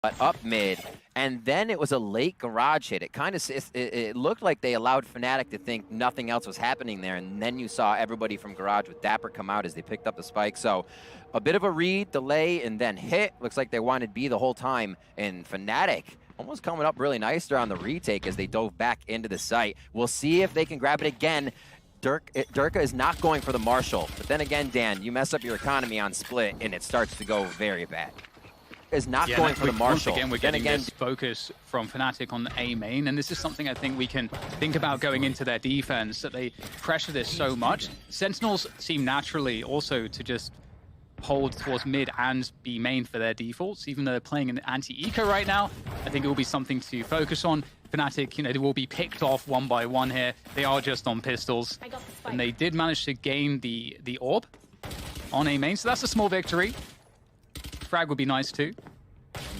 up mid, and then it was a late garage hit. It kind of it looked like they allowed FNATIC to think nothing else was happening there, and then you saw everybody from garage with Dapper come out as they picked up the spike. So a bit of a read, delay, and then hit. Looks like they wanted B the whole time, and FNATIC almost coming up really nice there on the retake as they dove back into the site. We'll see if they can grab it again. Durka is not going for the Marshall, but then again, Dan, you mess up your economy on split, and it starts to go very bad. Is not going for the Marshall. Once again, we're getting this focus from FNATIC on A main, and this is something I think we can think about going into their defense, that they pressure this so much. Sentinels seem naturally also to just hold towards mid and B main for their defaults, even though they're playing an anti-eco right now. I think it will be something to focus on. FNATIC, they will be picked off one by one here. They are just on pistols, and they did manage to gain the orb on A main, so that's a small victory. Frag would be nice too.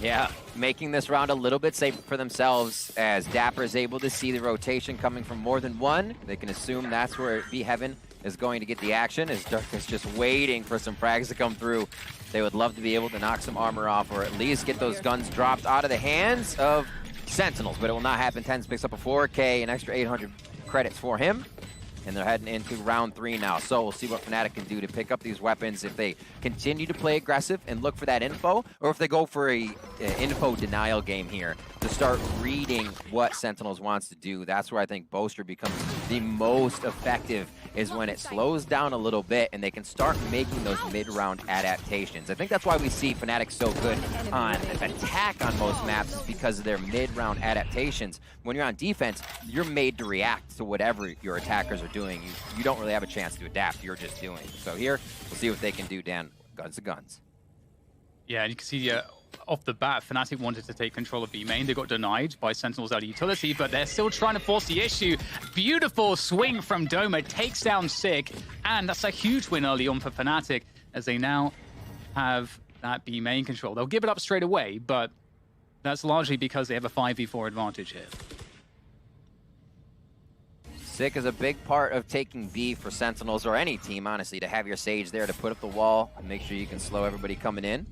Yeah, making this round a little bit safer for themselves as Dapper is able to see the rotation coming from more than one. They can assume that's where B Heaven is going to get the action, as Dirk is just waiting for some frags to come through. They would love to be able to knock some armor off, or at least get those guns dropped out of the hands of Sentinels, but it will not happen. Tens picks up a 4K, an extra 800 credits for him. And they're heading into round 3 now. So we'll see what FNATIC can do to pick up these weapons, if they continue to play aggressive and look for that info, or if they go for a info denial game here to start reading what Sentinels wants to do. That's where I think Boaster becomes the most effective, is when it slows down a little bit and they can start making those mid-round adaptations. I think that's why we see FNATIC so good on attack on most maps, is because of their mid-round adaptations. When you're on defense, you're made to react to whatever your attackers are doing. You don't really have a chance to adapt, you're just doing. So here, we'll see what they can do, Dan. Guns to guns. Yeah, and you can see off the bat, FNATIC wanted to take control of B main. They got denied by Sentinels out of utility, but they're still trying to force the issue. Beautiful swing from Doma, takes down Sig, and that's a huge win early on for FNATIC, as they now have that B main control. They'll give it up straight away, but that's largely because they have a 5v4 advantage here. Sick is a big part of taking B for Sentinels, or any team, honestly, to have your Sage there to put up the wall and make sure you can slow everybody coming in.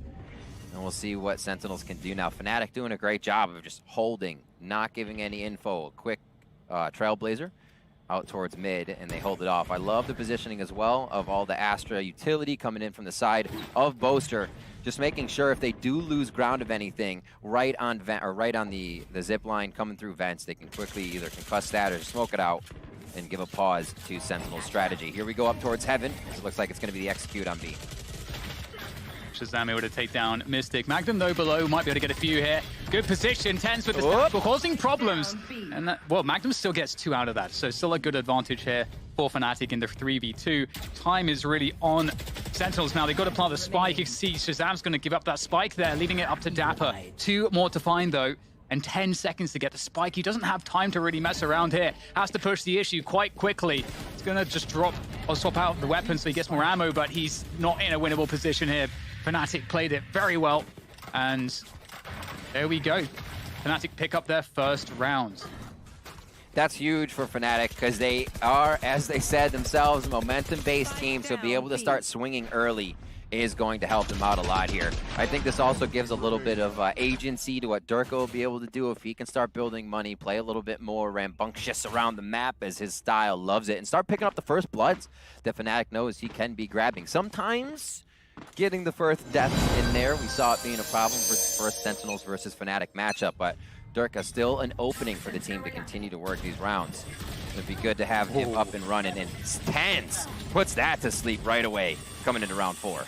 And we'll see what Sentinels can do now. FNATIC doing a great job of just holding, not giving any info. A quick Trailblazer out towards mid, and they hold it off. I love the positioning as well of all the Astra utility coming in from the side of Boaster. Just making sure if they do lose ground of anything, right on vent, or right on the zip line coming through vents, they can quickly either concuss that or smoke it out and give a pause to Sentinel's strategy. Here we go up towards Heaven. It looks like it's going to be the execute on B. Shazam able to take down Mystic. Magnum, though, below, might be able to get a few here. Good position, Tens with the stats, causing problems. And that, well, Magnum still gets 2 out of that, so still a good advantage here for FNATIC in the 3v2. Time is really on Sentinels now. They've got to plant the spike. You can see Shazam's going to give up that spike there, leaving it up to Dapper. 2 more to find, though, and 10 seconds to get the spike. He doesn't have time to really mess around here. Has to push the issue quite quickly. He's going to just drop or swap out the weapon so he gets more ammo, but he's not in a winnable position here. FNATIC played it very well, and there we go. FNATIC pick up their first round. That's huge for FNATIC, because they are, as they said themselves, a momentum-based team, so be able to start swinging early is going to help them out a lot here. I think this also gives a little bit of agency to what Durka will be able to do if he can start building money, play a little bit more rambunctious around the map, as his style loves it, and start picking up the first bloods that FNATIC knows he can be grabbing. Sometimes getting the first death in there, we saw it being a problem for the first Sentinels versus FNATIC matchup, but Durka still an opening for the team to continue to work these rounds. It'd be good to have him up and running, and Tens puts that to sleep right away coming into round 4.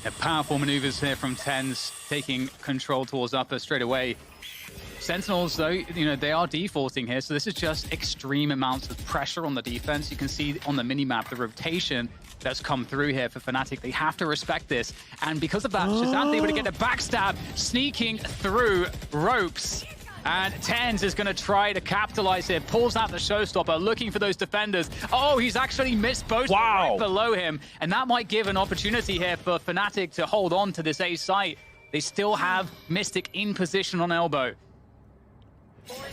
Yeah, powerful maneuvers here from Tens, taking control towards upper straight away. Sentinels, though, they are defaulting here, so this is just extreme amounts of pressure on the defense. You can see on the minimap the rotation that's come through here for FNATIC. They have to respect this, and because of that, Shazam able to get a backstab, sneaking through ropes. And Tens is going to try to capitalize here. Pulls out the showstopper, looking for those defenders. Oh, he's actually missed Boaster right below him. And that might give an opportunity here for FNATIC to hold on to this A site. They still have Mystic in position on elbow.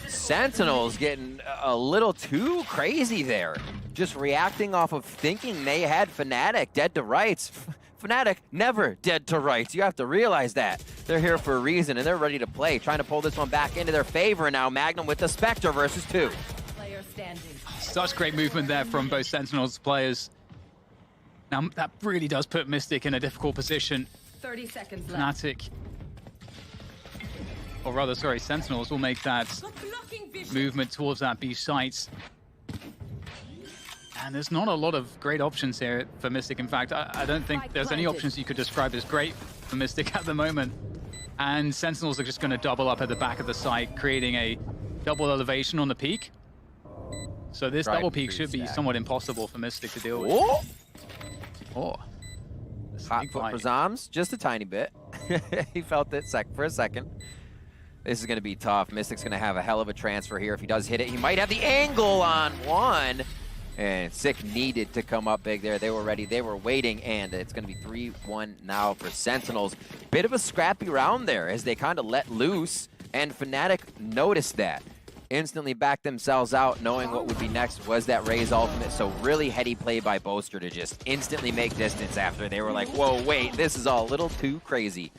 Sentinels getting a little too crazy there. Just reacting off of thinking they had FNATIC dead to rights. FNATIC, never dead to rights. You have to realize that. They're here for a reason, and they're ready to play, trying to pull this one back into their favor now. Magnum with the Spectre versus 2. Such great movement there from both Sentinels players. Now, that really does put Mystic in a difficult position. 30 seconds left. FNATIC, or rather, sorry, Sentinels will make that movement towards that B site. And there's not a lot of great options here for Mystic. In fact, I don't think there's any options you could describe as great for Mystic at the moment. And Sentinels are just going to double up at the back of the site, creating a double elevation on the peak. So this double peak should be somewhat impossible for Mystic to deal with. Oh. Hot foot for Zams, just a tiny bit. He felt it for a second. This is going to be tough. Mystic's going to have a hell of a transfer here. If he does hit it, he might have the angle on one. And Sick needed to come up big there. They were ready. They were waiting. And it's going to be 3-1 now for Sentinels. Bit of a scrappy round there as they kind of let loose. And FNATIC noticed that. Instantly backed themselves out, knowing what would be next was that Raze ultimate. So really heady play by Boaster to just instantly make distance after. They were like, whoa, wait, this is all a little too crazy.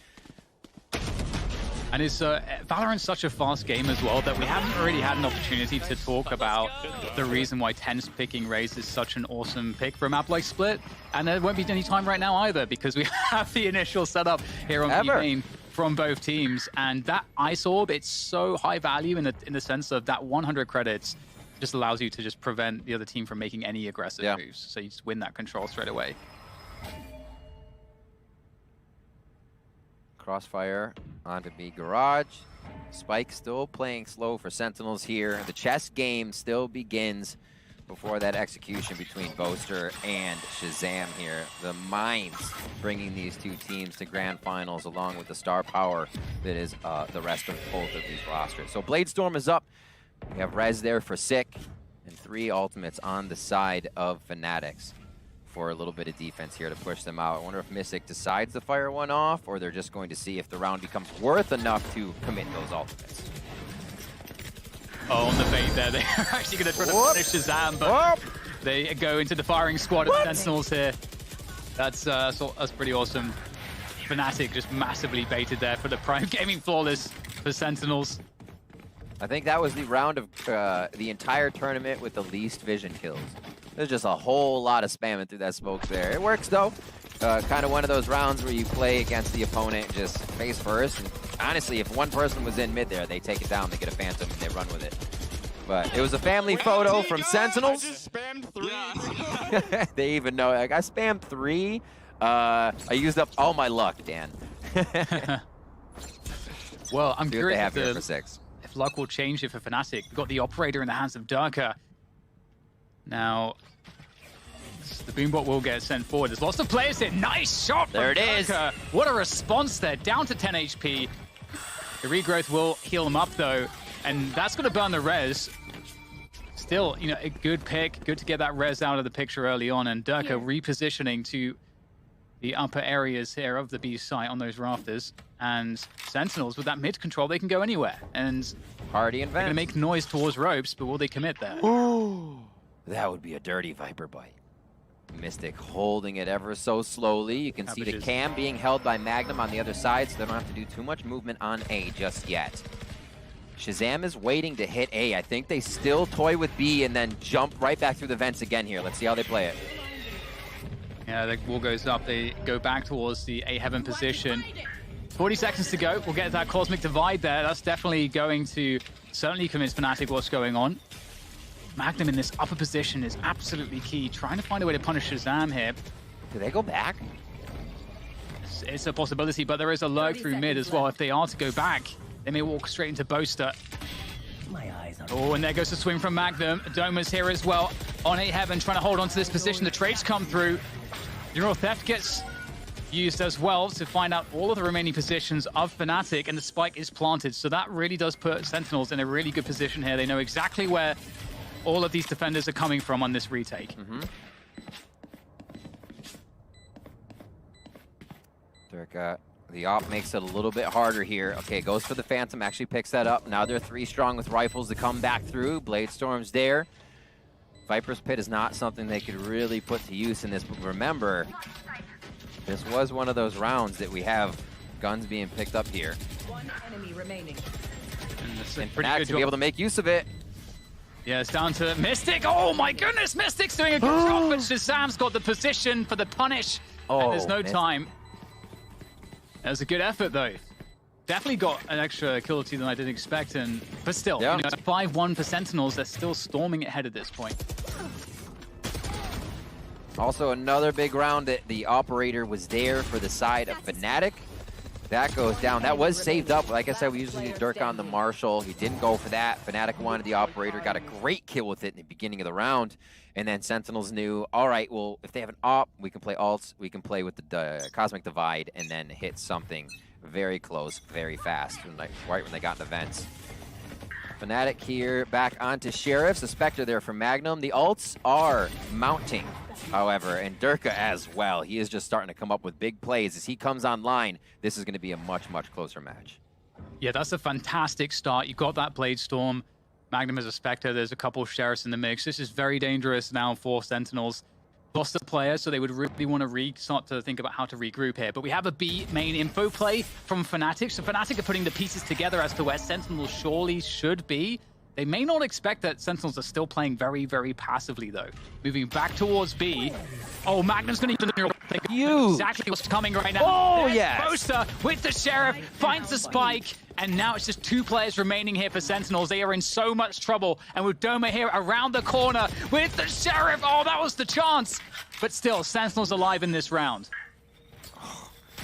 And it's Valorant's such a fast game as well that we haven't really had an opportunity to talk about the reason why Ten's picking Raze is such an awesome pick for a map like Split. And there won't be any time right now either, because we have the initial setup here on B-Main from both teams. And that Ice Orb, it's so high value in the sense of that 100 credits just allows you to just prevent the other team from making any aggressive moves. So you just win that control straight away. Crossfire onto B Garage. Spike still playing slow for Sentinels here. The chess game still begins before that execution between Boaster and Shazam here. The minds bringing these two teams to grand finals along with the star power that is the rest of both of these rosters. So Bladestorm is up. We have Rez there for Sick and 3 ultimates on the side of FNATICs for a little bit of defense here to push them out. I wonder if Mystic decides to fire one off, or they're just going to see if the round becomes worth enough to commit those ultimates. Oh, on the bait there. They're actually going to try to finish Shazam, but they go into the firing squad of Sentinels here. That's pretty awesome. FNATIC just massively baited there for the Prime Gaming Flawless for Sentinels. I think that was the round of the entire tournament with the least vision kills. There's just a whole lot of spamming through that smoke there. It works though. Kind of one of those rounds where you play against the opponent just face first. And honestly, if one person was in mid there, they take it down, they get a Phantom, and they run with it. But it was a family photo from Sentinels. I just spammed 3. They even know. Like, I spammed 3. I used up all my luck, Dan. Well, I'm curious have here for 6. If luck will change it for FNATIC. We've got the operator in the hands of Durka. Now, the Boombot will get sent forward. There's lots of players here. Nice shot from Durka. What a response there. Down to 10 HP. The regrowth will heal him up, though. And that's going to burn the res. Still, you know, a good pick. Good to get that res out of the picture early on. And Durka repositioning to the upper areas here of the B site on those rafters. And Sentinels, with that mid control, they can go anywhere. And Hardy and Vance. They're going to make noise towards ropes, but will they commit there? Ooh. That would be a dirty Viper bite. Mystic holding it ever so slowly. You can see the cam being held by Magnum on the other side, so they don't have to do too much movement on A just yet. Shazam is waiting to hit A. I think they still toy with B and then jump right back through the vents again here. Let's see how they play it. Yeah, the wall goes up. They go back towards the A heaven position. 40 seconds to go. We'll get that Cosmic Divide there. That's definitely going to certainly convince FNATIC what's going on. Magnum in this upper position is absolutely key. Trying to find a way to punish Shazam here. Do they go back? It's a possibility, but there is a lurk through mid as well. If they are to go back, they may walk straight into Boaster. Oh, and there goes the swing from Magnum. Doma's here as well on A heaven, trying to hold on to this position. The trades come through. Neural Theft gets used as well to find out all of the remaining positions of FNATIC, and the spike is planted. So that really does put Sentinels in a really good position here. They know exactly where all of these defenders are coming from on this retake. Durka, the op makes it a little bit harder here. Okay, goes for the Phantom, actually picks that up. Now they're 3 strong with rifles to come back through. Bladestorm's there. Viper's Pit is not something they could really put to use in this, but remember, This was one of those rounds that we have guns being picked up here. One enemy remaining. And FNATIC to be able to make use of it. Yeah, it's down to Mystic. Oh my goodness, Mystic's doing a good job, but Shazam's got the position for the punish. And there's no time. That was a good effort, though. Definitely got an extra kill or two than I didn't expect, but still, yeah. 5-1 for Sentinels. They're still storming ahead at this point. Also, another big round that the operator was there for the side of FNATIC. That goes down. That was saved up. Like I said, we usually do Dirk on the Marshall. He didn't go for that. FNATIC wanted the operator, got a great kill with it in the beginning of the round. And then Sentinels knew, all right, well, if they have an op, we can play alts. We can play with the Cosmic Divide and then hit something very close, very fast, right when they got the vents. FNATIC here back onto Sheriff. Spectre there for Magnum. The ults are mounting, however, and Durka as well. He is just starting to come up with big plays. As he comes online, this is going to be a much, much closer match. Yeah, that's a fantastic start. You got that Blade Storm. Magnum is a Spectre. There's a couple of Sheriffs in the mix. This is very dangerous now for Sentinels. Lost a player, so they would really want to start to think about how to regroup here. But we have a B main info play from FNATIC. So FNATIC are putting the pieces together as to where Sentinels surely should be. They may not expect that Sentinels are still playing very, very passively, though. Moving back towards B. Oh, Magnum's going to think exactly what's coming right now. Oh, yeah. Boaster with the Sheriff, finds the spike, and now it's just 2 players remaining here for Sentinels. They are in so much trouble. And with Doma here around the corner with the Sheriff. Oh, that was the chance. But still, Sentinels alive in this round.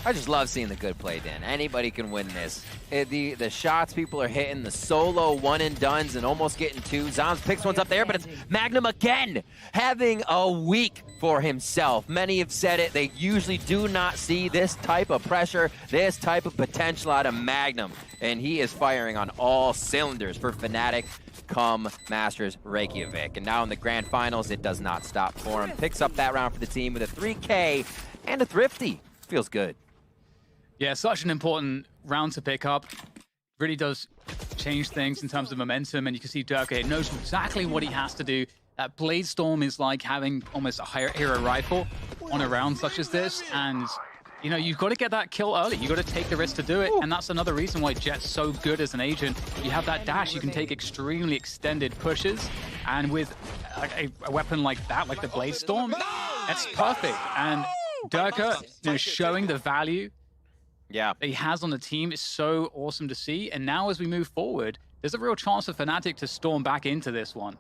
I just love seeing the good play, Dan. Anybody can win this. The shots people are hitting, the solo one-and-dones and almost getting 2. Zombs picks ones up there, but it's Magnum again, having a week for himself. Many have said it. They usually do not see this type of pressure, this type of potential out of Magnum. And he is firing on all cylinders for FNATIC come Masters Reykjavík. And now in the grand finals, it does not stop for him. Picks up that round for the team with a 3K and a thrifty. Feels good. Yeah, such an important round to pick up. Really does change things in terms of momentum, and you can see Durka here knows exactly what he has to do. That Blade Storm is like having almost a hero rifle on a round such as this, and you've got to get that kill early. You've got to take the risk to do it, and that's another reason why Jet's so good as an agent. You have that dash, you can take extremely extended pushes, and with a weapon like that, like the Blade Storm, that's perfect. And Durka, showing the value that he has on the team is so awesome to see. And now as we move forward, there's a real chance for FNATIC to storm back into this one.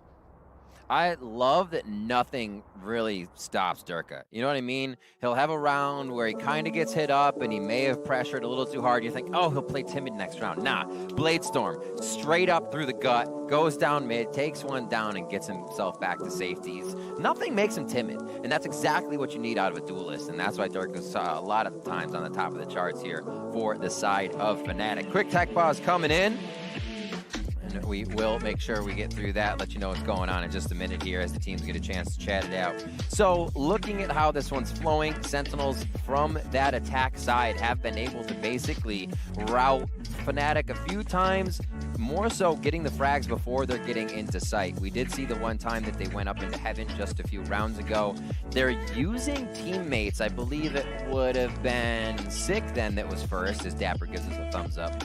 I love that nothing really stops Durka. You know what I mean? He'll have a round where he kind of gets hit up and he may have pressured a little too hard. You think, oh, he'll play timid next round. Nah, Blade Storm, straight up through the gut, goes down mid, takes one down and gets himself back to safeties. Nothing makes him timid, and that's exactly what you need out of a duelist, and that's why Durka's a lot of the times on the top of the charts here for the side of FNATIC. Quick tech pause coming in. And we will make sure we get through that, let you know what's going on in just a minute here as the teams get a chance to chat it out. So looking at how this one's flowing, Sentinels from that attack side have been able to basically rout FNATIC a few times, more so getting the frags before they're getting into sight. We did see the one time that they went up into heaven just a few rounds ago. They're using teammates. I believe it would have been Sick then that was first, as Dapper gives us a thumbs up.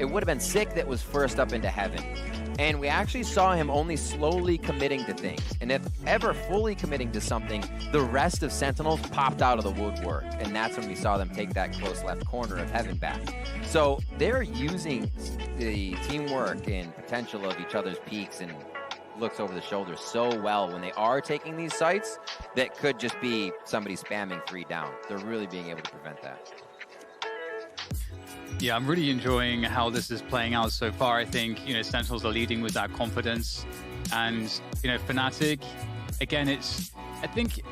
It would have been Sick that was first up into heaven. And we actually saw him only slowly committing to things. And if ever fully committing to something, the rest of Sentinels popped out of the woodwork. And that's when we saw them take that close left corner of heaven back. So they're using the teamwork and potential of each other's peaks and looks over the shoulder so well when they are taking these sites that could just be somebody spamming 3 down. They're really being able to prevent that. Yeah, I'm really enjoying how this is playing out so far. I think, Sentinels are leading with that confidence. And, FNATIC, again,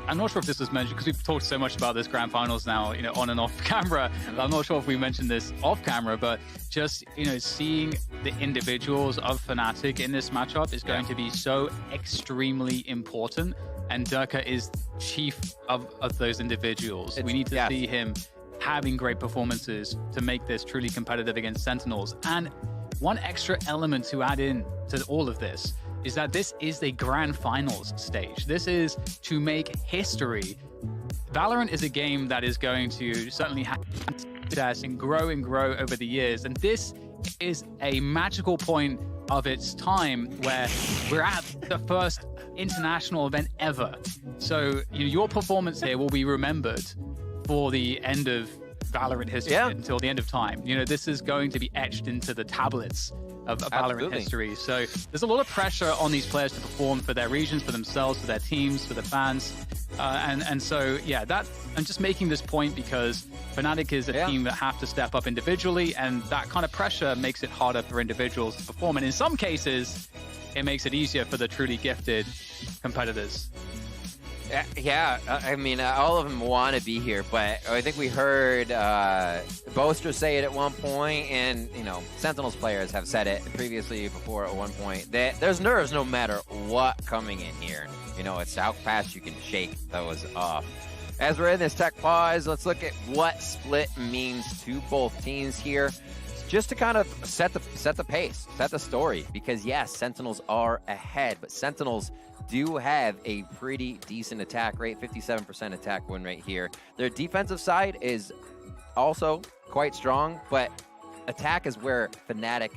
I'm not sure if this was mentioned because we've talked so much about this grand finals now, on and off camera. I'm not sure if we mentioned this off camera, but just, seeing the individuals of FNATIC in this matchup is going to be so extremely important. And Durka is chief of those individuals. We need to see him having great performances to make this truly competitive against Sentinels. And one extra element to add in to all of this is that this is the grand finals stage. This is to make history. Valorant is a game that is going to certainly have success and grow over the years. And this is a magical point of its time where we're at the first international event ever. So your performance here will be remembered for the end of Valorant history until the end of time. This is going to be etched into the tablets of Valorant history. So there's a lot of pressure on these players to perform for their regions, for themselves, for their teams, for their fans. And so, yeah, I'm just making this point because FNATIC is a team that have to step up individually, and that kind of pressure makes it harder for individuals to perform. And in some cases, it makes it easier for the truly gifted competitors. Yeah, I mean, all of them want to be here, but I think we heard Boaster say it at one point, and, Sentinels players have said it previously before at one point, that there's nerves no matter what coming in here. It's how fast you can shake those off. As we're in this tech pause, let's look at what split means to both teams here. Just to kind of set the pace, set the story, because yes, Sentinels are ahead, but Sentinels do have a pretty decent attack rate, 57% attack win rate here. Their defensive side is also quite strong, but attack is where FNATIC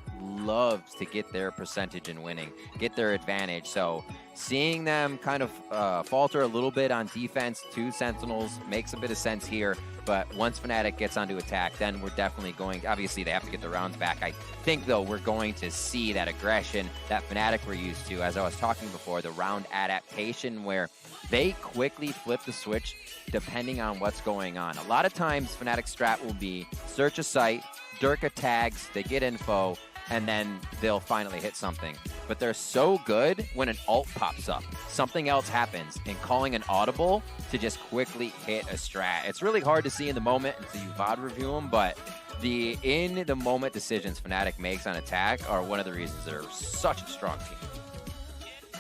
loves to get their percentage in winning, get their advantage. So seeing them kind of falter a little bit on defense to Sentinels makes a bit of sense here. But once FNATIC gets onto attack, then we're definitely going, obviously they have to get the rounds back. I think though we're going to see that aggression that FNATIC were used to, as I was talking before, the round adaptation where they quickly flip the switch depending on what's going on. A lot of times FNATIC strat will be search a site, Durka tags, they get info, and then they'll finally hit something. But they're so good when an ult pops up, something else happens, and calling an audible to just quickly hit a strat. It's really hard to see in the moment until you VOD review them, but the in-the-moment decisions FNATIC makes on attack are one of the reasons they're such a strong team.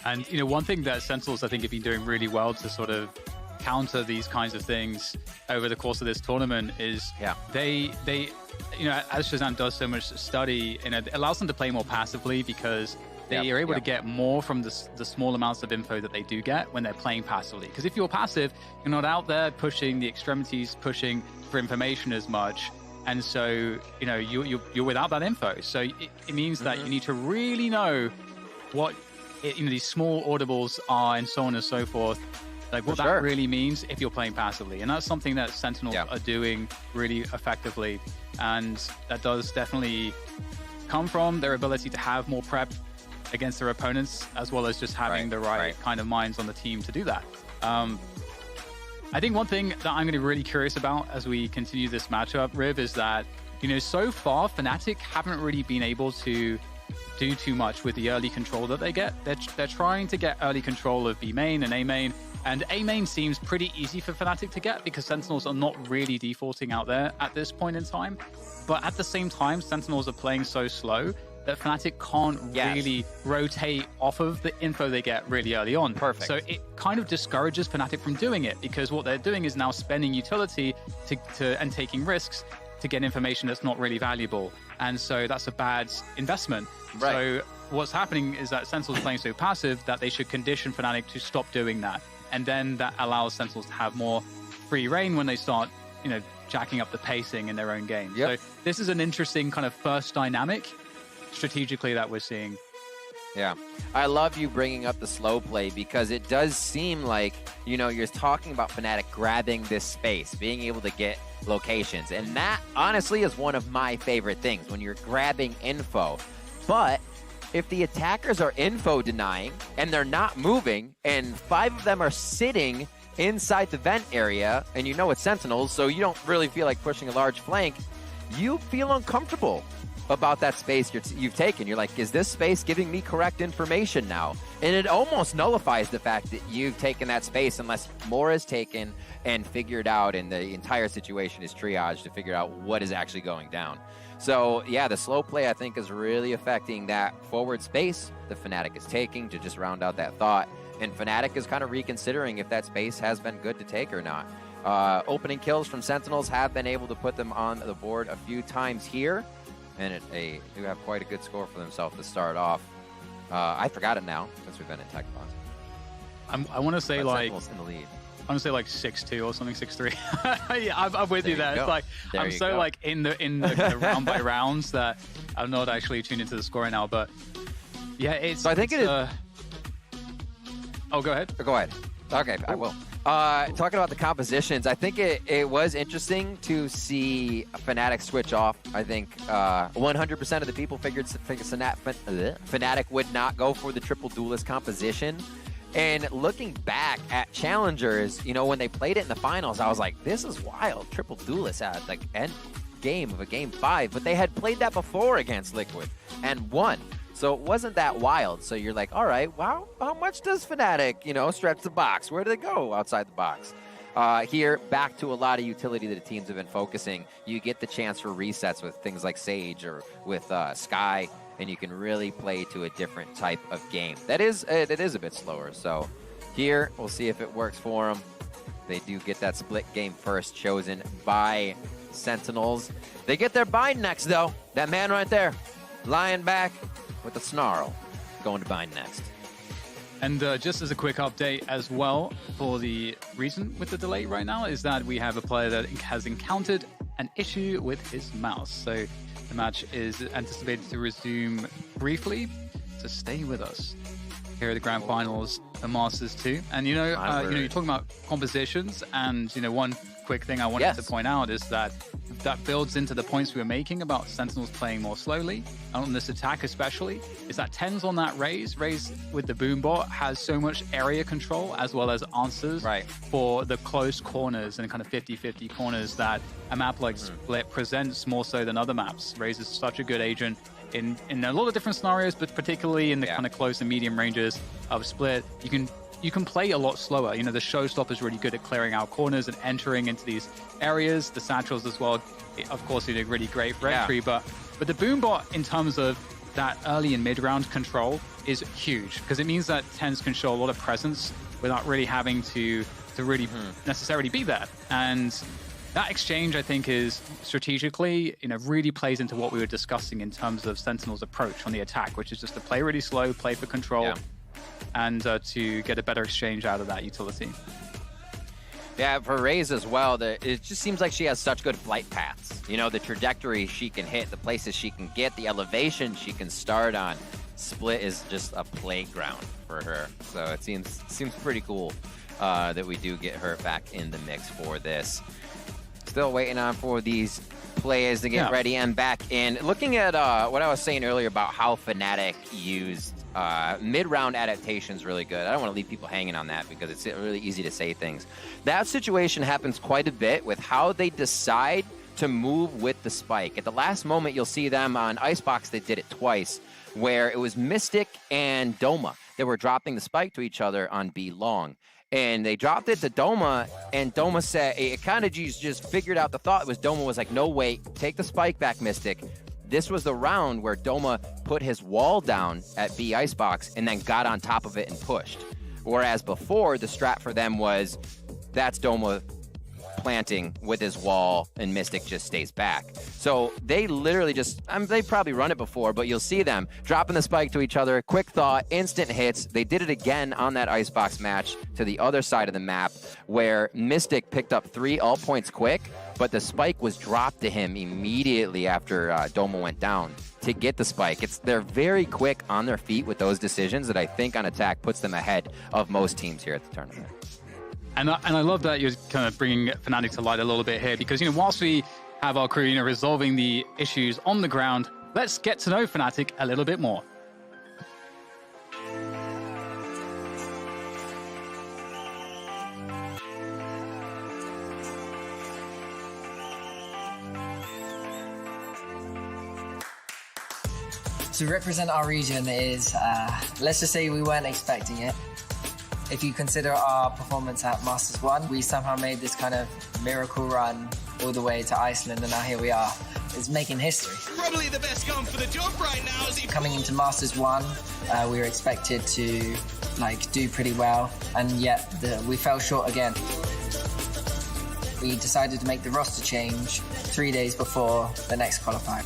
And, one thing that Sentinels, I think, have been doing really well to sort of counter these kinds of things over the course of this tournament is they as Shazam does so much study, it allows them to play more passively because they are able to get more from the small amounts of info that they do get when they're playing passively. Because if you're passive, you're not out there pushing the extremities, pushing for information as much. And so, you're without that info. So it means that you need to really know what these small audibles are and so on and so forth. Like what that really means if you're playing passively. And that's something that Sentinels are doing really effectively. And that does definitely come from their ability to have more prep against their opponents, as well as just having the right kind of minds on the team to do that. I think one thing that I'm going to be really curious about as we continue this matchup, Riv, is that, so far FNATIC haven't really been able to do too much with the early control that they get. They're trying to get early control of B main and A main. And A main seems pretty easy for FNATIC to get because Sentinels are not really defaulting out there at this point in time. But at the same time, Sentinels are playing so slow that FNATIC can't really rotate off of the info they get really early on. So it kind of discourages FNATIC from doing it because what they're doing is now spending utility and taking risks to get information that's not really valuable. And so that's a bad investment. So what's happening is that Sentinels are playing so passive that they should condition FNATIC to stop doing that. And then that allows Sentinels to have more free reign when they start, jacking up the pacing in their own game. So this is an interesting kind of first dynamic strategically that we're seeing. Yeah, I love you bringing up the slow play because it does seem like, you're talking about FNATIC grabbing this space, being able to get locations. And that honestly is one of my favorite things when you're grabbing info. But if the attackers are info denying and they're not moving and 5 of them are sitting inside the vent area and it's Sentinels, so you don't really feel like pushing a large flank, you feel uncomfortable about that space you've taken. You're like, is this space giving me correct information now? And it almost nullifies the fact that you've taken that space unless more is taken and figured out and the entire situation is triaged to figure out what is actually going down. So yeah, the slow play I think is really affecting that forward space the FNATIC is taking to just round out that thought. And FNATIC is kind of reconsidering if that space has been good to take or not. Opening kills from Sentinels have been able to put them on the board a few times here. And they do have quite a good score for themselves to start off. I forgot it now since we've been in tech pause. I want to say, like, Sentinels in the lead. honestly like 6-2 or something, 6-3. Yeah, I'm with you there. It's like I'm so like in the round by rounds that I'm not actually tuned into the scoring now. But yeah, it's. So I think it is. Oh, go ahead. Go ahead. Okay, I will. Talking about the compositions, I think it was interesting to see FNATIC switch off. I think 100% of the people figured FNATIC would not go for the triple duelist composition. And looking back at challengers, you know, when they played it in the finals, I was like, this is wild. Triple duelist at like end game of a game 5, but they had played that before against Liquid and won. So it wasn't that wild. So you're like, all right, wow, how much does FNATIC, you know, stretch the box? Where do they go outside the box? Here, back to a lot of utility that the teams have been focusing. You get the chance for resets with things like Sage or with Sky, and you can really play to a different type of game. It is a bit slower. So here, we'll see if it works for them. They do get that split game first, chosen by Sentinels. They get their bind next, though. That man right there, lying back with a snarl, going to bind next. And just as a quick update as well, for the reason with the delay right now is that we have a player that has encountered an issue with his mouse. So the match is anticipated to resume briefly, so stay with us. Here are the grand finals, the Masters 2. And you're talking about compositions, and one quick thing I wanted to point out is that builds into the points we were making about Sentinels playing more slowly, and on this attack especially, is that TenZ on that Raze with the Boombot has so much area control as well as answers for the close corners and kind of 50-50 corners that a map like Split presents more so than other maps. Raze is such a good agent in a lot of different scenarios, but particularly in the kind of close and medium ranges of Split. You can play a lot slower. The Showstopper is really good at clearing out corners and entering into these areas. The Satchels as well, of course, they did really great for entry. But the Boombot, in terms of that early and mid-round control, is huge, because it means that TenZ can show a lot of presence without really having to really necessarily be there. And that exchange, I think, is strategically, really plays into what we were discussing in terms of Sentinel's approach on the attack, which is just to play really slow, play for control, and to get a better exchange out of that utility. Yeah, for Raze as well, it just seems like she has such good flight paths. The trajectory she can hit, the places she can get, the elevation she can start on. Split is just a playground for her. So it seems pretty cool that we do get her back in the mix for this. Still waiting on for these players to get ready and back in. Looking at what I was saying earlier about how FNATIC used mid-round adaptations really good. I don't want to leave people hanging on that because it's really easy to say things. That situation happens quite a bit with how they decide to move with the spike. At the last moment, you'll see them on Icebox. They did it twice, where it was Mystic and Doma that were dropping the spike to each other on B long. And they dropped it to Doma, and Doma said, it kind of just figured out the thought. It was Doma was like, no, wait, take the spike back, Mystic. This was the round where Doma put his wall down at B Icebox and then got on top of it and pushed. Whereas before, the strat for them was, that's Doma planting with his wall and Mystic just stays back. So they literally just, they probably run it before, but you'll see them dropping the spike to each other, quick thought, instant hits. They did it again on that Icebox match to the other side of the map where Mystic picked up 3 ult points quick, but the spike was dropped to him immediately after Doma went down to get the spike. They're very quick on their feet with those decisions that I think on attack puts them ahead of most teams here at the tournament. And I love that you're kind of bringing FNATIC to light a little bit here, because whilst we have our crew resolving the issues on the ground, let's get to know FNATIC a little bit more. To represent our region is, let's just say we weren't expecting it. If you consider our performance at Masters 1, we somehow made this kind of miracle run all the way to Iceland, and now here we are. It's making history. Probably the best gun for the job right now. Coming into Masters 1, we were expected to do pretty well, and yet we fell short again. We decided to make the roster change 3 days before the next qualifier.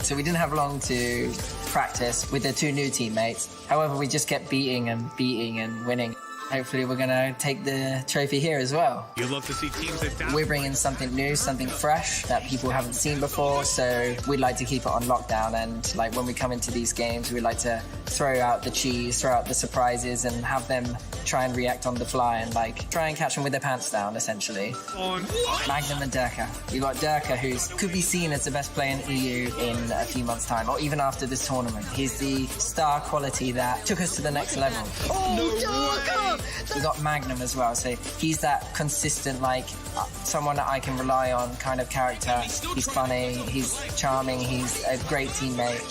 So we didn't have long to practice with the 2 new teammates. However, we just kept beating and winning. Hopefully we're going to take the trophy here as well. You'd love to see teams adapt. We're bringing something new, something fresh that people haven't seen before, so we'd like to keep it on lockdown. And like when we come into these games, we'd like to throw out the cheese, throw out the surprises, and have them try and react on the fly and like try and catch them with their pants down, essentially. Magnum and Durka. We've got Durka, who could be seen as the best player in EU in a few months' time, or even after this tournament. He's the star quality that took us to the next level. We got Magnum as well, so he's that consistent, like, someone that I can rely on kind of character. He's funny, he's charming, he's a great teammate.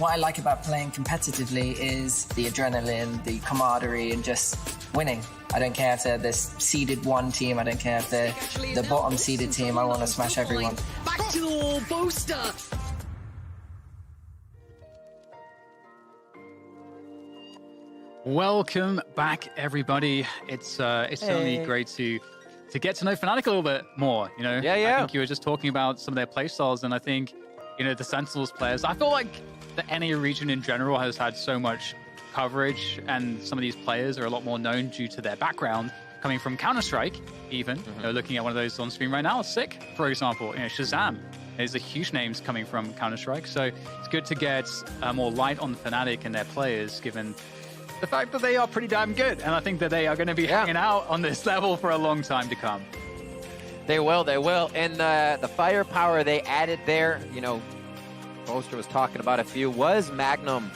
What I like about playing competitively is the adrenaline, the camaraderie, and just winning. I don't care if they're this seeded 1 team, I don't care if they're the bottom seeded team, I want to smash everyone. Back to the booster. Welcome back, everybody. It's certainly great to get to know FNATIC a little bit more. You know, Yeah. I think you were just talking about some of their playstyles, and I think, you know, the Sentinels players. I feel like the NA region in general has had so much coverage, and some of these players are a lot more known due to their background coming from Counter-Strike. Even you know, looking at one of those on screen right now, Sick, for example. You know, Shazam. There's a huge names coming from Counter-Strike, so it's good to get more light on FNATIC and their players, given the fact that they are pretty damn good, and I think that they are going to be hanging out on this level for a long time to come. They will. And the firepower they added there, you know, Boaster was talking about a few, was Magnum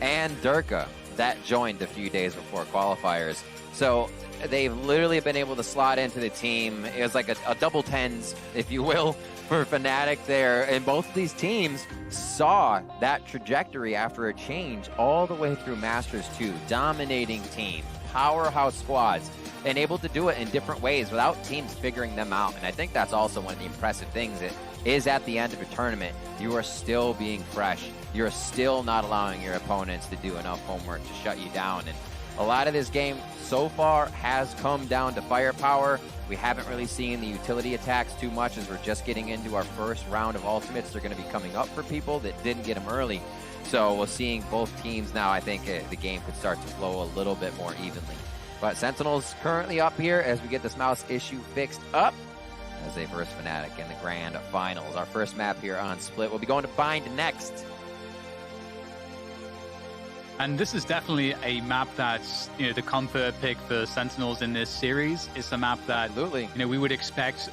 and Durka that joined a few days before qualifiers. So they've literally been able to slot into the team. It was like a double tens, if you will, for FNATIC there. And both of these teams saw that trajectory after a change all the way through Masters 2. Dominating teams, powerhouse squads, and able to do it in different ways without teams figuring them out. And I think that's also one of the impressive things. It is at the end of a tournament, you are still being fresh. You're still not allowing your opponents to do enough homework to shut you down. And a lot of this game so far has come down to firepower. We haven't really seen the utility attacks too much, as we're just getting into our first round of ultimates. They're going to be coming up for people that didn't get them early. So we're seeing both teams now. I think the game could start to flow a little bit more evenly. But Sentinels currently up here as we get this mouse issue fixed up, as they verse FNATIC in the grand finals. Our first map here on Split. We'll be going to Bind next. And this is definitely a map that's, you know, the comfort pick for Sentinels in this series. It's a map that, Absolutely, you know, we would expect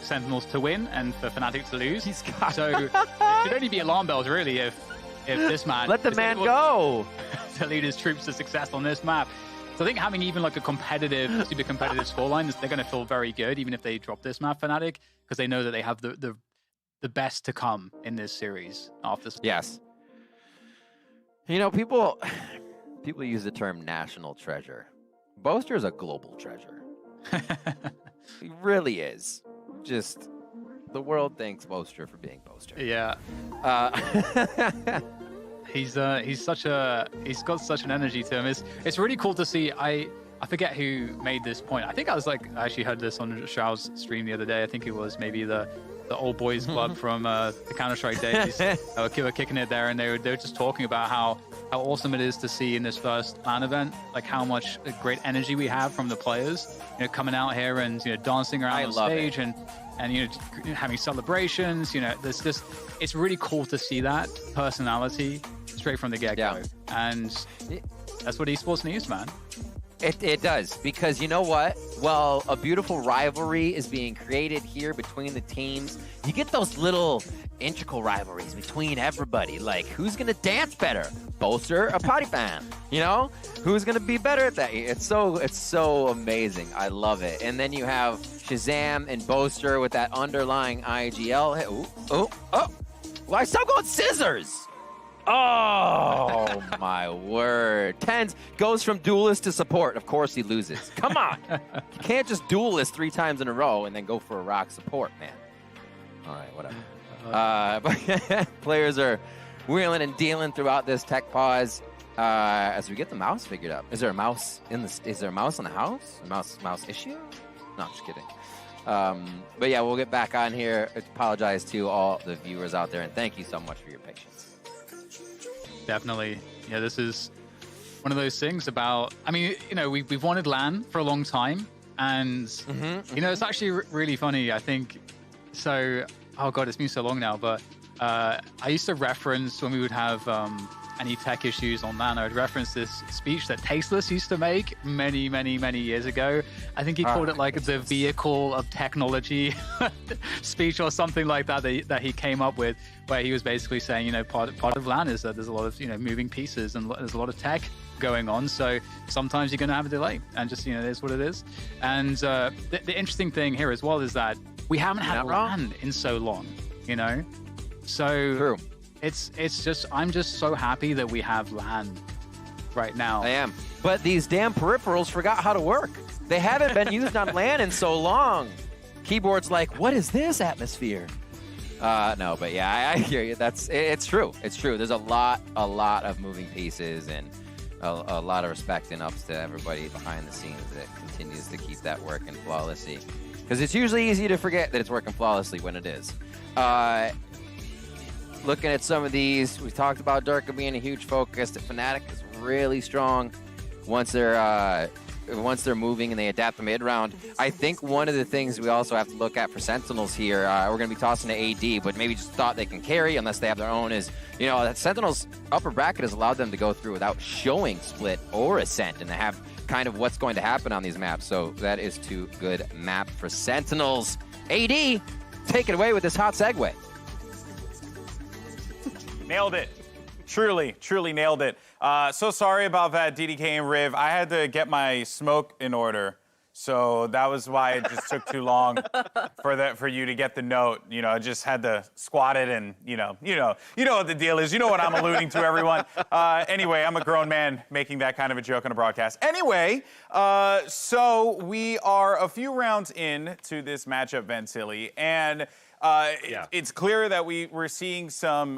Sentinels to win and for FNATIC to lose. So it should only be alarm bells, really, if this man... Let the man go! To lead his troops to success on this map. So I think having even like a competitive, super competitive scoreline, they're going to feel very good, even if they drop this map, FNATIC, because they know that they have the best to come in this series after. Yes. You know, people use the term national treasure. Boaster is a global treasure. He really is. Just, the world thanks Boaster for being Boaster. Yeah. He's got such an energy to him. It's really cool to see. I forget who made this point. I think I actually heard this on Shao's stream the other day. I think it was maybe the old boys club from the Counter-Strike days. Were kicking it there, and they were just talking about how awesome it is to see in this first LAN event, like how much great energy we have from the players, you know, coming out here and, you know, dancing around on stage and you know, having celebrations. You know, it's really cool to see that personality straight from the get-go, and that's what esports needs, man. It does, because you know what? Well, a beautiful rivalry is being created here between the teams. You get those little integral rivalries between everybody, like who's gonna dance better, Boaster or Potty Fan? You know, who's gonna be better at that? It's so amazing. I love it. And then you have Shazam and Boaster with that underlying IGL. Oh! Well, I still going scissors. Oh my word. Tens goes from duelist to support. Of course he loses. Come on. You can't just duelist 3 times in a row and then go for a rock support, man. All right, whatever. Players are wheeling and dealing throughout this tech pause as we get the mouse figured out. Is there a mouse in the house? A mouse issue? No, I'm just kidding. But yeah, we'll get back on here. I apologize to all the viewers out there, and thank you so much for your patience. Definitely. Yeah, this is one of those things about, I mean, you know, we've wanted LAN for a long time, and you know, it's actually really funny. I think so. Oh god, it's been so long now, but I used to reference when we would have any tech issues on LAN, I would reference this speech that Tasteless used to make many years ago. I think he called it like the vehicle of technology speech or something like that, that he came up with, where he was basically saying, you know, part of LAN is that there's a lot of, you know, moving pieces and there's a lot of tech going on. So sometimes you're going to have a delay, and just, you know, it is what it is. And the interesting thing here as well is that we haven't had LAN in so long, you know? So True. It's just, I'm just so happy that we have LAN right now. I am. But these damn peripherals forgot how to work. They haven't been used on LAN in so long. Keyboard's like, what is this atmosphere? No, but yeah, I hear you. It's true. It's true. There's a lot of moving pieces, and a lot of respect and ups to everybody behind the scenes that continues to keep that working flawlessly. Because it's usually easy to forget that it's working flawlessly when it is. Looking at some of these, we talked about Durka being a huge focus. The FNATIC is really strong once they're moving and they adapt the mid round. I think one of the things we also have to look at for Sentinels here, we're going to be tossing to AD, but maybe just thought they can carry unless they have their own, is, you know, that Sentinels upper bracket has allowed them to go through without showing Split or Ascent, and they have kind of what's going to happen on these maps. So that is too good map for Sentinels. AD, take it away with this hot segue. Nailed it. Truly nailed it. So sorry about that, DDK and Riv. I had to get my smoke in order, so that was why it just took too long for you to get the note. You know, I just had to squat it, and you know what the deal is. You know what I'm alluding to, everyone. Anyway, I'm a grown man making that kind of a joke on a broadcast. Anyway, so we are a few rounds in to this matchup, Ventili, and it's clear that we're seeing some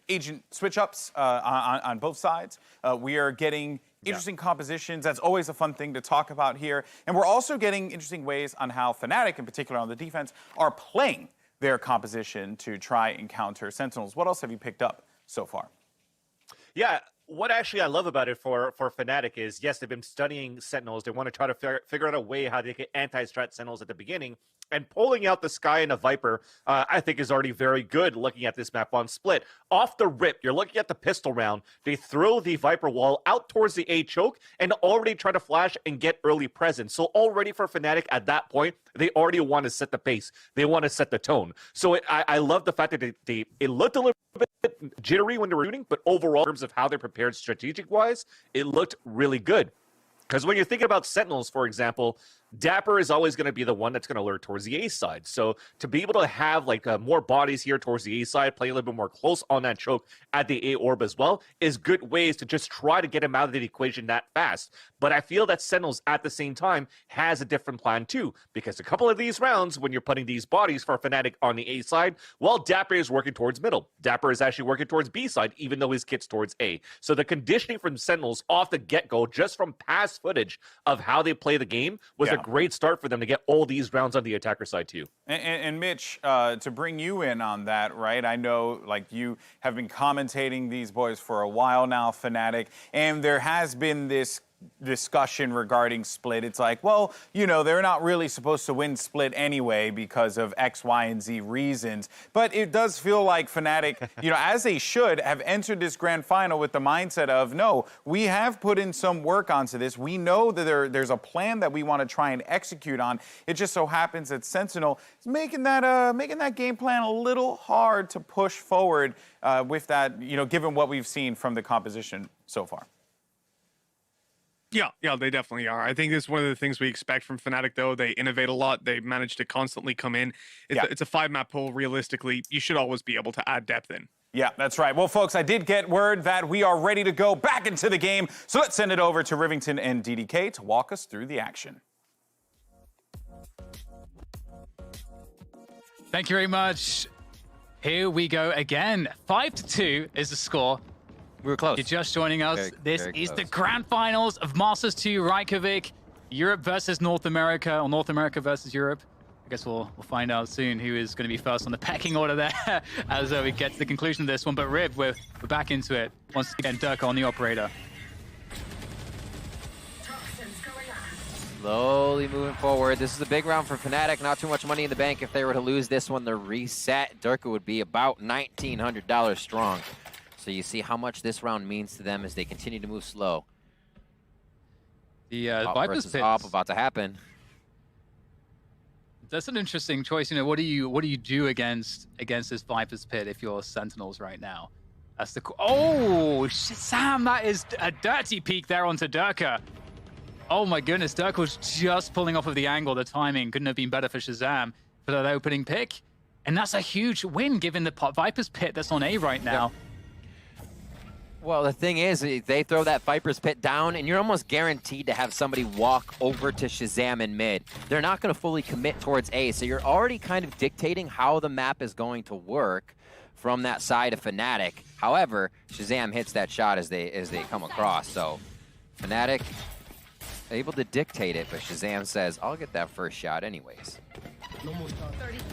agent switch-ups on both sides. We are getting interesting compositions. That's always a fun thing to talk about here. And we're also getting interesting ways on how FNATIC, in particular on the defense, are playing their composition to try and counter Sentinels. What else have you picked up so far? Yeah. What actually I love about it for FNATIC is, yes, they've been studying Sentinels. They want to try to figure out a way how they can anti-strat Sentinels at the beginning. And pulling out the Sky and a Viper, I think, is already very good looking at this map on Split. Off the rip, you're looking at the pistol round. They throw the Viper wall out towards the A choke and already try to flash and get early presence. So already for FNATIC at that point, they already want to set the pace. They want to set the tone. So I love the fact that it looked a little bit jittery when they were shooting, but overall, in terms of how they're prepared strategic-wise, it looked really good. Because when you're thinking about Sentinels, for example, Dapper is always going to be the one that's going to lure towards the A side. So to be able to have like more bodies here towards the A side, play a little bit more close on that choke at the A orb as well, is good ways to just try to get him out of the equation that fast. But I feel that Sentinels at the same time has a different plan too, because a couple of these rounds, when you're putting these bodies for FNATIC on the A side, well, Dapper is working towards middle. Dapper is actually working towards B side, even though his kit's towards A. So the conditioning from Sentinels off the get-go, just from past footage of how they play the game, was a great start for them to get all these rounds on the attacker side too. And Mitch, to bring you in on that, right? I know, like, you have been commentating these boys for a while now, FNATIC, and there has been this discussion regarding Split. It's like, well, you know, they're not really supposed to win Split anyway because of X, Y, and Z reasons. But it does feel like FNATIC, you know, as they should, have entered this grand final with the mindset of, no, we have put in some work onto this. We know that there's a plan that we want to try and execute on. It just so happens that Sentinel is making that game plan a little hard to push forward with that, you know, given what we've seen from the composition so far. Yeah, they definitely are. I think this is one of the things we expect from FNATIC, though. They innovate a lot. They manage to constantly come in. It's a 5-map pool. Realistically, you should always be able to add depth in. Yeah, that's right. Well, folks, I did get word that we are ready to go back into the game. So let's send it over to Rivington and DDK to walk us through the action. Thank you very much. Here we go again. 5-2 is the score. We were close. You're just joining us. This is the grand finals of Masters 2 Reykjavík. Europe versus North America, or North America versus Europe. I guess we'll find out soon who is going to be first on the pecking order there as we get to the conclusion of this one. But Riv, we're back into it. Once again, Durka on the operator. Slowly moving forward. This is a big round for FNATIC. Not too much money in the bank. If they were to lose this one, the reset, Durka would be about $1,900 strong. So you see how much this round means to them as they continue to move slow. The Up Viper's versus pit. up about to happen. That's an interesting choice. You know, what do you do against this Viper's pit if you're Sentinels right now? That's the Sam, that is a dirty peek there onto Durka. Oh my goodness, Durka was just pulling off of the angle. The timing couldn't have been better for Shazam for that opening pick. And that's a huge win given the Viper's pit that's on A right now. Yep. Well, the thing is, they throw that Viper's Pit down, and you're almost guaranteed to have somebody walk over to Shazam in mid. They're not going to fully commit towards A, so you're already kind of dictating how the map is going to work from that side of FNATIC. However, Shazam hits that shot as they come across, so FNATIC able to dictate it, but Shazam says, I'll get that first shot anyways.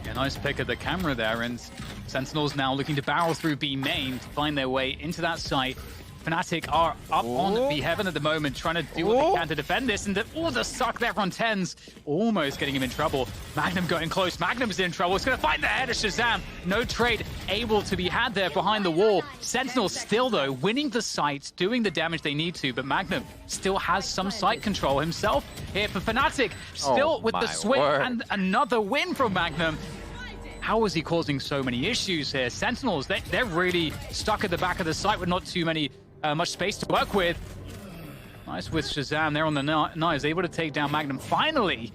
Yeah, nice pick of the camera there, and Sentinels now looking to barrel through B main to find their way into that site. FNATIC are up on B heaven at the moment, trying to do what they can to defend this, and the suck there on tens, almost getting him in trouble. Magnum going close, Magnum's in trouble, it's gonna find the head of Shazam. No trade able to be had there behind the wall. Sentinels still though, winning the site, doing the damage they need to, but Magnum still has some site control himself here for FNATIC. Still with the swing and another win from Magnum. How is he causing so many issues here? Sentinels, they're really stuck at the back of the site with not too much space to work with. Nice with Shazam there on the knives, able to take down Magnum finally.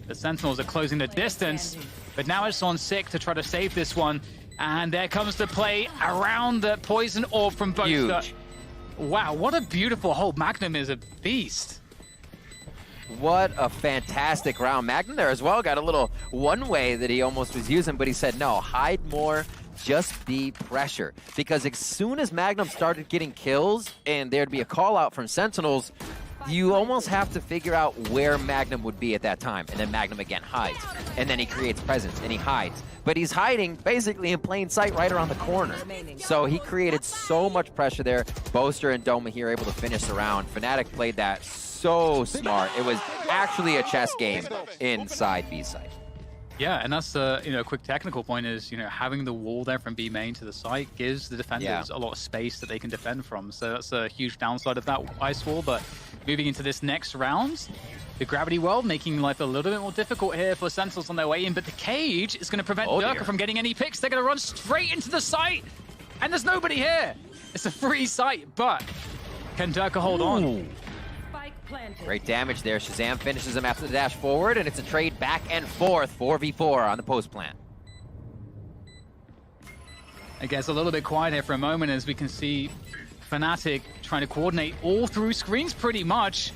The Sentinels are closing the distance, but now it's on Sick to try to save this one. And there comes the play around the poison orb from Boaster. Wow, what a beautiful hold. Magnum is a beast. What a fantastic round. Magnum there as well got a little one-way that he almost was using, but he said, no, hide more, just be pressure. Because as soon as Magnum started getting kills and there'd be a call out from Sentinels, you almost have to figure out where Magnum would be at that time. And then Magnum again hides. And then he creates presence and he hides. But he's hiding basically in plain sight right around the corner. So he created so much pressure there. Boaster and Doma here able to finish the round. FNATIC played that so smart. It was actually a chess game inside B side. Yeah, and that's a quick technical point is having the wall there from B main to the site gives the defenders a lot of space that they can defend from. So that's a huge downside of that ice wall. But moving into this next round, the gravity world making life a little bit more difficult here for Sentinels on their way in. But the cage is going to prevent Durka from getting any picks. They're going to run straight into the site, and there's nobody here. It's a free site, but can Durka hold on? Great damage there. Shazam finishes him after the dash forward, and it's a trade back and forth, 4v4 on the post plant. It gets a little bit quiet here for a moment as we can see FNATIC trying to coordinate all through screens pretty much.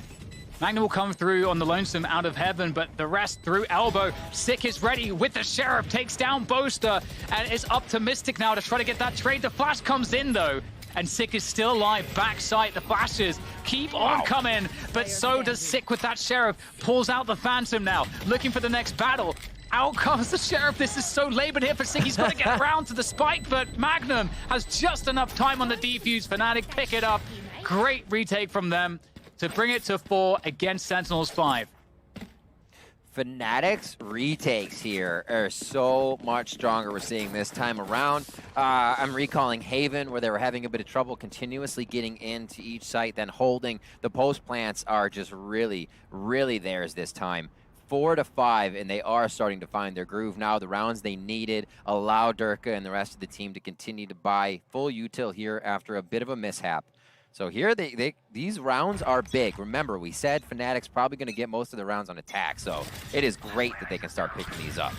Magnum will come through on the lonesome out of heaven, but the rest through elbow. Sick is ready with the Sheriff, takes down Boaster, and is up to Mystic now to try to get that trade. The flash comes in though, and Sick is still alive. Backside, the flashes keep on coming, but so does Sick with that Sheriff. Pulls out the Phantom now, looking for the next battle. Out comes the Sheriff. This is so labored here for Sick. He's got to get around to the spike, but Magnum has just enough time on the defuse. FNATIC pick it up. Great retake from them to bring it to 4 against Sentinels 5. FNATIC's retakes here are so much stronger we're seeing this time around. I'm recalling Haven, where they were having a bit of trouble continuously getting into each site, then holding. The post plants are just really, really theirs this time. 4-5, and they are starting to find their groove now. The rounds they needed allow Durka and the rest of the team to continue to buy full util here after a bit of a mishap. So here, these rounds are big. Remember, we said FNATIC's probably going to get most of the rounds on attack, so it is great that they can start picking these up.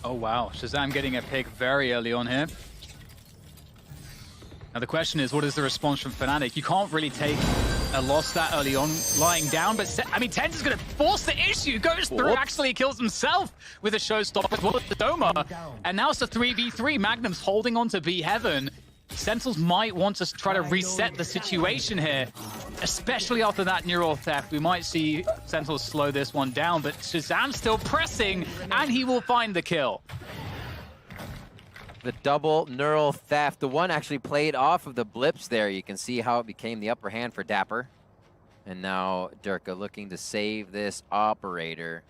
Oh, wow. Shazam getting a pick very early on here. Now, the question is, what is the response from FNATIC? You can't really take a loss that early on lying down, but Tens is going to force the issue. Goes through, actually kills himself with a showstopper as well as the Doma. And now it's a 3v3. Magnum's holding on to B Heaven. Sentinels might want to try to reset the situation here, especially after that neural theft. We might see Sentinels slow this one down, but Shazam's still pressing, and he will find the kill. The double neural theft. The one actually played off of the blips there. You can see how it became the upper hand for Dapper. And now Durka looking to save this operator.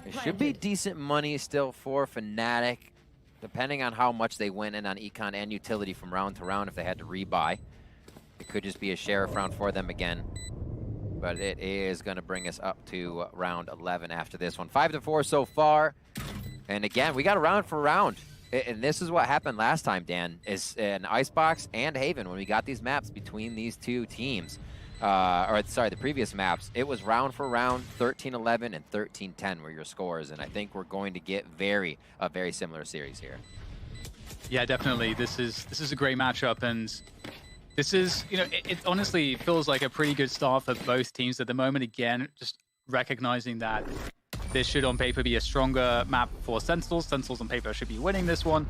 It should be decent money still for FNATIC, depending on how much they went in on econ and utility from round to round if they had to rebuy. It could just be a sheriff round for them again. But it is going to bring us up to round 11 after this one. 5-4 so far. And again, we got a round for round. And this is what happened last time, Dan, is in Icebox and Haven when we got these maps between these two teams. The previous maps, it was round for round, 13-11 and 13-10 were your scores. And I think we're going to get a very similar series here. Yeah, definitely. This is a great matchup, and this is, it honestly feels like a pretty good start for both teams at the moment. Again, just recognizing that this should on paper be a stronger map for Sentinels. Sentinels on paper should be winning this one.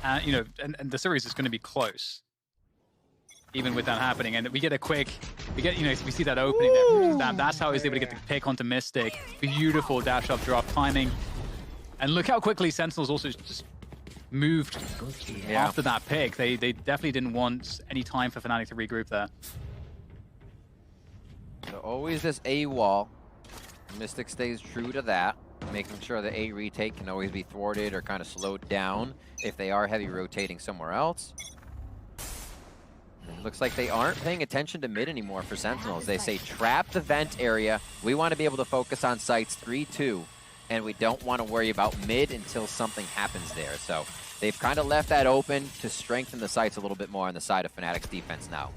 And the series is going to be close, even with that happening. And we get we see that opening there. That's how he's able to get the pick onto Mystic. Beautiful dash up drop timing. And look how quickly Sentinels also just moved after that pick. They definitely didn't want any time for FNATIC to regroup there. So always this A wall. Mystic stays true to that, making sure the A retake can always be thwarted or kind of slowed down if they are heavy rotating somewhere else. It looks like they aren't paying attention to mid anymore for Sentinels. They say trap the vent area. We want to be able to focus on sites 3-2, and we don't want to worry about mid until something happens there. So they've kind of left that open to strengthen the sites a little bit more on the side of FNATIC's defense now.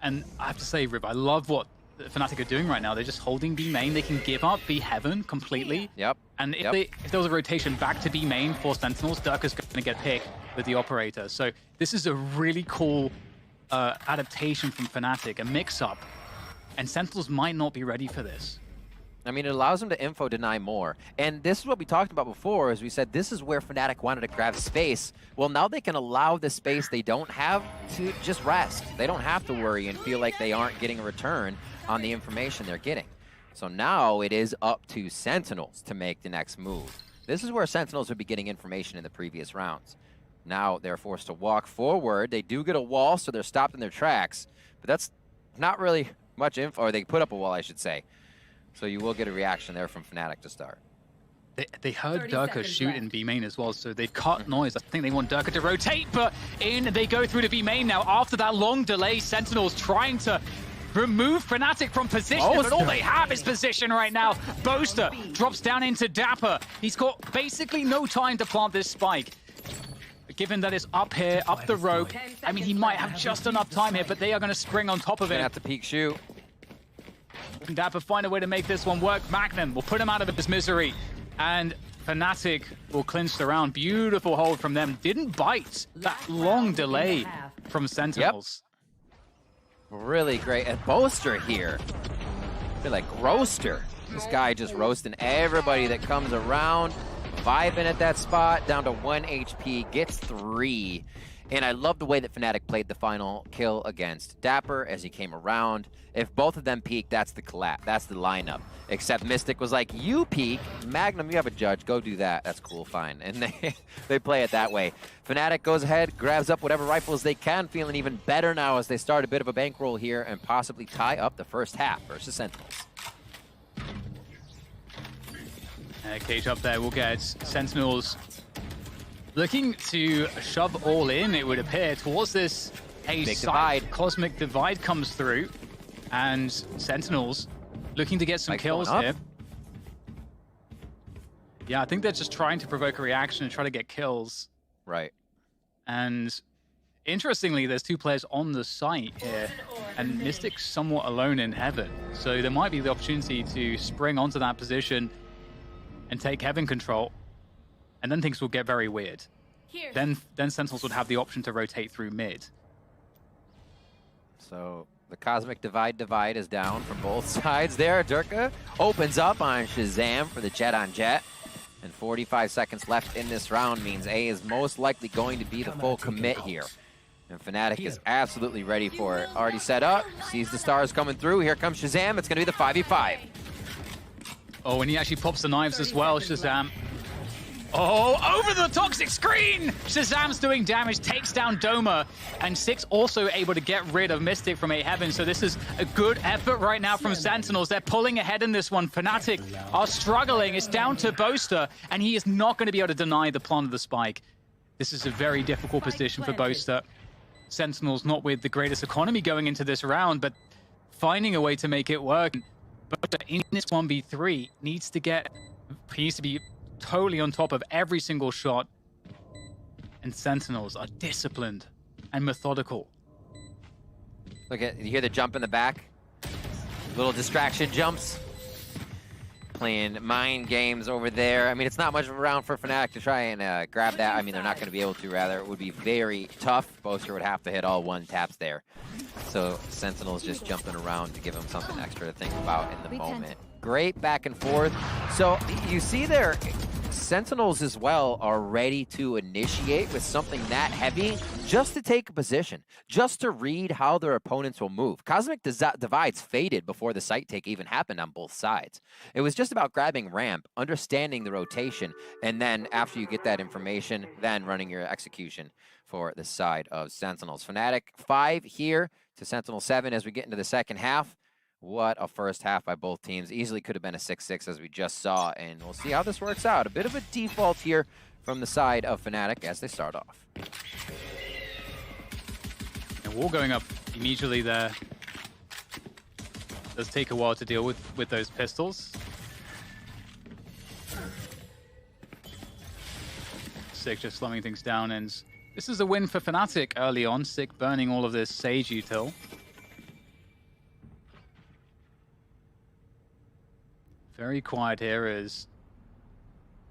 And I have to say, Rib, I love what FNATIC are doing right now. They're just holding B main. They can give up B heaven completely. Yep. And if there was a rotation back to B main for Sentinels, Durka's going to get picked with the operator. So this is a really cool adaptation from FNATIC, a mix-up. And Sentinels might not be ready for this. I mean, it allows them to info deny more. And this is what we talked about before, as we said, this is where FNATIC wanted to grab space. Well, now they can allow the space they don't have to just rest. They don't have to worry and feel like they aren't getting a return on the information they're getting. So now it is up to Sentinels to make the next move. This is where Sentinels would be getting information in the previous rounds. Now they're forced to walk forward. They do get a wall, so they're stopped in their tracks. But that's not really much info, or they put up a wall, I should say. So you will get a reaction there from FNATIC to start. They heard Durka shoot in B main as well, so they've cut noise. I think they want Durka to rotate, but in they go through to B main now. After that long delay, Sentinels trying to remove FNATIC from position, but all they have is position right now. Boaster drops down into Dapper. He's got basically no time to plant this spike. Given that it's up here, up the rope, I mean, he might have just enough time here, but they are going to spring on top of it. Gonna have to peek shoot. Can Dapper find a way to make this one work? Magnum will put him out of his misery, and FNATIC will clinch the round. Beautiful hold from them. Didn't bite that long delay from Sentinels. Yep. Really great. And Boaster here. I feel like roaster. This guy just roasting everybody that comes around. Vibing at that spot, down to 1 HP, gets 3. And I love the way that FNATIC played the final kill against Dapper as he came around. If both of them peak, that's the collapse. That's the lineup. Except Mystic was like, you peak, Magnum, you have a judge, go do that. That's cool, fine. And they play it that way. FNATIC goes ahead, grabs up whatever rifles they can, feeling even better now as they start a bit of a bankroll here and possibly tie up the first half versus Sentinels. Cage up there will get Sentinels looking to shove all in, it would appear, towards this A side. Cosmic Divide comes through, and Sentinels looking to get some kills here. Yeah, I think they're just trying to provoke a reaction and try to get kills. Right. And interestingly, there's 2 players on the site here, and Mystic's somewhat alone in Heaven. So there might be the opportunity to spring onto that position and take Heaven control, and then things will get very weird. Then Sentinels would have the option to rotate through mid. So the Cosmic Divide is down from both sides there. Durka opens up on Shazam for the jet on jet. And 45 seconds left in this round means A is most likely going to be the full commit here. And FNATIC is absolutely ready for it. Already set up, sees the stars coming through. Here comes Shazam, it's gonna be the 5v5. Oh, and he actually pops the knives as well, Shazam. Oh, over the toxic screen! Shazam's doing damage, takes down Doma, and Six also able to get rid of Mystic from 8 Heaven. So this is a good effort right now from Sentinels. They're pulling ahead in this one. FNATIC are struggling. It's down to Boaster, and he is not going to be able to deny the plant of the spike. This is a very difficult position for Boaster. Sentinels not with the greatest economy going into this round, but finding a way to make it work. Boaster in this 1v3 needs to be totally on top of every single shot. And Sentinels are disciplined and methodical. Look at, you hear the jump in the back? Little distraction jumps. Playing mind games over there. I mean, it's not much of a round for FNATIC to try and grab that. I mean, they're not going to be able to, rather. It would be very tough. Boaster would have to hit all 1 taps there. So Sentinel's just jumping around to give him something extra to think about in the moment. Great back and forth. So you see there, Sentinels as well are ready to initiate with something that heavy just to take a position, just to read how their opponents will move. Cosmic Divides faded before the site take even happened on both sides. It was just about grabbing ramp, understanding the rotation, and then after you get that information, then running your execution for the side of Sentinels. FNATIC 5 here to Sentinel 7 as we get into the second half. What a first half by both teams. Easily could have been a 6-6 as we just saw, and we'll see how this works out. A bit of a default here from the side of FNATIC as they start off. And wall going up immediately there. Does take a while to deal with those pistols. Sick just slowing things down, and this is a win for FNATIC early on. Sick burning all of this Sage util. Very quiet here as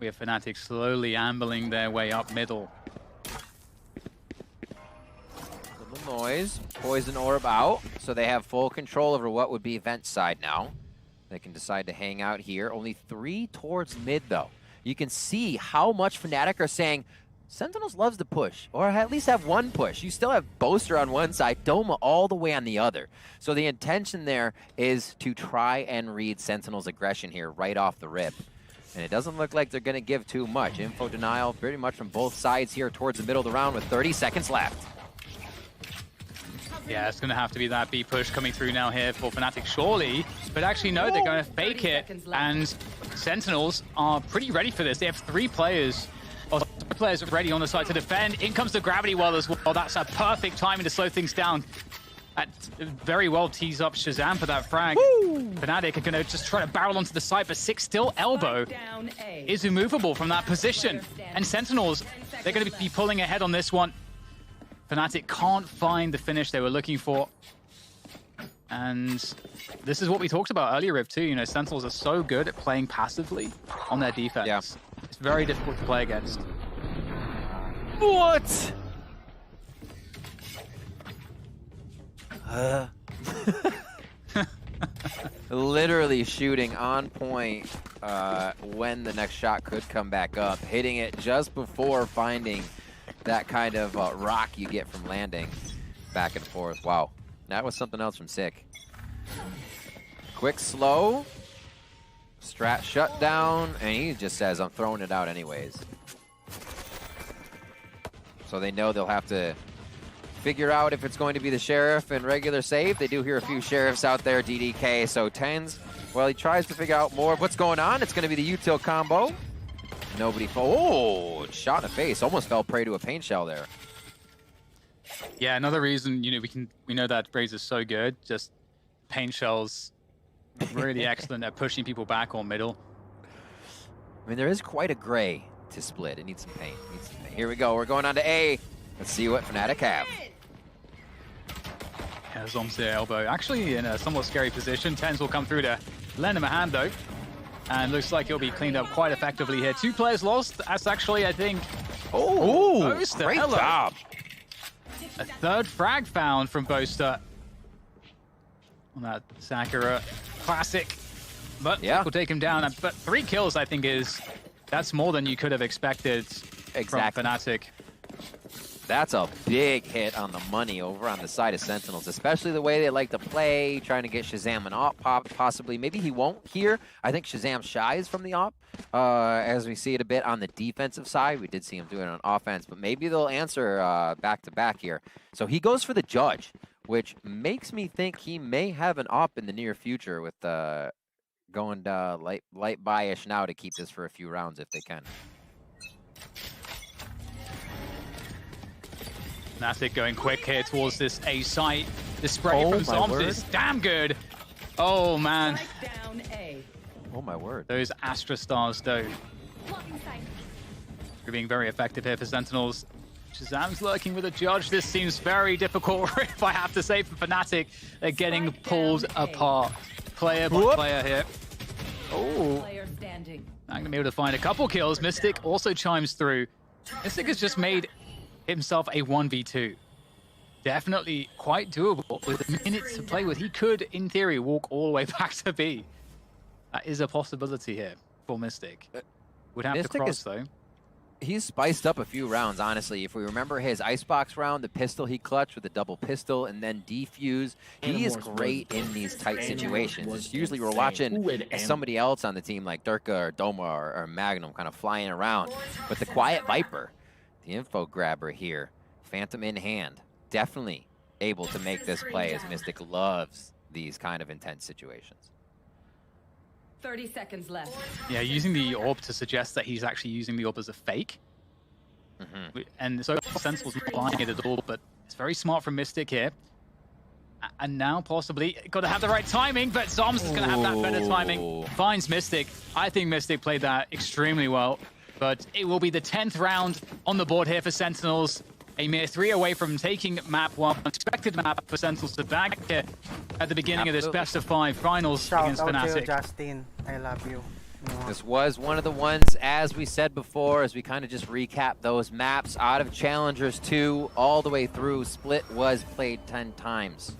we have FNATIC slowly ambling their way up middle. Little noise, poison orb out, so they have full control over what would be vent side now. They can decide to hang out here. Only 3 towards mid though. You can see how much FNATIC are saying, Sentinels loves to push, or at least have 1 push. You still have Boaster on one side, Doma all the way on the other. So the intention there is to try and read Sentinels' aggression here right off the rip. And it doesn't look like they're going to give too much. Info denial pretty much from both sides here towards the middle of the round with 30 seconds left. Yeah, it's going to have to be that B push coming through now here for FNATIC, surely. But actually, no, they're going to fake it. And Sentinels are pretty ready for this. They have 3 players ready on the side to defend. In comes the gravity well as well. That's a perfect timing to slow things down. That very well tees up Shazam for that frag. FNATIC are going to just try to barrel onto the side, but Six still elbow is immovable from that position. And Sentinels, they're going to be pulling ahead on this one. FNATIC can't find the finish they were looking for. And this is what we talked about earlier, Riv, too. You know, Sentinels are so good at playing passively on their defense. Yeah. It's very difficult to play against. What? Literally shooting on point when the next shot could come back up. Hitting it just before finding that kind of rock you get from landing back and forth. Wow. That was something else from Sick. Quick, slow. Strat shut down, and he just says, I'm throwing it out anyways. So they know they'll have to figure out if it's going to be the Sheriff and regular save. They do hear a few Sheriffs out there, DDK, so Tens, well, he tries to figure out more of what's going on. It's going to be the util combo. Nobody, oh, shot in the face. Almost fell prey to a paint shell there. Yeah, another reason, you know, we know that Braze is so good, just paint shells really excellent at pushing people back or middle. I mean, there is quite a gray to split. It needs some paint. Here we go. We're going on to A. Let's see what FNATIC have. Yeah, Zom's their elbow. Actually, in a somewhat scary position. Tens will come through to lend him a hand, though. And looks like it'll be cleaned up quite effectively here. 2 players lost. That's actually, I think... Oh, Boaster, great hello. job. A 3rd frag found from Boaster on that Sakura classic. But yeah, we'll take him down. But 3 kills, I think, that's more than you could have expected from FNATIC. That's a big hit on the money over on the side of Sentinels, especially the way they like to play, trying to get Shazam an op pop, possibly. Maybe he won't here. I think Shazam shies from the op, as we see it a bit on the defensive side. We did see him do it on offense, but maybe they'll answer back-to-back here. So he goes for the Judge, which makes me think he may have an op in the near future with going light buy-ish now to keep this for a few rounds if they can. FNATIC going quick here towards this A site. The spray from Zombs is damn good. Oh, man. Oh, my word. Those Astra Stars, though. They're being very effective here for Sentinels. Shazam's lurking with a Judge. This seems very difficult, if I have to say, for FNATIC. They're getting pulled apart. Player by player here. Oh. Not going to be able to find a couple kills. Mystic also chimes through. Mystic has just made himself a 1v2. Definitely quite doable. With minutes to play with, he could, in theory, walk all the way back to B. That is a possibility here for Mystic. Would have to cross, though. He's spiced up a few rounds, honestly. If we remember his Icebox round, the pistol he clutched with the double pistol and then defuse, he is great in these tight situations. It's usually we're watching somebody else on the team like Durka or Doma or Magnum kind of flying around. But the Quiet Viper, the info grabber here, Phantom in hand, definitely able to make this play as Mystic loves these kind of intense situations. 30 seconds left. Yeah, using the orb to suggest that he's actually using the orb as a fake. And so Sentinel's not buying it at all, but it's very smart from Mystic here. And now possibly got to have the right timing, but Zoms is going to have that better timing. Finds Mystic. I think Mystic played that extremely well, but it will be the 10th round on the board here for Sentinels. A mere 3 away from taking map 1. Expected map for Sentinels to bag here at the beginning of this best of 5 finals against FNATIC. Justin, I love you. This was one of the ones, as we said before, as we kind of just recap those maps out of Challengers 2 all the way through. Split was played 10 times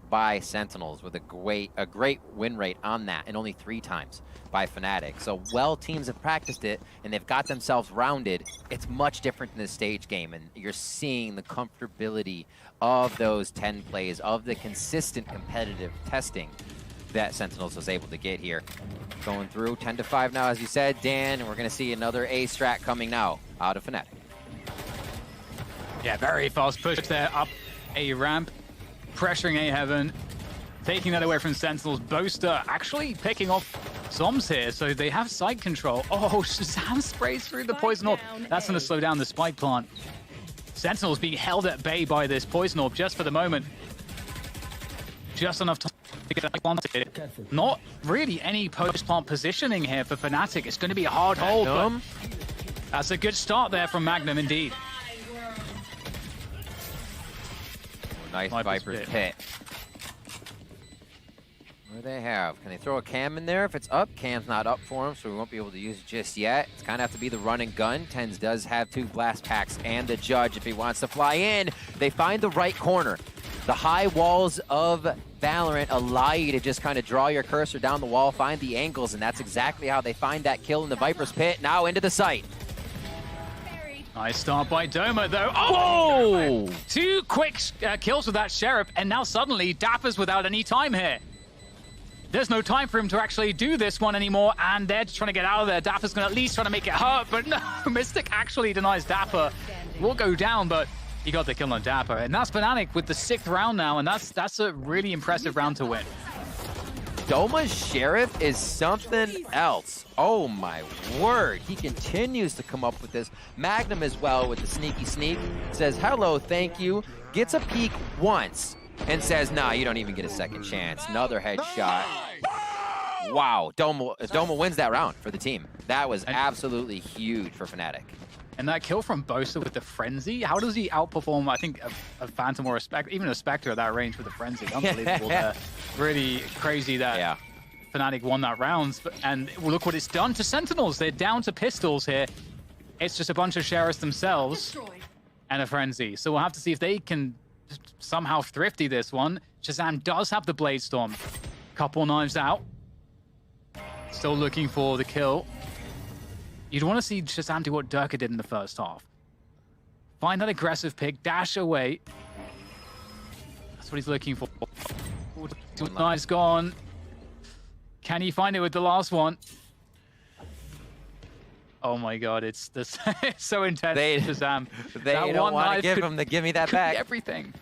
by Sentinels with a great win rate on that, and only 3 times by FNATIC. So while teams have practiced it and they've got themselves rounded, it's much different in the stage game, and you're seeing the comfortability of those 10 plays, of the consistent competitive testing that Sentinels was able to get here. Going through 10-5 now, as you said, Dan, and we're going to see another A strat coming now out of FNATIC. Yeah, very fast push there up a ramp, pressuring A Heaven, taking that away from Sentinels. Boaster actually picking off Zoms here, so they have side control. Oh, Shazam sprays through the poison orb. That's going to slow down the spike plant. Sentinels being held at bay by this poison orb just for the moment. Just enough time to get planted. Not really any post-plant positioning here for FNATIC. It's going to be a hard hold, but that's a good start there from Magnum indeed. Nice Viper's Pit. What do they have? Can they throw a cam in there? If it's up, cam's not up for him, so we won't be able to use it just yet. It's kind of have to be the run and gun. Tens does have 2 blast packs and the Judge if he wants to fly in. They find the right corner. The high walls of Valorant allow you to just kind of draw your cursor down the wall, find the angles, and that's exactly how they find that kill in the Viper's Pit. Now into the site. Nice start by Doma, though. Oh! 2 quick kills with that Sheriff, and now suddenly Dapper's without any time here. There's no time for him to actually do this one anymore, and they're just trying to get out of there. Dapper's going to at least try to make it hurt, but no, Mystic actually denies Dapper. Will go down, but he got the kill on Dapper. And that's FNATIC with the 6th round now, and that's a really impressive round to win. Doma's Sheriff is something else. Oh my word. He continues to come up with this. Magnum as well with the sneaky sneak. Says, hello, thank you. Gets a peek once and says, nah, you don't even get a second chance. Another headshot. Wow. Doma wins that round for the team. That was absolutely huge for FNATIC. And that kill from Boaster with the Frenzy, how does he outperform, I think, a Phantom or even a Spectre at that range with the Frenzy? Unbelievable there. Really crazy that FNATIC won that round. And look what it's done to Sentinels. They're down to pistols here. It's just a bunch of Sheriffs themselves and a Frenzy. So we'll have to see if they can somehow thrifty this one. Shazam does have the Blade Storm. Couple knives out. Still looking for the kill. You'd want to see Shazam do what Durka did in the first half. Find that aggressive pick, dash away. That's what he's looking for. Nice gone. Can he find it with the last one? Oh my god, it's this it's so intense. Shazam. They don't want to give him the give me that back. Everything.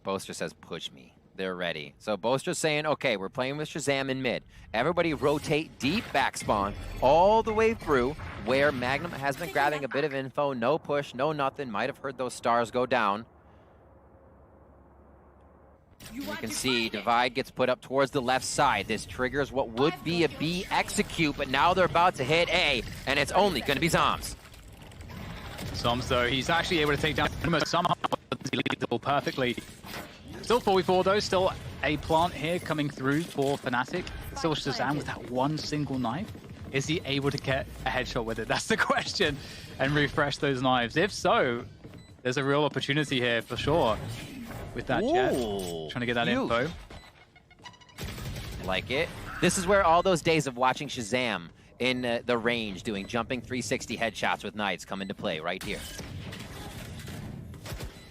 Boaster says, push me. They're ready. So Boaster's saying, okay, we're playing with Shazam in mid. Everybody rotate deep back spawn all the way through where Magnum has been grabbing a bit of info. No push, no nothing. Might have heard those stars go down. You can see Divide gets put up towards the left side. This triggers what would be a B execute, but now they're about to hit A, and it's only going to be Zoms. Zoms, though, he's actually able to take down somehow perfectly. Still 4v4 though, still a plant here coming through for FNATIC. Still Shazam with that one single knife. Is he able to get a headshot with it? That's the question. And refresh those knives. If so, there's a real opportunity here for sure. With that jet, trying to get that info. Like it. This is where all those days of watching Shazam in the range doing jumping 360 headshots with knights come into play right here.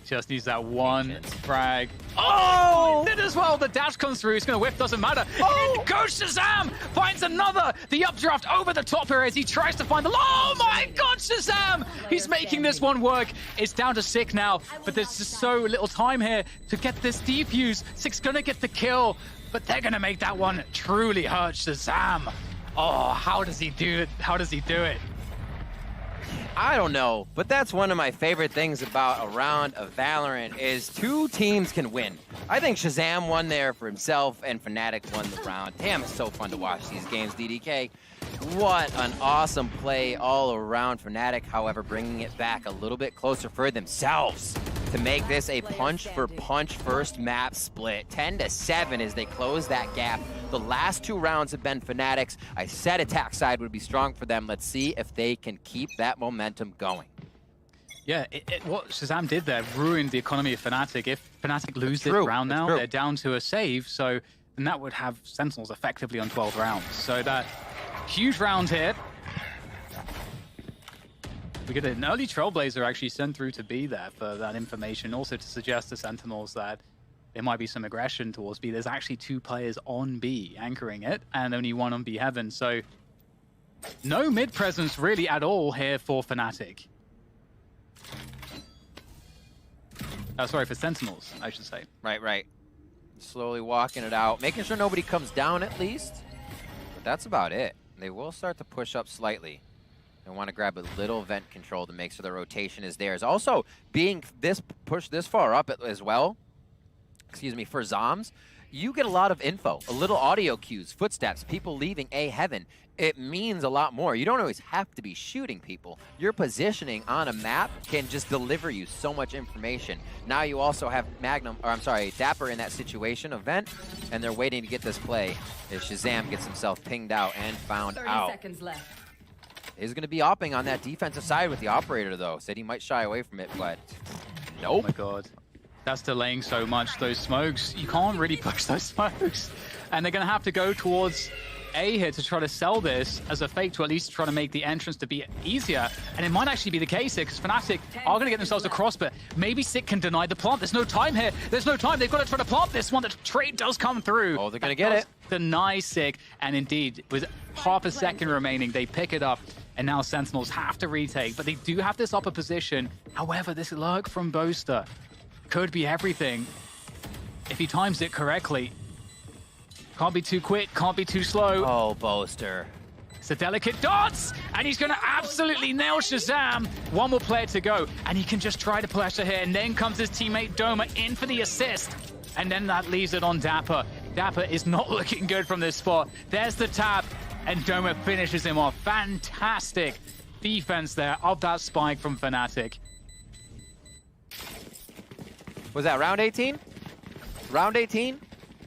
Just needs that one frag. Oh! Did as well. The dash comes through. He's going to whiff. Doesn't matter. Oh! In goes Shazam! Finds another. The updraft over the top here as he tries to find the... Oh my god, Shazam! He's making this one work. It's down to Sick now, but there's just so little time here to get this defuse. Sick's going to get the kill, but they're going to make that one truly hurt Shazam. Oh, how does he do it? How does he do it? I don't know, but that's one of my favorite things about a round of Valorant is two teams can win. I think Shazam won there for himself and FNATIC won the round. Damn, it's so fun to watch these games, DDK. What an awesome play all around FNATIC, however, bringing it back a little bit closer for themselves to make this a punch-for-punch first map split. 10-7 as they close that gap. The last two rounds have been FNATIC's. I said attack side would be strong for them. Let's see if they can keep that momentum going. Yeah, what Shazam did there ruined the economy of FNATIC. If FNATIC lose this round now, they're down to a save, so then that would have Sentinels effectively on 12 rounds. So that huge round here. We get an early Trailblazer actually sent through to B there for that information, also to suggest to Sentinels that there might be some aggression towards B. There's actually 2 players on B anchoring it, and only 1 on B Heaven, so no mid presence really at all here for FNATIC. Oh, sorry, for Sentinels, I should say. Right. Slowly walking it out, making sure nobody comes down at least, but that's about it. They will start to push up slightly. They want to grab a little vent control to make sure the rotation is theirs. Also, being pushed this far up as well, excuse me, for Zoms, you get a lot of info, a little audio cues, footsteps, people leaving A Heaven. It means a lot more. You don't always have to be shooting people. Your positioning on a map can just deliver you so much information. Now you also have Dapper in that situation event, and they're waiting to get this play as Shazam gets himself pinged out and found 30 out. seconds left. He's going to be opping on that defensive side with the operator, though. Said he might shy away from it, but nope. Oh my god. That's delaying so much. Those smokes, you can't really push those smokes. And they're going to have to go towards A here to try to sell this as a fake to at least try to make the entrance to be easier. And it might actually be the case here, because FNATIC are going to get themselves across, but maybe Sick can deny the plant. There's no time here. There's no time. They've got to try to plant this one. The trade does come through. Oh, they're going to get it. Deny Sick. And indeed, with half a second remaining, they pick it up. And now Sentinels have to retake, but they do have this upper position. However, this lurk from Boaster could be everything if he times it correctly. Can't be too quick, can't be too slow. Oh, Boaster. It's a delicate dance, and he's going to absolutely nail Shazam. One more player to go, and he can just try to pressure here, and then comes his teammate Doma in for the assist, and then that leaves it on Dapper. Dapper is not looking good from this spot. There's the tap, and Doma finishes him off. Fantastic defense there of that spike from FNATIC. Was that round 18? Round 18?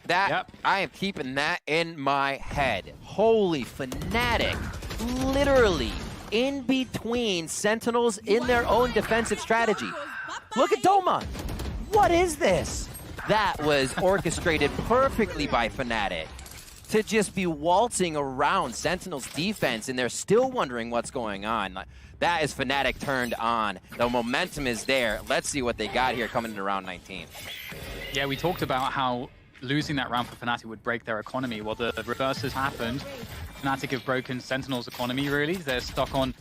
That, yep. I am keeping that in my head. Holy FNATIC. Literally in between Sentinels in their own defensive strategy. Look at Doma. What is this? That was orchestrated perfectly by FNATIC to just be waltzing around Sentinels defense, and they're still wondering what's going on. That is FNATIC turned on. The momentum is there. Let's see what they got here coming into round 19. Yeah, we talked about how losing that round for FNATIC would break their economy. Well, the reverse has happened. FNATIC have broken Sentinels' economy, really. They're stuck on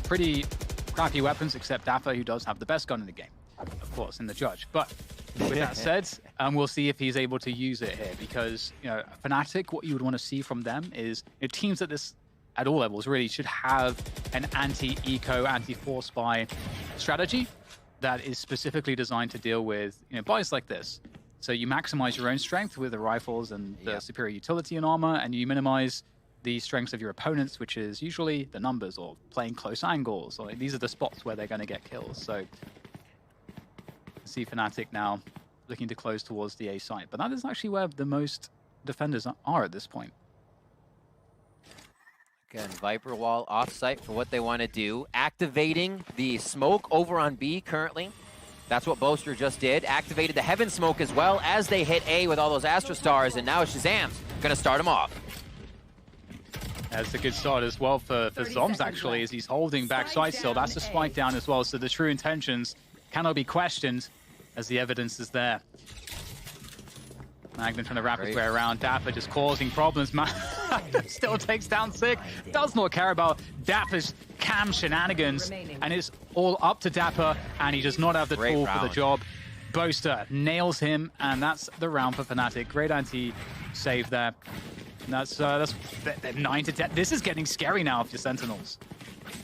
pretty crappy weapons, except Dapper, who does have the best gun in the game, of course, in the judge. But with that said, we'll see if he's able to use it here, because FNATIC, what you would want to see from them is teams at all levels really should have an anti-eco, anti-force buy strategy that is specifically designed to deal with buys like this. So you maximize your own strength with the rifles and the superior utility and armor, and you minimize the strengths of your opponents, which is usually the numbers or playing close angles. Or these are the spots where they're going to get kills. So see FNATIC now looking to close towards the A site, but that is actually where the most defenders are at this point. Again, Viper wall off-site for what they want to do. Activating the smoke over on B currently. That's what Boaster just did. Activated the Heaven smoke as well as they hit A with all those Astra Stars, and now Shazam's going to start him off. That's a good start as well for Zoms, actually, as he's holding back side still. That's a spike down as well, so the true intentions cannot be questioned as the evidence is there. Magnum trying to wrap his way around. Dapper just causing problems. Magnum still takes down Sick. Does not care about Dapper's cam shenanigans. And it's all up to Dapper, and he does not have the tool for the job. Boaster nails him, and that's the round for FNATIC. Great anti-save there. And that's 9 to 10. This is getting scary now for Sentinels.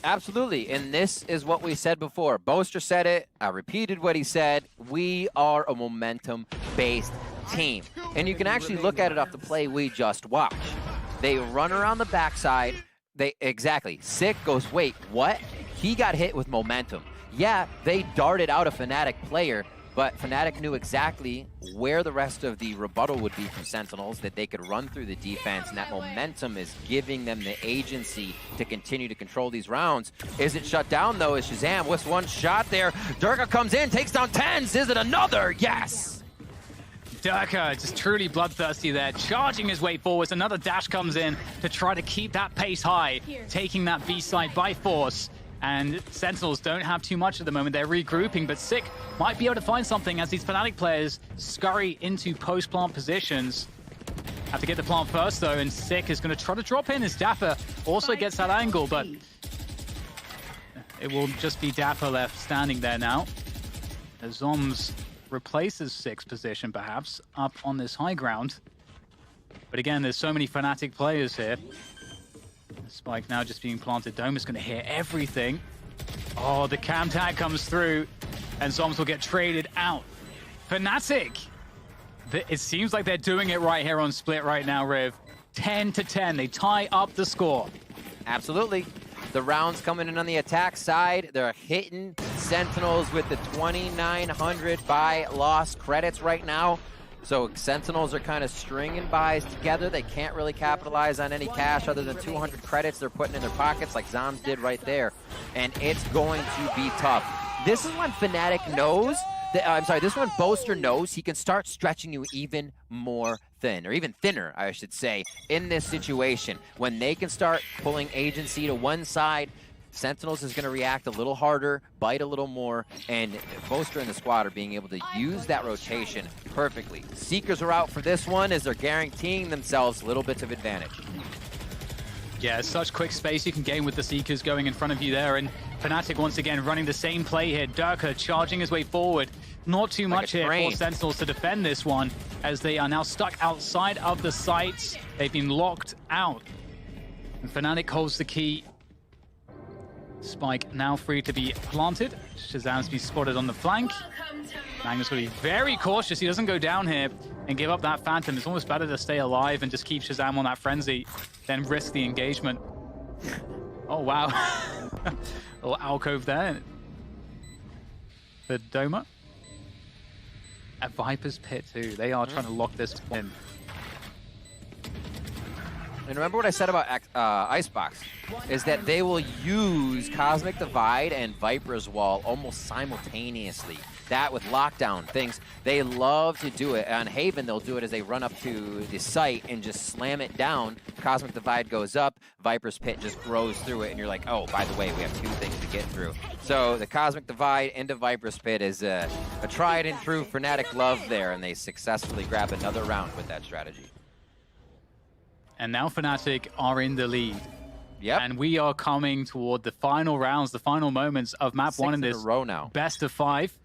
Absolutely, and this is what we said before. Boaster said it, I repeated what he said. We are a momentum-based team. And you can actually look at it off the play we just watched. They run around the backside. Sick goes, wait, what? He got hit with momentum. Yeah, they darted out a FNATIC player, but FNATIC knew exactly where the rest of the rebuttal would be from Sentinels, that they could run through the defense, and that momentum is giving them the agency to continue to control these rounds. Is it shut down, though, as Shazam with one shot there? Durka comes in, takes down TenZ. Is it another? Yes! Durka just truly bloodthirsty there, charging his way forwards. Another dash comes in to try to keep that pace high, taking that B side by force. And Sentinels don't have too much at the moment. They're regrouping, but Sick might be able to find something as these FNATIC players scurry into post-plant positions. Have to get the plant first, though, and Sick is going to try to drop in as Dapper also gets that angle, but it will just be Dapper left standing there now. As Zoms replaces Sick's position, perhaps, up on this high ground. But again, there's so many FNATIC players here. Spike now just being planted. Dome is going to hear everything. Oh, the cam tag comes through, and Zoms will get traded out. FNATIC! It seems like they're doing it right here on Split right now, Riv. 10 to 10. They tie up the score. Absolutely. The rounds coming in on the attack side. They're hitting Sentinels with the 2,900 buy loss credits right now. So Sentinels are kind of stringing buys together. They can't really capitalize on any cash other than 200 credits they're putting in their pockets like Zoms did right there. And it's going to be tough. This is when FNATIC knows, this is when Boaster knows he can start stretching you even more thin, or even thinner, I should say, in this situation. When they can start pulling agency to one side, Sentinels is going to react a little harder, bite a little more, and Boaster and the squad are being able to use that rotation perfectly. Seekers are out for this one as they're guaranteeing themselves little bits of advantage. Yeah, such quick space you can gain with the Seekers going in front of you there, and FNATIC once again running the same play here. Durka charging his way forward. Not too much here for Sentinels to defend this one, as they are now stuck outside of the sites. They've been locked out. And FNATIC holds the key. Spike now free to be planted. Shazam's been spotted on the flank. Magnus will be very cautious. He doesn't go down here and give up that Phantom. It's almost better to stay alive and just keep Shazam on that frenzy than risk the engagement. Oh, wow. A little alcove there for Doma. At Viper's Pit, too. They are trying to lock this in. And remember what I said about Icebox, is that they will use Cosmic Divide and Viper's Wall almost simultaneously. That with lockdown things, they love to do it. On Haven, they'll do it as they run up to the site and just slam it down. Cosmic Divide goes up, Viper's Pit just grows through it, and you're like, oh, by the way, we have 2 things to get through. So the Cosmic Divide into Viper's Pit is a tried and true Fnatic love there, and they successfully grab another round with that strategy. And now Fnatic are in the lead. Yep. And we are coming toward the final rounds, the final moments of map 1 in this row now. best of 5.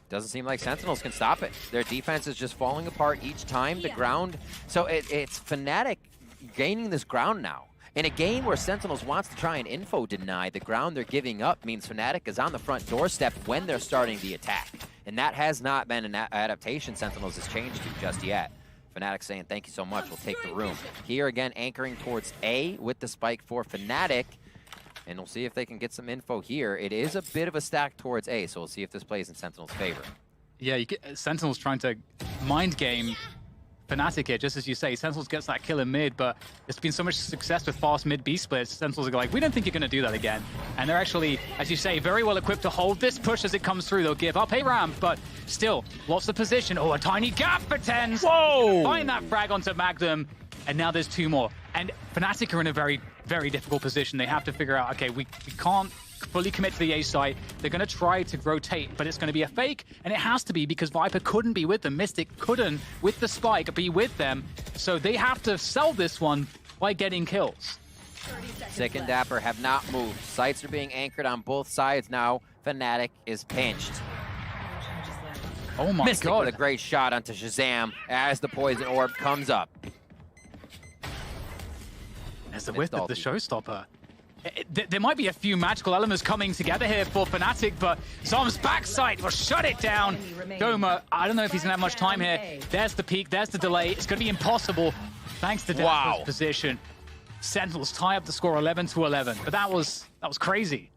Doesn't seem like Sentinels can stop it. Their defense is just falling apart each time. The ground, so it's Fnatic gaining this ground now. In a game where Sentinels wants to try and info deny, the ground they're giving up means Fnatic is on the front doorstep when they're starting the attack. And that has not been an adaptation Sentinels has changed to just yet. Fnatic saying, thank you so much, we'll take the room. Here again, anchoring towards A with the spike for Fnatic. And we'll see if they can get some info here. It is a bit of a stack towards A, so we'll see if this plays in Sentinel's favor. Yeah, Sentinels trying to mind game Fnatic here, just as you say. Sentinels gets that kill in mid, but there's been so much success with fast mid-B splits. Sentinels are like, we don't think you're going to do that again. And they're actually, as you say, very well equipped to hold this push as it comes through. They'll give up a ramp, but still, lots of position. Oh, a tiny gap for TenZ. Whoa! Find that frag onto Magnum, and now there's 2 more. And Fnatic are in a very, very difficult position. They have to figure out, okay, we can't fully commit to the A site. They're going to try to rotate, but it's going to be a fake, and it has to be because Viper couldn't be with them. Mystic couldn't, with the spike, be with them. So they have to sell this one by getting kills. Sick and Dapper have not moved. Sights are being anchored on both sides now. Fnatic is pinched. Oh my Mystic god. with a great shot onto Shazam as the poison orb comes up. There's the whip of the showstopper. There might be a few magical elements coming together here for Fnatic, but Zom's backside will shut it down. Doma, I don't know if he's going to have much time here. There's the peak, there's the delay. It's going to be impossible thanks to Dapper's position. Sentinels tie up the score 11-11, but that was crazy.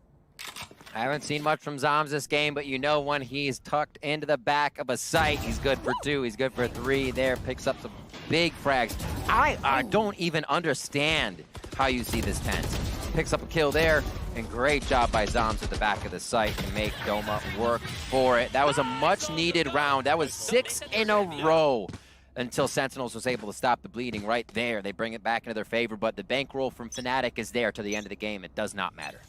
I haven't seen much from Zoms this game, but you know when he's tucked into the back of a site, he's good for 2, he's good for 3 there, picks up some big frags. I don't even understand how you see this TenZ. Picks up a kill there, and great job by Zoms at the back of the site to make Doma work for it. That was a much-needed round. That was 6 in a row until Sentinels was able to stop the bleeding right there. They bring it back into their favor, but the bankroll from Fnatic is there to the end of the game. It does not matter.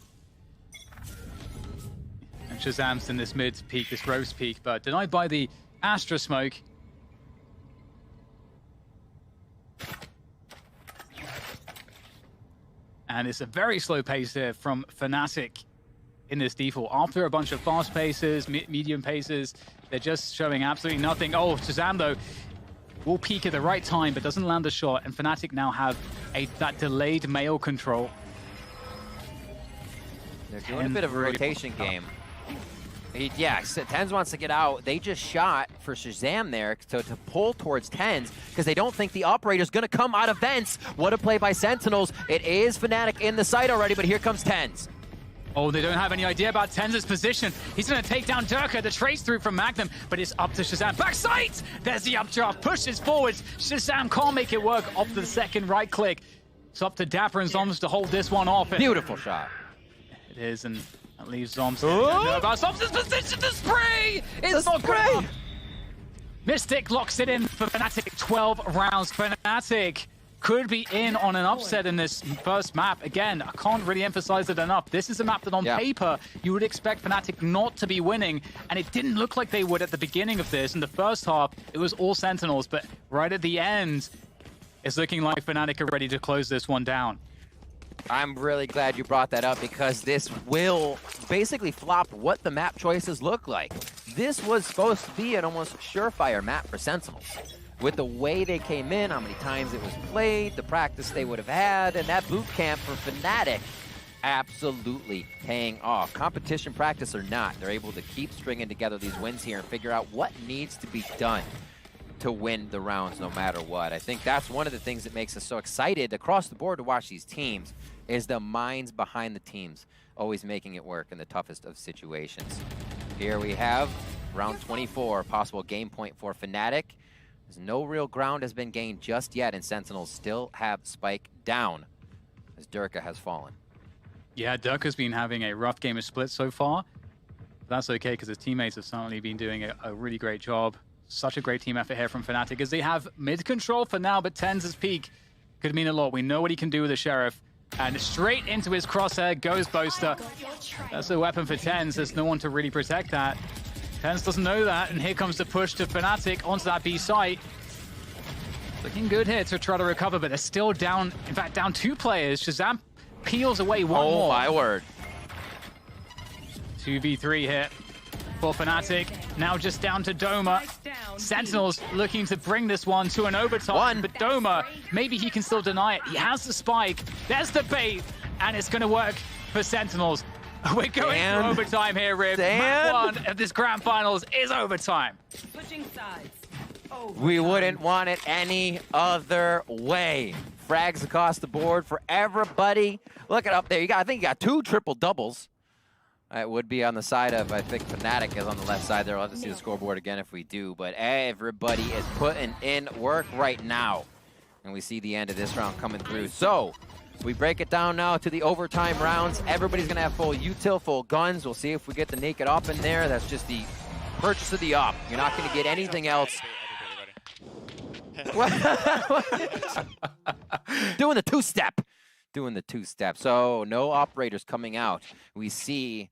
And Shazam's in this mid peak, this Rose peak, but denied by the Astra smoke. And it's a very slow pace here from Fnatic in this default. After a bunch of fast paces, medium paces, they're just showing absolutely nothing. Oh, Shazam, though, will peak at the right time, but doesn't land the shot. And Fnatic now have that delayed mail control. They're doing a bit of a rotation game. Yeah, TenZ wants to get out. They just shot for Shazam there to pull towards TenZ because they don't think the operator's going to come out of vents. What a play by Sentinels. It is Fnatic in the site already, but here comes TenZ. Oh, they don't have any idea about TenZ's position. He's going to take down Durka, the trace through from Magnum, but it's up to Shazam. Backside! There's the updraft, pushes forwards. Shazam can't make it work off the second right click. It's up to Dapper and Zoms to hold this one off. Beautiful shot. It is, and that leaves Zoms. Zoms' position to spray! It's not great! Mystic locks it in for Fnatic. 12 rounds. Fnatic could be in on an upset in this first map. Again, I can't really emphasize it enough. This is a map that on paper, you would expect Fnatic not to be winning, and it didn't look like they would at the beginning of this. In the first half, it was all Sentinels, but right at the end, it's looking like Fnatic are ready to close this one down. I'm really glad you brought that up because this will basically flop what the map choices look like. This was supposed to be an almost surefire map for Sentinels. With the way they came in, how many times it was played, the practice they would have had, and that boot camp for Fnatic absolutely paying off. Competition practice or not, they're able to keep stringing together these wins here and figure out what needs to be done to win the rounds no matter what. I think that's one of the things that makes us so excited across the board to watch these teams is the minds behind the teams always making it work in the toughest of situations. Here we have round 24, possible game point for Fnatic. As no real ground has been gained just yet, and Sentinels still have Spike down as Durka has fallen. Yeah, Durka's been having a rough game of split so far. But that's okay, because his teammates have certainly been doing a really great job. Such a great team effort here from FNATIC, as they have mid control for now, but TenZ' peak could mean a lot. We know what he can do with the Sheriff. And straight into his crosshair goes Boaster. That's a weapon for TenZ. There's no one to really protect that. TenZ doesn't know that, and here comes the push to FNATIC onto that B site. Looking good here to try to recover, but they're still down, in fact, down 2 players. Shazam peels away one more. Oh my word. 2v3 here for FNATIC. Now just down to Doma. Sentinels looking to bring this one to an overtime, but Doma, maybe he can still deny it. He has the spike. There's the bait, and it's going to work for Sentinels. We're going to overtime here, Riv. Map 1 of this grand finals is overtime. Switching sides. We wouldn't want it any other way. Frags across the board for everybody. Look it up there. I think you got 2 triple doubles. It would be on the side of, I think FNATIC is on the left side there. I'll have to see the scoreboard again if we do. But everybody is putting in work right now. And we see the end of this round coming through. So we break it down now to the overtime rounds. Everybody's going to have full util, full guns. We'll see if we get the naked op in there. That's just the purchase of the op. You're not going to get anything else. Doing the two-step. Doing the two-step. So no operators coming out. We see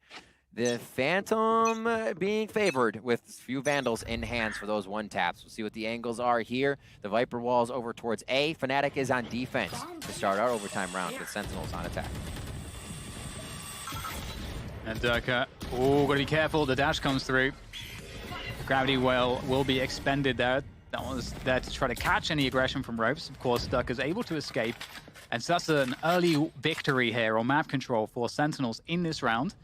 the Phantom being favored with few Vandals in hands for those one-taps. We'll see what the angles are here. The Viper wall's over towards A. FNATIC is on defense to start our overtime round with Sentinels on attack. And Durka, oh, gotta be careful. The dash comes through. Gravity well will be expended there. That was there to try to catch any aggression from Ropes. Of course, Durka's able to escape. And so that's an early victory here on map control for Sentinels in this round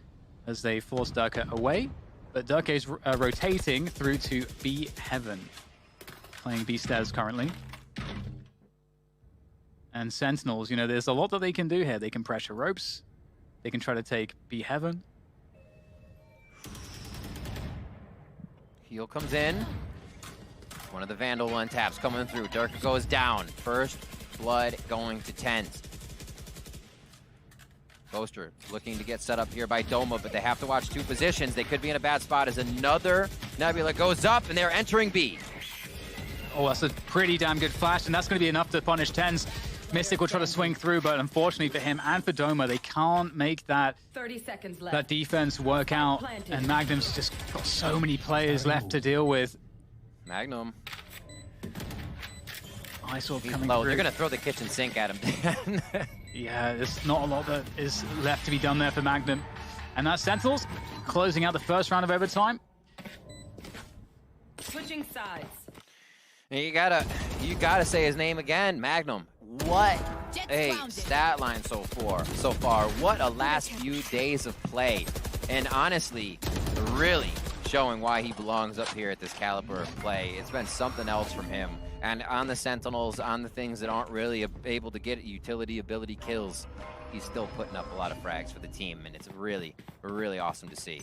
as they force Durka away. But Durka is rotating through to B Heaven, playing B stairs currently. And Sentinels, you know, there's a lot that they can do here. They can pressure Ropes. They can try to take B Heaven. Heal comes in. One of the Vandal one taps coming through. Durka goes down. First blood going to TenZ. Boaster looking to get set up here by Doma, but they have to watch 2 positions. They could be in a bad spot as another Nebula goes up, and they're entering B. Oh, that's a pretty damn good flash, and that's going to be enough to punish TenZ. Mystic will try to swing through, but unfortunately for him and for Doma, they can't make that 30 seconds left. That defense work out, and Magnum's just got so many players left to deal with. Magnum. ISORB He's coming low. through. They're going to throw the kitchen sink at him. Yeah, there's not a lot that is left to be done there for Magnum. And that's Sentinels closing out the first round of overtime. Switching sides. And you gotta say his name again, Magnum. What a stat line so far. What a last few days of play. And honestly, really showing why he belongs up here at this caliber of play. It's been something else from him. And on the Sentinels, on the things that aren't really able to get utility ability kills, he's still putting up a lot of frags for the team, and it's really, really awesome to see.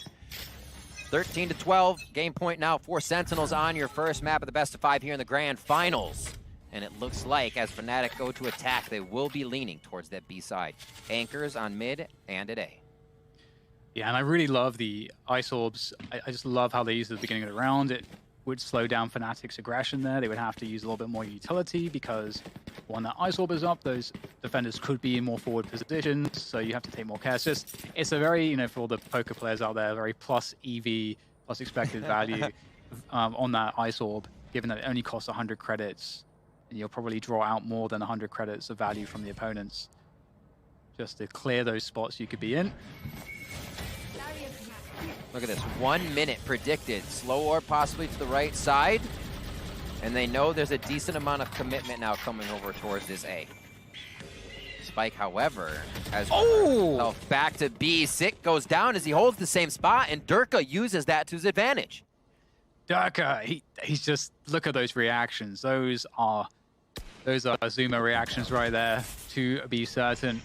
13-12, game point now for Sentinels on your first map of the best of 5 here in the grand finals. And it looks like as FNATIC go to attack, they will be leaning towards that B side. Anchors on mid and at A. Yeah, and I really love the Ice Orbs. I just love how they use it at the beginning of the round. It would slow down FNATIC's aggression there. They would have to use a little bit more utility because when that Ice Orb is up, those defenders could be in more forward positions, so you have to take more care. It's a very, you know, for all the poker players out there, very plus EV, plus expected value on that Ice Orb, given that it only costs 100 credits, and you'll probably draw out more than 100 credits of value from the opponents just to clear those spots you could be in. Look at this, 1 minute predicted. Slow orb possibly to the right side. And they know there's a decent amount of commitment now coming over towards this A. Spike, however, has himself back to B. Sick goes down as he holds the same spot, and Durka uses that to his advantage. Durka, he's just, look at those reactions. Those are Zuma reactions right there, to be certain.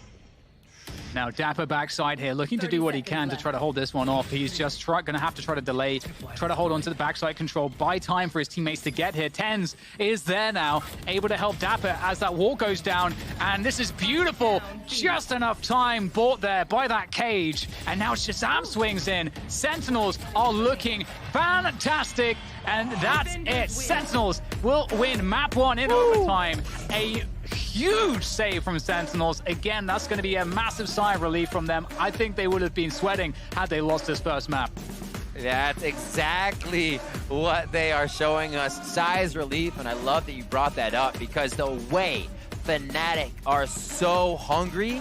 Now, Dapper backside here, looking to do what he can to try to hold this one off. He's just going to have to try to delay, try to hold on to the backside control, buy time for his teammates to get here. Tens is there now, able to help Dapper as that wall goes down. And this is beautiful. Just enough time bought there by that cage. And now Shazam swings in. Sentinels are looking fantastic. And that's it. Sentinels will win map 1 in overtime. A huge save from Sentinels. Again, that's going to be a massive sigh of relief from them. I think they would have been sweating had they lost this first map. That's exactly what they are showing us. Sighs relief, and I love that you brought that up because the way FNATIC are so hungry,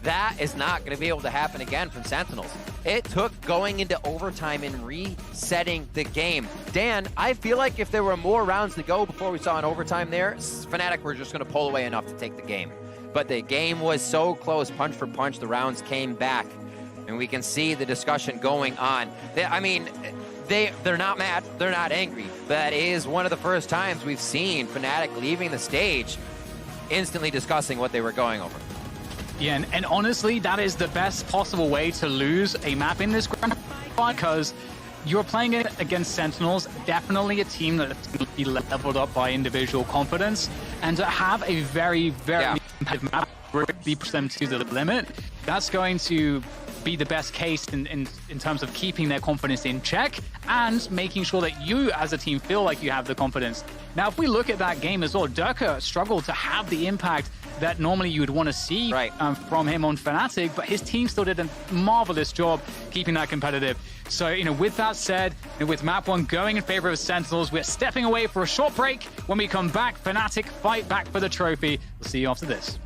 that is not going to be able to happen again from Sentinels. It took going into overtime and resetting the game. Dan, I feel like if there were more rounds to go before we saw an overtime there, FNATIC were just going to pull away enough to take the game. But the game was so close, punch for punch, the rounds came back. And we can see the discussion going on. They're not mad, they're not angry. That is one of the first times we've seen FNATIC leaving the stage, instantly discussing what they were going over. Yeah, and honestly, that is the best possible way to lose a map in this grand final because you're playing it against Sentinels, definitely a team that's going to be leveled up by individual confidence, and to have a very, very competitive map really push them to the limit, that's going to be the best case in terms of keeping their confidence in check and making sure that you as a team feel like you have the confidence. Now, if we look at that game as well, Durka struggled to have the impact that normally you would want to see from him on FNATIC, but his team still did a marvelous job keeping that competitive. So, with that said, with map 1 going in favor of Sentinels, we're stepping away for a short break. When we come back, FNATIC fight back for the trophy. We'll see you after this.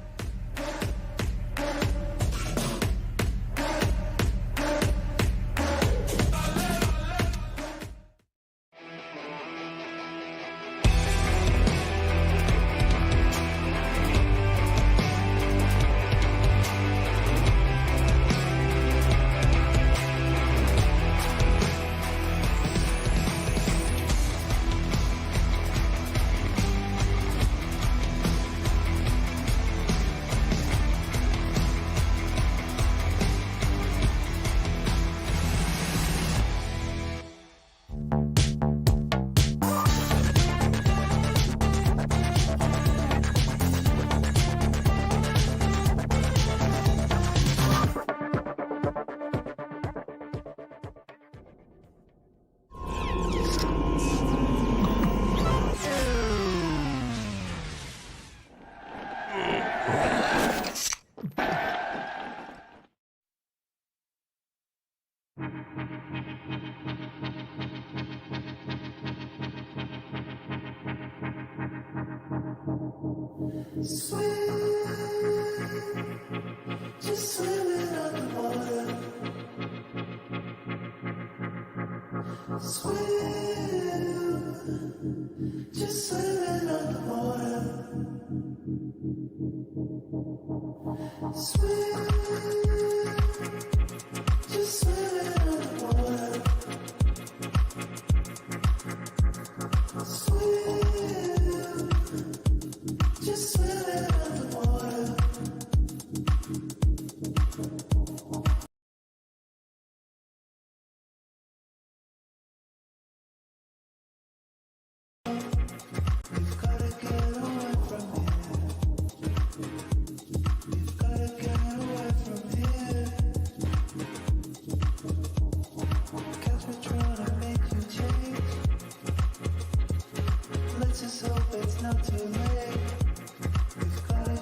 Let's just hope it's not too late. We've gotta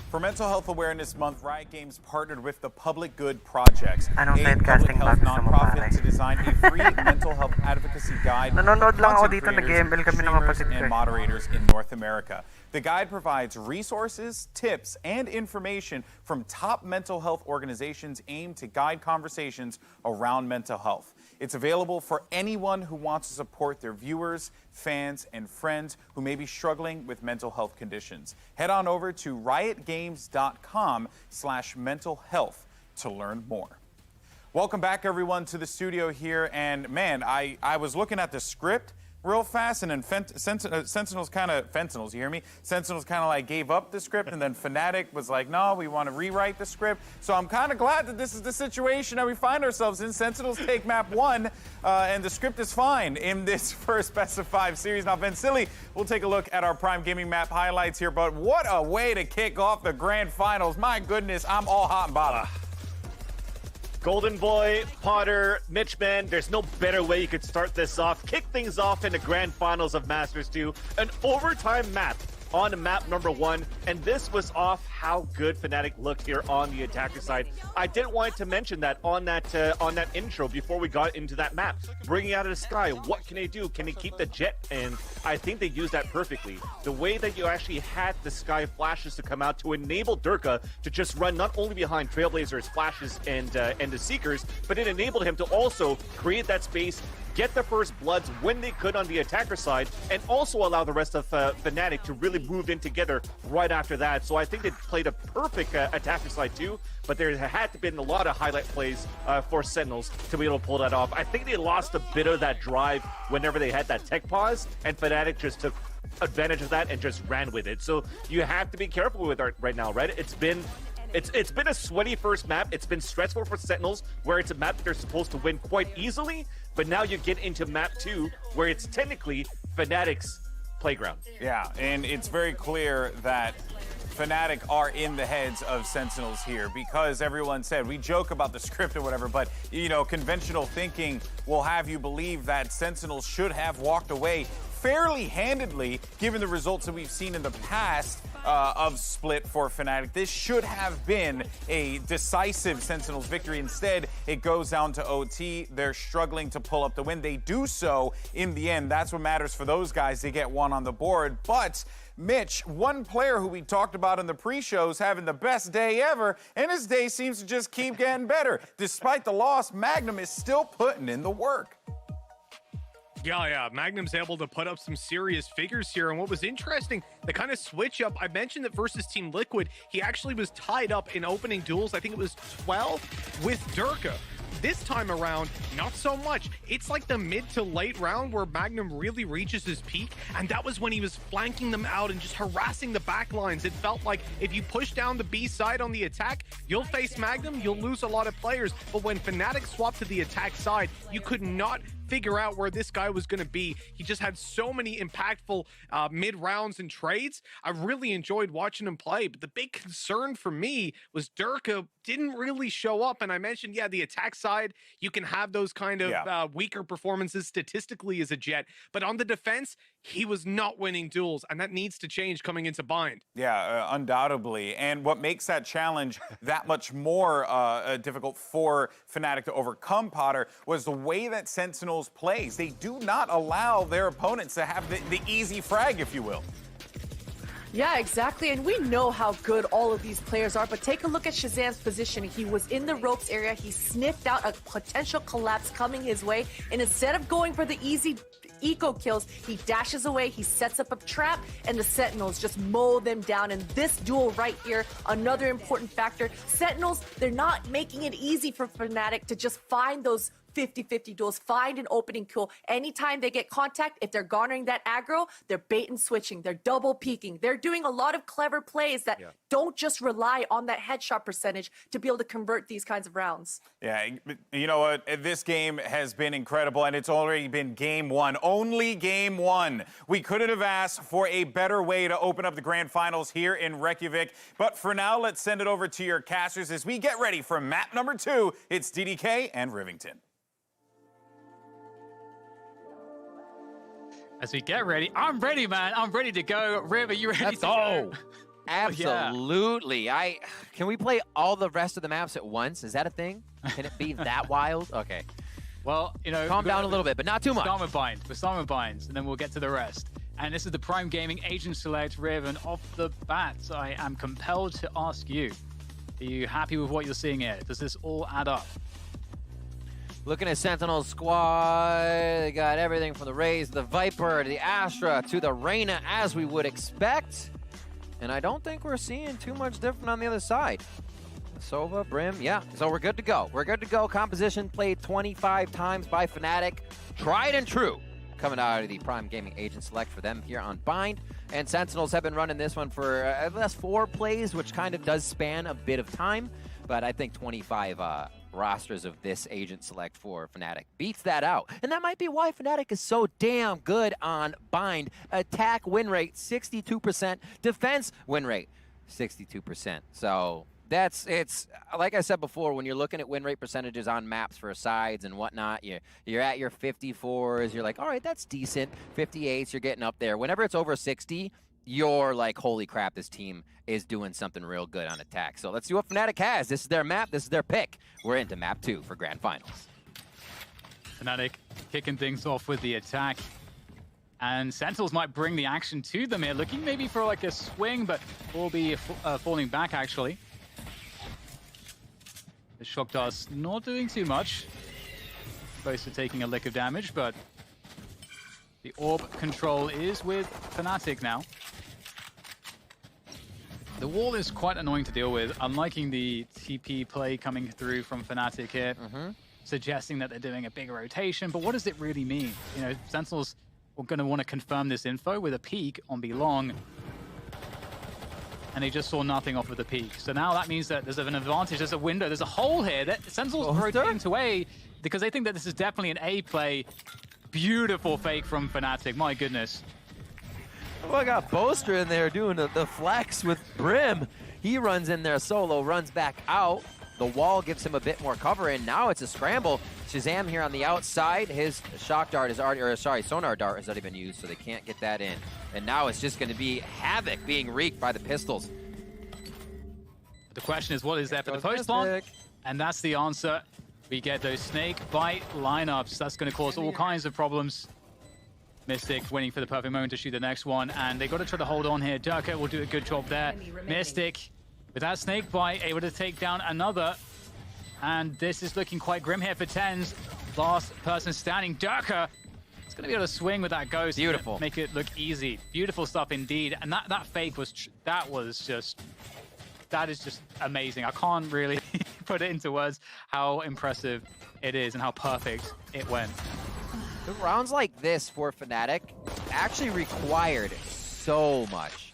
For Mental Health Awareness Month, Riot Games partnered with the Public Good Projects, a public sidecasting health ba gusto mo, nonprofit, pare? to design a free mental health advocacy guide for Nanonood lang ako content dito, creators, nag-ML kami ng streamers, kapatid ko and eh. moderators in North America. The guide provides resources, tips, and information from top mental health organizations aimed to guide conversations around mental health. It's available for anyone who wants to support their viewers, fans, and friends who may be struggling with mental health conditions. Head on over to riotgames.com/mental health to learn more. Welcome back, everyone, to the studio here. And man, I was looking at the script real fast, and then Sentinels kind of, Sentinels, you hear me? Sentinels kind of like gave up the script, and then FNATIC was like, no, we want to rewrite the script. So I'm kind of glad that this is the situation that we find ourselves in. Sentinels take map 1, and the script is fine in this first best of 5 series. Now, Vencilli, we'll take a look at our Prime Gaming map highlights here, but what a way to kick off the grand finals. My goodness, I'm all hot and bothered. Golden Boy, Potter, Mitchman, there's no better way you could start this off. Kick things off in the grand finals of Masters 2. An overtime map on map number 1, and this was off how good FNATIC looked here on the attacker side. I did want to mention that on that intro before we got into that map. Bringing out of the sky, what can they do? Can they keep the jet? And I think they used that perfectly. The way that you actually had the sky flashes to come out to enable Durka to just run not only behind Trailblazers, flashes, and the Seekers, but it enabled him to also create that space, get the first bloods when they could on the attacker side, and also allow the rest of FNATIC to really move in together right after that. So I think they played a perfect attacker side too, but there had to been a lot of highlight plays for Sentinels to be able to pull that off. I think they lost a bit of that drive whenever they had that tech pause, and FNATIC just took advantage of that and just ran with it. So you have to be careful with it right now, right? It's been a sweaty first map. It's been stressful for Sentinels, where it's a map that they're supposed to win quite easily, but now you get into map 2, where it's technically FNATIC's playground. Yeah, and it's very clear that FNATIC are in the heads of Sentinels here, because everyone said, we joke about the script or whatever, but, you know, conventional thinking will have you believe that Sentinels should have walked away fairly handedly, given the results that we've seen in the past of Split for FNATIC. This should have been a decisive Sentinels victory. Instead, it goes down to OT. They're struggling to pull up the win. They do so in the end. That's what matters for those guys. They get one on the board. But Mitch, one player who we talked about in the pre-shows having the best day ever, and his day seems to just keep getting better. Despite the loss, Magnum is still putting in the work. Yeah. Magnum's able to put up some serious figures here. And what was interesting, the kind of switch up, I mentioned that versus Team Liquid, he actually was tied up in opening duels. I think it was 12 with Durka. This time around, not so much. It's like the mid to late round where Magnum really reaches his peak, and that was when he was flanking them out and just harassing the back lines. It felt like if you push down the B side on the attack, you'll face Magnum, you'll lose a lot of players. But when FNATIC swapped to the attack side, you could not figure out where this guy was going to be. He just had so many impactful mid rounds and trades. I really enjoyed watching him play, but the big concern for me was Durka didn't really show up. And I mentioned, yeah, the attack side, you can have those kind of weaker performances statistically as a Jet, but on the defense, he was not winning duels, and that needs to change coming into Bind. Yeah, undoubtedly. And what makes that challenge that much more difficult for FNATIC to overcome, Potter, was the way that Sentinels plays. They do not allow their opponents to have the easy frag, if you will. Yeah, exactly. And we know how good all of these players are, but take a look at Shazam's position. He was in the ropes area. He sniffed out a potential collapse coming his way. And instead of going for the easy eco kills, he dashes away, he sets up a trap, and the Sentinels just mow them down. And this duel right here, another important factor. Sentinels, they're not making it easy for FNATIC to just find those 50-50 duels, find an opening kill. Anytime they get contact, if they're garnering that aggro, they're bait and switching, they're double peeking. They're doing a lot of clever plays that don't just rely on that headshot percentage to be able to convert these kinds of rounds. Yeah, you know what? This game has been incredible, and it's already been game one. Only game one. We couldn't have asked for a better way to open up the grand finals here in Reykjavík. But for now, let's send it over to your casters as we get ready for map number 2. It's DDK and Rivington. As we get ready, I'm ready, man. I'm ready to go. Riv, are you ready Let's to go? Absolutely. Can we play all the rest of the maps at once? Is that a thing? Can it be that wild? Okay. Well, you know, calm down a little bit, but not too much. We're starting with binds, and then we'll get to the rest. And this is the Prime Gaming Agent Select, Riv, and off the bat, I am compelled to ask you, are you happy with what you're seeing here? Does this all add up? Looking at Sentinel squad, they got everything from the Raze, the Viper, to the Astra, to the Reyna, as we would expect. And I don't think we're seeing too much different on the other side. Sova, Brim, yeah. So we're good to go. We're good to go. Composition played 25 times by FNATIC. Tried and true. Coming out of the Prime Gaming Agent Select for them here on Bind. And Sentinels have been running this one for at least 4 plays, which kind of does span a bit of time. But I think 25 rosters of this Agent Select for FNATIC beats that out. And that might be why FNATIC is so damn good on Bind. Attack win rate, 62%. Defense win rate, 62%. So it's like I said before, when you're looking at win rate percentages on maps for sides and whatnot, you're at your 54s, you're like, all right, that's decent. 58s, you're getting up there. Whenever it's over 60, you're like, holy crap, this team is doing something real good on attack. So let's see what FNATIC has. This is their map, this is their pick. We're into map 2 for Grand Finals. FNATIC kicking things off with the attack. And Sentinels might bring the action to them here, looking maybe for like a swing, but will be falling back actually. The Shock Dart's not doing too much. Close to taking a lick of damage, but the orb control is with FNATIC now. The wall is quite annoying to deal with. I'm liking the TP play coming through from FNATIC here, suggesting that they're doing a big rotation, but what does it really mean? You know, Sentinels are going to want to confirm this info with a peek on Belong, and they just saw nothing off of the peak. So now that means that there's an advantage, there's a window, there's a hole here. That Sentinels rotating to A because they think that this is definitely an A play. Beautiful fake from FNATIC, my goodness. Oh, I got Boaster in there doing the flex with Brim. He runs in there solo, runs back out. The wall gives him a bit more cover, and now it's a scramble. Shazam here on the outside. His shock dart is already, or sorry, sonar dart has already been used, so they can't get that in. And now it's just going to be havoc being wreaked by the pistols. The question is, what is there for the post plant? And that's the answer. We get those snake bite lineups. That's going to cause all kinds of problems. Mystic waiting for the perfect moment to shoot the next one, and they got to try to hold on here. Durka will do a good job there. Mystic, with that snake bite, able to take down another. And this is looking quite grim here for TenZ. Last person standing, Durka. It's going to be able to swing with that ghost. Beautiful. Make it look easy. Beautiful stuff indeed. And that fake was, that is just amazing. I can't really put it into words how impressive it is and how perfect it went. The rounds like this for FNATIC actually required so much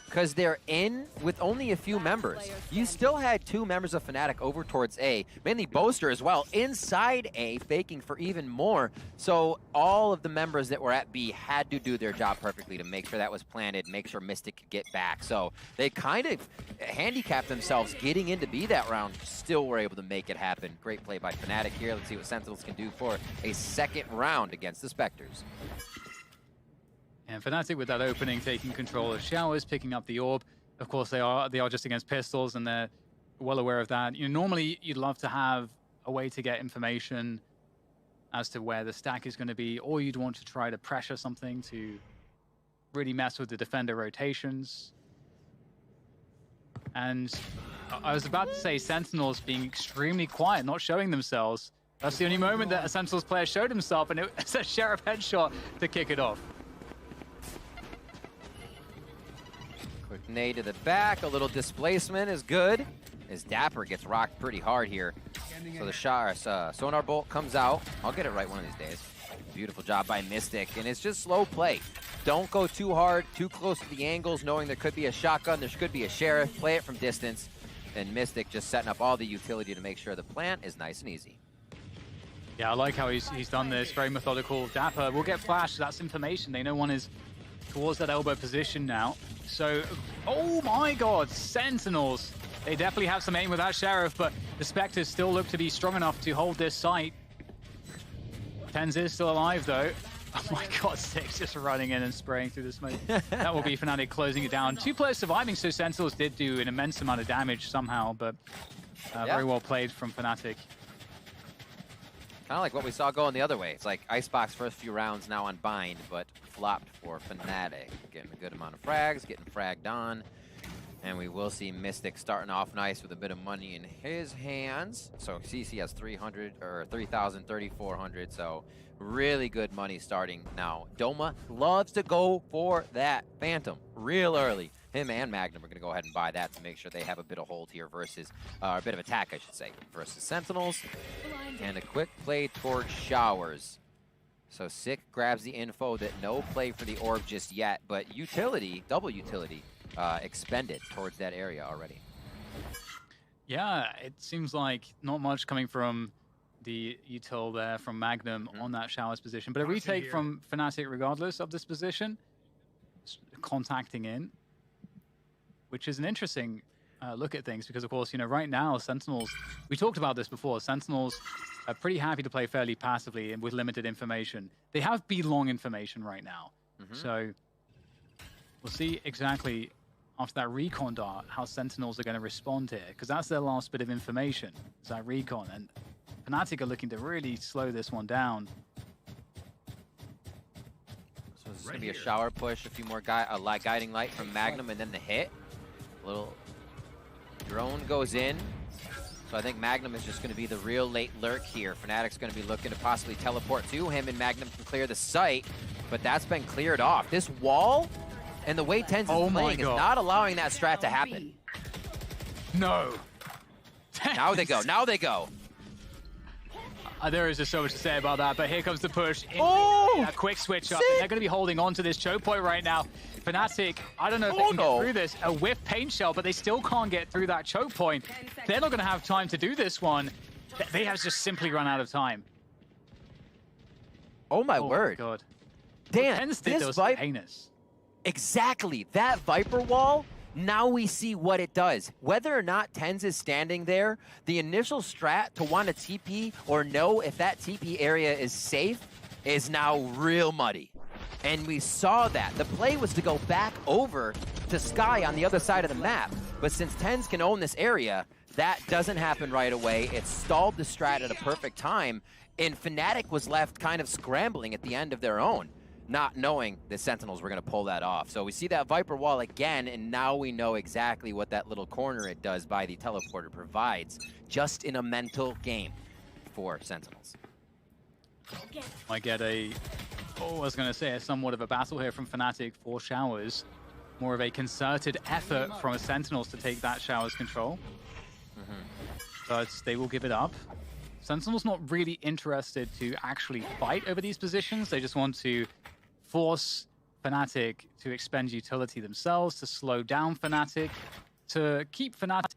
because they're in with only a few members. You still had 2 members of FNATIC over towards A, mainly Boaster as well, inside A, faking for even more. So all of the members that were at B had to do their job perfectly to make sure that was planted, make sure Mystic could get back. So they kind of handicapped themselves getting into B that round, still were able to make it happen. Great play by FNATIC here. Let's see what Sentinels can do for a second round against the Spectres. And FNATIC with that opening, taking control of Showers, picking up the orb. Of course, they are just against pistols, and they're well aware of that. You know, normally, you'd love to have a way to get information as to where the stack is going to be, or you'd want to try to pressure something to really mess with the defender rotations. And I was about to say Sentinels being extremely quiet, not showing themselves. That's the only moment that a Sentinels player showed himself, and it's a Sheriff headshot to kick it off. Quick nade to the back, a little displacement is good. As Dapper gets rocked pretty hard here. So the sonar bolt comes out. I'll get it right one of these days. Beautiful job by Mystic, and it's just slow play. Don't go too hard, too close to the angles, knowing there could be a shotgun, there could be a Sheriff. Play it from distance, and Mystic just setting up all the utility to make sure the plant is nice and easy. Yeah, I like how he's done this, very methodical. Dapper will get flashed, that's information. They know one is towards that elbow position now. So, oh my god, Sentinels. They definitely have some aim with that Sheriff, but the Spectres still look to be strong enough to hold this site. TenZ is still alive though. Oh my god, Six just running in and spraying through the smoke. That will be FNATIC closing it down. 2 players surviving, so Sentinels did do an immense amount of damage somehow, but very well played from FNATIC. Kind of like what we saw going the other way. It's like Icebox first few rounds now on Bind, but flopped for FNATIC. Getting a good amount of frags, getting fragged on. And we will see Mystic starting off nice with a bit of money in his hands. So CC has 300 or 3,000, 3,400. So really good money starting now. Doma loves to go for that Phantom real early. Him and Magnum are going to go ahead and buy that to make sure they have a bit of hold here versus, a bit of attack, I should say, versus Sentinels. And a quick play towards Showers. So Sick grabs the info that no play for the orb just yet, but utility, double utility, expended towards that area already. Yeah, it seems like not much coming from the util there from Magnum on that Showers position, but a retake from FNATIC regardless of this position. Contacting in, which is an interesting look at things because, of course, you know, right now, Sentinels, we talked about this before, Sentinels are pretty happy to play fairly passively and with limited information. They have B-long information right now. So we'll see exactly after that recon dart how Sentinels are going to respond here, because that's their last bit of information, is that recon. And FNATIC are looking to really slow this one down. So this is going to be a shower push, a few more guiding light from Magnum, and then the hit. Little drone goes in. So I think Magnum is just going to be the real late lurk here. FNATIC's going to be looking to possibly teleport to him, and Magnum can clear the site, but that's been cleared off. This wall and the way TenZ is playing is not allowing that strat to happen. No. Now they go. Now they go. There is just so much to say about that, but here comes the push. A quick switch up. And they're going to be holding on to this choke point right now. FNATIC, I don't know if they can get through this. A whiff paint shell, but they still can't get through that choke point. They're not going to have time to do this one. They have just simply run out of time. Oh my word. My God. Dan, this this heinous. Exactly. That Viper wall, now we see what it does. Whether or not TenZ is standing there, the initial strat to want to TP or know if that TP area is safe is now real muddy. And we saw that. The play was to go back over to Sky on the other side of the map. But since TenZ can own this area, that doesn't happen right away. It stalled the strat at a perfect time. And FNATIC was left kind of scrambling at the end of their own, not knowing the Sentinels were going to pull that off. So we see that Viper wall again, and now we know exactly what that little corner it does by the teleporter provides, just in a mental game for Sentinels. Might get a, I was going to say, somewhat of a battle here from FNATIC for Showers. More of a concerted effort from Sentinels to take that Showers control. But they will give it up. Sentinels not really interested to actually fight over these positions. They just want to force FNATIC to expend utility themselves, to slow down FNATIC, to keep FNATIC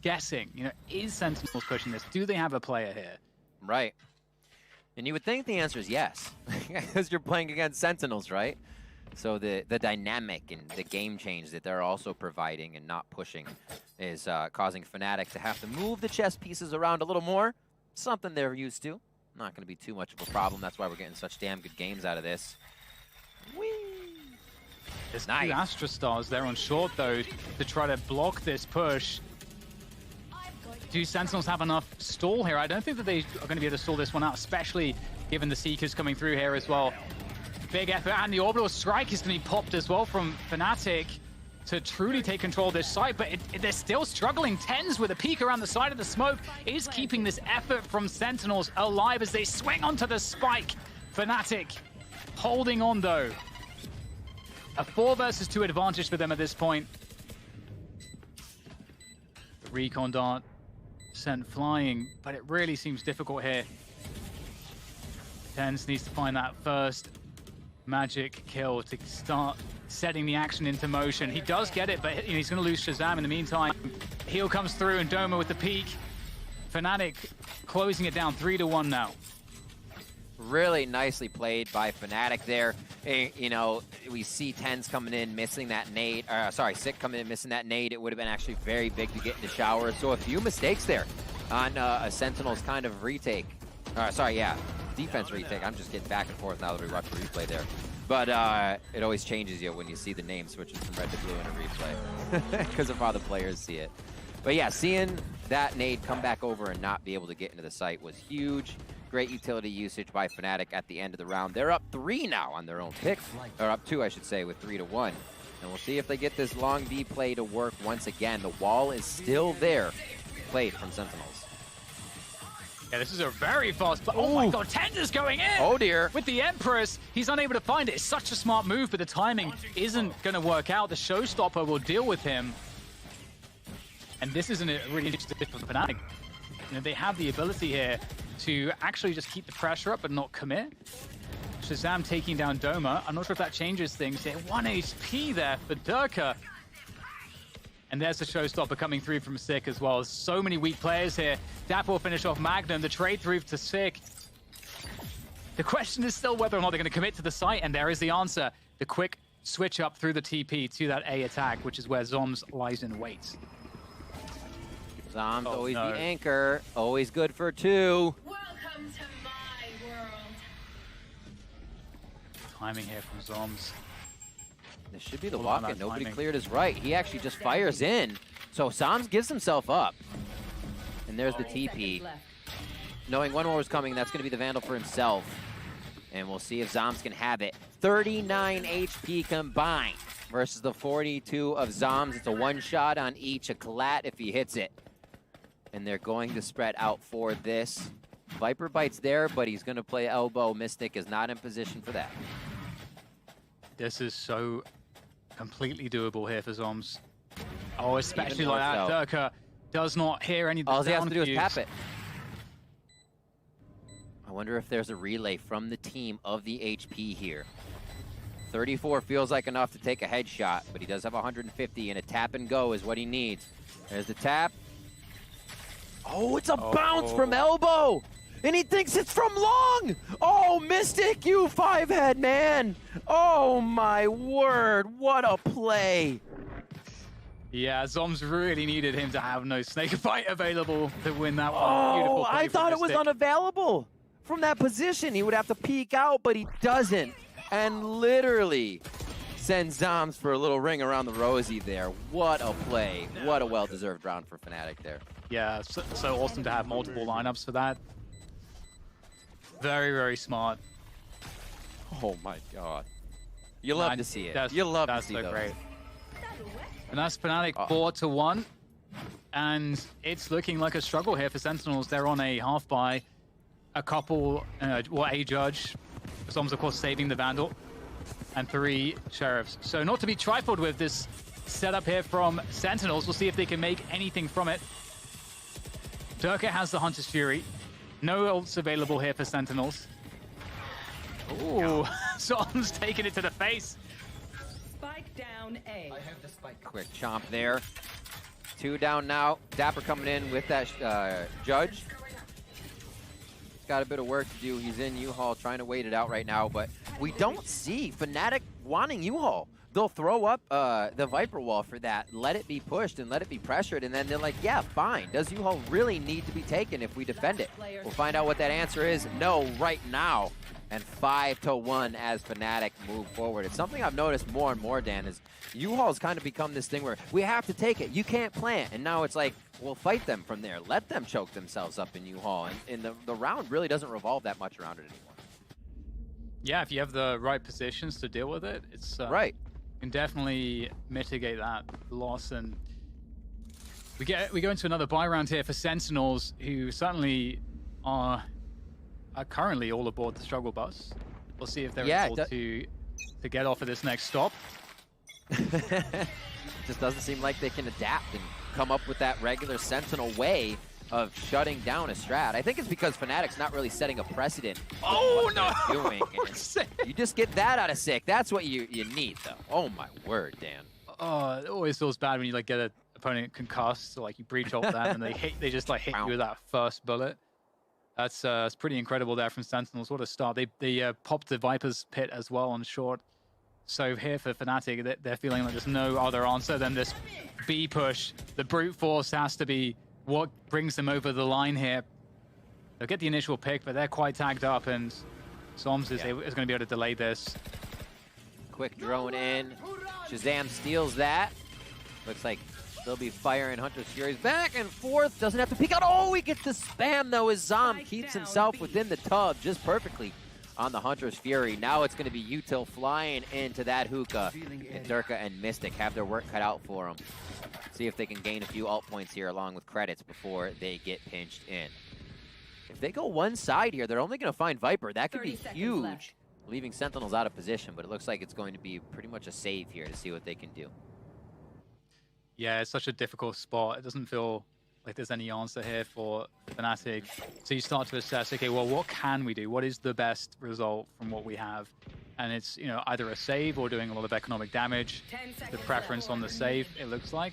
guessing. You know, is Sentinels pushing this? Do they have a player here? Right. And you would think the answer is yes, because you're playing against Sentinels, right? So the dynamic and the game change that they're also providing and not pushing is causing FNATIC to have to move the chess pieces around a little more. Something they're used to. Not going to be too much of a problem. That's why we're getting such damn good games out of this. Whee! There's nice. 2 Astra Stars there on short, though, to try to block this push. Do Sentinels have enough stall here? I don't think that they are going to be able to stall this one out, especially given the Seekers coming through here as well. Big effort, and the Orbital Strike is going to be popped as well from FNATIC to truly take control of this site, but they're still struggling. TenZ with a peek around the side of the smoke is keeping this effort from Sentinels alive as they swing onto the spike. FNATIC holding on, though. A 4 versus 2 advantage for them at this point. The recon dart sent flying, but it really seems difficult here. TenZ needs to find that first magic kill to start setting the action into motion. He does get it, but he's going to lose Shazam in the meantime. Heal comes through, and Doma with the peak. FNATIC closing it down 3-1 now. Really nicely played by FNATIC there. You know, we see TenZ coming in, missing that nade. Sick coming in, missing that nade. It would have been actually very big to get into Showers. So a few mistakes there on a Sentinels kind of retake. defense retake. I'm just getting back and forth now that we watch the replay there. But it always changes you when you see the name switching from red to blue in a replay because of how the players see it. But yeah, seeing that nade come back over and not be able to get into the site was huge. Great utility usage by FNATIC at the end of the round. They're up 3 now on their own pick, or up 2, I should say, with 3-1. And we'll see if they get this long B play to work once again. The wall is still there, played from Sentinels. Yeah, this is a very fast play. Oh my god, Tender's going in! Oh dear. With the Empress, he's unable to find it. It's such a smart move, but the timing isn't going to work out. The Showstopper will deal with him. And this isn't a really interesting for FNATIC. You know, they have the ability here to actually just keep the pressure up but not commit. Shazam taking down Doma. I'm not sure if that changes things here. 1 HP there for Durka. And there's the Showstopper coming through from Sick as well. So many weak players here. Dapper will finish off Magnum. The trade through to Sick. The question is still whether or not they're going to commit to the site, and there is the answer. The quick switch up through the TP to that A attack, which is where Zoms lies in wait. Zoms always the anchor. Always good for 2. Welcome to my world. Timing here from Zoms. This should be the walk-in. Nobody cleared his right. He actually just fires in. So Zoms gives himself up. And there's the TP. Knowing one more was coming, that's going to be the Vandal for himself. And we'll see if Zoms can have it. 39 HP combined versus the 42 of Zoms. It's a one-shot on each. A collat if he hits it. And they're going to spread out for this. Viper bites there, but he's going to play elbow. Mystic is not in position for that. This is so completely doable here for Zoms. Oh, especially like that. Durka does not hear any of the all he has to do is cues. tap it. I wonder if there's a relay from the team of the HP here. 34 feels like enough to take a headshot, but he does have 150, and a tap and go is what he needs. There's the tap. Oh, it's a bounce from elbow! And he thinks it's from long! Oh, Mystic, you 5-head, man! Oh, my word, what a play! Yeah, Zoms really needed him to have no snake fight available to win that one. Oh, Beautiful play I thought it from was Mystic. unavailable. From that position, he would have to peek out, but he doesn't. And literally sends Zoms for a little ring around the rosy there. What a play. What a well-deserved round for FNATIC there. Yeah, so awesome to have multiple lineups for that. Very, very smart. Oh my god. You love to see it. You love to see so those. Great. And that's FNATIC 4-1. And it's looking like a struggle here for Sentinels. They're on a half buy. A couple, a judge. Zoms, of course, saving the Vandal. And 3 Sheriffs. So not to be trifled with this setup here from Sentinels. We'll see if they can make anything from it. Durka has the Hunter's Fury. No ults available here for Sentinels. Ooh, Zoms taking it to the face. Spike down A. Quick chomp there. 2 down now. Dapper coming in with that judge. He's got a bit of work to do. He's in U-Haul trying to wait it out right now, but we don't see FNATIC wanting U-Haul. They'll throw up the Viper wall for that, let it be pushed and let it be pressured, and then they're like, yeah, fine. Does U-Haul really need to be taken if we defend it? We'll find out what that answer is. No, right now. And 5-1 as FNATIC move forward. It's something I've noticed more and more, Dan, is U-Haul's kind of become this thing where we have to take it. You can't plant. And now it's like, we'll fight them from there. Let them choke themselves up in U-Haul. And the round really doesn't revolve that much around it anymore. Yeah, if you have the right positions to deal with it, it's right. Can definitely mitigate that loss. And we go into another buy round here for Sentinels, who certainly are currently all aboard the struggle bus. We'll see if they're able to get off of this next stop. Just doesn't seem like they can adapt and come up with that regular Sentinel way of shutting down a strat. I think it's because FNATIC's not really setting a precedent. Oh no! Doing. You just get that out of Sick. That's what you need, though. Oh my word, Dan. Oh, it always feels bad when you like get an opponent concussed, so like you breach off that and they just like hit you with that first bullet. That's pretty incredible there from Sentinels. What a start. They popped the Viper's pit as well on short. So here for FNATIC, they're feeling like there's no other answer than this B push. The brute force has to be what brings them over the line here. They'll get the initial pick, but they're quite tagged up, and Zoms is going to be able to delay this. Quick drone in. Shazam steals that. Looks like they'll be firing Hunter's Furies back and forth. Doesn't have to peek out. Oh, he gets the spam, though, as Zom keeps himself within the tub just perfectly on the Hunter's Fury. Now it's going to be Util flying into that hookah. And Durka and Mystic have their work cut out for them. See if they can gain a few alt points here along with credits before they get pinched in. If they go one side here, they're only going to find Viper. That could be huge, leaving Sentinels out of position, but it looks like it's going to be pretty much a save here to see what they can do. Yeah, it's such a difficult spot. It doesn't feel like there's any answer here for FNATIC. So you start to assess, okay, well, what can we do? What is the best result from what we have? And it's, you know, either a save or doing a lot of economic damage. The preference on the save, it looks like.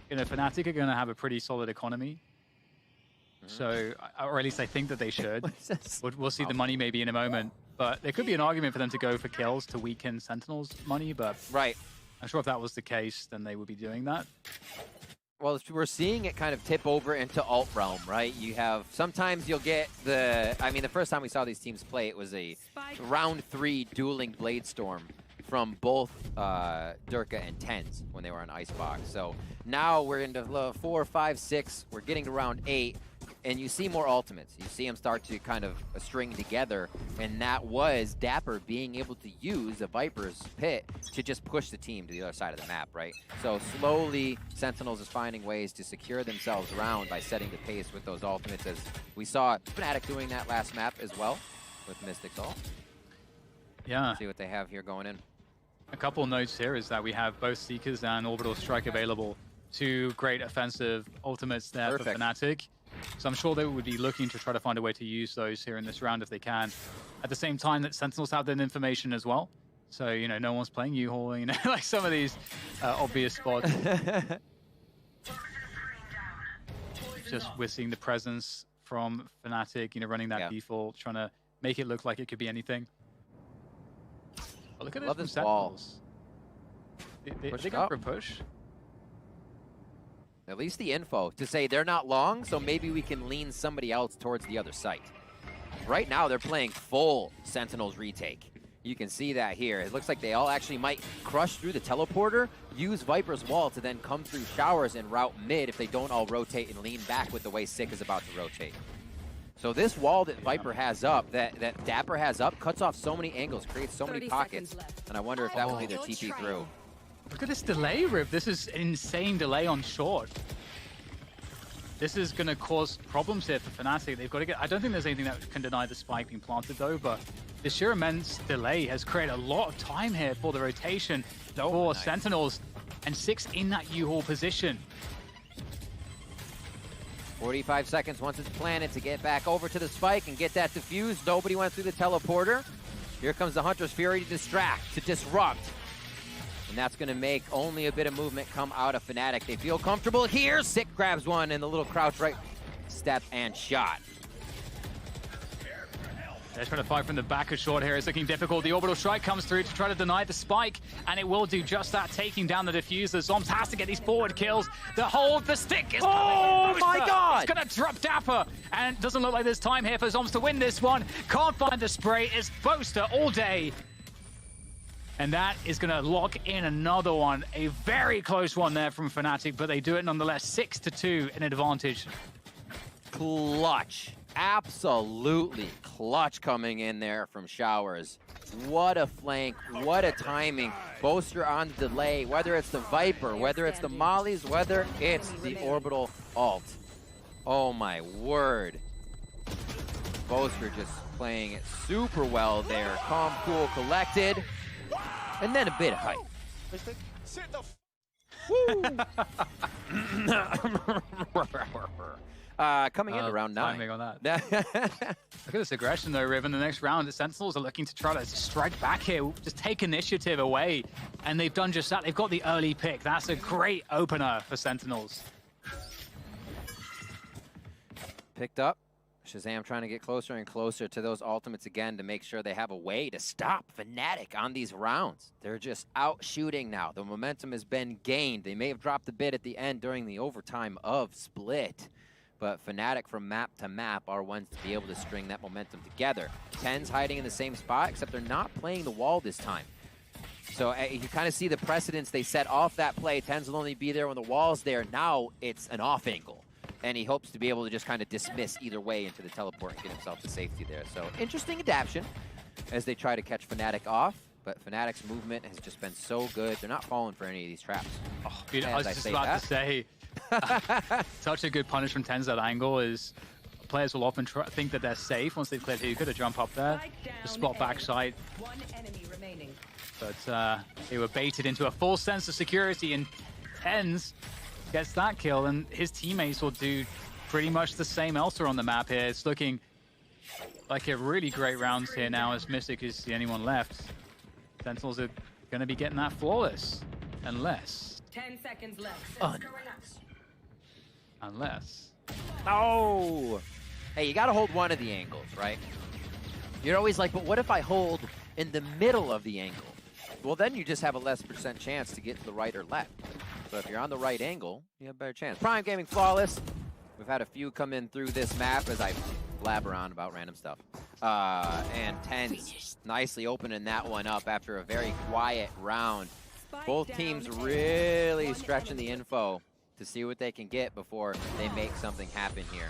You know, FNATIC are going to have a pretty solid economy. So, or at least I think that they should. We'll see the money maybe in a moment. But there could be an argument for them to go for kills to weaken Sentinels' money, but I'm sure if that was the case, then they would be doing that. Well, we're seeing it kind of tip over into alt realm, right? You have, sometimes you'll get the first time we saw these teams play, it was a round 3 dueling Bladestorm from both Durka and Tens when they were on Icebox. So now we're into 4, 5, 6, we're getting to round 8, and you see more ultimates. You see them start to kind of string together, and that was Dapper being able to use the Viper's pit to just push the team to the other side of the map, right? So slowly, Sentinels is finding ways to secure themselves around by setting the pace with those ultimates, as we saw FNATIC doing that last map as well with Mystic's ult. Yeah. See what they have here going in. A couple notes here is that we have both Seekers and Orbital Strike available. 2 great offensive ultimates there for FNATIC. So I'm sure they would be looking to try to find a way to use those here in this round if they can. At the same time that Sentinels have that information as well. So, you know, no one's playing U-Haul, you know, like some of these obvious spots. Just we're seeing the presence from FNATIC, you know, running that default, trying to make it look like it could be anything. Oh, look at this from Sentinels. They go for a push. At least the info to say they're not long, so maybe we can lean somebody else towards the other site. Right now, they're playing full Sentinels retake. You can see that here. It looks like they all actually might crush through the teleporter, use Viper's wall to then come through showers and route mid if they don't all rotate and lean back with the way Sick is about to rotate. So this wall that Viper has up, that Dapper has up, cuts off so many angles, creates so many pockets, and I wonder if that will be their TP through. Look at this delay, Rip. This is an insane delay on short. This is going to cause problems here for FNATIC. They've got to get... I don't think there's anything that can deny the spike being planted, though, but the sheer immense delay has created a lot of time here for the rotation for Sentinels, and 6 in that U-Haul position. 45 seconds once it's planted to get back over to the spike and get that defused. Nobody went through the teleporter. Here comes the Hunter's Fury to distract, to disrupt. And that's going to make only a bit of movement come out of FNATIC. They feel comfortable here. Sick grabs one in the little crouch right step and shot. They're trying to fight from the back of short here. It's looking difficult. The Orbital Strike comes through to try to deny the spike, and it will do just that, taking down the diffuser. Zoms has to get these forward kills. The hold, the stick is oh my God! It's going to drop Dapper, and it doesn't look like there's time here for Zoms to win this one. Can't find the spray. It's Boaster all day. And that is going to lock in another one. A very close one there from FNATIC, but they do it nonetheless. 6-2 in advantage. Clutch. Absolutely clutch coming in there from Showers. What a flank, what a timing. Boaster on the delay, whether it's the Viper, whether it's the Mollies, whether it's the Orbital ult. Oh my word. Boaster just playing it super well there. Calm, cool, collected. And then a bit of hype. Coming in around 9. On that. Look at this aggression though, Riv. In the next round, the Sentinels are looking to try to strike back here, just take initiative away. And they've done just that. They've got the early pick. That's a great opener for Sentinels. Picked up. Shazam trying to get closer and closer to those ultimates again to make sure they have a way to stop FNATIC on these rounds. They're just out shooting now. The momentum has been gained. They may have dropped a bit at the end during the overtime of Split, but FNATIC from map to map are ones to be able to string that momentum together. TenZ hiding in the same spot, except they're not playing the wall this time. So you kind of see the precedence they set off that play. TenZ will only be there when the wall's there. Now it's an off angle. And he hopes to be able to just kind of dismiss either way into the teleport and get himself to safety there. So interesting adaptation as they try to catch FNATIC off. But FNATIC's movement has just been so good. They're not falling for any of these traps. Oh, I was just about to say, such a good punish from TenZ that angle is players will often think that they're safe once they've cleared Hookah to jump up there, to spot backside. One enemy remaining. But they were baited into a false sense of security, and TenZ gets that kill, and his teammates will do pretty much the same elsewhere on the map here. It's looking like a really great round here now, as Mystic is the only one left. Sentinels are going to be getting that flawless, unless... 10 seconds left. Unless... Oh! Hey, you gotta hold one of the angles, right? You're always like, but what if I hold in the middle of the angle? Well, then you just have a less % chance to get to the right or left. So if you're on the right angle, you have a better chance. Prime Gaming Flawless. We've had a few come in through this map as I blabber on about random stuff. And TenZ nicely opening that one up after a very quiet round. Both teams really stretching the info to see what they can get before they make something happen here.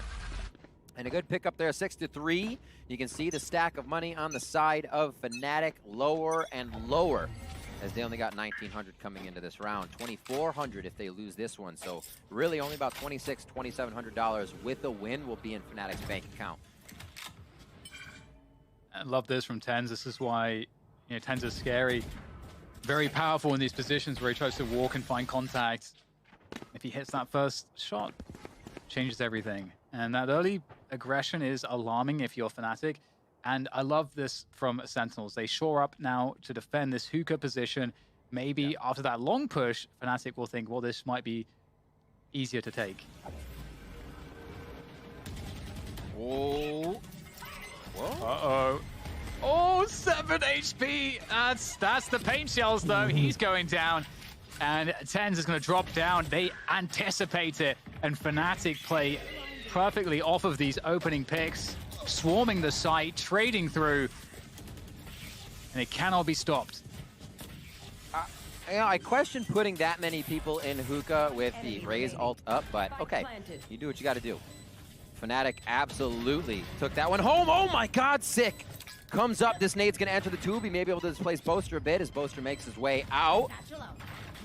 And a good pickup there, 6-3. You can see the stack of money on the side of FNATIC lower and lower, as they only got 1,900 coming into this round. 2,400 if they lose this one. So really only about $2,600, $2,700 with a win will be in FNATIC's bank account. I love this from TenZ. This is why, you know, TenZ is scary. Very powerful in these positions where he tries to walk and find contact. If he hits that first shot, changes everything. And that early aggression is alarming if you're FNATIC. And I love this from Sentinels. They shore up now to defend this hookah position. Maybe after that long push, FNATIC will think, well, this might be easier to take. Oh. Whoa. Uh-oh. Oh, 7 HP. That's the paint shells, though. He's going down. And TenZ is going to drop down. They anticipate it. And FNATIC play perfectly off of these opening picks, swarming the site, trading through. And it cannot be stopped. You know, I question putting that many people in hookah with the Raze ult up, but okay. You do what you got to do. FNATIC absolutely took that one home. Oh my god, sick. Comes up, this nade's gonna enter the tube. He may be able to displace Boaster a bit as Boaster makes his way out.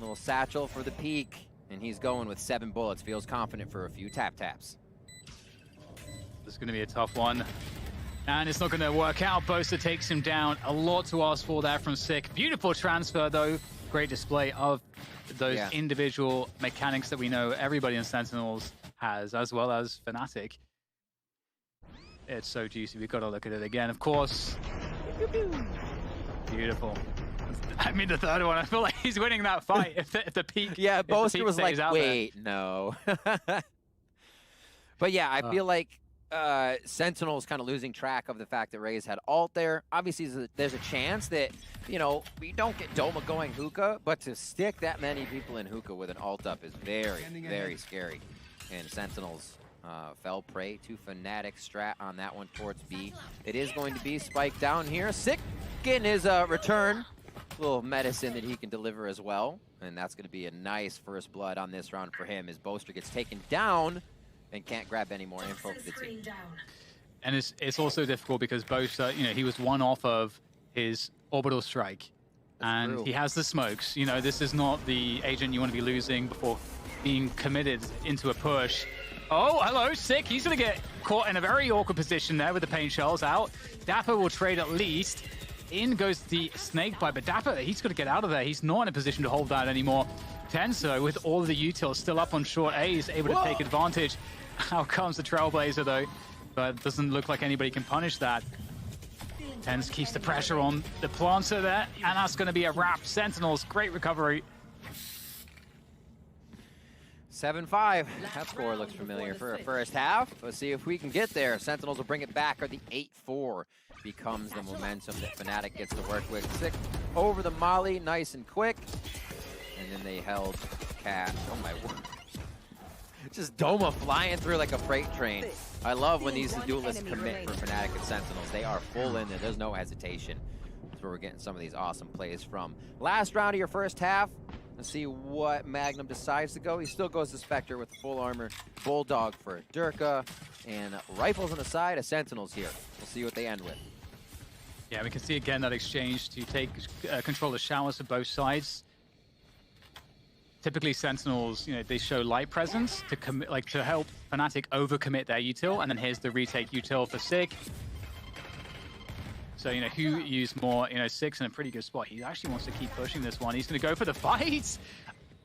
Little satchel for the peak, and he's going with 7 bullets. Feels confident for a few tap-taps. This is gonna be a tough one. And it's not gonna work out. Boaster takes him down. A lot to ask for there from Sick. Beautiful transfer though. Great display of those individual mechanics that we know everybody in Sentinels has, as well as FNATIC. It's so juicy, we've got to look at it again, of course. Beautiful. I mean, the third one, I feel like he's winning that fight if the peak. Yeah, Boaster was like, wait, there. no. But yeah, I feel like Sentinel's kind of losing track of the fact that Raze had ult there. Obviously, there's a chance that, you know, we don't get Doma going hookah, but to stick that many people in hookah with an ult up is very, very scary. And Sentinels fell prey to FNATIC strat on that one towards B. It is going to be spiked down here. Sick getting his return. A little medicine that he can deliver as well. And that's going to be a nice first blood on this round for him as Boaster gets taken down and can't grab any more info for the team. And it's also difficult because Boaster, you know, he was one off of his orbital strike. And he has the smokes. You know, this is not the agent you want to be losing before being committed into a push. Oh, hello, Sick. He's going to get caught in a very awkward position there with the paint shells out. Dapper will trade at least. In goes the snake bite, but Dapper, he's got to get out of there. He's not in a position to hold that anymore. Tenso, with all of the utils still up on short A, is able to take advantage. Out comes the Trailblazer, though. But it doesn't look like anybody can punish that. TenZ keeps the pressure on the planter there, and that's going to be a wrap. Sentinels, great recovery. 7-5. That score looks familiar for a first half. Let's see if we can get there. Sentinels will bring it back, or the 8-4 becomes the momentum that FNATIC gets to work with. Sick over the molly, nice and quick. And then they held Cat. Oh my word. Just Doma flying through like a freight train. I love when these duelists commit for FNATIC and Sentinels. They are full in there. There's no hesitation. That's where we're getting some of these awesome plays from. Last round of your first half. Let's see what Magnum decides to go. He still goes to Spectre with full armor. Bulldog for Durka. And rifles on the side of Sentinels here. We'll see what they end with. Yeah, we can see again that exchange to take control of showers for both sides. Typically, Sentinels, they show light presence to commit, to help FNATIC overcommit their util, and then here's the retake util for Sig. So, who used more? Sig's in a pretty good spot. He actually wants to keep pushing this one. He's going to go for the fight.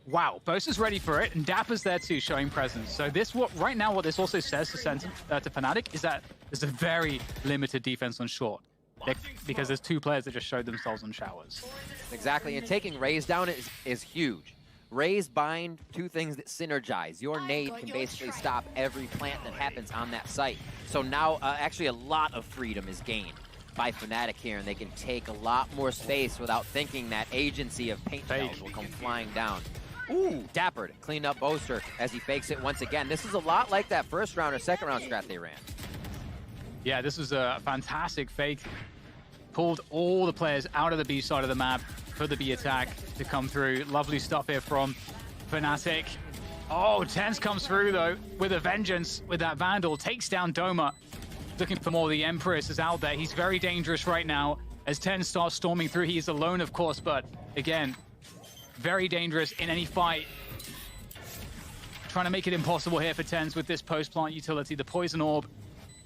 Wow, Bosa's ready for it, and Dapper's there too, showing presence. So right now, what this also says to FNATIC is that there's a very limited defense on short. Because there's two players that just showed themselves on showers. Exactly, and taking Raze down is huge. Raze bind, two things that synergize. Your nade can basically stop every plant that happens on that site. So now, actually a lot of freedom is gained by FNATIC here, and they can take a lot more space without thinking that agency of paint shells will come flying down. Ooh, Dapper cleaned up Boaster as he fakes it once again. This is a lot like that first round or second round strat they ran. Yeah, this was a fantastic fake. Pulled all the players out of the B side of the map for the B attack to come through. Lovely stuff here from FNATIC. Oh, TenZ comes through though with a vengeance with that Vandal. Takes down Doma. Looking for more. The Empress is out there. He's very dangerous right now as TenZ starts storming through. He is alone, of course, but again, very dangerous in any fight. Trying to make it impossible here for TenZ with this post-plant utility. The Poison Orb,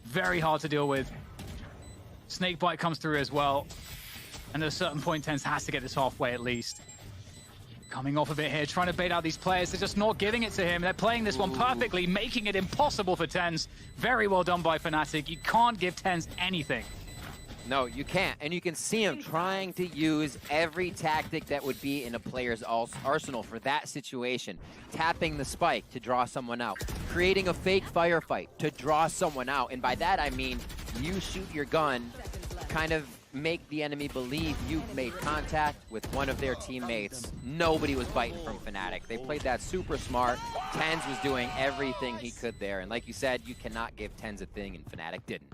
very hard to deal with. Snakebite comes through as well. And at a certain point, TenZ has to get this halfway at least. Coming off of it here, trying to bait out these players. They're just not giving it to him. They're playing this one perfectly, making it impossible for TenZ. Very well done by FNATIC. You can't give TenZ anything. No, you can't. And you can see him trying to use every tactic that would be in a player's arsenal for that situation. Tapping the spike to draw someone out. Creating a fake firefight to draw someone out. And by that, I mean you shoot your gun, kind of make the enemy believe you've made contact with one of their teammates. Nobody was biting from FNATIC. They played that super smart. TenZ was doing everything he could there. And like you said, you cannot give TenZ a thing, and FNATIC didn't.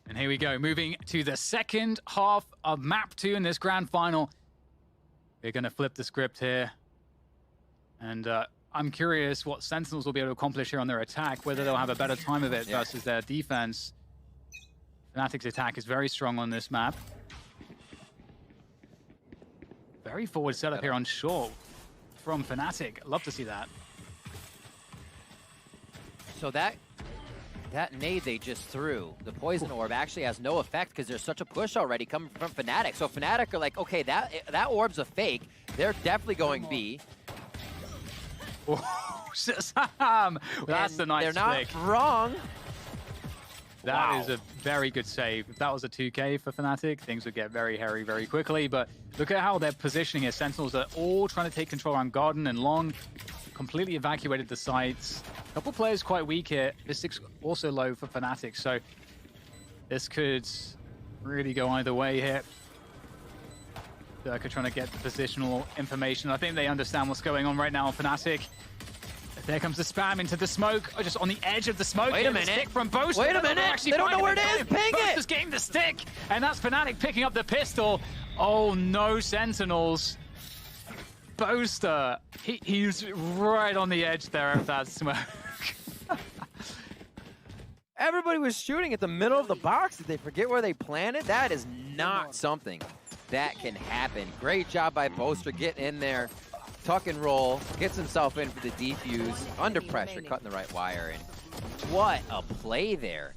And here we go, moving to the second half of Map 2 in this grand final. We're going to flip the script here. And I'm curious what Sentinels will be able to accomplish here on their attack, whether they'll have a better time of it versus their defense. FNATIC's attack is very strong on this map. Very forward setup here on short from FNATIC. Love to see that. So that nade they just threw, the Poison Orb, actually has no effect because there's such a push already coming from FNATIC. So FNATIC are like, okay, that orb's a fake. They're definitely going B. Oh, Shazam! That's a nice They're not flick. wrong. That is a very good save. If that was a 2K for FNATIC, things would get very hairy very quickly. But look at how they're positioning here. Sentinels are all trying to take control around Garden and Long. Completely evacuated the sites. A couple players quite weak here. Mystic's also low for FNATIC, so this could really go either way here. Durka trying to get the positional information. I think they understand what's going on right now on FNATIC. There comes the spam into the smoke, just on the edge of the smoke. Wait a minute. Stick from Boaster. Wait a minute. They don't know where it is. Ping it. Boaster's getting the stick, and that's FNATIC picking up the pistol. Oh no, Sentinels. Boaster, he's right on the edge there of that smoke. Everybody was shooting at the middle of the box. Did they forget where they planted? That is not something that can happen. Great job by Boaster getting in there, tuck and roll, gets himself in for the defuse, under pressure, cutting the right wire, and what a play there.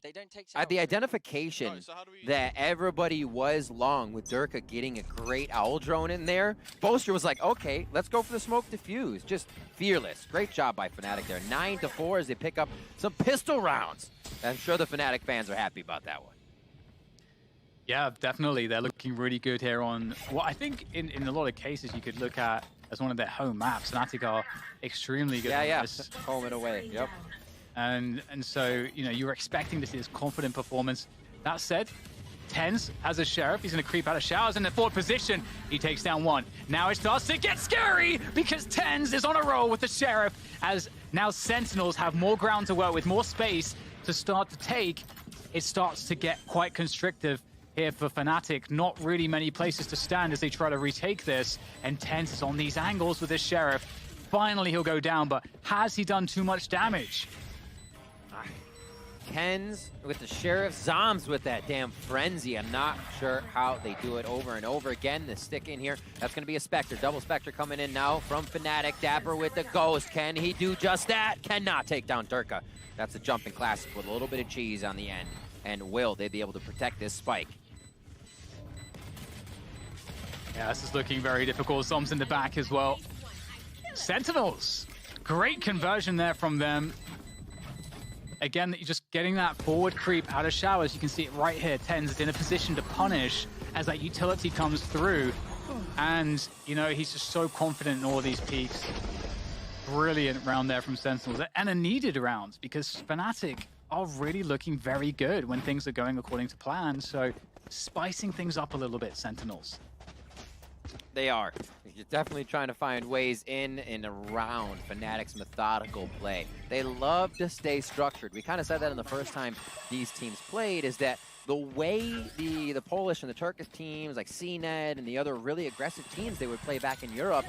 They don't take The identification that everybody was long with Durka getting a great owl drone in there, Boaster was like, okay, let's go for the smoke diffuse. Just fearless. Great job by FNATIC there. 9-4 as they pick up some pistol rounds. I'm sure the FNATIC fans are happy about that one. Yeah, definitely. They're looking really good here on what I think in a lot of cases you could look at as one of their home maps. FNATIC are extremely good at this. Home and away. Yep. And so, you were expecting to see this confident performance. That said, Tens has a Sheriff. He's going to creep out of showers in the forward position. He takes down one. Now it starts to get scary because Tens is on a roll with the Sheriff as now Sentinels have more ground to work with, more space to start to take. It starts to get quite constrictive here for FNATIC. Not really many places to stand as they try to retake this. And Tens is on these angles with his Sheriff. Finally, he'll go down, but has he done too much damage? Ken's with the Sheriff, Zombs with that damn frenzy. I'm not sure how they do it over and over again. The stick in here, that's going to be a Spectre. Double Spectre coming in now from FNATIC. Dapper with the Ghost. Can he do just that? Cannot take down Durka. That's a jumping classic with a little bit of cheese on the end. And will they be able to protect this spike? Yeah, this is looking very difficult. Zombs in the back as well. Sentinels, great conversion there from them. Again, you're just getting that forward creep out of showers. You can see it right here. Tens is in a position to punish as that utility comes through. And, you know, he's just so confident in all of these peaks. Brilliant round there from Sentinels. And a needed round because FNATIC are really looking very good when things are going according to plan. So spicing things up a little bit, Sentinels. They are. You're definitely trying to find ways in and around FNATIC's methodical play. They love to stay structured. We kind of said that in the first time these teams played, is that the way the Polish and the Turkish teams like CNED and the other really aggressive teams they would play back in Europe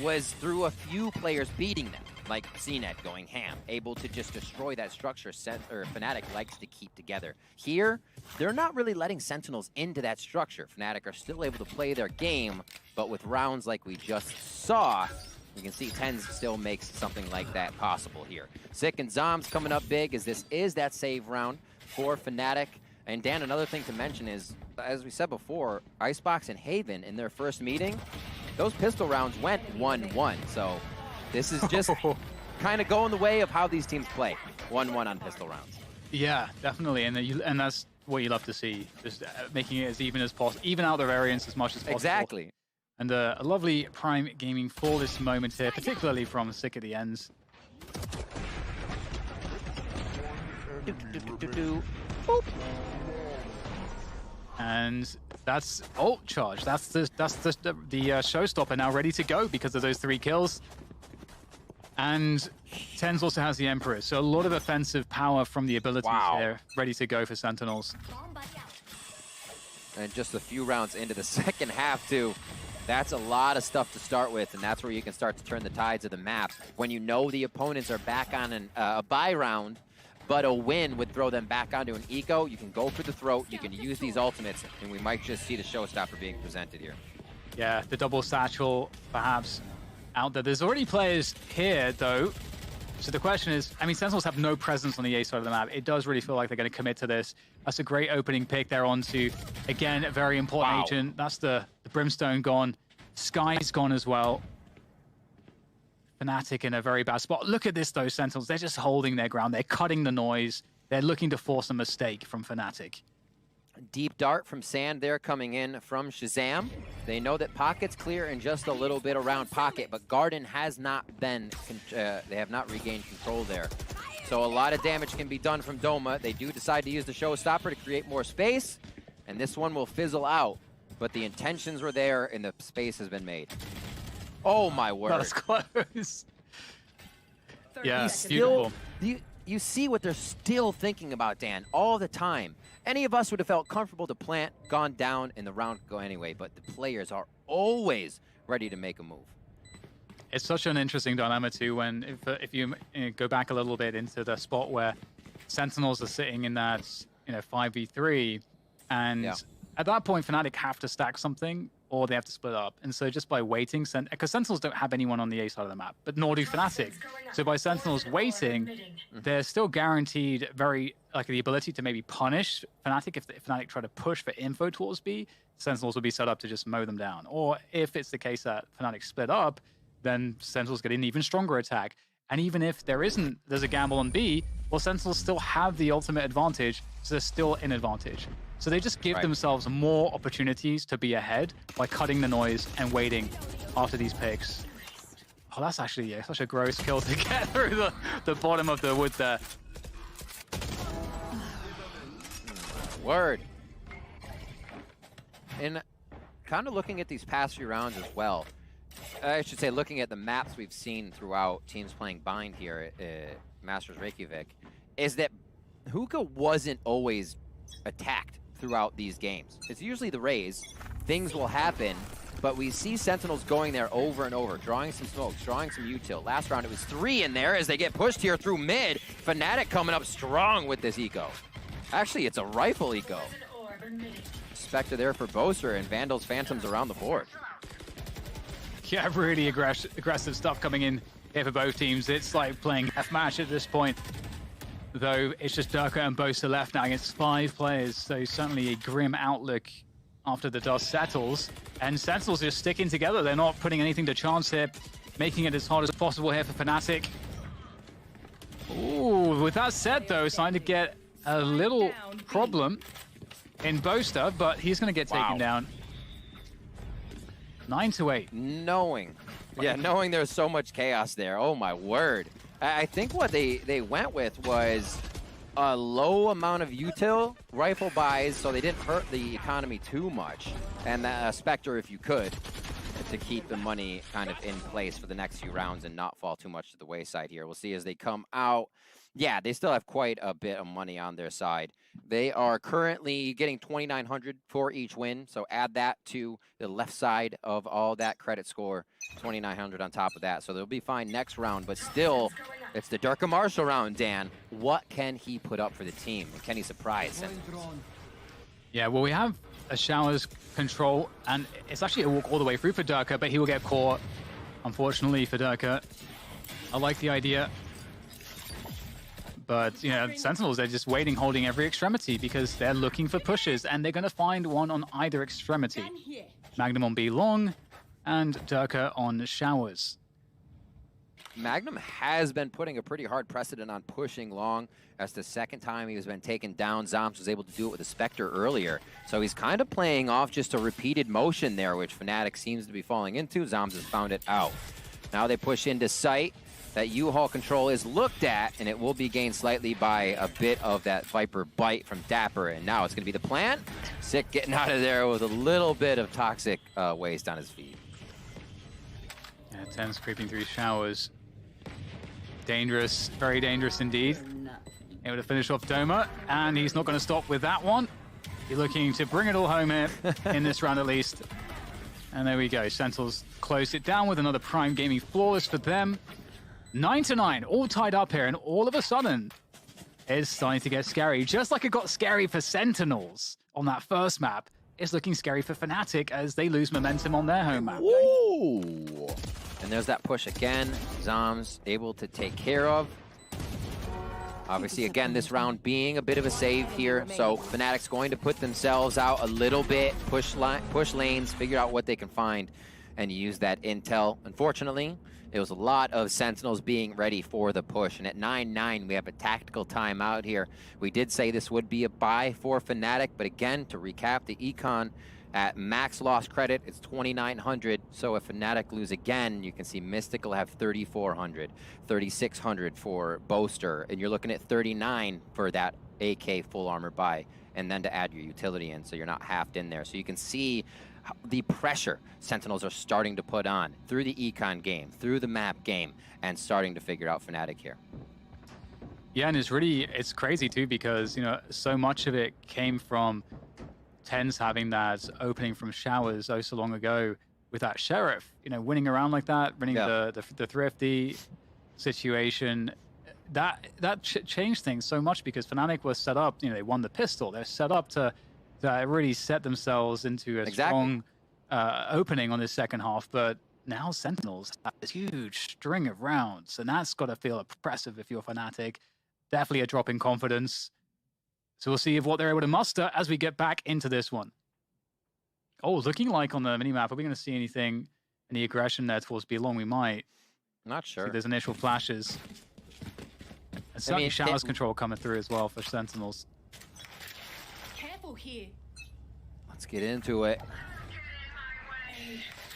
was through a few players beating them, like CNED going ham, able to just destroy that structure FNATIC likes to keep together. Here, they're not really letting Sentinels into that structure. FNATIC are still able to play their game, but with rounds like we just saw, you can see Tens still makes something like that possible here. Sick and Zombs coming up big as this is that save round for FNATIC. And Dan, another thing to mention is, as we said before, Icebox and Haven in their first meeting, those pistol rounds went 1-1. So this is just kind of going the way of how these teams play. 1-1 on pistol rounds. Yeah, definitely. And that's what you love to see, just making it as even as possible, even out the variance as much as possible. Exactly. And a lovely Prime Gaming for this moment here, particularly from Sick at the ends. Boop. And that's ult charge. That's the showstopper now ready to go because of those 3 kills. And Tens also has the Emperor, so a lot of offensive power from the abilities there, ready to go for Sentinels. And just a few rounds into the second half too. That's a lot of stuff to start with, and that's where you can start to turn the tides of the map. When you know the opponents are back on a bye round, but a win would throw them back onto an eco, you can go for the throat, you can use these ultimates, and we might just see the showstopper being presented here. Yeah, the double satchel perhaps out there. There's already players here, though. So the question is, I mean, Sentinels have no presence on the A side of the map. It does really feel like they're going to commit to this. That's a great opening pick there onto, again, a very important agent. That's the Brimstone gone. Sky's gone as well. FNATIC in a very bad spot. Look at this, though, Sentinels. They're just holding their ground. They're cutting the noise. They're looking to force a mistake from FNATIC. Deep dart from Sand there coming in from Shazam. They know that Pocket's clear and just a little bit around Pocket, but Garden has not been, they have not regained control there. So a lot of damage can be done from Doma. They do decide to use the showstopper to create more space, and this one will fizzle out. But the intentions were there and the space has been made. Oh my word. That was close. Yeah, beautiful. You see what they're still thinking about, Dan, all the time. Any of us would have felt comfortable to plant, gone down, and the round go anyway, but the players are always ready to make a move. It's such an interesting dilemma, too, when if you go back a little bit into the spot where Sentinels are sitting in that 5v3, and at that point, FNATIC have to stack something, or they have to split up. And so just by waiting, because Sentinels don't have anyone on the A side of the map, but nor do FNATIC. So by Sentinels waiting, they're still guaranteed the ability to maybe punish FNATIC. If FNATIC try to push for info towards B, Sentinels will be set up to just mow them down. Or if it's the case that FNATIC split up, then Sentinels get an even stronger attack. And even if there's a gamble on B, well, Sentinels still have the ultimate advantage, so they're still in advantage. So they just give themselves more opportunities to be ahead by cutting the noise and waiting after these picks. Oh, that's actually such a gross kill to get through the bottom of the wood there. Word. And kind of looking at these past few rounds as well, I should say looking at the maps we've seen throughout teams playing Bind here at Masters Reykjavík, is that Hookah wasn't always attacked throughout these games. It's usually the Rays. Things will happen, but we see Sentinels going there over and over, drawing some smokes, drawing some util. Last round it was 3 in there as they get pushed here through mid. FNATIC coming up strong with this eco. Actually, it's a rifle eco. Spectre there for Boaster and Vandals Phantoms around the board. Yeah, really aggressive stuff coming in here for both teams. It's like playing F-match at this point. Though it's just Durka and Boaster left now against 5 players, so certainly a grim outlook after the dust settles. And Sentinels just sticking together. They're not putting anything to chance here, making it as hard as possible here for FNATIC. Ooh, with that said though, starting to get a little problem in Boaster, but he's going to get taken down. 9-8. Knowing there's so much chaos there. Oh my word. I think what they went with was a low amount of util rifle buys, so they didn't hurt the economy too much, and Spectre if you could, to keep the money kind of in place for the next few rounds and not fall too much to the wayside here. We'll see as they come out. Yeah, they still have quite a bit of money on their side. They are currently getting 2,900 for each win, so add that to the left side of all that credit score, 2,900 on top of that. So they'll be fine next round, but still, it's the Durka Marshall round, Dan. What can he put up for the team? And can he surprise him? Yeah, well, we have a Showers control, and it's actually a walk all the way through for Durka, but he will get caught, unfortunately, for Durka. I like the idea. But, you know, Sentinels, they're just waiting, holding every extremity because they're looking for pushes, and they're going to find one on either extremity. Magnum on B long, and Durka on Showers. Magnum has been putting a pretty hard precedent on pushing long. That's the second time he's been taken down. Zoms was able to do it with a Spectre earlier. So he's kind of playing off just a repeated motion there, which FNATIC seems to be falling into. Zoms has found it out. Now they push into sight. That U-Haul control is looked at, and it will be gained slightly by a bit of that Viper bite from Dapper. And now it's going to be the plant. Sick getting out of there with a little bit of toxic waste on his feet. Yeah, 10's creeping through Showers. Dangerous, very dangerous indeed. Able to finish off Doma, and he's not going to stop with that one. He's looking to bring it all home here in this round at least. And there we go. Sentinels closed it down with another Prime Gaming flawless for them. 9-9, all tied up here, and all of a sudden, it's starting to get scary. Just like it got scary for Sentinels on that first map, it's looking scary for FNATIC as they lose momentum on their home map. Ooh. And there's that push again. Zoms able to take care of. Obviously, again, this round being a bit of a save here, so FNATIC's going to put themselves out a little bit, push lanes, figure out what they can find, and use that intel. Unfortunately, it was a lot of Sentinels being ready for the push. And at 9-9, we have a tactical timeout here. We did say this would be a buy for FNATIC, but again, to recap, the econ at max loss credit, it's 2,900. So if FNATIC lose again, you can see Mystic will have 3,400, 3,600 for Boaster, and you're looking at 39 for that AK full armor buy, and then to add your utility in, so you're not halved in there. So you can see the pressure Sentinels are starting to put on through the econ game, through the map game, and starting to figure out FNATIC here. Yeah, and it's crazy too, because, you know, so much of it came from 10s having that opening from Showers oh so long ago with that Sheriff, you know, winning around like that, winning the thrifty situation. That changed things so much because FNATIC was set up, you know, they won the pistol. They're set up to really set themselves into a strong opening on this second half. But now Sentinels have this huge string of rounds, and that's got to feel oppressive if you're FNATIC. Definitely a drop in confidence. So we'll see what they're able to muster as we get back into this one. Oh, looking like on the minimap, are we going to see anything, any aggression there towards B long? We might. Not sure. See, there's initial flashes. And certainly Showers control coming through as well for Sentinels. Careful here. Let's get into it.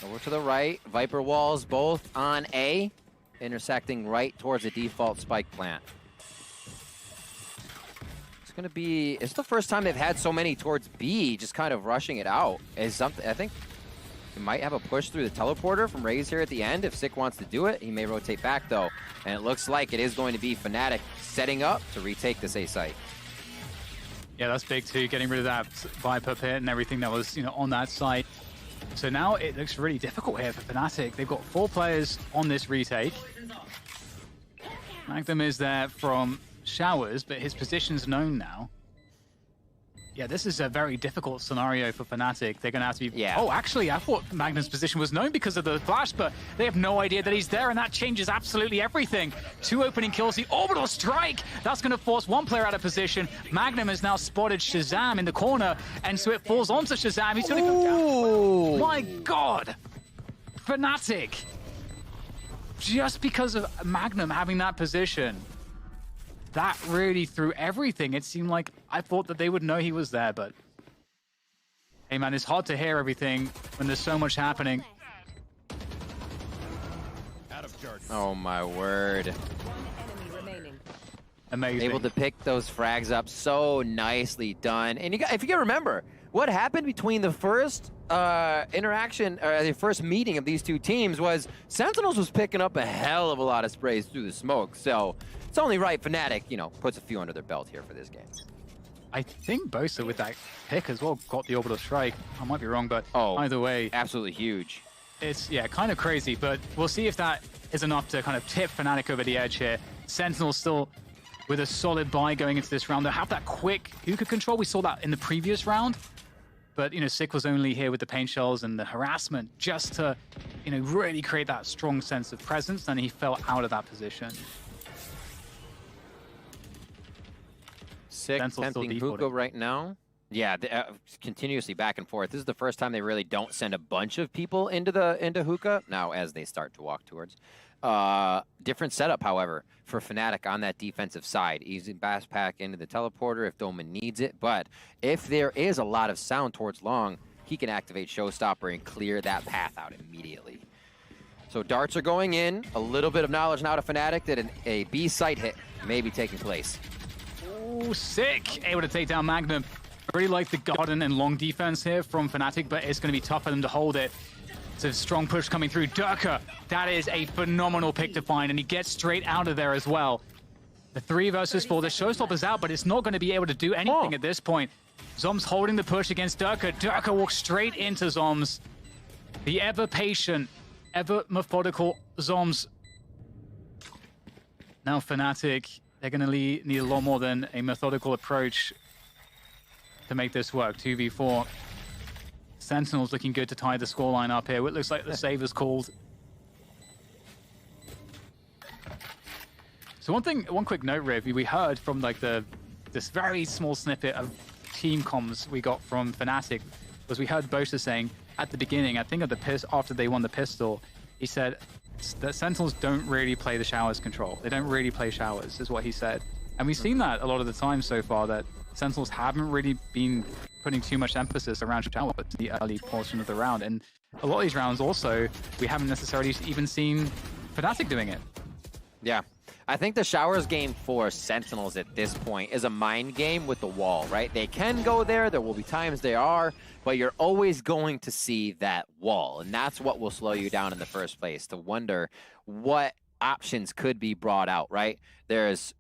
Over to the right. Viper walls both on A, intersecting right towards the default spike plant. It's gonna be. It's the first time they've had so many towards B, just kind of rushing it out. Is something I think we might have a push through the teleporter from Raze here at the end. If Sick wants to do it, he may rotate back though, and it looks like it is going to be FNATIC setting up to retake this A site. Yeah, that's big too. Getting rid of that Viper pit and everything that was on that site. So now it looks really difficult here for FNATIC. They've got 4 players on this retake. Magnum is there from Showers, but his position's known now. Yeah, this is a very difficult scenario for FNATIC. They're going to have to be... Yeah. Oh, actually, I thought Magnum's position was known because of the flash, but they have no idea that he's there, and that changes absolutely everything. 2 opening kills, the orbital strike. That's going to force 1 player out of position. Magnum has now spotted Shazam in the corner, and so it falls onto Shazam. He's going to come down. My God! FNATIC! Just because of Magnum having that position, that really threw everything. It seemed like I thought that they would know he was there, but hey man, it's hard to hear everything when there's so much happening. Oh my word. Amazing. Able to pick those frags up, so nicely done. And if you can remember, what happened between the first interaction, or the first meeting of these two teams was Sentinels was picking up a hell of a lot of sprays through the smoke. So it's only right FNATIC, puts a few under their belt here for this game. I think Bosa with that pick as well got the orbital strike. I might be wrong, but either way, absolutely huge. It's, yeah, kind of crazy, but we'll see if that is enough to kind of tip FNATIC over the edge here. Sentinels still with a solid buy going into this round. They have that quick hookah control. We saw that in the previous round. But, Sick was only here with the paint shells and the harassment just to, really create that strong sense of presence. And he fell out of that position. Sick tempting hookah right now. Yeah, continuously back and forth. This is the first time they really don't send a bunch of people into hookah. Now, as they start to walk towards. Different setup, however, for FNATIC on that defensive side. Easy bass pack into the teleporter if Doman needs it. But if there is a lot of sound towards long, he can activate Showstopper and clear that path out immediately. So darts are going in. A little bit of knowledge now to FNATIC that a B site hit may be taking place. Oh, Sick! Able to take down Magnum. I really like the garden and long defense here from FNATIC, but it's going to be tough for them to hold it. It's a strong push coming through. Durka, that is a phenomenal pick to find, and he gets straight out of there as well. The 3 versus 4, the Showstopper's out, but it's not going to be able to do anything at this point. Zoms holding the push against Durka. Durka walks straight into Zoms. The ever-patient, ever-methodical Zoms. Now FNATIC, they're going to need a lot more than a methodical approach to make this work. 2v4. Sentinels looking good to tie the scoreline up here. It looks like the save is called. So one quick note, Riv, we heard from this very small snippet of team comms we got from FNATIC, was we heard Bosa saying at the beginning, I think after they won the pistol, he said that Sentinels don't really play the showers control. They don't really play showers, is what he said. And we've seen that a lot of the time so far, that Sentinels haven't really been putting too much emphasis around showers in the early portion of the round. And a lot of these rounds also, we haven't necessarily even seen FNATIC doing it. Yeah. I think the showers game for Sentinels at this point is a mind game with the wall, right? They can go there. There will be times they are, but you're always going to see that wall. And that's what will slow you down in the first place, to wonder what options could be brought out, right?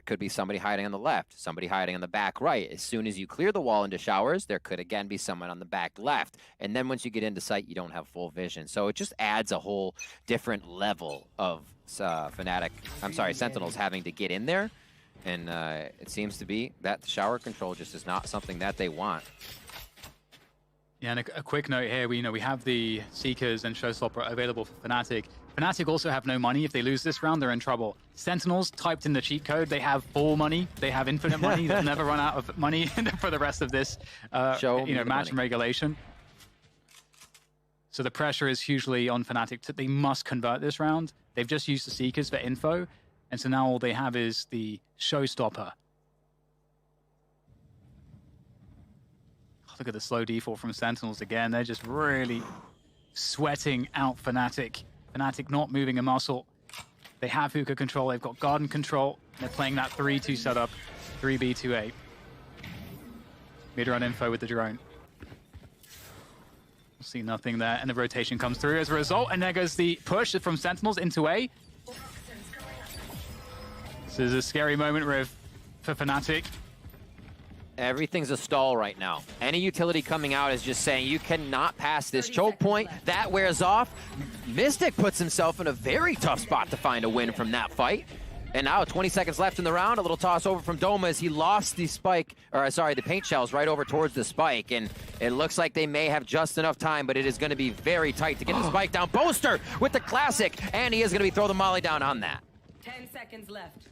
Could be somebody hiding on the left, somebody hiding on the back right. As soon as you clear the wall into showers, there could again be someone on the back left. And then once you get into sight, you don't have full vision. So it just adds a whole different level of Sentinels having to get in there. And it seems to be that the shower control just is not something that they want. Yeah, and a quick note here, we have the Seekers and Showstopper available for FNATIC. FNATIC also have no money. If they lose this round, they're in trouble. Sentinels typed in the cheat code. They have full money. They have infinite money. They'll never run out of money for the rest of this match and regulation. So the pressure is hugely on FNATIC. They must convert this round. They've just used the Seekers for info, and so now all they have is the Showstopper. Look at the slow default from Sentinels again. They're just really sweating out FNATIC. FNATIC not moving a muscle. They have hookah control. They've got garden control. They're playing that 3-2 setup, 3B2A. Mid-run info with the drone. See nothing there, and the rotation comes through as a result, and there goes the push from Sentinels into A. This is a scary moment, Riv, for FNATIC. Everything's a stall right now. Any utility coming out is just saying you cannot pass this choke point. That wears off. Mystic puts himself in a very tough spot to find a win from that fight. And now 20 seconds left in the round. A little toss over from Doma as he lost the spike, or sorry, the paint shells right over towards the spike. And it looks like they may have just enough time, but it is going to be very tight to get the spike down. Boaster with the classic, and he is going to be throw the molly down on that. 10 seconds left.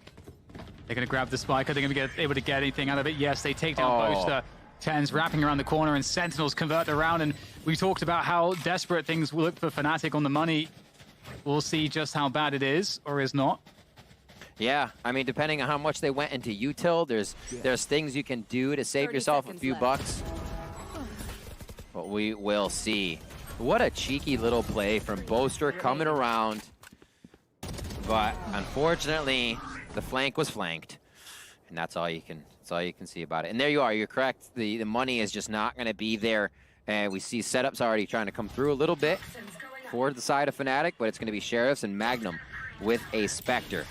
They're going to grab the spike. Are they going to be able to get anything out of it? Yes, they take down Boaster. 10's wrapping around the corner, and Sentinels convert the round. And we talked about how desperate things will look for FNATIC on the money. We'll see just how bad it is, or is not. Yeah, I mean, depending on how much they went into util, there's things you can do to save yourself a few bucks. But we will see. What a cheeky little play from Boaster coming around. But unfortunately, the flank was flanked, and that's all you can see about it. And there you are. You're correct. The money is just not going to be there. And we see setups already trying to come through a little bit toward the side of FNATIC, but it's going to be Sheriffs and Magnum with a Spectre.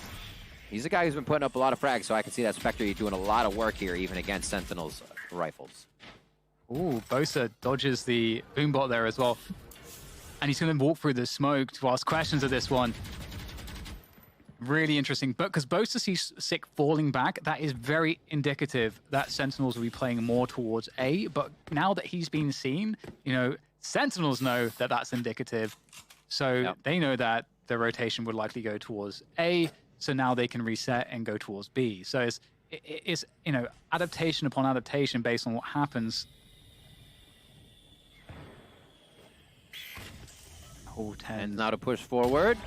He's a guy who's been putting up a lot of frags, so I can see that Spectre doing a lot of work here, even against Sentinels rifles. Ooh, Boaster dodges the boombot there as well. And he's going to walk through the smoke to ask questions of this one. Really interesting, but because Boaster sees Sick falling back, that is very indicative that Sentinels will be playing more towards A. But now that he's been seen, you know, Sentinels know that that's indicative. So they know that the rotation would likely go towards A. So now they can reset and go towards B. So it's you know, adaptation upon adaptation based on what happens. Oh, 10. And now to push forward.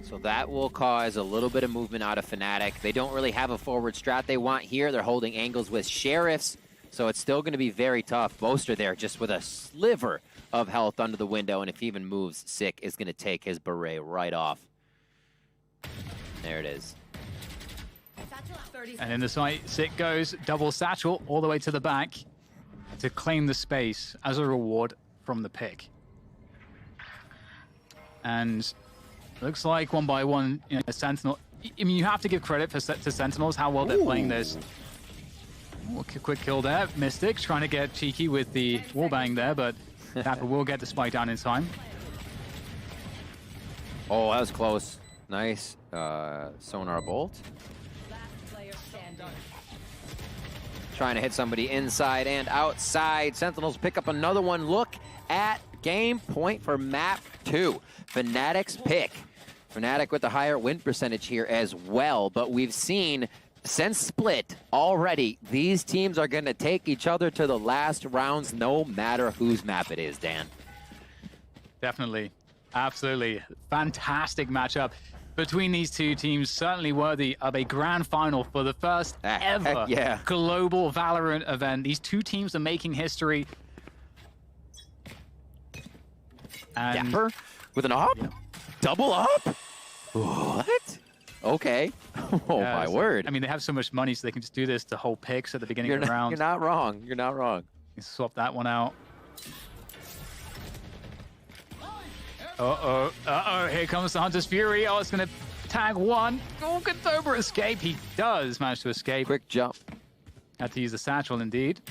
So that will cause a little bit of movement out of FNATIC. They don't really have a forward strat they want here. They're holding angles with Sheriffs, so it's still going to be very tough. Boaster there just with a sliver of health under the window, and if he even moves, Sick is going to take his beret right off. There it is. And in the site, Sick goes double satchel all the way to the back to claim the space as a reward from the pick. And looks like one by one, you know, Sentinel. I mean, you have to give credit to Sentinels how well they're playing this. Ooh, quick kill there. Mystic trying to get cheeky with the wallbang there, but Dapper will get the spike down in time. Oh, that was close. Nice sonar bolt. Trying to hit somebody inside and outside. Sentinels pick up another one. Look at game point for map 2. FNATIC's pick. FNATIC with the higher win percentage here as well, but we've seen since split already, these teams are going to take each other to the last rounds no matter whose map it is, Dan. Definitely. Absolutely. Fantastic matchup between these two teams. Certainly worthy of a grand final for the first ever global Valorant event. These two teams are making history. And Dapper with an up? Double up? What? Okay. Oh, my word. I mean, they have so much money, so they can just do this to hold picks at the beginning of the round. You're not wrong. You're not wrong. You swap that one out. Uh-oh. Uh-oh. Here comes the Hunter's Fury. Oh, it's going to tag one. Oh, can Dober escape? He does manage to escape. Quick jump. Had to use the satchel, indeed.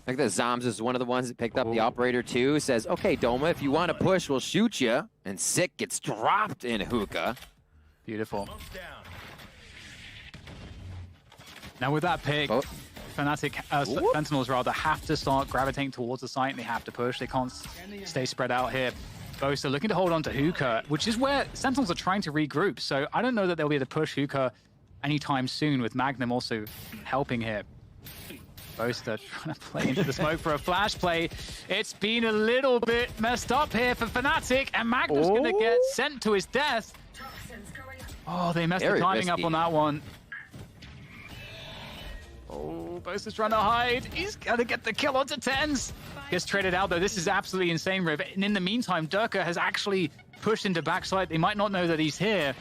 I think that Zoms is one of the ones that picked up the operator too. Says, okay, Doma, if you want to push, we'll shoot you. And Sick gets dropped in hookah. Beautiful. Now with that pick, FNATIC, Sentinels rather, have to start gravitating towards the site and they have to push. They can't stay spread out here. Boaster looking to hold on to hookah, which is where Sentinels are trying to regroup. So I don't know that they'll be able to push hookah anytime soon, with Magnum also helping here. Boaster trying to play into the smoke for a flash play. It's been a little bit messed up here for FNATIC, and Magnum's going to get sent to his death. Oh, they messed the timing up on that one. Oh, Boaster's trying to hide. He's got to get the kill onto 10s. Gets traded out, though. This is absolutely insane, Riv. And in the meantime, Durka has actually pushed into backside. They might not know that he's here.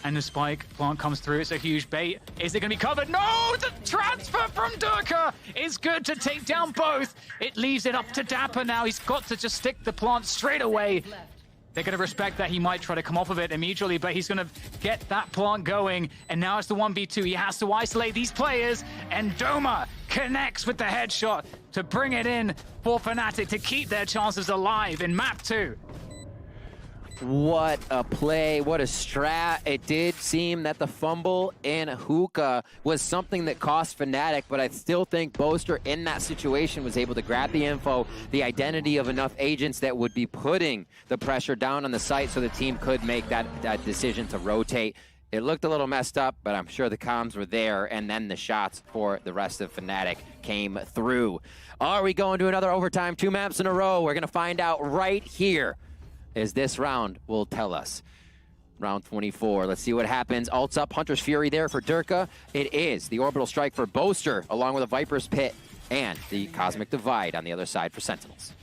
And the spike plant comes through. It's a huge bait. Is it going to be covered? No! The transfer from Durka is good to take down both. It leaves it up to Dapper now. He's got to just stick the plant straight away. They're going to respect that. He might try to come off of it immediately, but he's going to get that plant going. And now it's the 1v2. He has to isolate these players. And Doma connects with the headshot to bring it in for FNATIC to keep their chances alive in map 2. What a play, what a strat. It did seem that the fumble in Hookah was something that cost FNATIC, but I still think Boaster in that situation was able to grab the info, the identity of enough agents that would be putting the pressure down on the site so the team could make that decision to rotate. It looked a little messed up, but I'm sure the comms were there, and then the shots for the rest of FNATIC came through. Are we going to another overtime? 2 maps in a row. We're going to find out right here, as this round will tell us. Round 24. Let's see what happens. Ults up, Hunter's Fury there for Durka. It is the Orbital Strike for Boaster, along with a Viper's Pit, and the Cosmic Divide on the other side for Sentinels.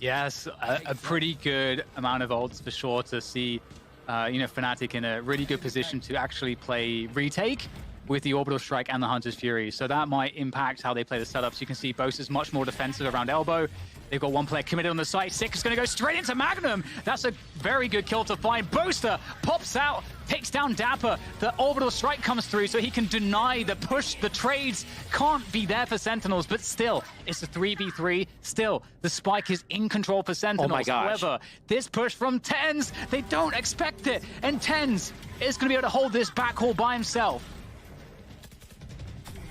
Yes, a pretty good amount of ults for sure to see FNATIC in a really good position to actually play retake with the Orbital Strike and the Hunter's Fury. So that might impact how they play the setups. You can see Boaster's much more defensive around elbow. They've got one player committed on the site. Sick is going to go straight into Magnum. That's a very good kill to find. Boaster pops out, takes down Dapper. The Orbital Strike comes through so he can deny the push. The trades can't be there for Sentinels, but still, it's a 3v3. Still, the spike is in control for Sentinels. Oh my gosh. However, this push from TenZ, they don't expect it. And TenZ is going to be able to hold this backhaul by himself.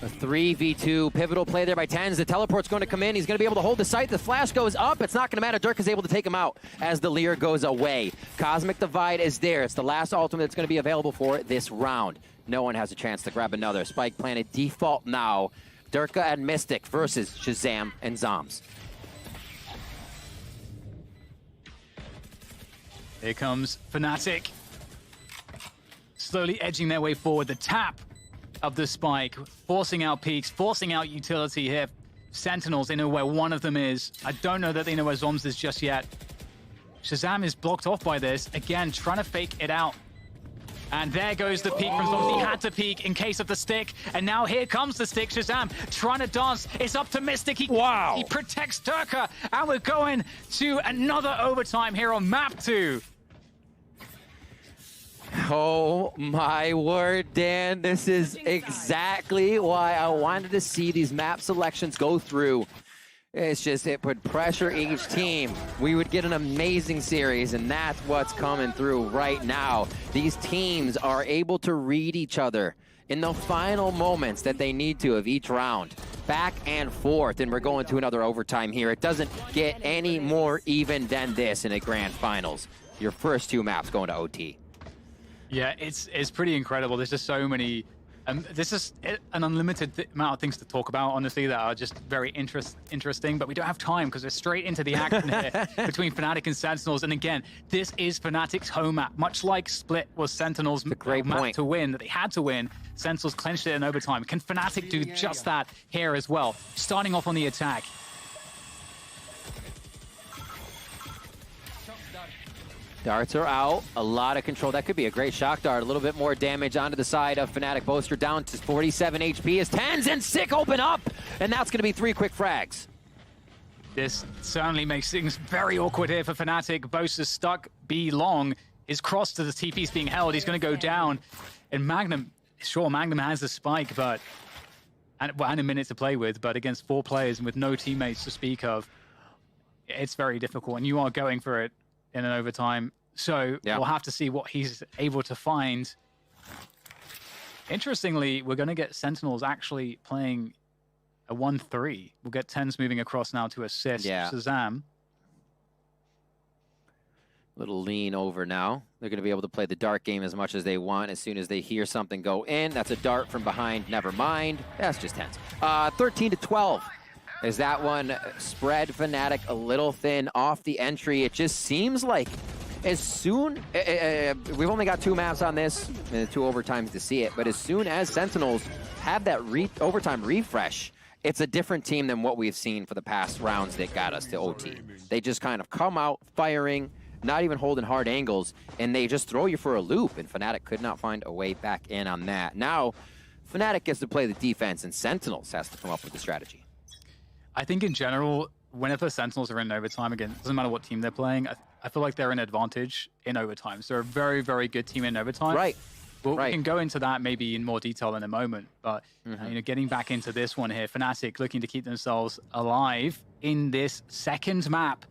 A 3v2 pivotal play there by TenZ. The teleport's going to come in. He's going to be able to hold the site. The flash goes up. It's not going to matter. Dirk is able to take him out as the Leer goes away. Cosmic Divide is there. It's the last ultimate that's going to be available for this round. No one has a chance to grab another. Spike planted default now. Durka and Mystic versus Shazam and Zoms. Here comes FNATIC. Slowly edging their way forward. The tap of the spike, forcing out peaks, forcing out utility here. Sentinels, they know where one of them is. I don't know that they know where Zoms is just yet. Shazam is blocked off by this. Again, trying to fake it out. And there goes the peek from Zoms. He had to peek in case of the stick. And now here comes the stick. Shazam trying to dance. It's up to Mystic. He protects Durka. And we're going to another overtime here on map 2. Oh my word, Dan. This is exactly why I wanted to see these map selections go through. It's just, it would pressure each team. We would get an amazing series, and that's what's coming through right now. These teams are able to read each other in the final moments that they need to of each round. Back and forth, and we're going to another overtime here. It doesn't get any more even than this in a grand finals. Your first 2 maps going to OT. Yeah, it's pretty incredible. There's just so many. This is an unlimited amount of things to talk about, honestly, that are just very interesting. But we don't have time because we're straight into the action here between FNATIC and Sentinels. And again, this is FNATIC's home map, much like Split was Sentinels' map to win, that they had to win. Sentinels clinched it in overtime. Can FNATIC do just that here as well? Starting off on the attack. Darts are out, a lot of control. That could be a great shock dart. A little bit more damage onto the side of FNATIC. Boaster down to 47 HP as TenZ and Sick open up, and that's going to be 3 quick frags. This certainly makes things very awkward here for FNATIC. Boaster's stuck B long. His cross to the TP's being held. He's going to go down. And Magnum, sure, Magnum has the spike, but and a minute to play with, but against 4 players and with no teammates to speak of, it's very difficult. And you are going for it in an overtime. So we'll have to see what he's able to find. Interestingly, we're going to get Sentinels actually playing a 1-3. We'll get TenZ moving across now to assist Shazam. Little lean over now. They're going to be able to play the dart game as much as they want. As soon as they hear something go in, that's a dart from behind. Never mind. That's just TenZ. 13-12. Is that one spread FNATIC a little thin off the entry? It just seems like as soon... we've only got 2 maps on this, and 2 overtimes to see it, but as soon as Sentinels have that overtime refresh, it's a different team than what we've seen for the past rounds that got us to OT. They just kind of come out firing, not even holding hard angles, and they just throw you for a loop, and FNATIC could not find a way back in on that. Now, FNATIC gets to play the defense, and Sentinels has to come up with the strategy. I think in general, whenever Sentinels are in overtime, again, it doesn't matter what team they're playing, I feel like they're an advantage in overtime. So they're a very, very good team in overtime. Right. Well, we can go into that maybe in more detail in a moment, but you know, getting back into this one here, FNATIC looking to keep themselves alive in this second map.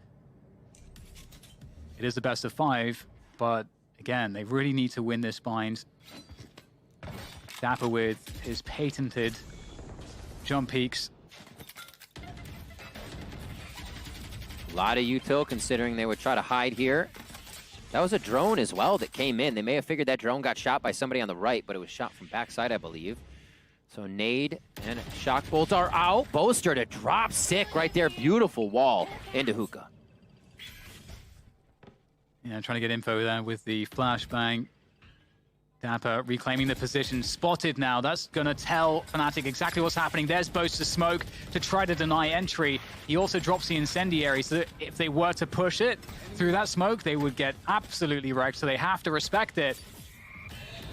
It is the best of 5, but again, they really need to win this bind. Dapper with his patented jump peaks. A lot of util, considering they would try to hide here. That was a drone as well that came in. They may have figured that drone got shot by somebody on the right, but it was shot from backside, I believe. So Nade and Shock Bolt are out. Boaster to drop sick right there. Beautiful wall into Hookah. Yeah, trying to get info there with the flashbang. Dapper reclaiming the position, spotted now. That's going to tell FNATIC exactly what's happening. There's Boaster's smoke to try to deny entry. He also drops the incendiary, so that if they were to push it through that smoke, they would get absolutely wrecked, so they have to respect it.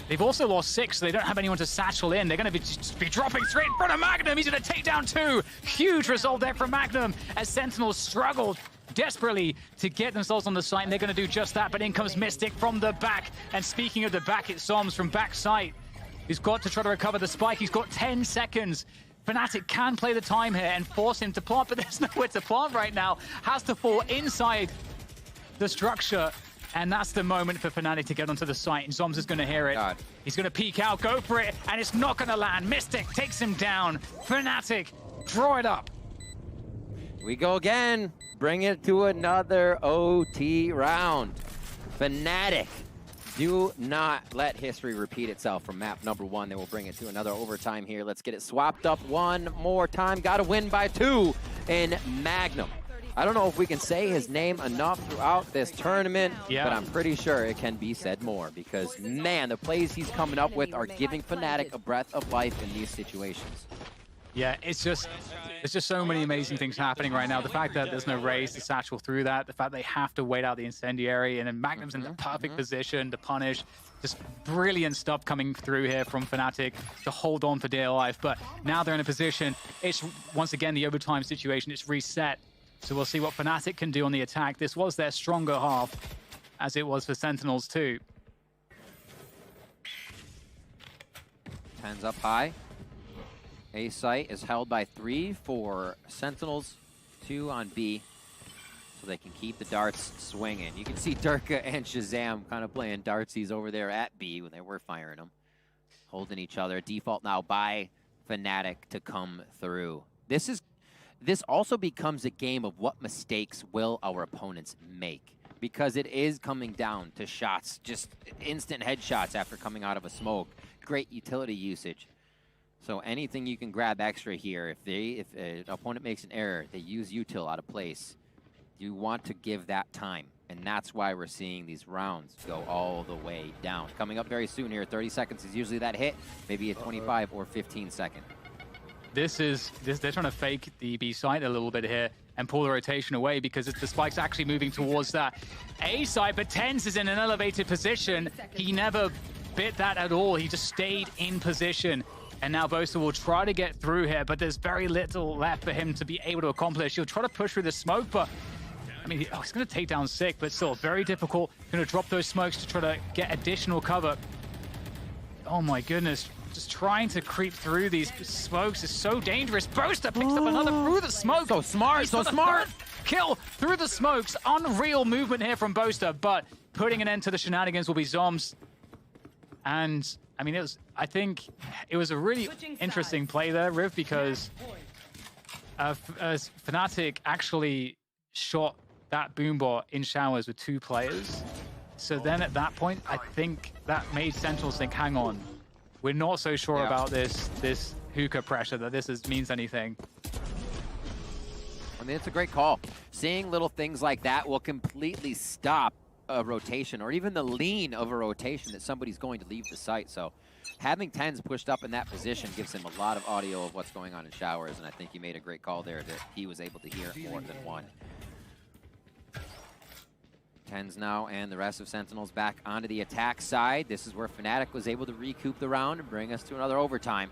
They've also lost 6, so they don't have anyone to satchel in. They're going to be dropping straight in front of Magnum. He's going to take down 2. Huge result there from Magnum as Sentinels struggled desperately to get themselves on the site, and they're going to do just that, but in comes Mystic from the back. And speaking of the back, it's Zoms from backside. He's got to try to recover the spike. He's got 10 seconds. FNATIC can play the time here and force him to plant, but there's nowhere to plant right now. Has to fall inside the structure, and that's the moment for FNATIC to get onto the site, and Zoms is going to hear it. God. He's going to peek out, go for it, and it's not going to land. Mystic takes him down. FNATIC draw it up. We go again. Bring it to another OT round. FNATIC, do not let history repeat itself from map number 1. They will bring it to another overtime here. Let's get it swapped up one more time. Got to win by 2 in Magnum. I don't know if we can say his name enough throughout this tournament, but I'm pretty sure it can be said more because, man, the plays he's coming up with are giving FNATIC a breath of life in these situations. Yeah, it's just so many amazing things happening right now. The fact that there's no raise to satchel through that, the fact they have to wait out the incendiary, and then Magnum's in the perfect position to punish. Just brilliant stuff coming through here from FNATIC to hold on for dear life. But now they're in a position, it's once again the overtime situation, it's reset. So we'll see what FNATIC can do on the attack. This was their stronger half, as it was for Sentinels too. 10's up high. A site is held by 3 for Sentinels, 2 on B, so they can keep the darts swinging. You can see Durka and Shazam kind of playing dartsies over there at B when they were firing them, holding each other. Default now by FNATIC to come through. This also becomes a game of what mistakes will our opponents make, because it is coming down to shots, just instant headshots after coming out of a smoke. Great utility usage. So anything you can grab extra here, if an opponent makes an error, they use util out of place, you want to give that time. And that's why we're seeing these rounds go all the way down. Coming up very soon here, 30 seconds is usually that hit, maybe a 25 or 15 second. They're trying to fake the B site a little bit here and pull the rotation away because the spike's actually moving towards that A site, but TenZ is in an elevated position. He never bit that at all. He just stayed in position. And now Boaster will try to get through here, but there's very little left for him to be able to accomplish. He'll try to push through the smoke, but I mean, he's going to take down Sick, but still very difficult. Going to drop those smokes to try to get additional cover. Oh my goodness, just trying to creep through these smokes is so dangerous. Boaster picks up another through the smoke. So smart, so smart. Kill through the smokes. Unreal movement here from Boaster, but putting an end to the shenanigans will be Zoms. And I mean, I think it was a really interesting play there, Riv, because FNATIC actually shot that boombot in showers with 2 players. So then at that point, I think that made Sentinels think, hang on, we're not so sure about this hookah pressure, that this means anything. I mean, it's a great call. Seeing little things like that will completely stop a rotation, or even the lean of a rotation that somebody's going to leave the site. So having TenZ pushed up in that position gives him a lot of audio of what's going on in showers, and I think he made a great call there that he was able to hear more than one. Tens now and the rest of Sentinels back onto the attack side. This is where FNATIC was able to recoup the round and bring us to another overtime.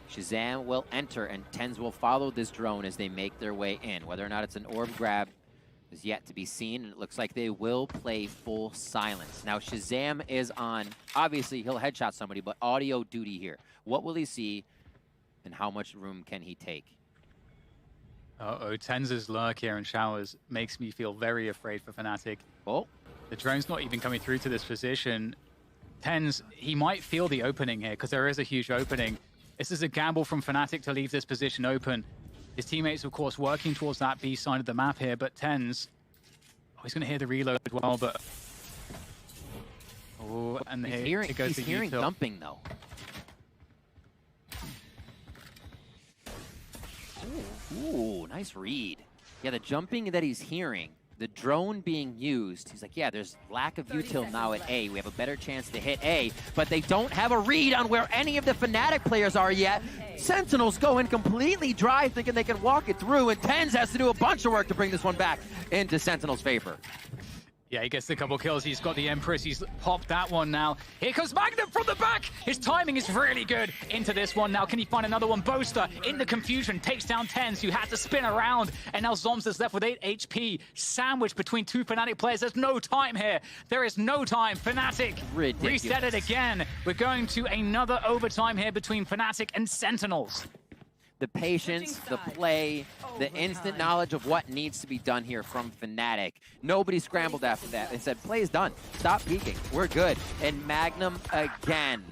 Shazam will enter, and Tens will follow this drone as they make their way in. Whether or not it's an orb grab is yet to be seen, and it looks like they will play full silence. Now, Shazam is on. Obviously, he'll headshot somebody, but audio duty here. What will he see, and how much room can he take? Uh-oh, Tens' lurk here in showers makes me feel very afraid for FNATIC. Oh. The drone's not even coming through to this position. Tens, he might feel the opening here, because there is a huge opening. This is a gamble from FNATIC to leave this position open. His teammates, of course, working towards that B side of the map here, but Tens, oh, he's going to hear the reload well, but... Oh, and He's here it goes to hearing util. dumping, though. Ooh, nice read. Yeah, the jumping that he's hearing, the drone being used, he's like, yeah, there's lack of util now at A. We have a better chance to hit A, but they don't have a read on where any of the FNATIC players are yet. Sentinels go in completely dry, thinking they can walk it through, and Tens has to do a bunch of work to bring this one back into Sentinels' favor. Yeah, he gets a couple kills. He's got the Empress. He's popped that one now. Here comes Magnum from the back. His timing is really good into this one now. Can he find another one? Boaster in the confusion takes down Tens, who had to spin around. And now Zoms is left with 8 HP. Sandwiched between two FNATIC players. There's no time here. There is no time. FNATIC reset it again. We're going to another overtime here between FNATIC and Sentinels. The patience, the play, the instant knowledge of what needs to be done here from FNATIC. Nobody scrambled after that. They said, play is done. Stop peeking. We're good. And Magnum again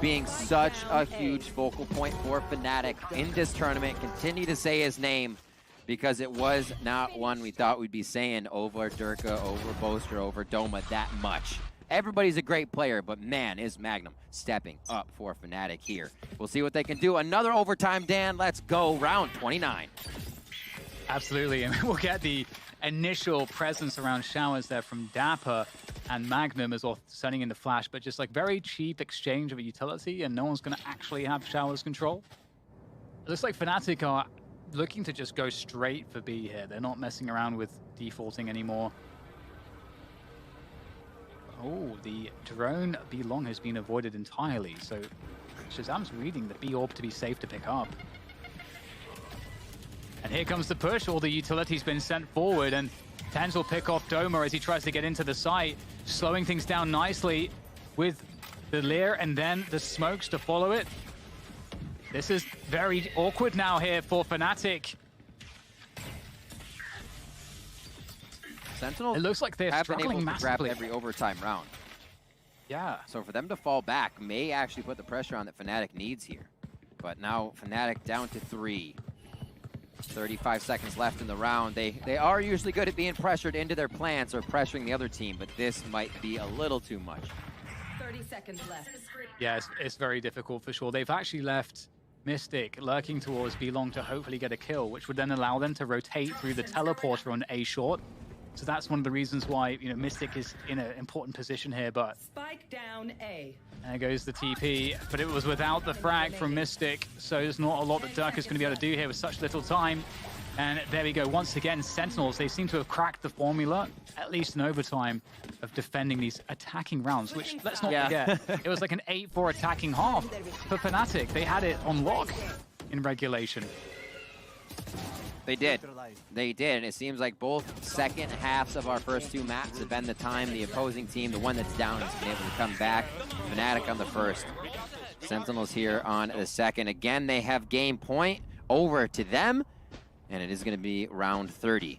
being such a huge focal point for FNATIC in this tournament. Continue to say his name because it was not one we thought we'd be saying over Durka, over Boaster, over Doma that much. Everybody's a great player, but man, is Magnum stepping up for FNATIC here. We'll see what they can do. Another overtime, Dan. Let's go. Round 29. Absolutely, and we'll get the initial presence around showers there from Dapper and Magnum as well, sending in the flash, but just like very cheap exchange of a utility, and no one's going to actually have showers control. It looks like FNATIC are looking to just go straight for B here. They're not messing around with defaulting anymore. Oh, the drone B long has been avoided entirely, so Shazam's reading the B orb to be safe to pick up. And here comes the push. All the utility's been sent forward, and Tens will pick off Doma as he tries to get into the site, slowing things down nicely with the Leer and then the smokes to follow it. This is very awkward now here for FNATIC. Sentinels it looks like they're have been struggling able to grab massively every overtime round. Yeah. So for them to fall back may actually put the pressure on that FNATIC needs here. But now FNATIC down to 3. 35 seconds left in the round. They are usually good at being pressured into their plants or pressuring the other team, but this might be a little too much. 30 seconds left. Yeah, it's very difficult for sure. They've actually left Mystic lurking towards B long to hopefully get a kill, which would then allow them to rotate through the teleporter on A short. So that's one of the reasons why, you know, Mystic is in an important position here, but... Spike down A. There goes the TP, but it was without the frag from Mystic, so there's not a lot that Dirk is going to be able to do here with such little time. And there we go. Once again, Sentinels, they seem to have cracked the formula, at least in overtime, of defending these attacking rounds, which, let's not forget, it was like an 8-4 attacking half for FNATIC. They had it on lock in regulation. They did. They did, and it seems like both second halves of our first two maps have been the time the opposing team, the one that's down, has been able to come back. FNATIC on the first. Sentinels here on the second. Again, they have game point over to them, and it is going to be round 30.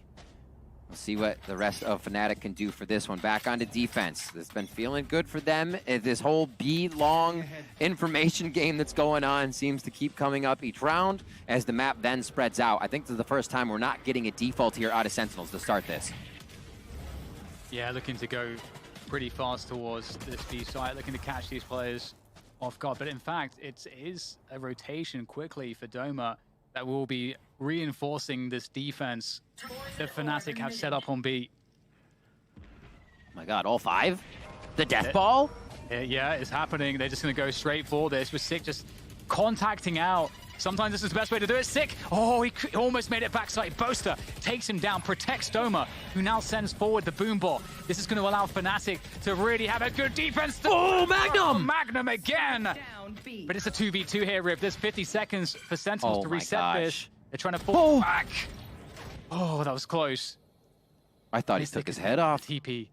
We'll see what the rest of FNATIC can do for this one. Back onto defense. It's been feeling good for them. This whole B-long information game that's going on seems to keep coming up each round as the map then spreads out. I think this is the first time we're not getting a default here out of Sentinels to start this. Yeah, looking to go pretty fast towards this B site, looking to catch these players off guard. But in fact, it is a rotation quickly for Doma that will be reinforcing this defense that FNATIC have set up on B. Oh my god, all 5? The death ball? Yeah, it's happening. They're just going to go straight for this with Sick just contacting out Sometimes this is the best way to do it. Sick. Oh, he almost made it backside. Boaster takes him down, protects Doma, who now sends forward the boom ball. This is going to allow FNATIC to really have a good defense. Oh, Magnum! Magnum again. Down B. But it's a 2v2 here, Rip. There's 50 seconds for Sentinels to reset this. They're trying to fall back. Oh, that was close. I thought he took his head off. TP.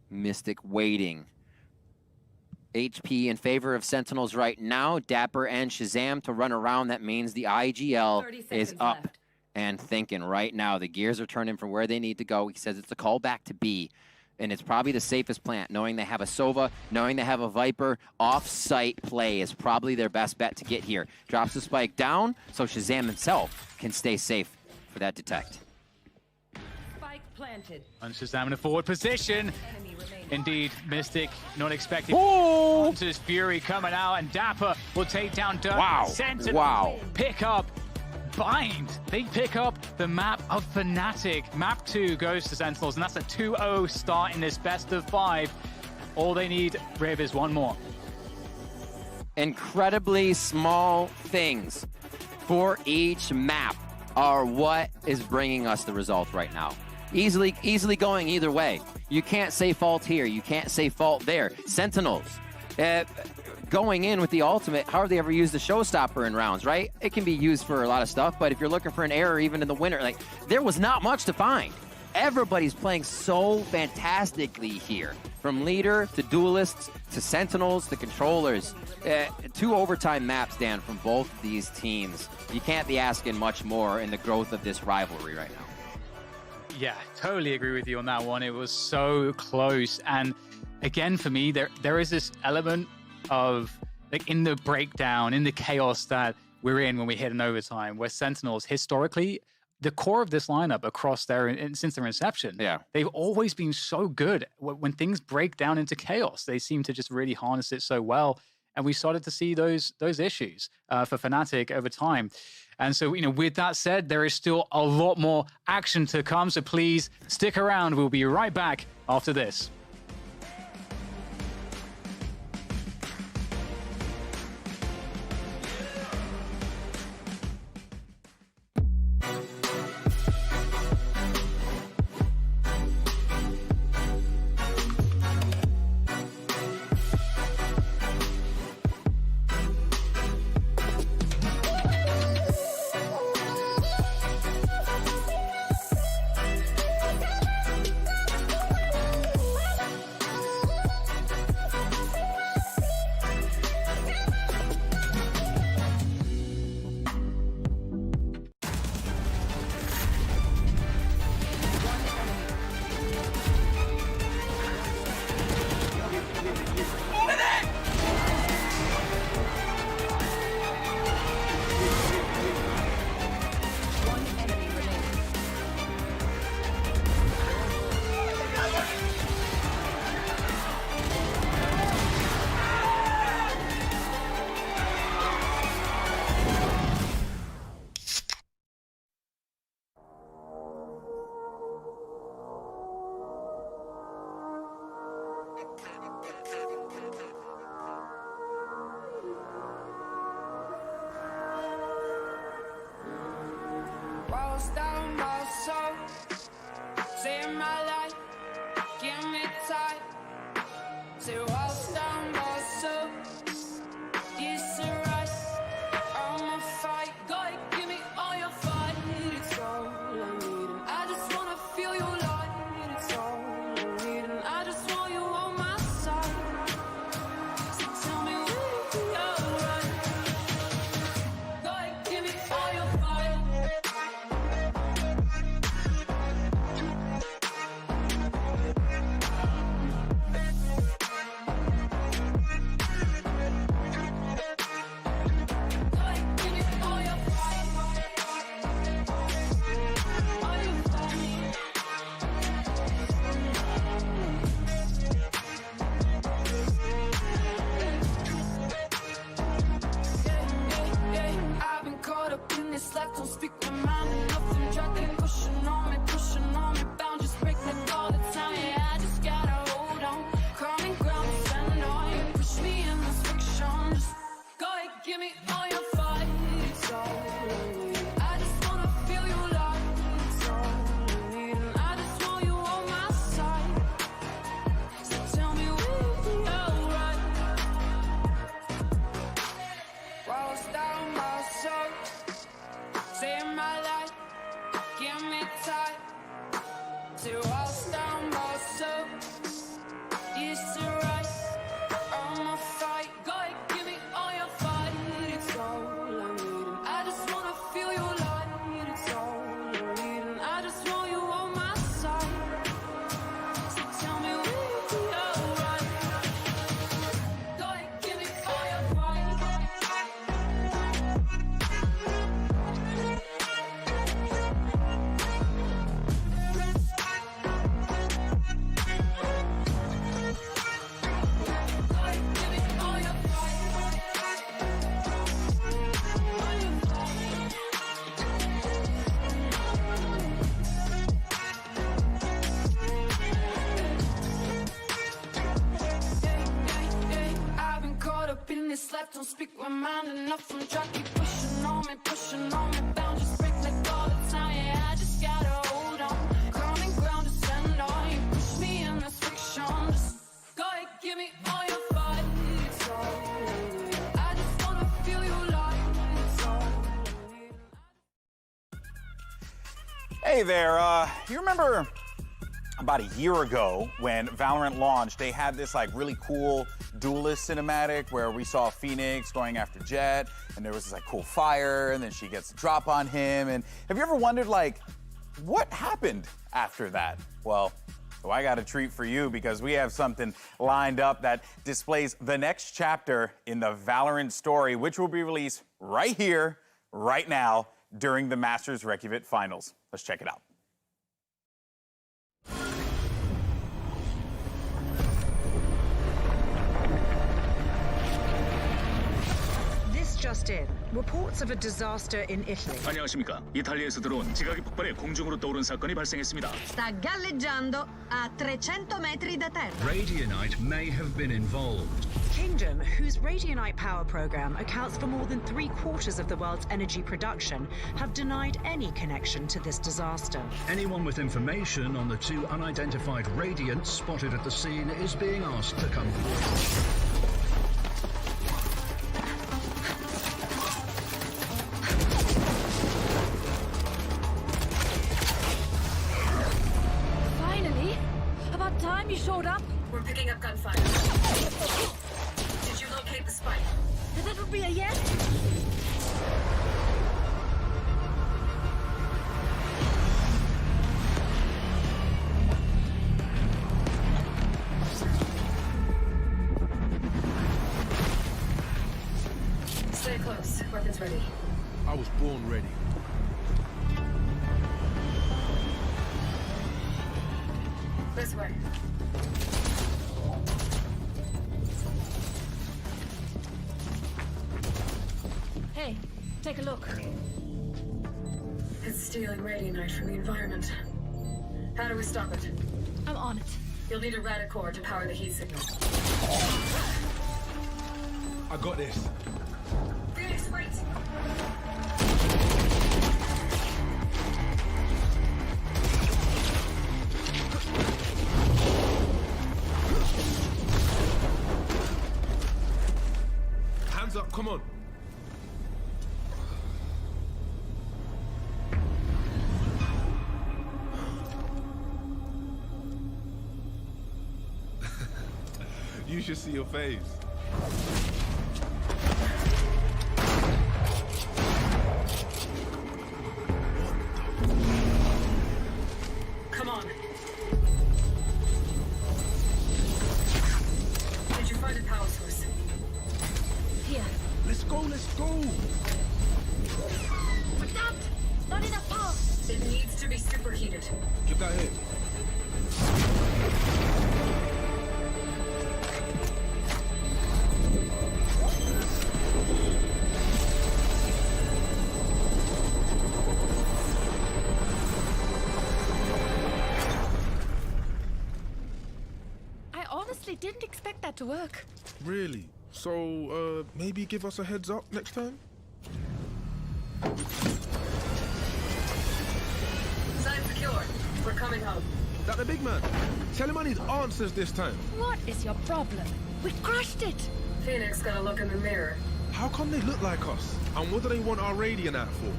Mystic waiting. HP in favor of Sentinels right now. Dapper and Shazam to run around. That means the IGL 30 is seconds up left. and thinking right now. The gears are turning from where they need to go. He says it's a call back to B. And it's probably the safest plant, knowing they have a Sova, knowing they have a Viper. Off-site play is probably their best bet to get here. Drops the spike down, so Shazam himself can stay safe for that detect. Spike planted. And Shazam in a forward position. Enemy remaining. Indeed, Mystic not expecting. Oh! Hunter's Fury coming out, and Dapper will take down Dirk. Wow. Sentinel Wow. pick up Bind. They pick up the map of FNATIC. Map 2 goes to Sentinels, and that's a 2-0 start in this best of 5. All they need, Riv, is one more. Incredibly small things for each map are what is bringing us the result right now. Easily going either way. You can't say fault here. You can't say fault there. Sentinels. Going in with the ultimate, hardly ever use the showstopper in rounds, right? It can be used for a lot of stuff, but if you're looking for an error even in the winter, like, there was not much to find. Everybody's playing so fantastically here. From leader to duelists to Sentinels to controllers. 2 overtime maps, Dan, from both of these teams. You can't be asking much more in the growth of this rivalry right now. Yeah, totally agree with you on that one. It was so close. And again, for me, there is this element of, like, in the breakdown, in the chaos that we're in when we hit an overtime, where Sentinels, historically, the core of this lineup across since their inception, they've always been so good. When things break down into chaos, they seem to just really harness it so well. And we started to see those issues for FNATIC over time. And so, with that said, there is still a lot more action to come. So please stick around. We'll be right back after this. Rolls down my soul, save my life, give me time. Say rolls down my soul, it's a rush, I'ma fight. Go ahead, give me all your fight. It's all I need, and I just wanna feel your light. It's all I need, and I just want you on my side. So tell me when you're right. Go ahead, give me all your fight. I've been caught up in this life, don't speak my mind enough. I'm drunk, pushing on me, bound, just break me all the time. Yeah, I just gotta hold on, common ground, stand on. Push me in this friction, just speak my mind enough. I'm trying to keep pushing on me down. Just break like all the time. Yeah, I just gotta hold on. Common ground to stand on. You push me in this friction. Just go ahead, give me all your fight. It's all I just wanna feel you like it's all. Hey there, you remember about a year ago when Valorant launched, they had this like really cool duelist cinematic where we saw Phoenix going after Jet, and there was this like cool fire, and then she gets a drop on him. And have you ever wondered like, what happened after that? Well, so I got a treat for you because we have something lined up that displays the next chapter in the Valorant story, which will be released right here, right now, during the Masters Reykjavík Finals. Let's check it out. Just in. Reports of a disaster in Italy. 안녕하십니까. 이탈리아에서 들어온 지각이 폭발해 공중으로 떠오른 사건이 발생했습니다. Sta galleggiando a 300 metri da terra. Radionite may have been involved. Kingdom, whose Radionite power program accounts for more than 3/4 of the world's energy production, have denied any connection to this disaster. Anyone with information on the two unidentified radiants spotted at the scene is being asked to come forward. You showed up? We're picking up gunfire. Did you locate the spike? That would be a yes? Stay close. Weapons ready. I was born ready. This way. Hey, take a look. It's stealing radionite from the environment. How do we stop it? I'm on it. You'll need a radicore to power the heat signal. I got this. Phoenix, wait! Hands up, come on. You should see your face. Come on. Did you find a power source? Here. Let's go, let's go. But not enough power. It needs to be superheated. Give that here. Didn't expect that to work. Really? So, maybe give us a heads up next time? Sign secure. We're coming home. That the big man? Tell him I need answers this time. What is your problem? We crushed it. Phoenix gotta look in the mirror. How come they look like us? And what do they want our Radionite for?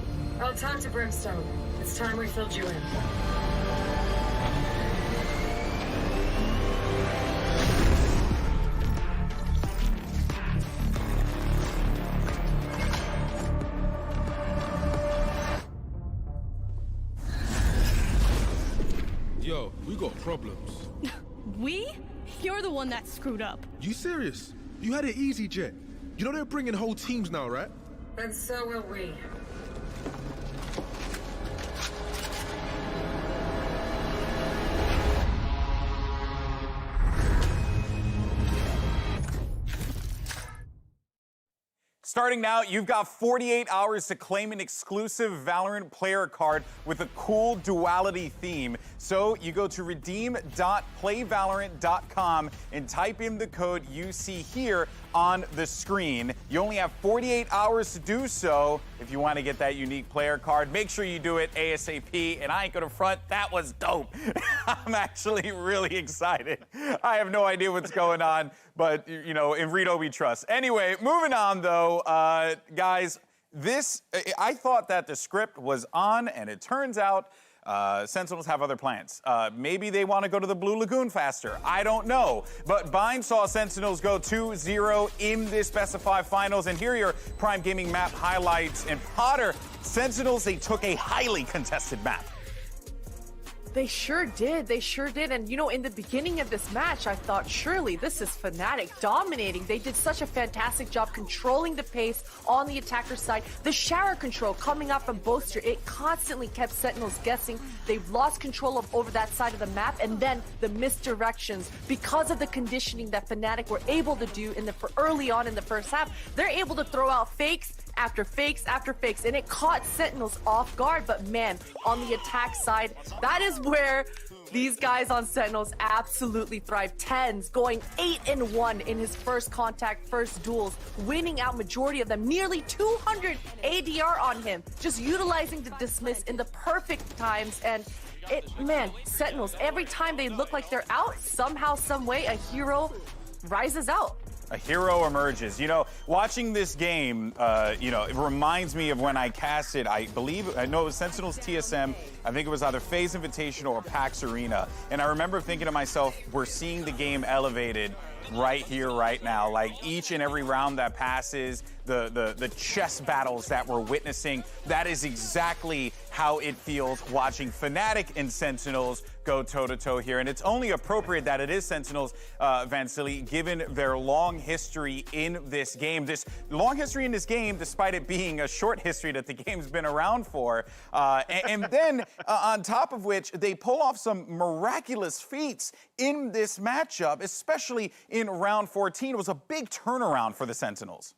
I'll talk to Brimstone. It's time we filled you in. Yo, we got problems. We? You're the one that screwed up. You serious? You had it easy, Jet. You know they're bringing whole teams now, right? And so will we. Starting now, you've got 48 hours to claim an exclusive Valorant player card with a cool duality theme. So you go to redeem.playvalorant.com and type in the code you see here. on the screen. You only have 48 hours to do so if you want to get that unique player card. Make sure you do it ASAP, and I ain't gonna front, that was dope. I'm actually really excited. I have no idea what's going on, but, you know, in Rito we trust. Anyway, moving on, though, guys, I thought that the script was on, and it turns out Sentinels have other plans. Maybe they want to go to the Blue Lagoon faster. I don't know. But Bind saw Sentinels go 2-0 in this Best of 5 finals. And here are your Prime Gaming map highlights. And Potter, Sentinels, they took a highly contested map. They sure did. They sure did. And, you know, in the beginning of this match, I thought, surely this is FNATIC dominating. They did such a fantastic job controlling the pace on the attacker side. The shower control coming out from Boaster, it constantly kept Sentinels guessing. They've lost control over that side of the map. And then the misdirections, because of the conditioning that FNATIC were able to do early on in the first half, they're able to throw out fakes after fakes after fakes, and it caught Sentinels off guard. But man, on the attack side, that is where these guys on Sentinels absolutely thrive. Tens going 8-1 in his first contact, first duels, winning out majority of them, nearly 200 ADR on him, just utilizing the dismiss in the perfect times. And man, Sentinels, every time they look like they're out, somehow, some way, a hero rises out. A hero emerges. You know, watching this game, you know, it reminds me of when I casted, I know it was Sentinels TSM. I think it was either FaZe Invitational or PAX Arena. And I remember thinking to myself, we're seeing the game elevated right here, right now. Like each and every round that passes, the chess battles that we're witnessing, that is exactly how it feels watching FNATIC and Sentinels go toe-to-toe here. And it's only appropriate that it is Sentinels, Vansili, given their long history in this game. This long history in this game, despite it being a short history that the game's been around for. And then, on top of which, they pull off some miraculous feats in this matchup, especially in round 14. It was a big turnaround for the Sentinels.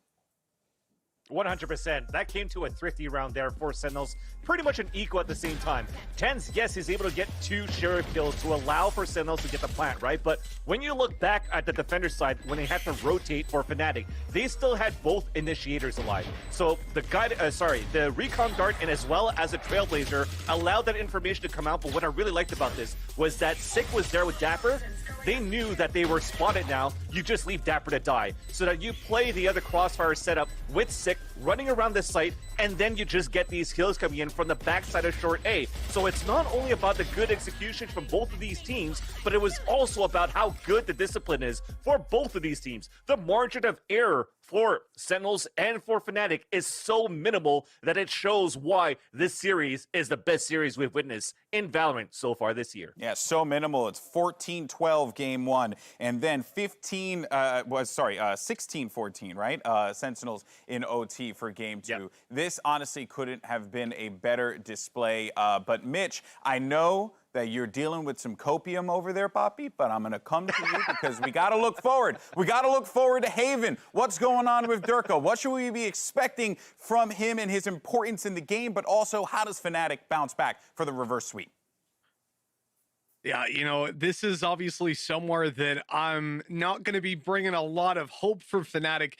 100%. That came to a thrifty round there for Sentinels. Pretty much an equal at the same time. Tens, yes, he's able to get 2 sheriff kills to allow for Sentinels to get the plant, right? But when you look back at the defender side, when they had to rotate for FNATIC, they still had both initiators alive. So the recon guard and as well as a trailblazer allowed that information to come out. But what I really liked about this was that Sick was there with Dapper. They knew that they were spotted now. You just leave Dapper to die. So that you play the other crossfire setup with Sick running around the site, and then you just get these kills coming in from the backside of short A. So it's not only about the good execution from both of these teams, but it was also about how good the discipline is for both of these teams. The margin of error for Sentinels and for FNATIC is so minimal that it shows why this series is the best series we've witnessed in Valorant so far this year. Yeah, so minimal. It's 14-12 game 1, and then 16-14, right? Sentinels in OT for game 2. Yep. This honestly couldn't have been a better display. But Mitch, I know that you're dealing with some copium over there, Poppy, but I'm going to come to you because we got to look forward. We got to look forward to Haven. What's going on with Durka? What should we be expecting from him and his importance in the game, but also how does FNATIC bounce back for the reverse sweep? Yeah, you know, this is obviously somewhere that I'm not going to be bringing a lot of hope for FNATIC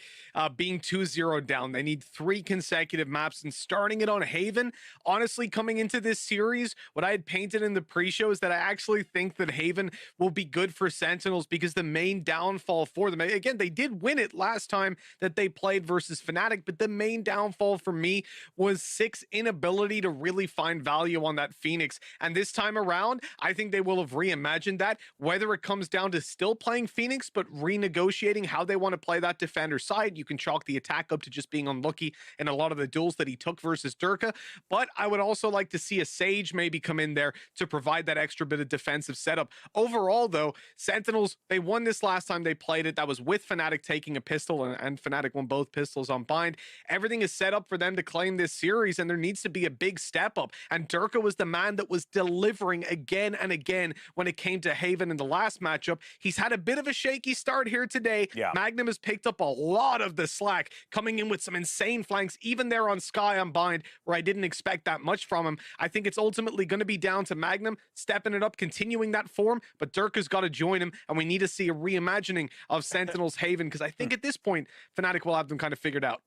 being 2-0 down. They need 3 consecutive maps, and starting it on Haven, honestly, coming into this series, what I had painted in the pre-show is that I actually think that Haven will be good for Sentinels because the main downfall for them, again, they did win it last time that they played versus FNATIC, but the main downfall for me was Sick's inability to really find value on that Phoenix. And this time around, I think they will have reimagined that, whether it comes down to still playing Phoenix but renegotiating how they want to play that defender side. You can chalk the attack up to just being unlucky in a lot of the duels that he took versus Durka, but I would also like to see a Sage maybe come in there to provide that extra bit of defensive setup. Overall though, Sentinels, they won this last time they played it. That was with FNATIC taking a pistol, and FNATIC won both pistols on Bind. Everything is set up for them to claim this series, and there needs to be a big step up, and Durka was the man that was delivering again and again again when it came to Haven in the last matchup. He's had a bit of a shaky start here today. Yeah. Magnum has picked up a lot of the slack, coming in with some insane flanks, even there on Sky Unbind, where I didn't expect that much from him. I think it's ultimately going to be down to Magnum stepping it up, continuing that form, but Dirk has got to join him, and we need to see a reimagining of Sentinels Haven, because I think at this point, FNATIC will have them kind of figured out.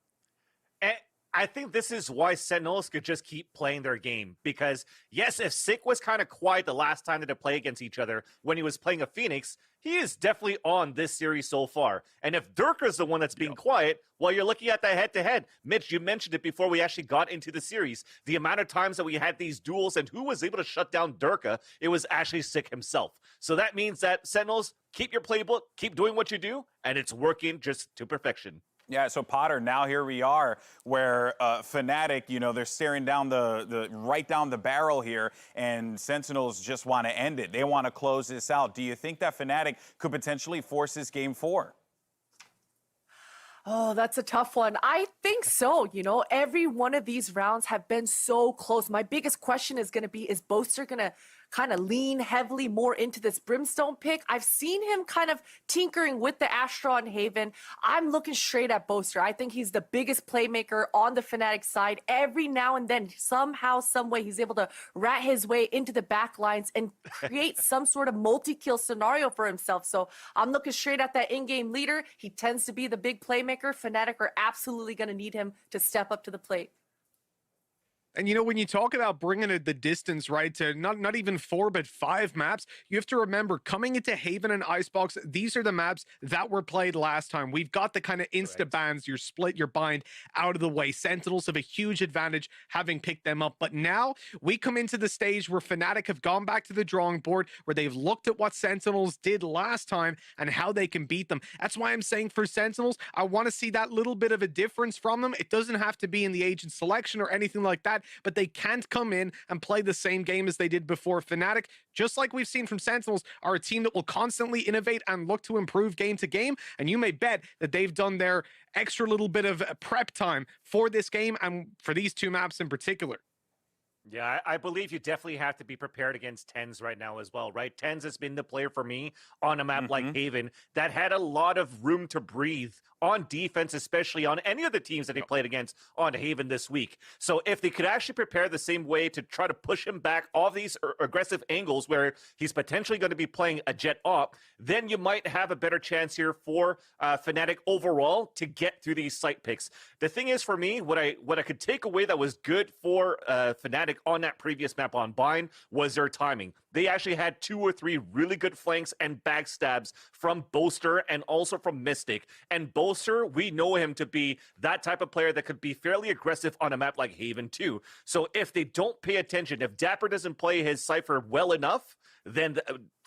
And I think this is why Sentinels could just keep playing their game. Because, yes, if Sick was kind of quiet the last time that they play against each other when he was playing a Phoenix, he is definitely on this series so far. And if Durka's the one that's being quiet, well, you're looking at the head-to-head. Mitch, you mentioned it before we actually got into the series. The amount of times that we had these duels and who was able to shut down Durka, it was actually Sick himself. So that means that Sentinels, keep your playbook, keep doing what you do, and it's working just to perfection. Yeah, so Potter, now here we are where FNATIC, you know, they're staring down right down the barrel here, and Sentinels just want to end it. They want to close this out. Do you think that FNATIC could potentially force this game 4? Oh, that's a tough one. I think so. You know, every one of these rounds have been so close. My biggest question is going to be, is Boaster going to kind of lean heavily more into this Brimstone pick? I've seen him kind of tinkering with the Astra and Haven. I'm looking straight at Boaster. I think he's the biggest playmaker on the FNATIC side. Every now and then, somehow, some way, he's able to rat his way into the back lines and create some sort of multi-kill scenario for himself. So I'm looking straight at that in-game leader. He tends to be the big playmaker. FNATIC are absolutely going to need him to step up to the plate. And, you know, when you talk about bringing the distance, right, to not even 4, but 5 maps, you have to remember, coming into Haven and Icebox, these are the maps that were played last time. We've got the kind of insta-bans, your split, your bind out of the way. Sentinels have a huge advantage having picked them up. But now we come into the stage where FNATIC have gone back to the drawing board, where they've looked at what Sentinels did last time and how they can beat them. That's why I'm saying for Sentinels, I want to see that little bit of a difference from them. It doesn't have to be in the agent selection or anything like that, but they can't come in and play the same game as they did before. FNATIC, just like we've seen from Sentinels, are a team that will constantly innovate and look to improve game to game, and you may bet that they've done their extra little bit of prep time for this game and for these 2 maps in particular. Yeah, I believe you definitely have to be prepared against TenZ right now as well, right? TenZ has been the player for me on a map like Haven that had a lot of room to breathe on defense, especially on any of the teams that he played against on Haven this week. So if they could actually prepare the same way to try to push him back off these aggressive angles where he's potentially going to be playing a jet op, then you might have a better chance here for FNATIC overall to get through these site picks. The thing is, for me, what I could take away that was good for FNATIC on that previous map on Bind was their timing. They actually had 2 or 3 really good flanks and backstabs from Boaster and also from Mystic. And Boaster, we know him to be that type of player that could be fairly aggressive on a map like Haven too. So if they don't pay attention, if Dapper doesn't play his Cypher well enough, then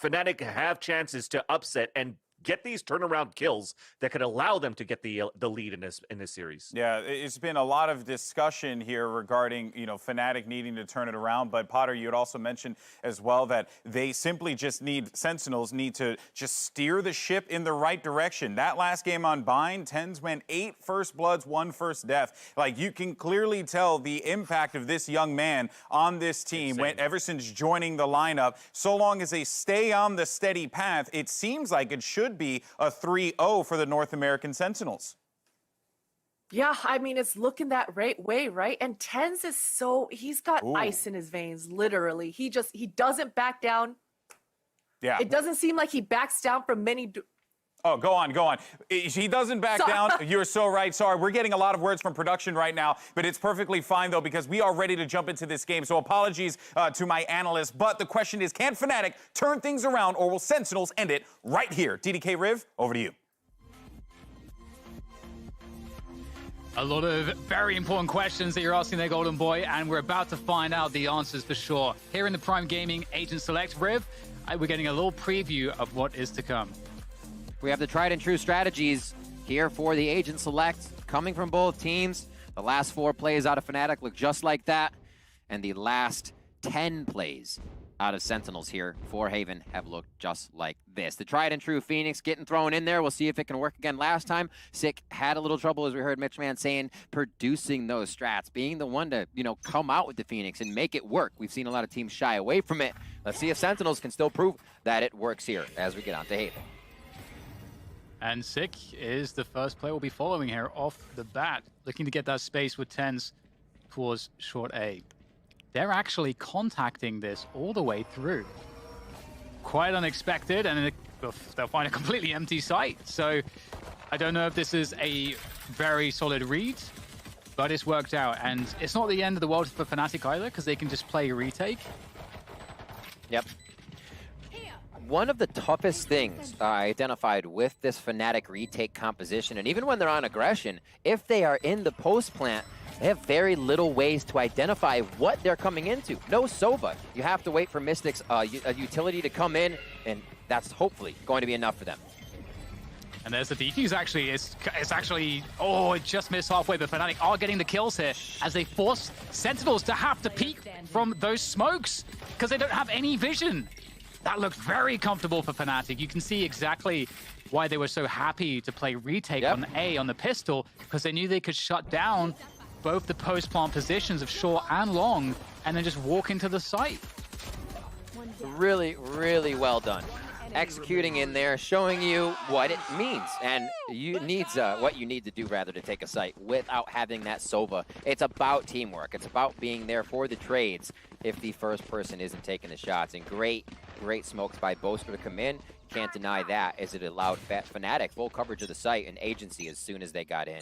FNATIC have chances to upset and get these turnaround kills that could allow them to get the lead in this series. Yeah, it's been a lot of discussion here regarding, you know, FNATIC needing to turn it around. But Potter, you had also mentioned as well that they simply just Sentinels need to just steer the ship in the right direction. That last game on Bind, TenZ went 8 first bloods, 1 first death. Like, you can clearly tell the impact of this young man on this team ever since joining the lineup. So long as they stay on the steady path, it seems like it should be a 3-0 for the North American Sentinels. Yeah, I mean, it's looking that way, right? And TenZ is he's got ice in his veins, literally. He doesn't back down. Yeah. It doesn't seem like he backs down from many... Oh, go on. He doesn't back down. You're so right. Sorry, we're getting a lot of words from production right now, but it's perfectly fine, though, because we are ready to jump into this game. So apologies to my analysts. But the question is, can FNATIC turn things around, or will Sentinels end it right here? DDK Riv, over to you. A lot of very important questions that you're asking there, Golden Boy, and we're about to find out the answers for sure. Here in the Prime Gaming Agent Select, Riv, we're getting a little preview of what is to come. We have the tried and true strategies here for the Agent Select coming from both teams. The last 4 plays out of FNATIC look just like that. And the last 10 plays out of Sentinels here for Haven have looked just like this. The tried and true Phoenix getting thrown in there. We'll see if it can work again. Last time, Sick had a little trouble, as we heard Mitch Man saying, producing those strats, being the one to, you know, come out with the Phoenix and make it work. We've seen a lot of teams shy away from it. Let's see if Sentinels can still prove that it works here as we get on to Haven. And Sick is the first player we'll be following here off the bat, looking to get that space with TenZ towards short A. They're actually contacting this all the way through. Quite unexpected, and they'll find a completely empty site. So I don't know if this is a very solid read, but it's worked out. And it's not the end of the world for FNATIC either, because they can just play retake. Yep. One of the toughest things I identified with this FNATIC retake composition, and even when they're on aggression, if they are in the post plant, they have very little ways to identify what they're coming into. No Sova. You have to wait for Mystic's a utility to come in, and that's hopefully going to be enough for them. And there's the defuse actually. It's actually, oh, it just missed halfway, but FNATIC are getting the kills here as they force Sentinels to have to peek from those smokes because they don't have any vision. That looked very comfortable for FNATIC. You can see exactly why they were so happy to play retake on A on the pistol, because they knew they could shut down both the post-plant positions of short and long, and then just walk into the site. Really, really well done. Executing in there, showing you what it means, and what you need to do rather to take a site without having that Sova. It's about teamwork. It's about being there for the trades if the first person isn't taking the shots. And great smokes by Boaster to come in. Can't deny that, as it allowed FNATIC full coverage of the site and agency as soon as they got in.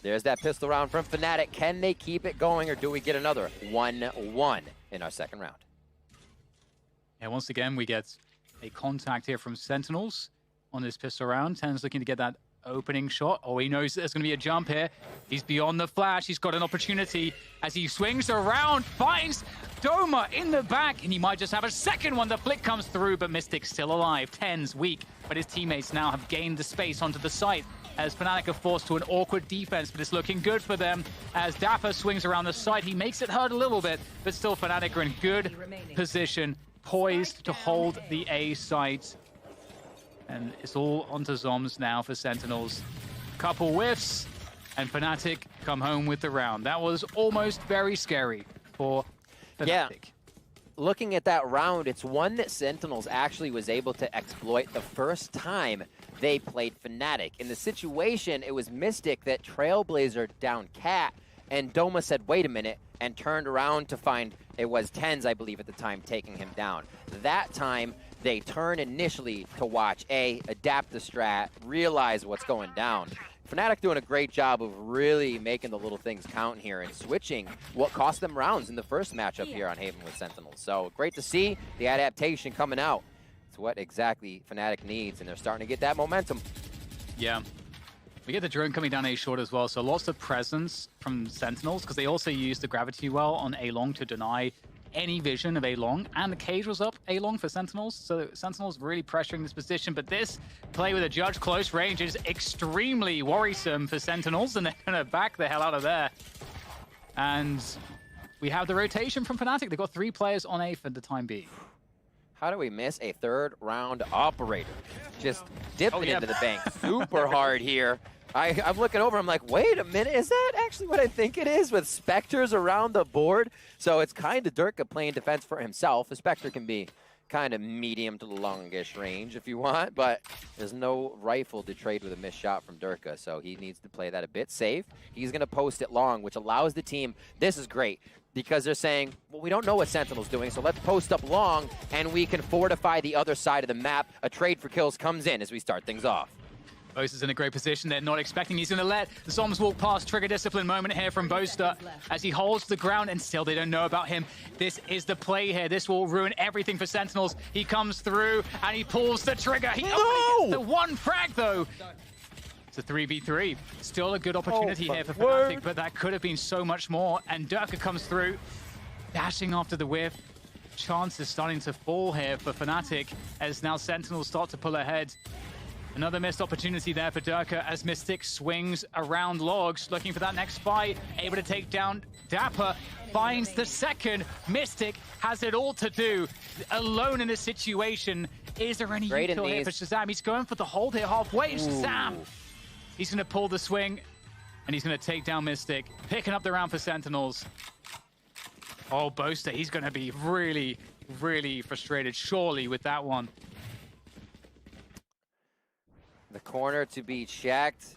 There's that pistol round from FNATIC. Can they keep it going, or do we get another 1-1 in our second round? Yeah, once again, we get a contact here from Sentinels on this pistol round. TenZ looking to get that opening shot. Oh, he knows there's going to be a jump here. He's beyond the flash. He's got an opportunity as he swings around, finds Doma in the back, and he might just have a second one. The flick comes through, but Mystic's still alive. TenZ weak, but his teammates now have gained the space onto the site as FNATIC are forced to an awkward defense, but it's looking good for them as Dapper swings around the site. He makes it hurt a little bit, but still FNATIC are in good position, poised to hold the A site. And it's all onto Zoms now for Sentinels. Couple whiffs, and FNATIC come home with the round. That was almost very scary for FNATIC. Yeah. Looking at that round, it's one that Sentinels actually was able to exploit the first time they played FNATIC. In the situation, it was Mystic that Trailblazer down Cat, and Doma said, wait a minute, and turned around to find it was TenZ, I believe, at the time, taking him down. That time, they turn initially to watch A, adapt the strat, realize what's going down. FNATIC doing a great job of really making the little things count here and switching what cost them rounds in the first matchup here on Haven with Sentinels. So great to see the adaptation coming out. It's what exactly FNATIC needs, and they're starting to get that momentum. Yeah. We get the drone coming down A short as well, so lots of presence from Sentinels, because they also use the gravity well on A long to deny any vision of A long, and the cage was up A long for Sentinels, so Sentinels really pressuring this position, but this play with a judge close range is extremely worrisome for Sentinels, and they're gonna back the hell out of there. And we have the rotation from FNATIC. They've got 3 players on A for the time being. How do we miss a third round operator? Just dipping into the bank super hard here. I'm looking over, I'm like, wait a minute, is that actually what I think it is, with Spectres around the board? So it's kind of Durka playing defense for himself. A Spectre can be kind of medium to longish range if you want, but there's no rifle to trade with a missed shot from Durka, so he needs to play that a bit safe. He's going to post it long, which allows the team, this is great, because they're saying, well, we don't know what Sentinel's doing, so let's post up long, and we can fortify the other side of the map. A trade for kills comes in as we start things off. Boaster's in a great position. They're not expecting he's going to let the Zoms walk past. Trigger discipline moment here from Boaster as he holds the ground, and still they don't know about him. This is the play here. This will ruin everything for Sentinels. He comes through and he pulls the trigger. He only gets the one frag though. It's a 3v3. Still a good opportunity here for FNATIC, but that could have been so much more. And Durka comes through, dashing after the whiff. Chance is starting to fall here for FNATIC as now Sentinels start to pull ahead. Another missed opportunity there for Durka as Mystic swings around logs, looking for that next fight, able to take down Dapper, finds the second. Mystic has it all to do, alone in this situation. Is there any util here for Shazam? He's going for the hold here halfway. Shazam! He's going to pull the swing, and he's going to take down Mystic, picking up the round for Sentinels. Oh, Boaster, he's going to be really, really frustrated, surely, with that one. The corner to be checked.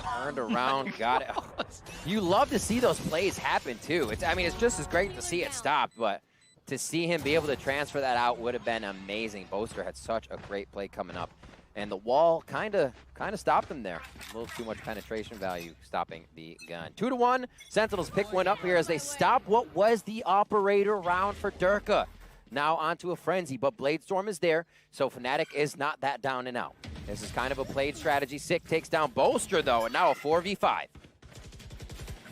Turned around, got it. Oh, you love to see those plays happen, too. I mean, it's just as great to see it stop, but to see him be able to transfer that out would have been amazing. Boaster had such a great play coming up, and the wall kind of stopped him there. A little too much penetration value stopping the gun. 2-1. Sentinels pick one up here as they stop what was the operator round for Durka. Now onto a frenzy, but Bladestorm is there, so FNATIC is not that down and out. This is kind of a played strategy. Sick takes down Boaster, though, and now a 4v5.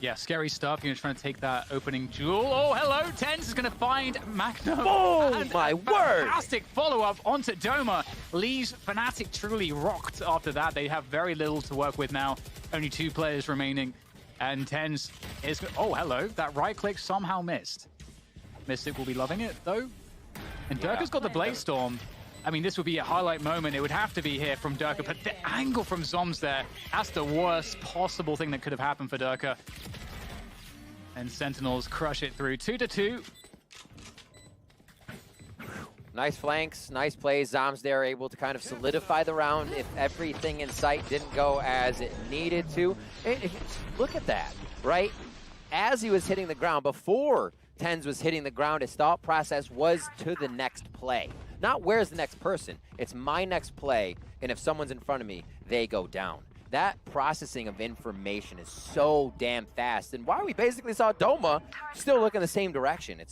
Yeah, scary stuff. You're trying to take that opening jewel. Oh, hello. Tens is going to find Magnum. Oh, my word. Fantastic follow-up onto Doma. Leaves FNATIC truly rocked after that. They have very little to work with now. Only 2 players remaining. And Tens is... Oh, hello. That right click somehow missed. Mystic will be loving it, though. And Durka's got the Bladestorm. I mean, this would be a highlight moment. It would have to be here from Durka, but the angle from Zoms there, that's the worst possible thing that could have happened for Durka. And Sentinels crush it through 2-2. Nice flanks, nice plays. Zoms there able to kind of solidify the round if everything in sight didn't go as it needed to. Look at that, right? As he was hitting the ground, before Tens was hitting the ground, his thought process was to the next play. Not where's the next person, it's my next play, and if someone's in front of me, they go down. That processing of information is so damn fast, and why we basically saw Doma still look in the same direction.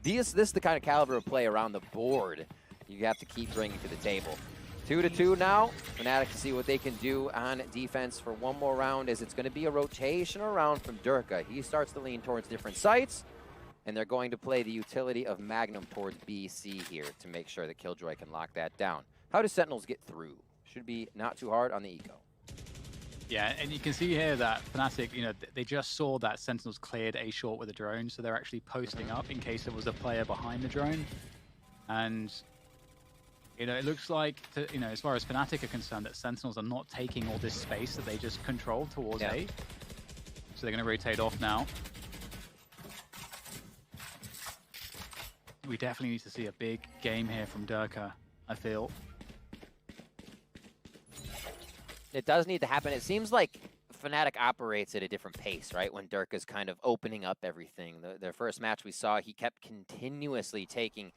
This is the kind of caliber of play around the board you have to keep bringing to the table. 2-2 now. FNATIC to see what they can do on defense for one more round, as it's going to be a rotation around from Durka. He starts to lean towards different sites, and they're going to play the utility of Magnum towards BC here to make sure that Killjoy can lock that down. How do Sentinels get through? Should be not too hard on the eco. Yeah, and you can see here that FNATIC, you know, they just saw that Sentinels cleared A short with a drone, so they're actually posting up in case there was a player behind the drone. And, you know, it looks like, you know, as far as FNATIC are concerned, that Sentinels are not taking all this space that they just controlled towards A. So they're going to rotate off now. We definitely need to see a big game here from Durka, I feel. It does need to happen. It seems like FNATIC operates at a different pace, right? When Durka's kind of opening up everything. Their first match we saw, he kept continuously taking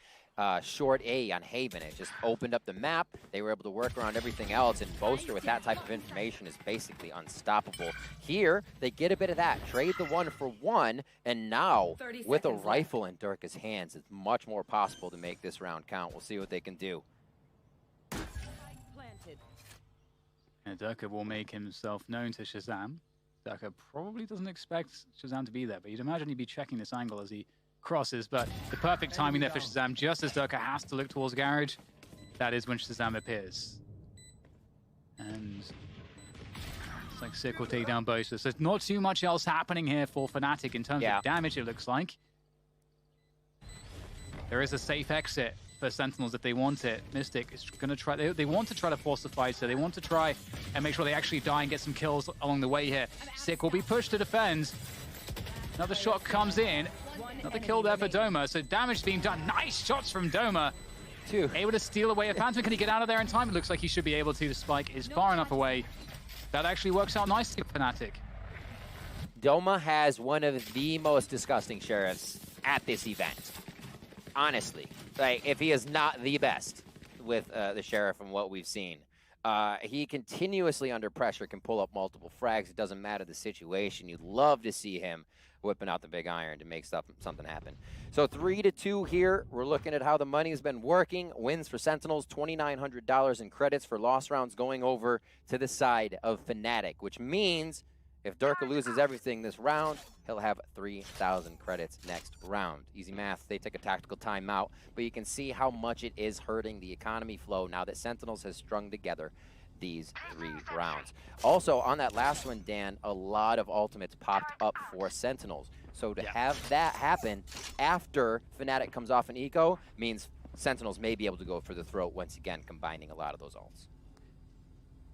short A on Haven. It just opened up the map. They were able to work around everything else, and Boaster with that type of information is basically unstoppable. Here, they get a bit of that. Trade the 1-for-1, and now, with a rifle in Durka's hands, it's much more possible to make this round count. We'll see what they can do. And Durka will make himself known to Shazam. Durka probably doesn't expect Shazam to be there, but you'd imagine he'd be checking this angle as he crosses. But the perfect timing there for Shazam, just as Durka has to look towards Garage, that is when Shazam appears. And it's like Sick will take down Boaster. So there's not too much else happening here for FNATIC in terms of damage, it looks like. There is a safe exit for Sentinels if they want it. Mystic is going to try, they want to try to force the fight, so they want to try and make sure they actually die and get some kills along the way here. Sick will be pushed to defend. Another shot comes in. Another kill there for Doma, so damage being done. Nice shots from Doma. Able to steal away a Phantom. Can he get out of there in time? It looks like he should be able to. The spike is far enough away. That actually works out nicely for FNATIC. Doma has one of the most disgusting sheriffs at this event. Honestly, like, if he is not the best with the sheriff from what we've seen. He continuously under pressure can pull up multiple frags. It doesn't matter the situation. You'd love to see him whipping out the big iron to make something happen. So 3-2 here. We're looking at how the money's been working. Wins for Sentinels, $2,900 in credits for loss rounds going over to the side of FNATIC, which means If Durka loses everything this round, he'll have 3,000 credits next round. Easy math, they take a tactical timeout, but you can see how much it is hurting the economy flow now that Sentinels has strung together these 3 rounds. Also, on that last one, Dan, a lot of ultimates popped up for Sentinels. So to have that happen after FNATIC comes off an eco means Sentinels may be able to go for the throat once again, combining a lot of those ults.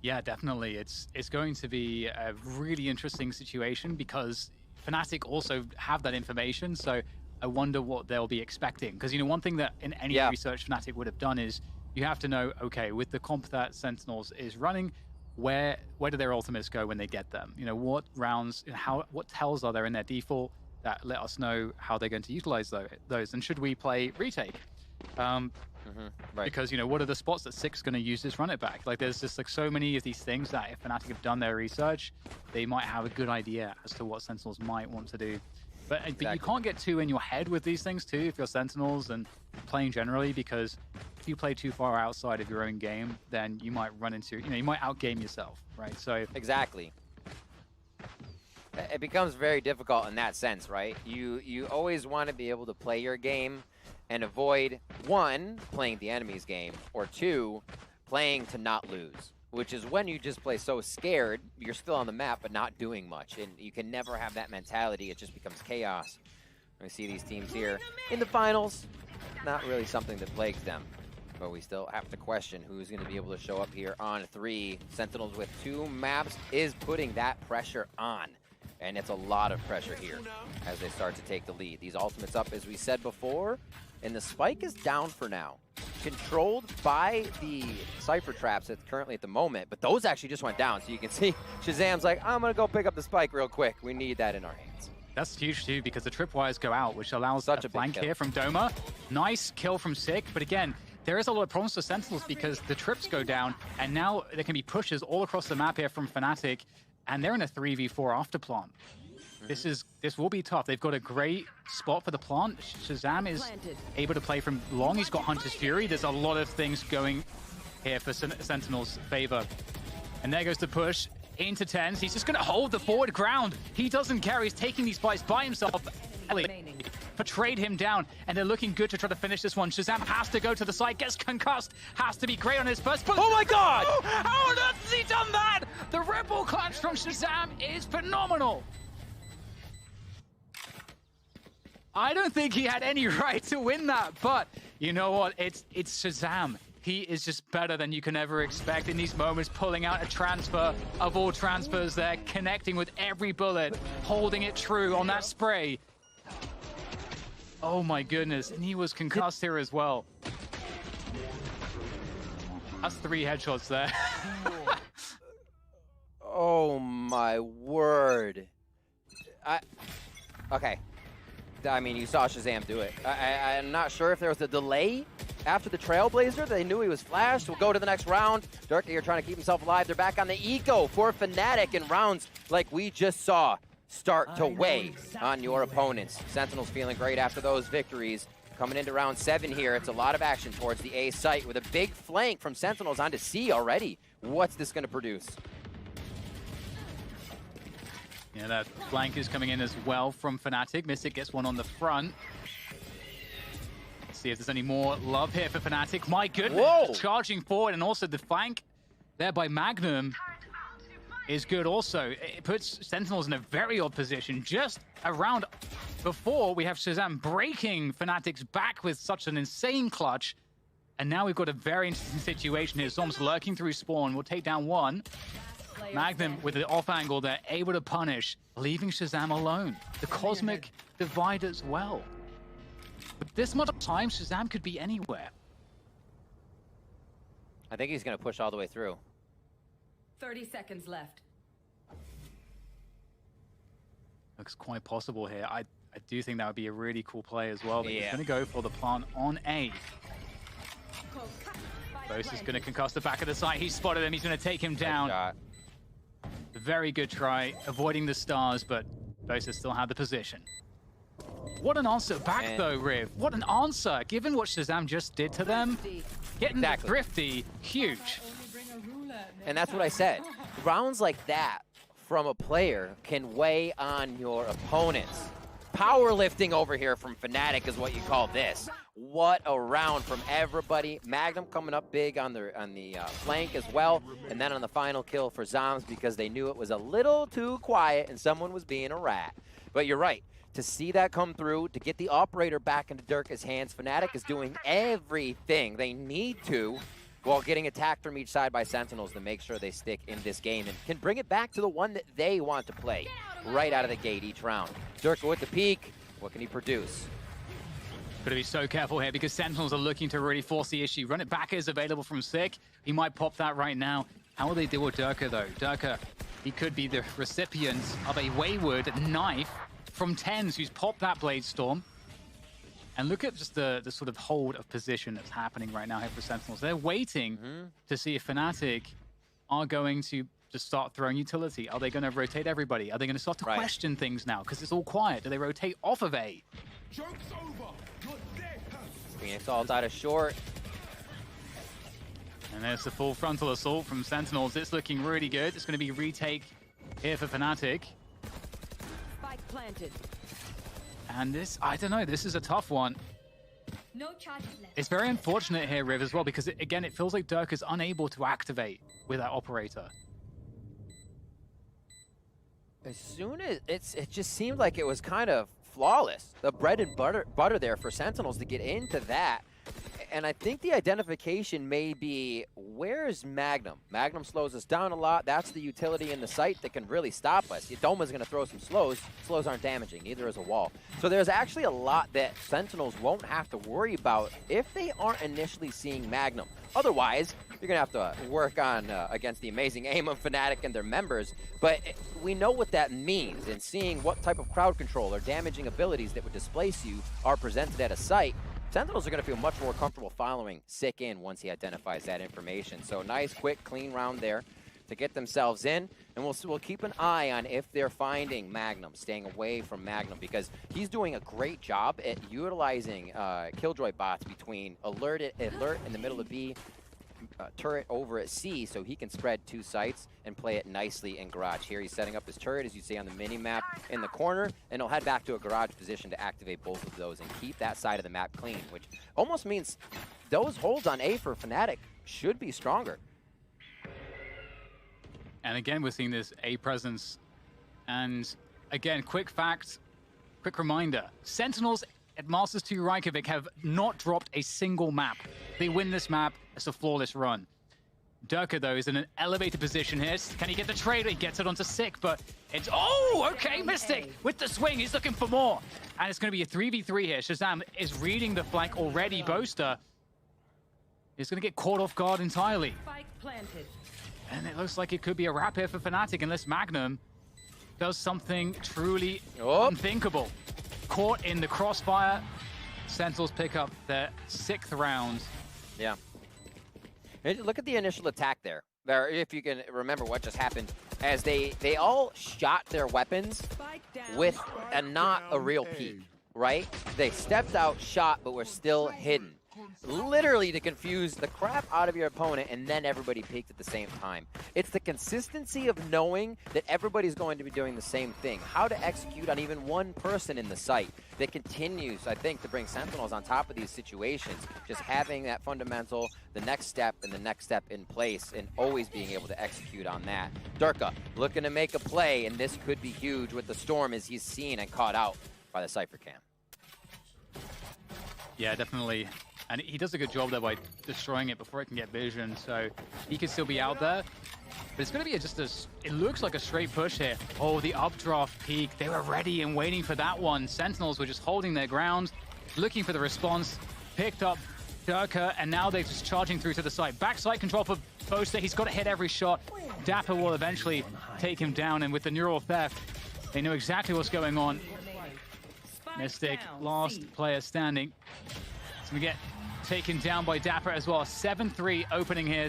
Yeah, definitely. It's going to be a really interesting situation because FNATIC also have that information. So I wonder what they'll be expecting. Because, you know, one thing that in any research FNATIC would have done is you have to know, okay, with the comp that Sentinels is running, where do their ultimates go when they get them? You know, what rounds, what tells are there in their default that let us know how they're going to utilize those? And should we play retake? Right. Because, you know, what are the spots that Six going to use this run it back? Like, there's just like so many of these things that if FNATIC have done their research, they might have a good idea as to what Sentinels might want to do. But you can't get too in your head with these things too if you're Sentinels and playing generally, because if you play too far outside of your own game, then you might run into, you know, you might outgame yourself, right? So exactly. It becomes very difficult in that sense, right? You always want to be able to play your game and avoid, 1, playing the enemy's game, or 2, playing to not lose, which is when you just play so scared, you're still on the map but not doing much, and you can never have that mentality. It just becomes chaos. We see these teams here in the finals, not really something that plagues them, but we still have to question who's going to be able to show up here on 3. Sentinels with 2 maps is putting that pressure on. And it's a lot of pressure here as they start to take the lead. These ultimates up, as we said before, and the spike is down for now. Controlled by the Cypher traps currently at the moment, but those actually just went down. So you can see Shazam's like, I'm going to go pick up the spike real quick. We need that in our hands. That's huge too, because the tripwires go out, which allows such a flank here from Doma. Nice kill from Sick, but again, there is a lot of problems for Sentinels because the trips go down, and now there can be pushes all across the map here from FNATIC. And they're in a 3v4 after plant. This will be tough. They've got a great spot for the plant. Shazam is able to play from long. He's got Hunter's Fury. There's a lot of things going here for Sentinel's favor. And there goes the push into TenZ. He's just going to hold the forward ground. He doesn't care. He's taking these fights by himself. Portrayed him down, and they're looking good to try to finish this one. Shazam has to go to the side, gets concussed, has to be great on his first push. Oh my god! How on earth has he done that? The Rebel clutch from Shazam is phenomenal. I don't think he had any right to win that, but you know what? It's Shazam. He is just better than you can ever expect in these moments, pulling out a transfer of all transfers there, connecting with every bullet, holding it true on that spray. Oh my goodness, and he was concussed here as well. That's 3 headshots there. Oh my word. Okay. I mean, you saw Shazam do it. I'm not sure if there was a delay after the Trailblazer. They knew he was flashed. We'll go to the next round. Durka here trying to keep himself alive. They're back on the eco for FNATIC, and rounds like we just saw start to weigh on your opponents. Sentinels feeling great after those victories. Coming into round 7 here, it's a lot of action towards the A site with a big flank from Sentinels onto C already. What's this going to produce? Yeah, that flank is coming in as well from FNATIC. Mystic gets one on the front. Let's see if there's any more love here for FNATIC. My goodness, whoa, charging forward, and also the flank there by Magnum is good also. It puts Sentinels in a very odd position. Just around before, we have Shazam breaking FNATIC's back with such an insane clutch. And now we've got a very interesting situation here. Storm's lurking through spawn. We'll take down one. Magnum with the off angle there, able to punish, leaving Shazam alone. The Cosmic Divide as well. But this much time, Shazam could be anywhere. I think he's going to push all the way through. 30 seconds left. Looks quite possible here. I do think that would be a really cool play as well. But he's going to go for the plant on A. Bose is going to concuss the back of the site. He spotted him. He's going to take him down. Very good try, avoiding the stars, but Bose still had the position. What an answer back, though, Riv. What an answer, given what Shazam just did to them. Getting thrifty, huge. And that's what I said. Rounds like that from a player can weigh on your opponents. Powerlifting over here from FNATIC is what you call this. What a round from everybody. Magnum coming up big on the flank as well, and then on the final kill for Zombs because they knew it was a little too quiet and someone was being a rat. But you're right. To see that come through, to get the operator back into Durka's hands, FNATIC is doing everything they need to while getting attacked from each side by Sentinels to make sure they stick in this game and can bring it back to the one that they want to play right out of the gate each round. Durka with the peak. What can he produce? Got to be so careful here because Sentinels are looking to really force the issue. Run it back is available from Sick. He might pop that right now. How will they deal with Durka, though? Durka, he could be the recipient of a wayward knife from TenZ, who's popped that Blade Storm. And look at just the sort of hold of position that's happening right now here for Sentinels. They're waiting to see if FNATIC are going to just start throwing utility. Are they going to rotate everybody? Are they going to start to question things now? Because it's all quiet. Do they rotate off of A? Joke's over. You're dead. Phoenix ult out of short. And there's the full frontal assault from Sentinels. It's looking really good. It's going to be retake here for FNATIC. Spike planted. And this, I don't know, this is a tough one. No charges left. It's very unfortunate here, Riv, as well, because again, it feels like Durka is unable to activate with that operator. As soon as it just seemed like it was kind of flawless. The bread and butter there for Sentinels to get into that. And I think the identification may be, where's Magnum? Magnum slows us down a lot. That's the utility in the site that can really stop us. Doma's going to throw some slows. Slows aren't damaging. Neither is a wall. So there's actually a lot that Sentinels won't have to worry about if they aren't initially seeing Magnum. Otherwise, you're going to have to work on against the amazing aim of FNATIC and their members. But we know what that means. And seeing what type of crowd control or damaging abilities that would displace you are presented at a site, Sentinels are going to feel much more comfortable following Sick in once he identifies that information. So nice, quick, clean round there to get themselves in. And we'll keep an eye on if they're finding Magnum, staying away from Magnum, because he's doing a great job at utilizing Killjoy bots between alert in the middle of B, turret over at C, so he can spread two sites and play it nicely in garage. Here he's setting up his turret, as you see on the mini-map, in the corner, and he'll head back to a garage position to activate both of those and keep that side of the map clean, which almost means those holds on A for FNATIC should be stronger. And again, we're seeing this A presence. And again, quick fact, quick reminder, Sentinels at Masters 2 Reykjavík have not dropped a single map. They win this map, it's a flawless run. Durka, though, is in an elevated position here. Can he get the trade? He gets it onto Sick, but it's... Oh, okay, Mystic with the swing. He's looking for more. And it's going to be a 3v3 here. Shazam is reading the flank already. Boaster is going to get caught off guard entirely. Spike planted. And it looks like it could be a wrap here for FNATIC unless Magnum does something truly unthinkable. Caught in the crossfire. Sentinels pick up their 6th round. Yeah. Look at the initial attack there. If you can remember what just happened, as they all shot their weapons with not a real peek, right? They stepped out, shot, but were still hidden. Literally to confuse the crap out of your opponent, and then everybody peeked at the same time. It's the consistency of knowing that everybody's going to be doing the same thing. How to execute on even one person in the site that continues, I think, to bring Sentinels on top of these situations. Just having that fundamental, the next step and the next step in place, and always being able to execute on that. Durka looking to make a play, and this could be huge with the Storm as he's seen and caught out by the Cypher Cam. Yeah, definitely. And he does a good job there by destroying it before it can get vision, so he could still be out there. But it's going to be it looks like a straight push here. Oh, the updraft peak. They were ready and waiting for that one. Sentinels were just holding their ground, looking for the response. Picked up Durka, and now they're just charging through to the site. Backside control for Boaster. He's got to hit every shot. Dapper will eventually take him down, and with the neural theft, they know exactly what's going on. Mystic, last player standing. It's going to get taken down by Dapper as well. 7-3 opening here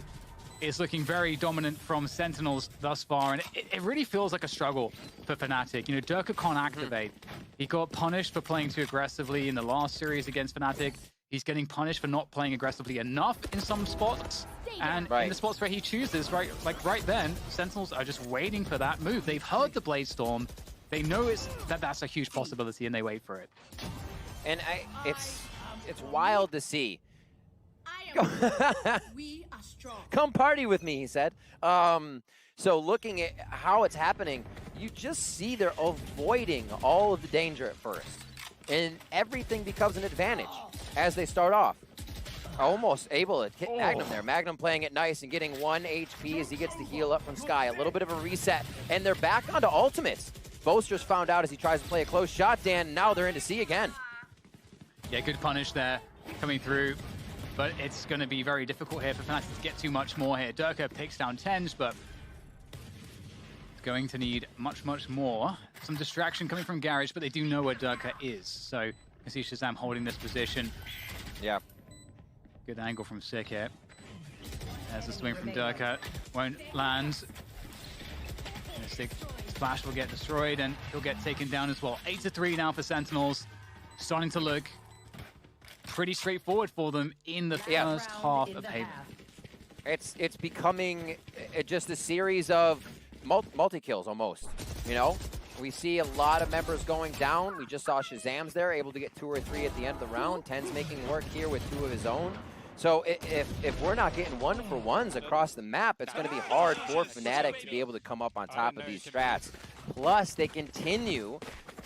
is looking very dominant from Sentinels thus far, and it really feels like a struggle for FNATIC. You know, Durka can't activate. He got punished for playing too aggressively in the last series against FNATIC. He's getting punished for not playing aggressively enough in some spots. And in the spots where he chooses, right then, Sentinels are just waiting for that move. They've heard the Blade Storm. They know that's a huge possibility, and they wait for it. And it's wild to see. We are strong. Come party with me, he said. So looking at how it's happening, you just see they're avoiding all of the danger at first. And everything becomes an advantage as they start off. Almost able to hit Magnum there. Magnum playing it nice and getting 1 HP as he gets the heal up from Sky. A little bit of a reset, and they're back onto ultimates. Boaster's found out as he tries to play a close shot, Dan. Now they're into C again. Yeah, good punish there coming through. But it's going to be very difficult here for FNATIC to get too much more here. Durka takes down TenZ, but going to need much, much more. Some distraction coming from Garage, but they do know where Durka is. So you can see Shazam holding this position. Yeah. Good angle from Sick here. There's a swing from Durka. Won't land. Sick splash will get destroyed, and he'll get taken down as well. 8-3 now for Sentinels. Starting to look pretty straightforward for them in the first half of Haven. It's becoming just a series of multi-kills almost, you know? We see a lot of members going down. We just saw Shazam's there, able to get 2 or 3 at the end of the round. TenZ making work here with 2 of his own. So if we're not getting 1-for-1s across the map, it's going to be hard for FNATIC to be able to come up on top of these strats. Plus, they continue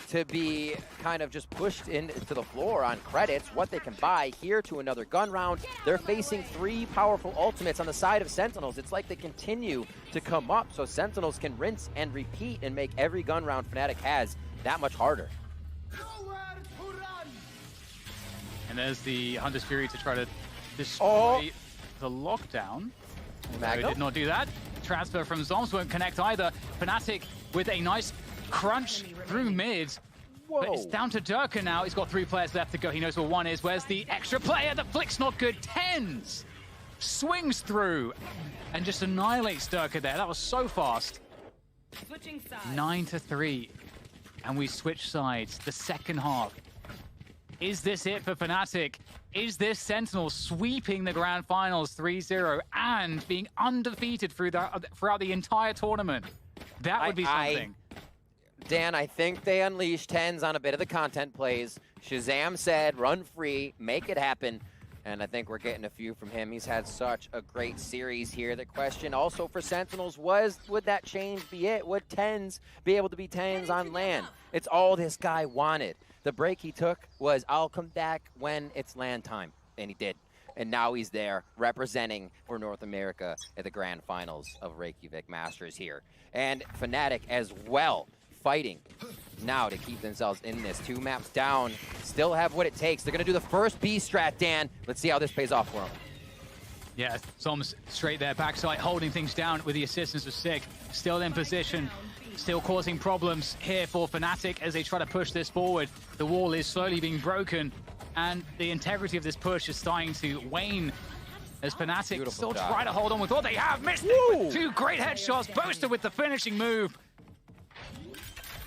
to be kind of just pushed into the floor on credits, what they can buy here to another gun round. They're facing 3 powerful ultimates on the side of Sentinels. It's like they continue to come up so Sentinels can rinse and repeat and make every gun round FNATIC has that much harder. And there's the Hunter's Fury to try to destroy the lockdown. They did not do that. Transfer from Zombs won't connect either. FNATIC with a nice crunch through mid. Whoa. But it's down to Durka now. He's got 3 players left to go. He knows where 1 is. Where's the extra player? The flick's not good. TenZ swings through and just annihilates Durka there. That was so fast. 9-3. And we switch sides. The second half. Is this it for FNATIC? Is this Sentinel sweeping the grand finals 3-0 and being undefeated throughout the entire tournament? That would be something. Dan, I think they unleashed TenZ on a bit of the content plays. Shazam said, run free, make it happen. And I think we're getting a few from him. He's had such a great series here. The question also for Sentinels was, would that change be it? Would TenZ be able to be TenZ on land? It's all this guy wanted. The break he took was, I'll come back when it's land time. And he did. And now he's there representing for North America at the grand finals of Reykjavík Masters here. And FNATIC as well, fighting now to keep themselves in this. 2 maps down, still have what it takes. They're going to do the first B strat, Dan. Let's see how this pays off for them. Yeah, Zombs straight there, backside, holding things down with the assistance of Sick. Still in position, still causing problems here for FNATIC as they try to push this forward. The wall is slowly being broken, and the integrity of this push is starting to wane as FNATIC still try to hold on with what they have. Missed it with 2 great headshots. Boaster with the finishing move.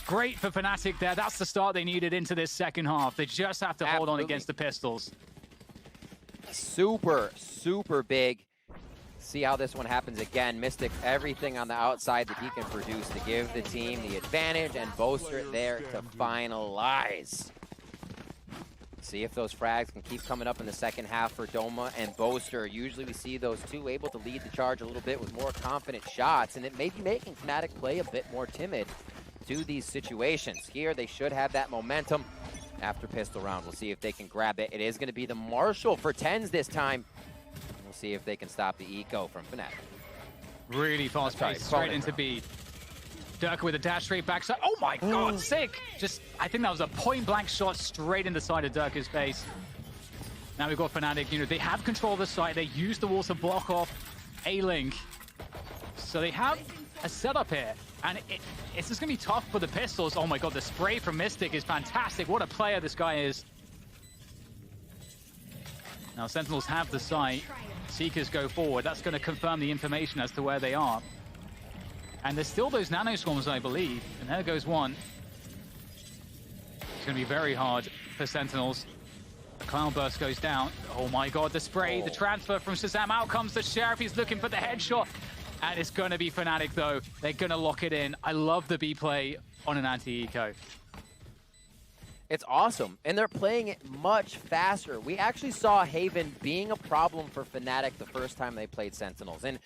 Great for FNATIC there. That's the start they needed into this second half. They just have to hold on against the pistols. Super, super big. See how this one happens again. Mystic, everything on the outside that he can produce to give the team the advantage, and Boaster there to finalize. See if those frags can keep coming up in the second half for Doma and Boaster. Usually we see those 2 able to lead the charge a little bit with more confident shots, and it may be making FNATIC play a bit more timid to these situations. Here they should have that momentum after pistol round. We'll see if they can grab it. It is going to be the Marshall for TenZ this time. We'll see if they can stop the eco from FNATIC. Really fast pace, straight into B. Durka with a dash straight backside. Oh my god, Sick! Just, I think that was a point-blank shot straight in the side of Durka's face. Now we've got FNATIC, you know, they have control of the site. They use the wall to block off A-Link. So they have a setup here. And it's just going to be tough for the pistols. Oh my god, the spray from Mystic is fantastic. What a player this guy is. Now Sentinels have the site. Seekers go forward. That's going to confirm the information as to where they are. And there's still those nano swarms, I believe. And there goes one. It's going to be very hard for Sentinels. Cloudburst goes down. Oh my god, the spray, the transfer from Shazam. Out comes the Sheriff. He's looking for the headshot. And it's going to be FNATIC, though. They're going to lock it in. I love the B play on an anti-eco. It's awesome, and they're playing it much faster. We actually saw Haven being a problem for FNATIC the first time they played Sentinels, and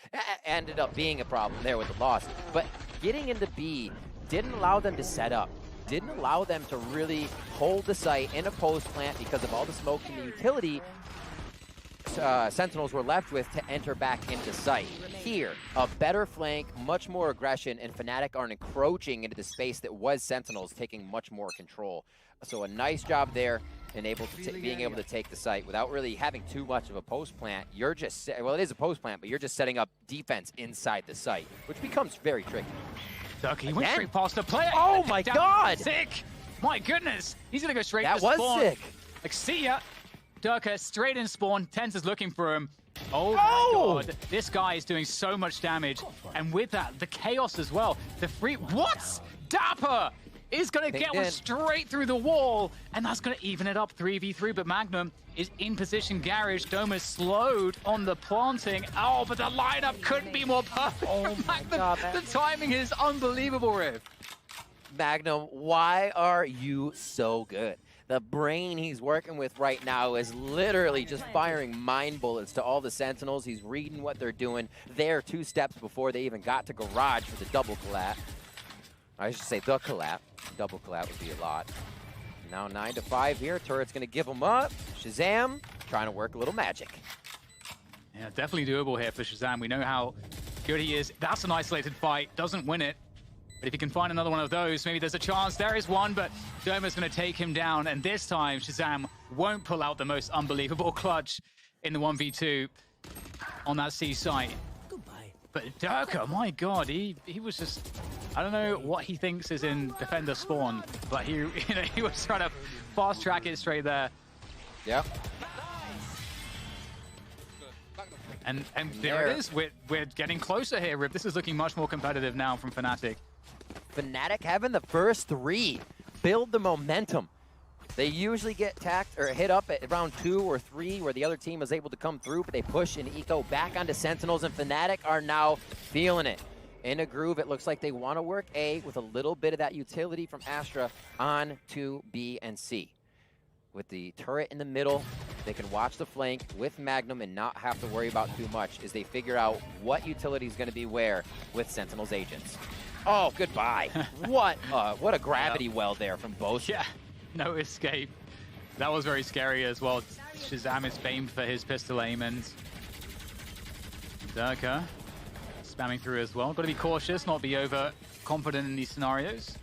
ended up being a problem there with the loss. But getting into B didn't allow them to set up, didn't allow them to really hold the site in a post plant because of all the smoke and the utility Sentinels were left with to enter back into site. Here, a better flank, much more aggression, and FNATIC are encroaching into the space that was Sentinels, taking much more control. So a nice job there, and being able to take the site without really having too much of a post plant. You're just, well, it is a post plant, but you're just setting up defense inside the site, which becomes very tricky. Ducky, he went straight past the player. Oh my god! Sick! My goodness! He's gonna go straight for spawn. That was sick! Like, see ya! Durka straight in spawn. Tenz is looking for him. Oh my god. This guy is doing so much damage. And with that, the chaos as well. The free... What? Dapper is going to get one straight through the wall. And that's going to even it up 3v3. But Magnum is in position. Garage. Doma is slowed on the planting. Oh, but the lineup couldn't be more perfect. Oh my god, man. The timing is unbelievable, Riv. Magnum, why are you so good? The brain he's working with right now is literally just firing mind bullets to all the Sentinels. He's reading what they're doing. They're 2 steps before they even got to garage for the double collab. I should say the collab. Double collab would be a lot. Now 9-5 here. Turret's going to give him up. Shazam trying to work a little magic. Yeah, definitely doable here for Shazam. We know how good he is. That's an isolated fight. Doesn't win it. But if he can find another one of those, maybe there's a chance. There is one, but Doma's going to take him down. And this time, Shazam won't pull out the most unbelievable clutch in the 1v2 on that C site. Goodbye. But Durka, my god, he was just... I don't know what he thinks is in defender spawn, but he was trying to fast track it straight there. Yep. And there it is. We're getting closer here, Rip. This is looking much more competitive now from FNATIC. FNATIC having the first 3. Build the momentum. They usually get tacked or hit up at round 2 or 3 where the other team is able to come through, but they push an eco back onto Sentinels, and FNATIC are now feeling it. In a groove, it looks like they want to work A with a little bit of that utility from Astra on to B and C. With the turret in the middle, they can watch the flank with Magnum and not have to worry about too much as they figure out what utility is going to be where with Sentinel's agents. Oh, goodbye. What a gravity well there from both. Yeah, no escape. That was very scary as well. Shazam is famed for his pistol aim, and Durka spamming through as well. Got to be cautious, not be overconfident in these scenarios.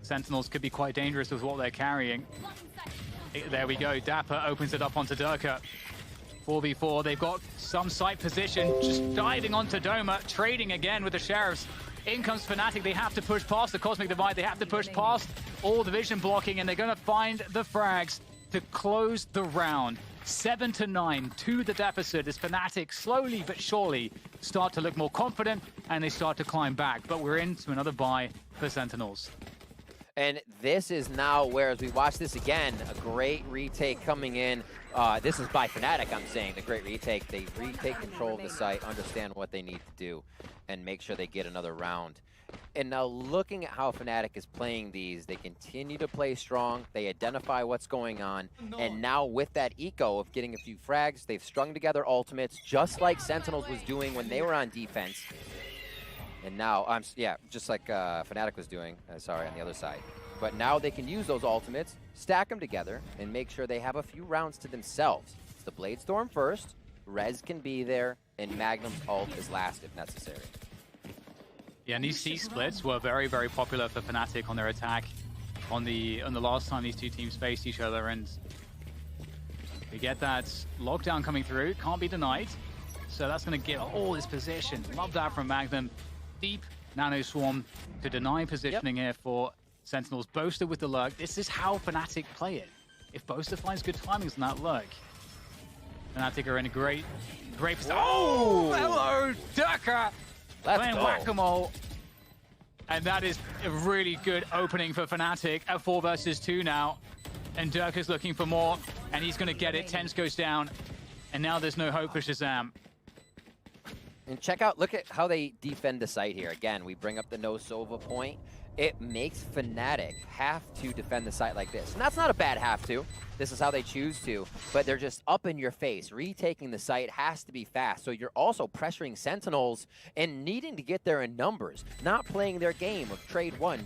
Sentinels could be quite dangerous with what they're carrying. There we go. Dapper opens it up onto Durka. 4v4. They've got some site position. Just diving onto Doma. Trading again with the Sheriffs. In comes FNATIC. They have to push past the Cosmic Divide. They have to push past all the vision blocking, and they're going to find the frags to close the round. 7-9 to the deficit as FNATIC slowly but surely start to look more confident, and they start to climb back. But we're into another bye for Sentinels. And this is now where, as we watch this again, a great retake coming in. This is by FNATIC, I'm saying, the great retake. They retake control of the site, understand what they need to do, and make sure they get another round. And now looking at how FNATIC is playing these, they continue to play strong, they identify what's going on, and now with that eco of getting a few frags, they've strung together ultimates, just like Sentinels was doing when they were on defense. And now, just like FNATIC was doing, on the other side. But now they can use those ultimates, stack them together, and make sure they have a few rounds to themselves. It's the Bladestorm first, Rez can be there, and Magnum's ult is last if necessary. Yeah, and these C-splits were very, very popular for FNATIC on their attack on the last time these two teams faced each other, and we get that lockdown coming through, can't be denied. So that's going to get all this position. Love that from Magnum. Deep Nano Swarm to deny positioning here for Sentinels. Boaster with the lurk. This is how FNATIC play it. If Boaster finds good timings on that lurk, FNATIC are in a great position. Oh, hello, Durka! Playing whack-a-mole. And that is a really good opening for FNATIC at 4 versus 2 now. And Durka's looking for more. and he's going to get it. Tens goes down, and now there's no hope for Shazam. And check out, look at how they defend the site here. Again, we bring up the no Sova point. It makes FNATIC have to defend the site like this. And that's not a bad have to. This is how they choose to, but they're just up in your face. Retaking the site has to be fast. So you're also pressuring Sentinels and needing to get there in numbers, not playing their game of trade one.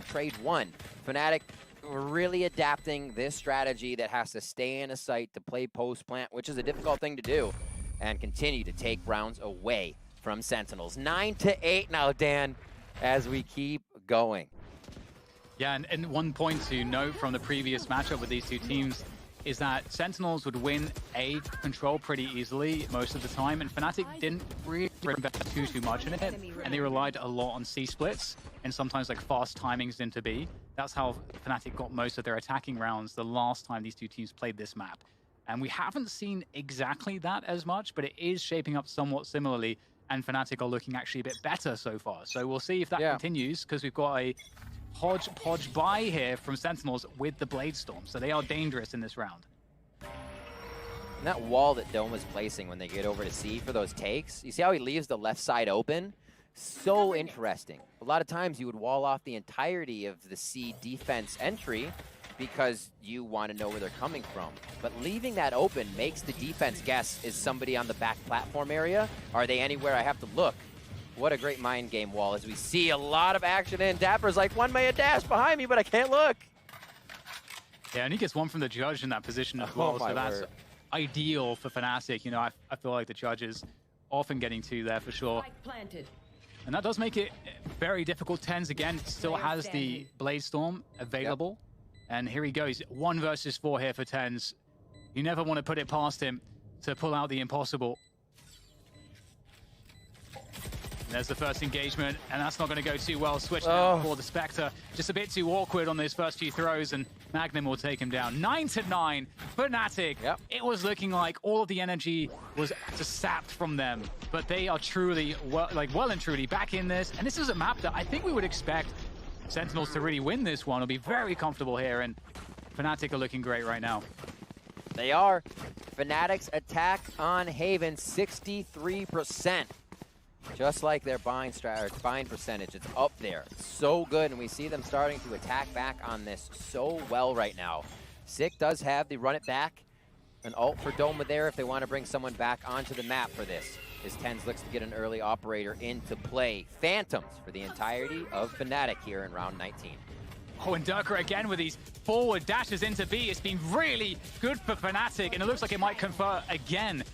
FNATIC really adapting this strategy that has to stay in a site to play post-plant, which is a difficult thing to do, and continue to take rounds away from Sentinels. 9-8 now, Dan, as we keep going. Yeah, and one point to note from the previous matchup with these two teams is that Sentinels would win A control pretty easily most of the time, and FNATIC didn't really invest too much in it, and they relied a lot on C splits and sometimes like fast timings into B. That's how FNATIC got most of their attacking rounds the last time these two teams played this map. And we haven't seen exactly that as much, but it is shaping up somewhat similarly, and FNATIC are looking actually a bit better so far. So we'll see if that continues, because we've got a hodgepodge buy here from Sentinels with the Blade Storm, so they are dangerous in this round. And that wall that Dome is placing when they get over to C for those takes, you see how he leaves the left side open? So interesting. A lot of times you would wall off the entirety of the C defense entry because you want to know where they're coming from. But leaving that open makes the defense guess, is somebody on the back platform area? Are they anywhere I have to look? What a great mind game wall as we see a lot of action in. Dapper's like, one may a dash behind me, but I can't look. Yeah, and he gets one from the judge in that position as well, so that's ideal for FNATIC. You know, I feel like the judge is often getting two there for sure. And that does make it very difficult. Tens, again, still has the Blade Storm available. And here he goes, 1 versus 4 here for Tens. You never want to put it past him to pull out the impossible. There's the first engagement, and that's not going to go too well. Switch now for the Spectre. Just a bit too awkward on those first few throws, and Magnum will take him down. 9-9, FNATIC. It was looking like all of the energy was just sapped from them, but they are truly, well and truly back in this. And this is a map that I think we would expect Sentinels to really win this one. It'll be very comfortable here, and FNATIC are looking great right now. They are. FNATIC's attack on Haven, 63%. Just like their bind percentage, it's up there. It's so good, and we see them starting to attack back on this so well right now. Sick does have the run it back, an ult for Doma there if they want to bring someone back onto the map for this. As Tens looks to get an early operator into play. Phantoms for the entirety of FNATIC here in round 19. Oh, and Durka again with these forward dashes into B. It's been really good for FNATIC, and it looks like it might convert again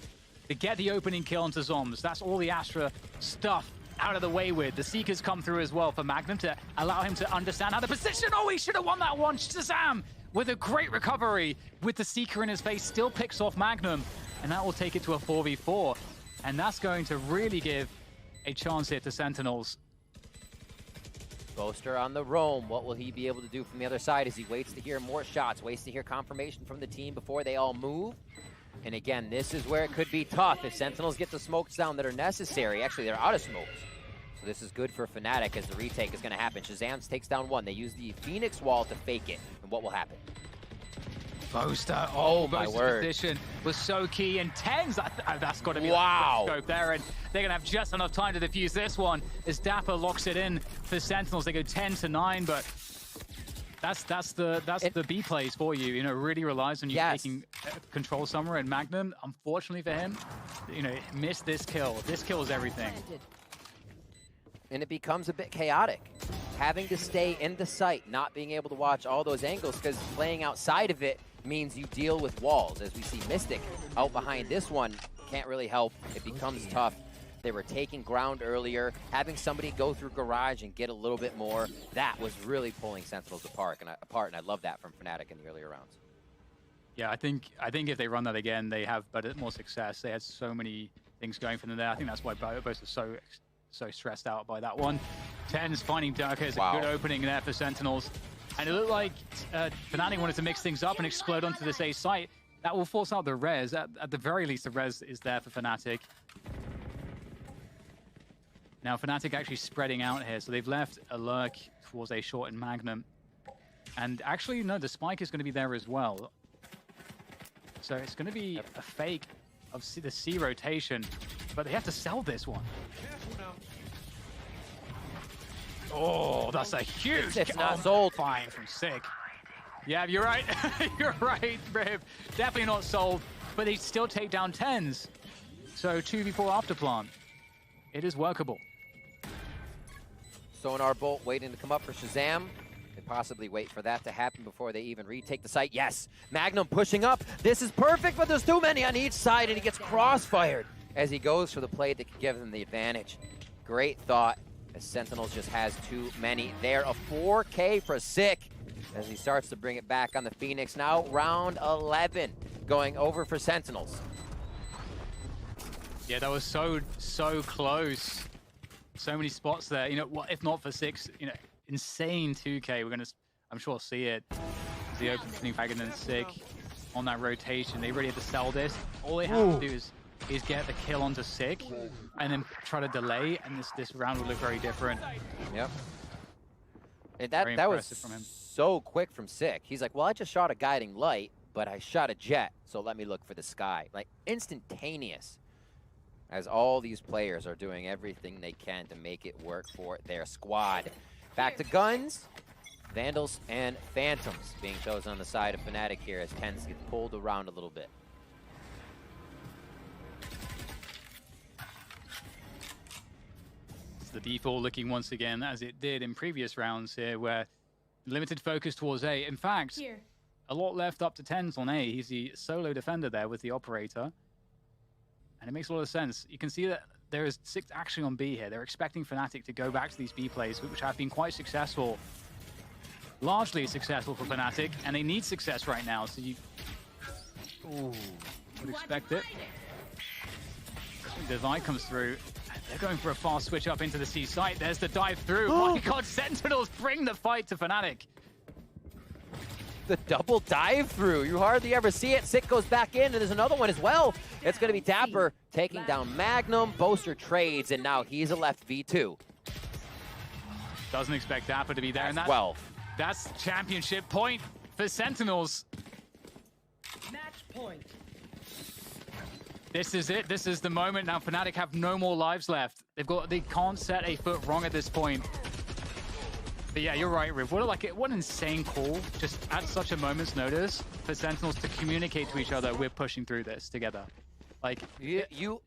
to get the opening kill onto Zombs. That's all the Astra stuff out of the way with. The Seekers come through as well for Magnum to allow him to understand how to position. Oh, he should have won that one. Shazam with a great recovery with the Seeker in his face, still picks off Magnum, and that will take it to a 4v4. And that's going to really give a chance here to Sentinels. Boaster on the roam. What will he be able to do from the other side as he waits to hear more shots, waits to hear confirmation from the team before they all move? And again, this is where it could be tough if Sentinels get the smokes down that are necessary. Actually, they're out of smokes. So this is good for FNATIC as the retake is going to happen. Shazam takes down one. They use the Phoenix wall to fake it. And what will happen? Boaster, my word. Position was so key, and Tens, that's got to be wow. The scope there, and they're going to have just enough time to defuse this one as Dapper locks it in for Sentinels. They go 10-9, but that's the B plays for you. You know, really relies on you taking control somewhere, and Magnum, unfortunately for him, you know, missed this kill. This kills everything. And it becomes a bit chaotic. Having to stay in the site, not being able to watch all those angles, because playing outside of it means you deal with walls. As we see Mystic out behind this one, can't really help. It becomes tough. They were taking ground earlier. Having somebody go through garage and get a little bit more, that was really pulling Sentinels apart, and I love that from FNATIC in the earlier rounds. Yeah, I think if they run that again, they have more success. They had so many things going for them there. I think that's why both are so stressed out by that one. Tens finding Durka is a good opening there for Sentinels. And it looked like FNATIC wanted to mix things up and explode onto this A site. That will force out the res. At the very least, the res is there for FNATIC. Now, FNATIC actually spreading out here. So they've left a lurk towards A short and Magnum. And actually, no, the spike is going to be there as well. So it's going to be a fake of the C rotation, but they have to sell this one. Oh, that's a huge It's not sold. Fine from Sick. Yeah, you're right. You're right, Riv. Definitely not sold, but they still take down 10s. So 2v4 after plant. It is workable. Sonar Bolt waiting to come up for Shazam. They possibly wait for that to happen before they even retake the site. Yes, Magnum pushing up. This is perfect, but there's too many on each side, and he gets crossfired as he goes for the play that can give them the advantage. Great thought, as Sentinels just has too many there. A 4K for Sick as he starts to bring it back on the Phoenix. Now round 11 going over for Sentinels. Yeah, that was so close. So many spots there. You know, what if not for 6? You know, insane 2K. We're gonna, I'm sure, see it. The opening Dragon and Sick on that rotation. They really have to sell this. All they have to do is get the kill onto Sick and then try to delay, and this round will look very different. Yep. That was from him. So quick from Sick. He's like, well, I just shot a guiding light, but I shot a jet, so let me look for the sky. Like, instantaneous. As all these players are doing everything they can to make it work for their squad. Back to guns. Vandals and Phantoms being chosen on the side of FNATIC here as Tens get pulled around a little bit. It's the default looking once again as it did in previous rounds here, where limited focus towards A. In fact, a lot left up to Tens on A. He's the solo defender there with the operator. And it makes a lot of sense. You can see that there is 6 actually on B here. They're expecting FNATIC to go back to these B plays, which have been quite successful. Largely successful for FNATIC, and they need success right now, so you would expect it. Divide comes through. They're going for a fast switch up into the C site. There's the dive through. Oh my god, Sentinels bring the fight to FNATIC. The double dive through. You hardly ever see it. Sick goes back in, and there's another one as well. It's going to be Dapper taking down Magnum. Boaster trades, and now he's a left V2. Doesn't expect Dapper to be there. That's 12. That's championship point for Sentinels. Match point. This is it. This is the moment. Now FNATIC have no more lives left. They can't set a foot wrong at this point. But yeah, you're right, Riv. What an insane call, just at such a moment's notice, for Sentinels to communicate to each other, we're pushing through this together. Like, you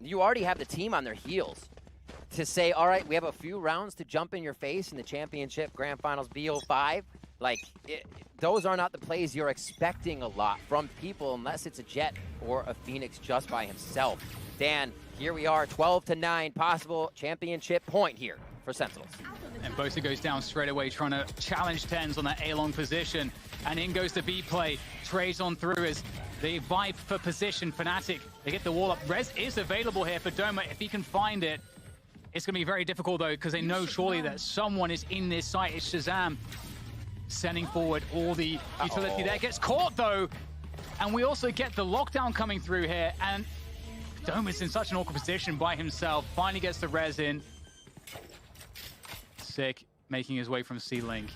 already have the team on their heels to say, all right, we have a few rounds to jump in your face in the championship grand finals BO5. Like, those are not the plays you're expecting a lot from people unless it's a Jet or a Phoenix just by himself. Dan, here we are, 12-9, possible championship point here for Sentinels. And Bosa goes down straight away, trying to challenge Tens on that A-long position. And in goes the B play. Trades on through as they vibe for position. FNATIC, they get the wall up. Res is available here for Doma if he can find it. It's going to be very difficult, though, because they know surely that someone is in this site. It's Shazam sending forward all the utility there. Gets caught, though. And we also get the lockdown coming through here. And Doma's in such an awkward position by himself. Finally gets the res in. Sick, making his way from C-Link.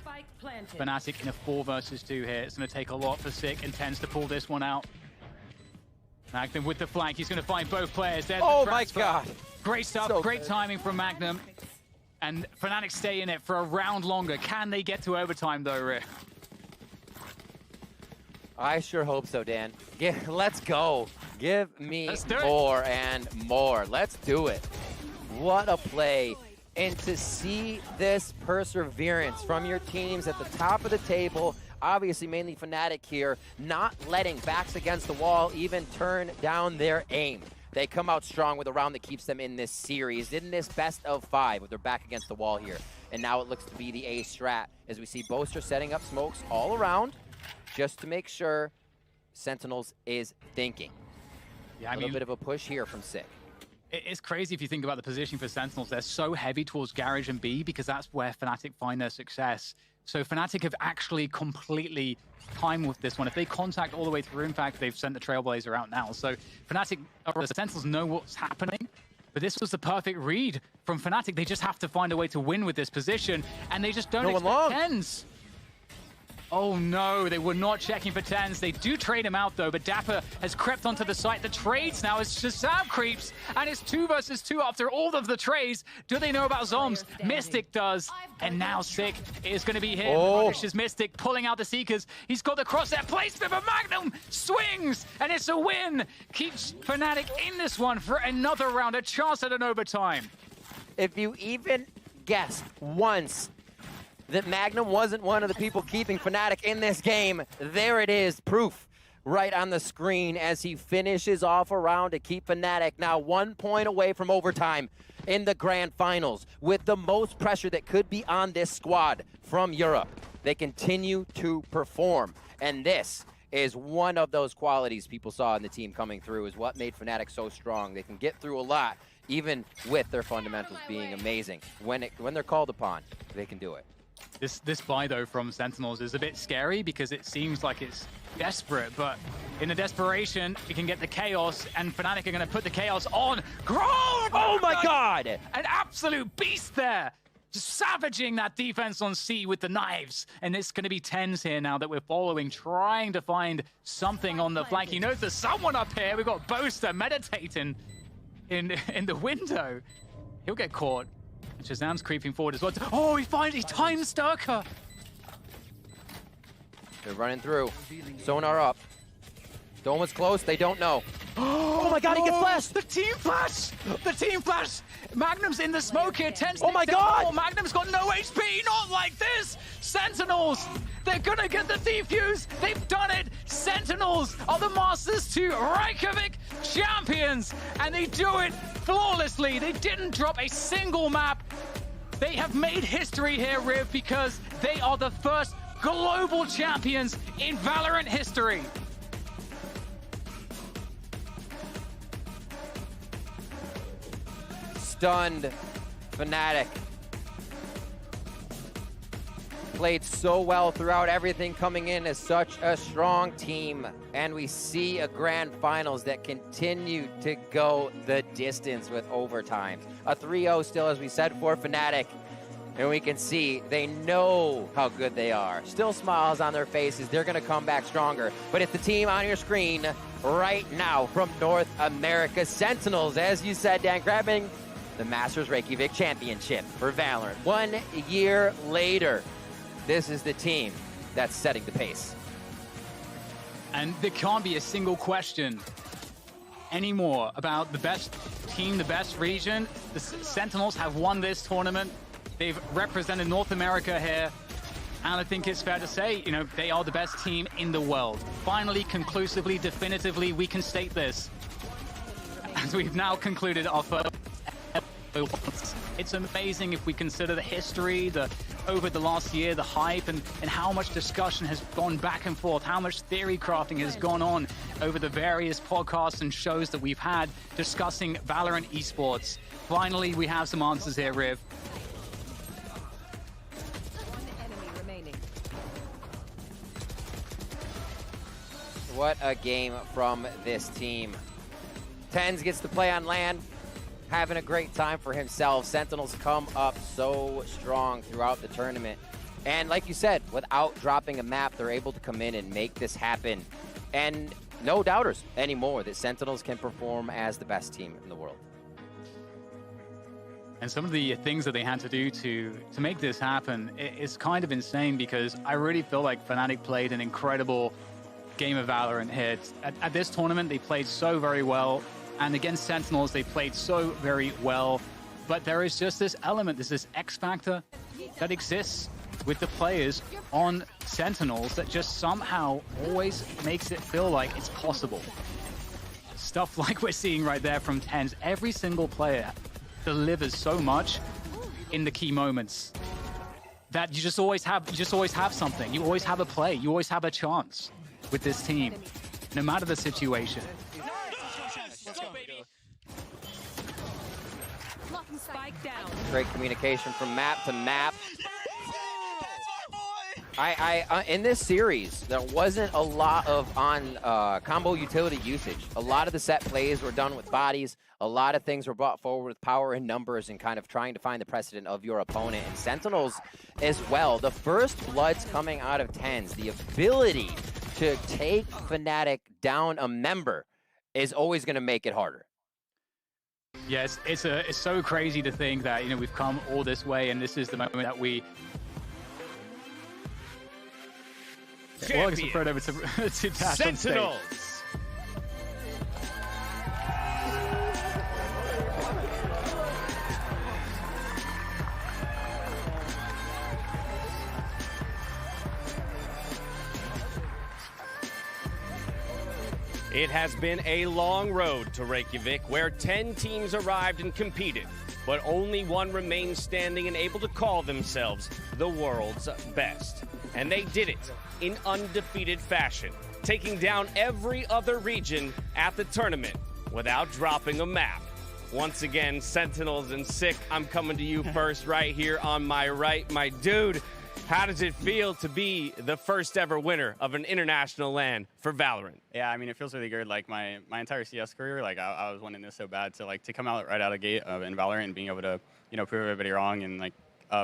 FNATIC in a 4 versus 2 here. It's going to take a lot for Sick and Tends to pull this one out. Magnum with the flank. He's going to find both players. There's oh the my god. Great stuff. So great timing from Magnum. And FNATIC stay in it for a round longer. Can they get to overtime, though, Rick? I sure hope so, Dan. Let's go. Give me more and more. Let's do it. What a play. And to see this perseverance from your teams at the top of the table, obviously mainly FNATIC here, not letting backs against the wall even turn down their aim. They come out strong with a round that keeps them in this series, in this best of 5 with their back against the wall here. And now it looks to be the A strat as we see Boaster setting up smokes all around just to make sure Sentinels is thinking. Yeah, a little bit of a push here from Sick. It's crazy if you think about the positioning for Sentinels. They're so heavy towards Garage and B because that's where FNATIC find their success. So FNATIC have actually completely timed with this one. If they contact all the way through, in fact, they've sent the Trailblazer out now. So FNATIC, or the Sentinels know what's happening. But this was the perfect read from FNATIC. They just have to find a way to win with this position, and they just don't expect Tens. Oh no, they were not checking for TenZ. They do trade him out though, but Dapper has crept onto the site. The trades now as Shazam creeps, and it's 2 versus 2 after all of the trades. Do they know about Zombs? Mystic does, and now Sick is going to be here. Punishes Mystic, pulling out the Seekers. He's got the crosshair placement, but Magnum swings, and it's a win. Keeps FNATIC in this one for another round, a chance at an overtime. If you even guessed once that Magnum wasn't one of the people keeping FNATIC in this game, there it is, proof right on the screen as he finishes off a round to keep FNATIC now 1 point away from overtime in the grand finals with the most pressure that could be on this squad from Europe. They continue to perform, and this is one of those qualities people saw in the team coming through, is what made FNATIC so strong. They can get through a lot, even with their fundamentals being amazing. When they're called upon, they can do it. This buy, though, from Sentinels is a bit scary because it seems like it's desperate, but in the desperation, we can get the Chaos, and FNATIC are going to put the Chaos on. Oh my God! An absolute beast there! Just savaging that defense on C with the knives. And it's going to be TenZ here now that we're following, trying to find something on the flank. You know, there's someone up here. We've got Boaster meditating in the window. He'll get caught. Shazam's creeping forward as well. Oh, he times Sturker. They're running through. Sonar up. Dome was close. They don't know. Oh my God, he gets flashed. The team flash. The team flash. Magnum's in the smoke here. TenZ. Oh my God. Oh, Magnum's got no HP. Not like this. Sentinels. They're gonna get the defuse. They've done it. Sentinels are the Masters 2 Reykjavík champions, and they do it flawlessly. They didn't drop a single map. They have made history here, Riv, because they are the first global champions in Valorant history. Stunned FNATIC. Played so well throughout everything, coming in as such a strong team. And we see a grand finals that continue to go the distance with overtime. A 3-0 still, as we said, for FNATIC. And we can see they know how good they are. Still smiles on their faces. They're going to come back stronger. But it's the team on your screen right now from North America. Sentinels, as you said, Dan, grabbing the Masters Reykjavík Championship for Valorant. 1 year later, this is the team that's setting the pace. And there can't be a single question anymore about the best team, the best region. The Sentinels have won this tournament. They've represented North America here. And I think it's fair to say, you know, they are the best team in the world. Finally, conclusively, definitively, we can state this. As we've now concluded our first episode. It's amazing if we consider the history, over the last year, the hype, and how much discussion has gone back and forth, how much theory crafting has gone on over the various podcasts and shows that we've had discussing Valorant esports. Finally, we have some answers here, Riv. What a game from this team. TenZ gets to play on land, having a great time for himself. Sentinels come up so strong throughout the tournament. And like you said, without dropping a map, they're able to come in and make this happen. And no doubters anymore that Sentinels can perform as the best team in the world. And some of the things that they had to do to make this happen is kind of insane, because I really feel like FNATIC played an incredible game of Valorant here. At this tournament, they played so very well. And against Sentinels, they played so very well. But there is just this element, there's this X factor that exists with the players on Sentinels that just somehow always makes it feel like it's possible. Stuff like we're seeing right there from TenZ. Every single player delivers so much in the key moments that you just always have something. You always have a play. You always have a chance with this team, no matter the situation. Spike down. Great communication from map to map. In this series, there wasn't a lot of combo utility usage. A lot of the set plays were done with bodies. A lot of things were brought forward with power and numbers and kind of trying to find the precedent of your opponent. And Sentinels as well. The first bloods coming out of TenZ, the ability to take FNATIC down a member is always going to make it harder. Yes, it's so crazy to think that, you know, we've come all this way and this is the moment that we... Well, I guess we'll throw it over to Dash on stage. Sentinels. It has been a long road to Reykjavík, where 10 teams arrived and competed, but only one remains standing and able to call themselves the world's best. And they did it in undefeated fashion, taking down every other region at the tournament without dropping a map. Once again, Sentinels and Sick, I'm coming to you first right here on my right. My dude, how does it feel to be the first ever winner of an international LAN for Valorant? Yeah, I mean, it feels really good. Like my entire CS career, like I was wanting this so bad. So like to come out right out of the gate in Valorant and being able to, you know, prove everybody wrong and like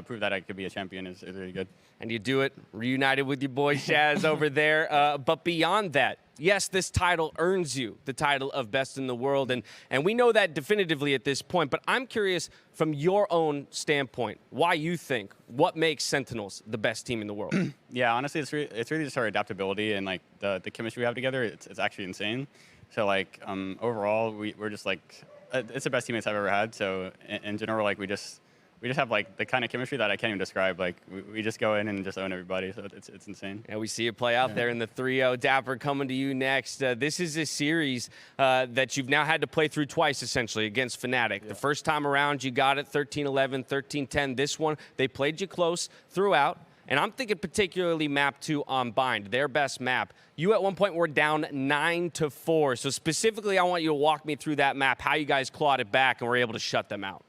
prove that I could be a champion is really good. And you do it reunited with your boy Shaz over there. But beyond that, yes, this title earns you the title of best in the world. And we know that definitively at this point. But I'm curious from your own standpoint, why you think, what makes Sentinels the best team in the world? Yeah, honestly, it's really just our adaptability and like the chemistry we have together. It's actually insane. So like overall, we're just like, it's the best teammates I've ever had. So in general, like we just have like the kind of chemistry that I can't even describe. Like we just go in and just own everybody. So it's insane. And we see it play out there in the 3-0. Dapper, coming to you next. This is a series that you've now had to play through twice, essentially, against FNATIC. Yeah. The first time around, you got it 13-11, 13-10. This one, they played you close throughout. And I'm thinking particularly map 2 on Bind, their best map. You at one point were down 9-4. So specifically, I want you to walk me through that map, how you guys clawed it back and were able to shut them out.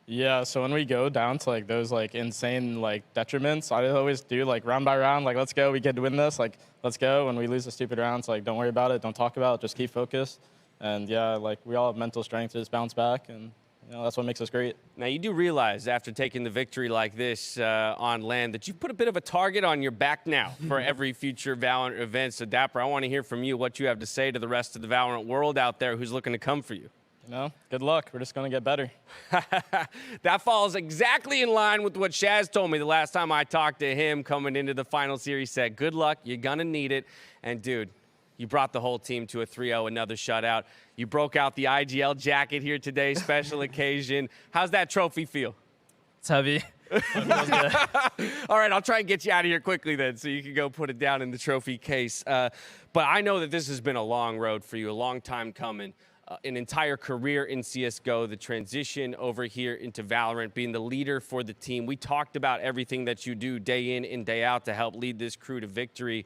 Yeah, so when we go down to like those like insane like detriments, I always do like round by round, like let's go, we get to win this, like let's go. When we lose the stupid rounds, like don't worry about it, don't talk about it, just keep focused. And yeah, like we all have mental strength to just bounce back, and you know, that's what makes us great. Now you do realize after taking the victory like this on LAN that you've put a bit of a target on your back now for every future Valorant event. So Dapper, I want to hear from you what you have to say to the rest of the Valorant world out there who's looking to come for you. You know, good luck. We're just going to get better. That falls exactly in line with what Shaz told me the last time I talked to him coming into the final series. Said, good luck. You're going to need it. And, dude, you brought the whole team to a 3-0, another shutout. You broke out the IGL jacket here today, special occasion. How's that trophy feel? It's heavy. All right, I'll try and get you out of here quickly then so you can go put it down in the trophy case. But I know that this has been a long road for you, a long time coming. An entire career in CSGO, the transition over here into Valorant, being the leader for the team. We talked about everything that you do day in and day out to help lead this crew to victory.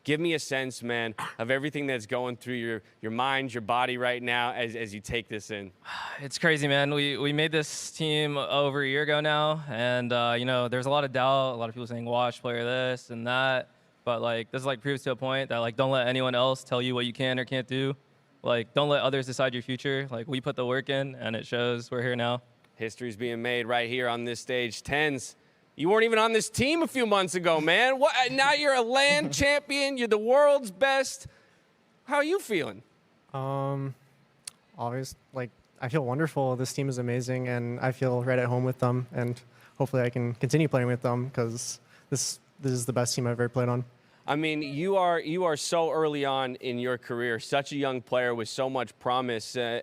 Give me a sense, man, of everything that's going through your mind, your body right now as you take this in. It's crazy, man. We made this team over a year ago now, and you know, there's a lot of doubt, a lot of people saying watch player this and that, but like this like proves to a point that like don't let anyone else tell you what you can or can't do. Like, don't let others decide your future. Like, we put the work in, and it shows. We're here now. History's being made right here on this stage. TenZ, you weren't even on this team a few months ago, man. What? Now you're a LAN champion. You're the world's best. How are you feeling? Always, like, I feel wonderful. This team is amazing, and I feel right at home with them. And hopefully I can continue playing with them because this is the best team I've ever played on. I mean, you are so early on in your career, such a young player with so much promise, and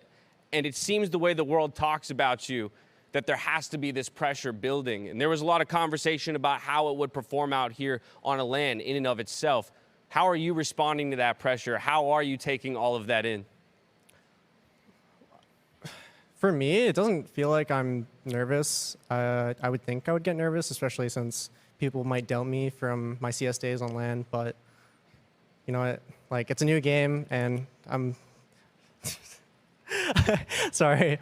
it seems the way the world talks about you that there has to be this pressure building. And there was a lot of conversation about how it would perform out here on a LAN in and of itself. How are you responding to that pressure? How are you taking all of that in? For me, it doesn't feel like I'm nervous. I would think I would get nervous, especially since people might doubt me from my CS days on LAN, but you know what? Like, it's a new game, and I'm sorry.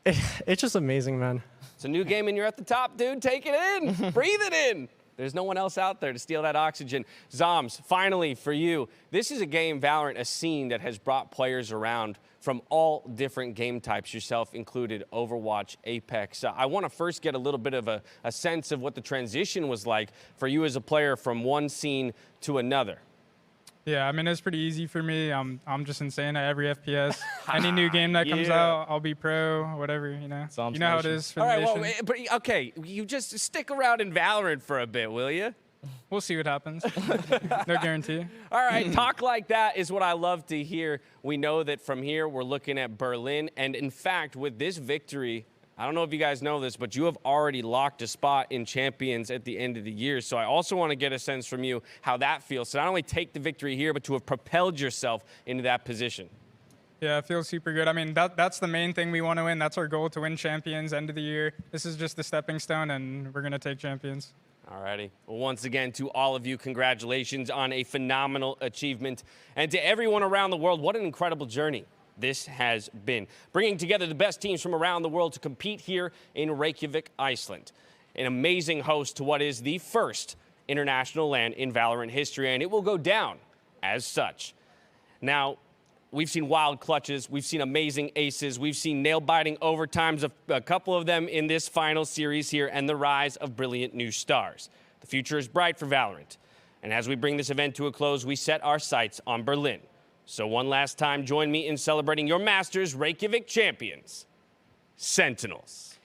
It's just amazing, man. It's a new game, and you're at the top, dude. Take it in. Breathe it in. There's no one else out there to steal that oxygen. Zoms, finally for you, this is a game, Valorant, a scene that has brought players around from all different game types, yourself included, Overwatch, Apex. I want to first get a little bit of a sense of what the transition was like for you as a player from one scene to another. Yeah, I mean, it's pretty easy for me. I'm just insane at every FPS. Any new game that comes out, I'll be pro, whatever, you know. You know how it is for all the right, nation. well, but okay, you just stick around in Valorant for a bit, will you? We'll see what happens. No guarantee. All right, talk like that is what I love to hear. We know that from here, we're looking at Berlin. And in fact, with this victory, I don't know if you guys know this, but you have already locked a spot in Champions at the end of the year. So I also want to get a sense from you how that feels. To not only take the victory here, but to have propelled yourself into that position. Yeah, it feels super good. I mean, that's the main thing we want to win. That's our goal, to win Champions end of the year. This is just the stepping stone, and we're going to take Champions. All righty. Well, once again, to all of you, congratulations on a phenomenal achievement. And to everyone around the world, what an incredible journey this has been. Bringing together the best teams from around the world to compete here in Reykjavík, Iceland. An amazing host to what is the first international LAN in Valorant history, and it will go down as such. Now, we've seen wild clutches, we've seen amazing aces, we've seen nail-biting overtimes, a couple of them in this final series here, and the rise of brilliant new stars. The future is bright for Valorant. And as we bring this event to a close, we set our sights on Berlin. So one last time, join me in celebrating your Masters Reykjavík champions, Sentinels.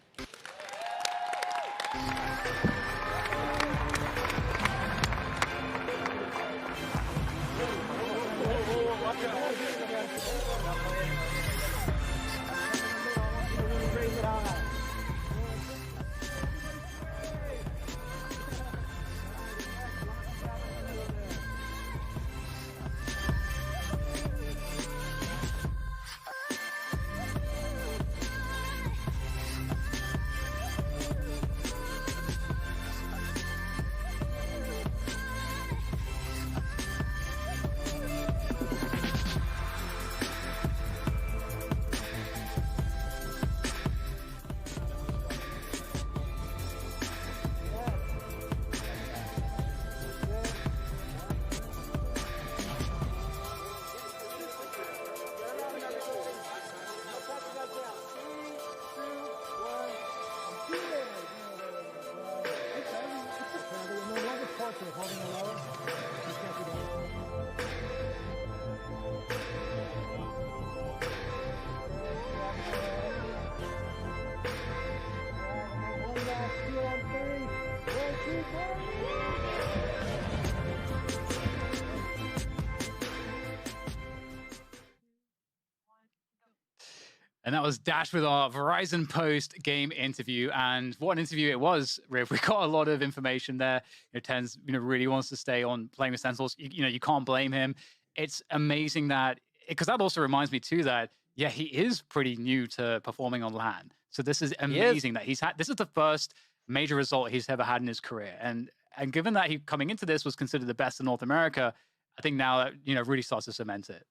And that was Dash with our Verizon post-game interview. And what an interview it was, Riv. We got a lot of information there. Tens, really wants to stay on playing with Sentinels. You can't blame him. It's amazing that, because that also reminds me too that, yeah, he is pretty new to performing on LAN. So this is amazing that this is the first major result he's ever had in his career. And given that he coming into this was considered the best in North America, I think now that, really starts to cement it.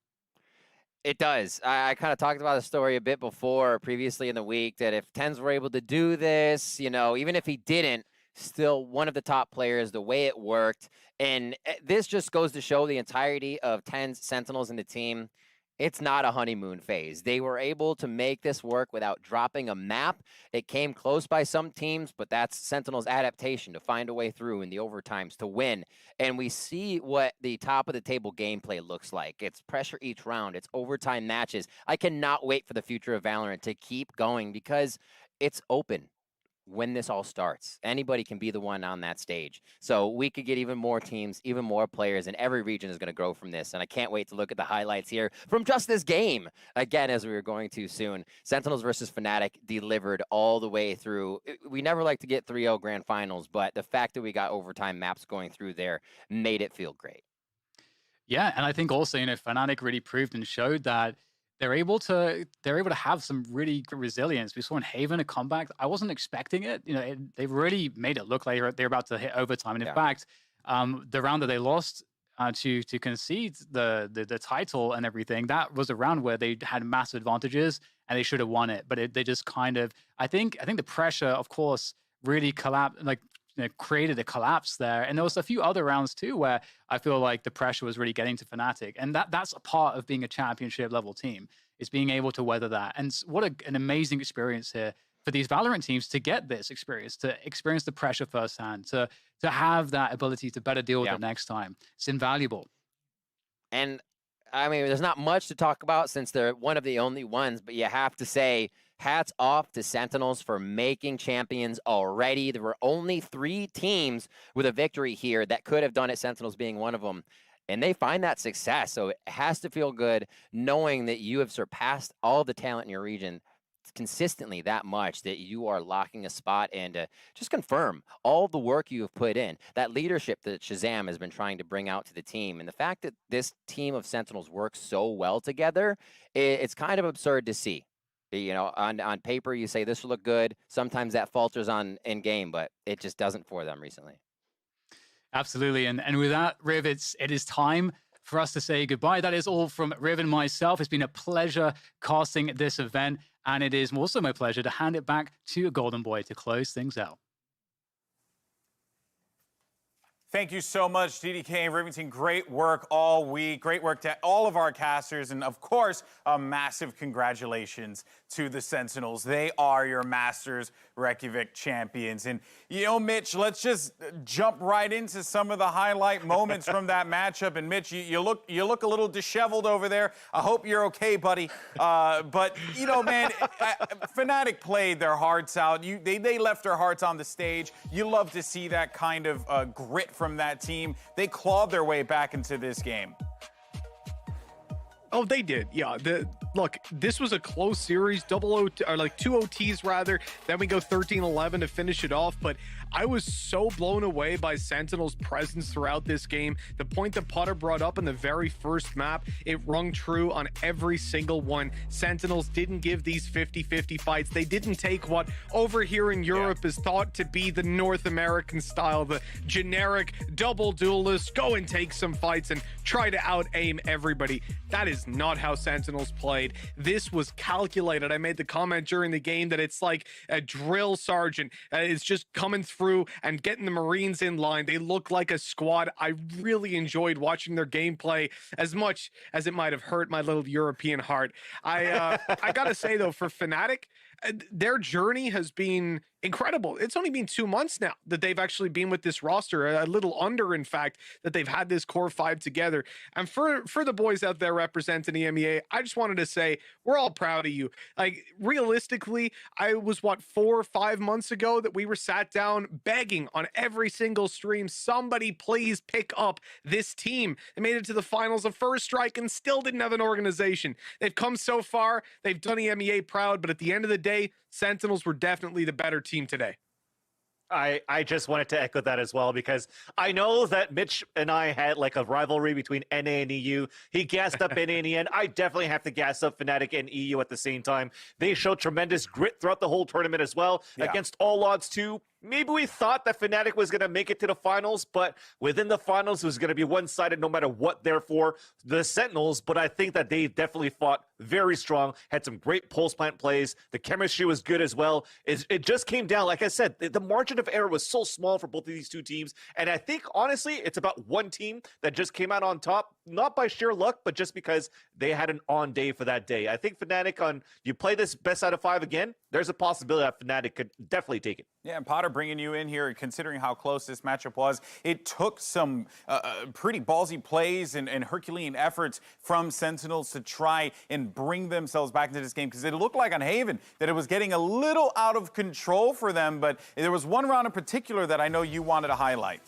It does. I kind of talked about the story a bit before, previously in the week, that if Tens were able to do this, even if he didn't, still one of the top players, the way it worked. And this just goes to show the entirety of Tens, Sentinels, and the team. It's not a honeymoon phase. They were able to make this work without dropping a map. It came close by some teams, but that's Sentinel's adaptation to find a way through in the overtimes to win. And we see what the top of the table gameplay looks like. It's pressure each round. It's overtime matches. I cannot wait for the future of Valorant to keep going because it's open. When this all starts, anybody can be the one on that stage. So we could get even more teams, even more players, and every region is going to grow from this. And I can't wait to look at the highlights here from just this game. Again, as we were going to soon, Sentinels versus FNATIC delivered all the way through. We never like to get 3-0 grand finals, but the fact that we got overtime maps going through there made it feel great. Yeah, and I think also, FNATIC really proved and showed that they're able to have some really good resilience. We saw in Haven a comeback. I wasn't expecting it. They really made it look like they're about to hit overtime. And in fact, the round that they lost to concede the title and everything, that was a round where they had massive advantages and they should have won it. But they just kind of, I think the pressure, of course, really collapsed, created a collapse there. And there was a few other rounds too where I feel like the pressure was really getting to FNATIC. And that's a part of being a championship level team, is being able to weather that. And what an amazing experience here for these Valorant teams to get this experience, to experience the pressure firsthand, to have that ability to better deal with it next time. It's invaluable. And I mean, there's not much to talk about since they're one of the only ones, but you have to say, hats off to Sentinels for making champions already. There were only 3 teams with a victory here that could have done it, Sentinels being one of them. And they find that success. So it has to feel good knowing that you have surpassed all the talent in your region consistently that much, that you are locking a spot, and just confirm all the work you have put in, that leadership that Shazam has been trying to bring out to the team. And the fact that this team of Sentinels works so well together, it's kind of absurd to see. You know, on paper, you say this will look good. Sometimes that falters in game, but it just doesn't for them recently. Absolutely. And with that, Riv, it is time for us to say goodbye. That is all from Riv and myself. It's been a pleasure casting this event, and it is also my pleasure to hand it back to Golden Boy to close things out. Thank you so much, DDK and Rivington. Great work all week. Great work to all of our casters. And of course, a massive congratulations to the Sentinels. They are your Masters Reykjavík champions. And, you know, Mitch, let's just jump right into some of the highlight moments from that matchup. And Mitch, you look a little disheveled over there. I hope you're okay, buddy. But, you know, man, FNATIC played their hearts out. They left their hearts on the stage. You love to see that kind of grit from that team. They clawed their way back into this game. Oh, they did. Yeah. Look, this was a close series, two OTs rather. Then we go 13-11 to finish it off. But I was so blown away by Sentinel's presence throughout this game. The point that Potter brought up in the very first map, it rung true on every single one. Sentinels didn't give these 50-50 fights. They didn't take what over here in Europe is thought to be the North American style, the generic double duelist, go and take some fights and try to out-aim everybody. That is not how Sentinels played. This was calculated. I made the comment during the game that it's like a drill sergeant. It's just coming through and getting the Marines in line. They look like a squad. I really enjoyed watching their gameplay as much as it might have hurt my little European heart. I gotta say though, for FNATIC, their journey has been incredible. It's only been 2 months now that they've actually been with this roster, a little under, in fact, that they've had this core 5 together. And for the boys out there representing EMEA, I just wanted to say, we're all proud of you. Like, realistically, I was, 4 or 5 months ago that we were sat down begging on every single stream, somebody please pick up this team. They made it to the finals of First Strike and still didn't have an organization. They've come so far. They've done EMEA proud, but at the end of the day, Sentinels were definitely the better team today. I just wanted to echo that as well, because I know that Mitch and I had like a rivalry between NA and EU. He gassed up NA in the end. I definitely have to gas up FNATIC and EU at the same time. They showed tremendous grit throughout the whole tournament as well, against all odds too. Maybe we thought that FNATIC was going to make it to the finals, but within the finals, it was going to be one-sided no matter what, therefore, the Sentinels. But I think that they definitely fought very strong, had some great pulse plant plays. The chemistry was good as well. It just came down, like I said, the margin of error was so small for both of these two teams. And I think, honestly, it's about one team that just came out on top, not by sheer luck, but just because they had an on day for that day. I think FNATIC, you play this best out of 5 again, there's a possibility that FNATIC could definitely take it. Yeah, and Potter bringing you in here, considering how close this matchup was, it took some pretty ballsy plays and Herculean efforts from Sentinels to try and bring themselves back into this game, because it looked like on Haven that it was getting a little out of control for them, but there was one round in particular that I know you wanted to highlight.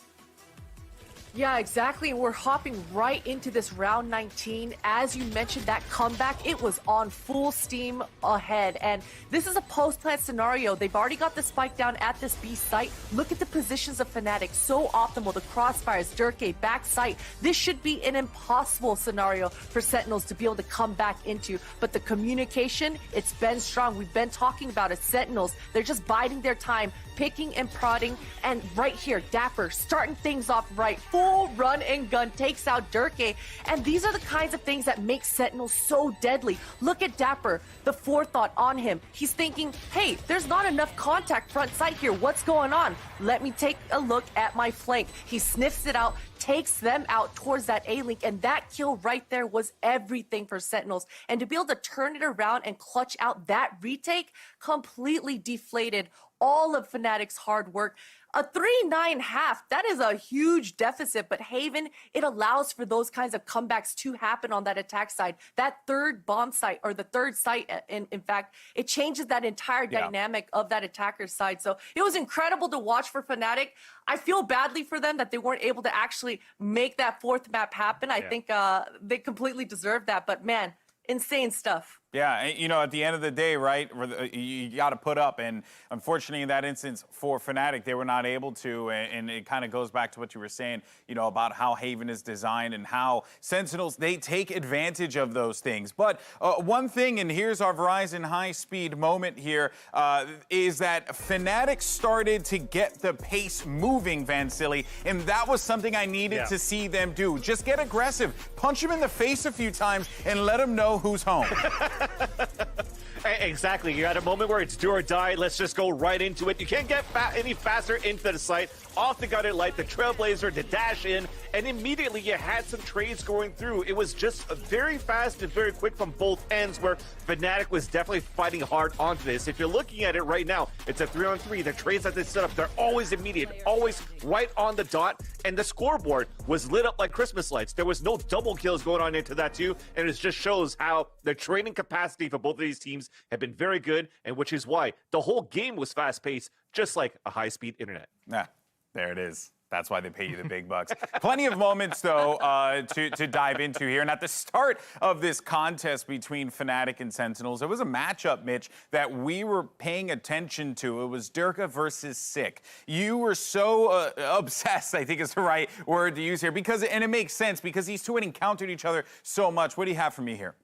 Yeah, exactly. We're hopping right into this round 19. As you mentioned, that comeback, it was on full steam ahead. And this is a post-plant scenario. They've already got the spike down at this B site. Look at the positions of FNATIC. So optimal. The crossfires, Dirtgate, back site. This should be an impossible scenario for Sentinels to be able to come back into. But the communication, it's been strong. We've been talking about it. Sentinels, they're just biding their time, picking and prodding, and right here, Dapper starting things off right. Full run and gun takes out Durkee, and these are the kinds of things that make Sentinels so deadly. Look at Dapper, the forethought on him. He's thinking, hey, there's not enough contact front sight here. What's going on? Let me take a look at my flank. He sniffs it out, takes them out towards that A-Link, and that kill right there was everything for Sentinels. And to be able to turn it around and clutch out that retake completely deflated all of FNATIC's hard work. A 3-9 half, that is a huge deficit, but Haven, it allows for those kinds of comebacks to happen on that attack side. That third bomb site, or the third site, in fact, it changes that entire dynamic of that attacker's side. So it was incredible to watch for FNATIC. I feel badly for them that they weren't able to actually make that fourth map happen. I think they completely deserved that, but man, insane stuff. Yeah, you know, at the end of the day, right, you got to put up. And unfortunately, in that instance for FNATIC, they were not able to. And it kind of goes back to what you were saying, you know, about how Haven is designed and how Sentinels, they take advantage of those things. But one thing, and here's our Verizon high-speed moment here, is that FNATIC started to get the pace moving, Vansili. And that was something I needed to see them do. Just get aggressive. Punch him in the face a few times and let him know who's home. Exactly. You're at a moment where it's do or die. Let's just go right into it. You can't get any faster into the site. Off the guided light, the Trailblazer to dash in, and immediately you had some trades going through. It was just very fast and very quick from both ends, where FNATIC was definitely fighting hard onto this. If you're looking at it right now, it's a 3-on-3. The trades that they set up, they're always immediate, always right on the dot, and the scoreboard was lit up like Christmas lights. There was no double kills going on into that too, and it just shows how the training capacity for both of these teams have been very good, and which is why the whole game was fast-paced, just like a high-speed internet. Yeah. There it is. That's why they pay you the big bucks. Plenty of moments, though, to dive into here. And at the start of this contest between FNATIC and Sentinels, there was a matchup, Mitch, that we were paying attention to. It was Durka versus Sick. You were so obsessed, I think is the right word to use here, because, and it makes sense, because these two had encountered each other so much. What do you have for me here?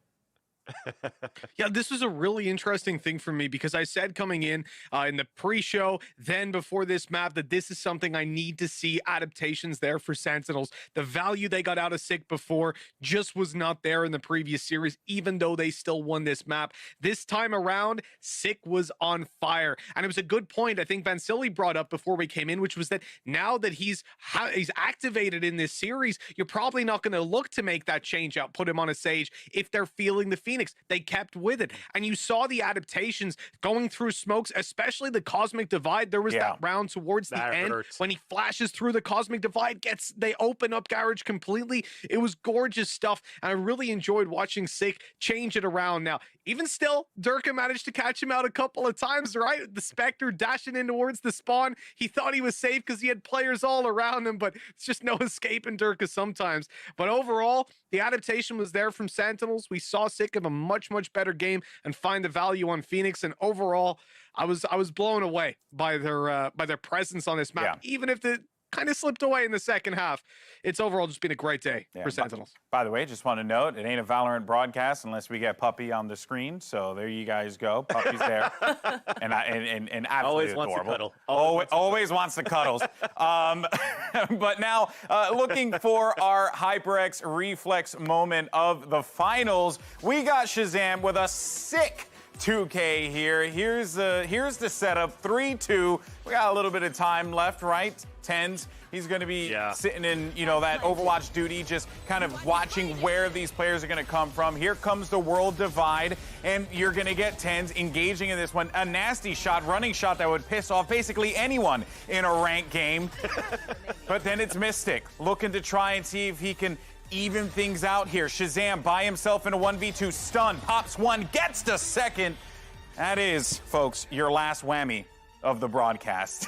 Yeah, this was a really interesting thing for me, because I said coming in the pre-show, then before this map, that this is something I need to see adaptations there for Sentinels. The value they got out of Sick before just was not there in the previous series, even though they still won this map. This time around, Sick was on fire. And it was a good point I think Vansili brought up before we came in, which was that now that he's activated in this series, you're probably not going to look to make that change out, put him on a Sage if they're feeling the Phoenix. They kept with it, and you saw the adaptations going through smokes, especially the Cosmic Divide. There was that round towards the end when he flashes through the Cosmic Divide, they open up Garage completely. It was gorgeous stuff, and I really enjoyed watching Sick change it around. Now, even still, Durka managed to catch him out a couple of times, right? The Spectre dashing in towards the spawn. He thought he was safe because he had players all around him, but it's just no escape in Durka sometimes. But overall, the adaptation was there from Sentinels. We saw Sick have a much better game and find the value on Phoenix. And overall, I was blown away by their presence on this map, even if the kind of slipped away in the second half. It's overall just been a great day for Sentinels. By the way, just want to note, it ain't a Valorant broadcast unless we get Puppy on the screen. So there you guys go. Puppy's there. and absolutely always adorable. Wants to cuddle. Always wants the cuddles. But now, looking for our HyperX Reflex moment of the finals, we got Shazam with a sick 2K here. Here's the setup. 3-2. We got a little bit of time left, right? Tens. He's going to be sitting in, you know, that Overwatch duty, just kind of watching where these players are going to come from. Here comes the World Divide, and you're going to get Tens engaging in this one. A nasty shot, running shot that would piss off basically anyone in a ranked game. But then it's Mystic, looking to try and see if he can even things out here. Shazam by himself in a 1v2, stun, pops one, gets the second. That is, folks, your last whammy of the broadcast.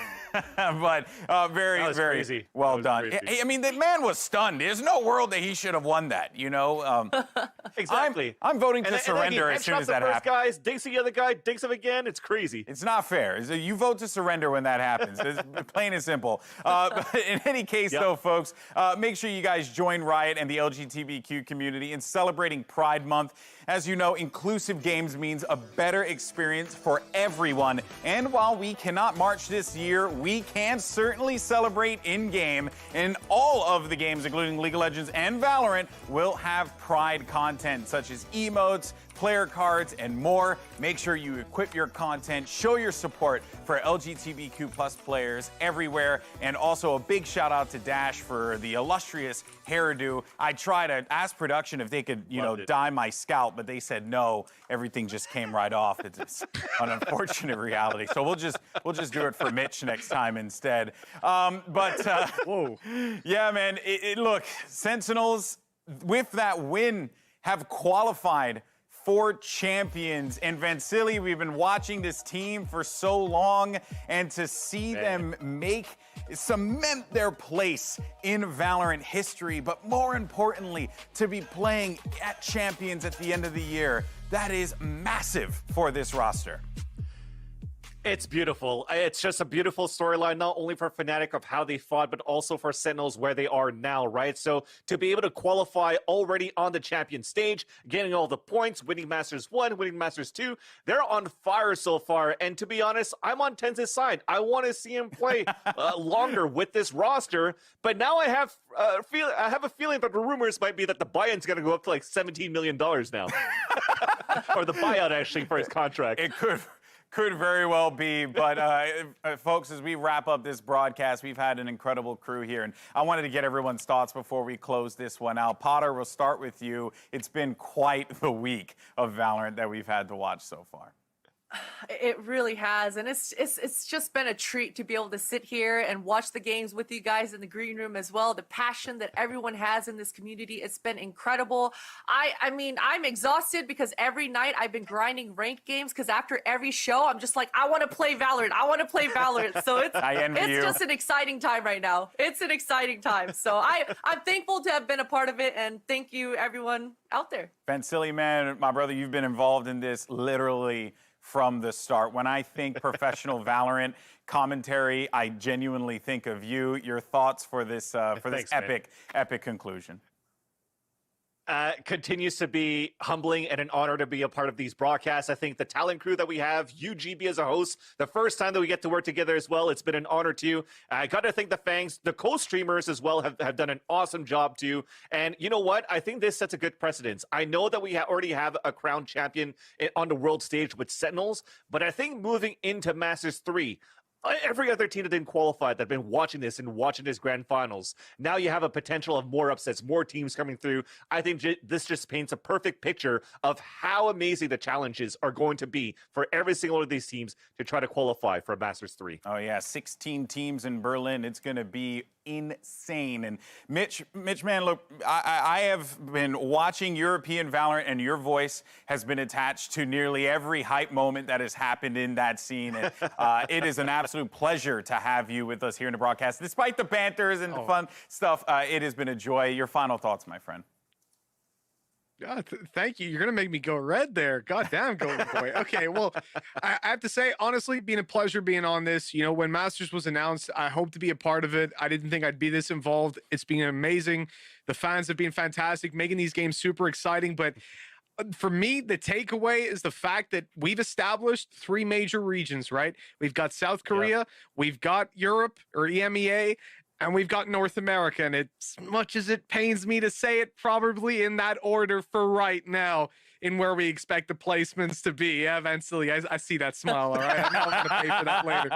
but very crazy. well done. I mean, the man was stunned. There's no world that he should have won that, you know? Exactly. I'm voting to surrender as soon as that happens. Guys, dinks the other guy, dinks him again. It's crazy. It's not fair. You vote to surrender when that happens. It's plain and simple. But in any case, though, folks, make sure you guys join Riot and the LGBTQ community in celebrating Pride Month. As you know, inclusive games means a better experience for everyone. And while we cannot march this year, we can certainly celebrate in-game. And all of the games, including League of Legends and Valorant, will have Pride content, such as emotes, player cards, and more. Make sure you equip your content, show your support for LGBTQ plus players everywhere. And also a big shout out to Dash for the illustrious hairdo. I tried to ask production if they could, you know, dye my scalp, but they said no. Everything just came right off. It's an unfortunate reality. So we'll just do it for Mitch next time instead. Whoa. Yeah, man. Look, Sentinels, with that win, have qualified for champions. And Vansili, we've been watching this team for so long, and to see them cement their place in Valorant history, but more importantly, to be playing at champions at the end of the year, that is massive for this roster. It's beautiful. It's just a beautiful storyline, not only for FNATIC of how they fought, but also for Sentinels where they are now, right? So to be able to qualify already on the champion stage, getting all the points, winning Masters 1, winning Masters 2, they're on fire so far. And to be honest, I'm on Tense's side. I want to see him play longer with this roster. But now I have a feeling that the rumors might be that the buy-in's going to go up to like $17 million now. Or the buyout, actually, for his contract. It could very well be, but folks, as we wrap up this broadcast, we've had an incredible crew here, and I wanted to get everyone's thoughts before we close this one out. Potter, we'll start with you. It's been quite the week of Valorant that we've had to watch so far. It really has, and it's just been a treat to be able to sit here and watch the games with you guys in the green room as well. The passion that everyone has in this community, it's been incredible. I mean, I'm exhausted because every night I've been grinding ranked games because after every show, I'm just like, I want to play Valorant. I want to play Valorant. So it's just an exciting time right now. It's an exciting time. So I'm thankful to have been a part of it, and thank you everyone out there. Vansili, man, my brother, you've been involved in this literally from the start. When I think professional Valorant commentary, I genuinely think of you. Your thoughts for this epic conclusion? Continues to be humbling and an honor to be a part of these broadcasts. I think the talent crew that we have, UGB as a host, the first time that we get to work together as well, it's been an honor too. I got to thank the Fangs, the co-streamers as well have done an awesome job too. And you know what? I think this sets a good precedence. I know that we already have a crowned champion on the world stage with Sentinels, but I think moving into Masters 3, every other team that didn't qualify that have been watching this and watching this grand finals, now you have a potential of more upsets, more teams coming through. I think this just paints a perfect picture of how amazing the challenges are going to be for every single one of these teams to try to qualify for Masters 3. Oh yeah, 16 teams in Berlin. It's going to be insane. And Mitch, man, look, I have been watching European Valorant, and your voice has been attached to nearly every hype moment that has happened in that scene. And it is an absolute pleasure to have you with us here in the broadcast. Despite the banters and the fun stuff, it has been a joy. Your final thoughts, my friend. Thank you. You're going to make me go red there. God damn, Golden Boy. Okay, well, I have to say, honestly, been a pleasure being on this. You know, when Masters was announced, I hope to be a part of it. I didn't think I'd be this involved. It's been amazing. The fans have been fantastic, making these games super exciting. But for me, the takeaway is the fact that we've established 3 major regions, right? We've got South Korea, we've got Europe or EMEA, and we've got North America. And as much as it pains me to say it, probably in that order for right now, in where we expect the placements to be. Yeah, Vansili, I see that smile, all right? I'm not going to pay for that later.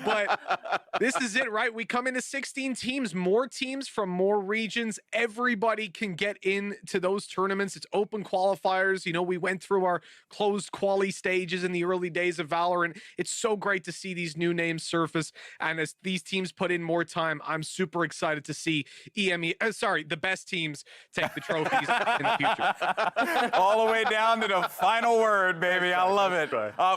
But this is it, right? We come into 16 teams, more teams from more regions. Everybody can get into those tournaments. It's open qualifiers. You know, we went through our closed quali stages in the early days of Valorant. It's so great to see these new names surface. And as these teams put in more time, time. I'm super excited to see the best teams take the trophies in the future. All the way down to the final word, baby. I love it.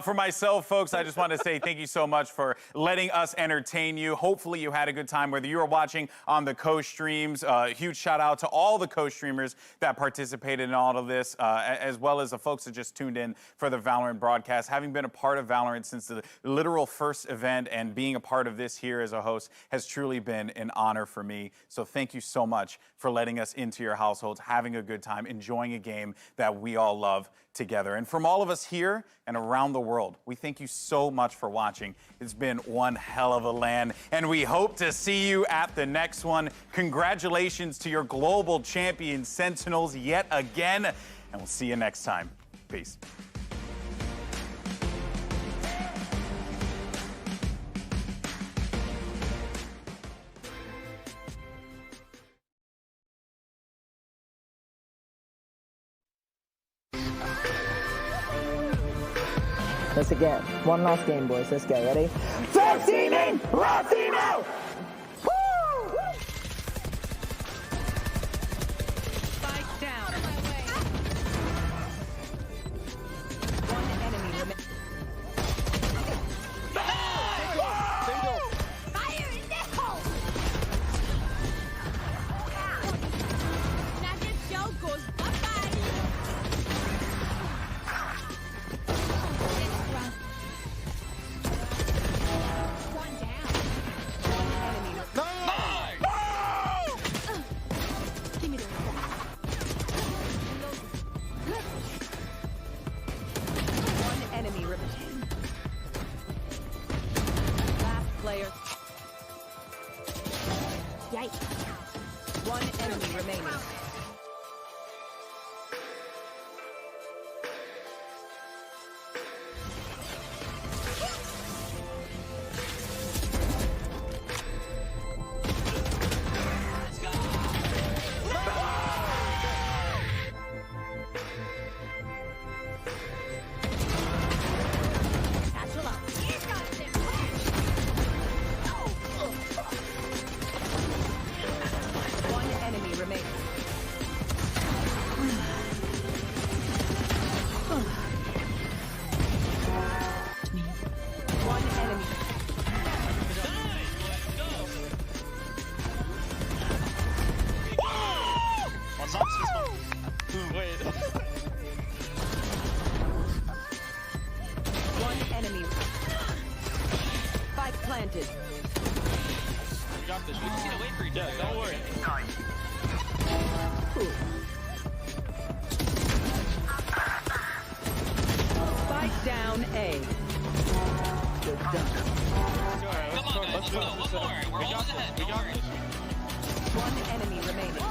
For myself, folks, I just want to say thank you so much for letting us entertain you. Hopefully you had a good time, whether you are watching on the co-streams. Huge shout out to all the co-streamers that participated in all of this, as well as the folks that just tuned in for the Valorant broadcast. Having been a part of Valorant since the literal first event and being a part of this here as a host has truly been an honor for me. So thank you so much for letting us into your households, having a good time, enjoying a game that we all love together. And from all of us here and around the world, we thank you so much for watching. It's been one hell of a LAN, and we hope to see you at the next one. Congratulations to your global champion Sentinels yet again, and we'll see you next time. Peace. Let's again. One last game, boys. Let's go. Ready? First team in! Last team out! Woo! Spike down. One enemy remaining. Fire in the hole! Now this show goes bye-bye. One enemy remaining. Planted. We got this. We just need to wait for each other. Don't worry. Spike down A. Good job. Come on, guys. Let's go. One more. We're almost ahead. Don't worry. One enemy remaining.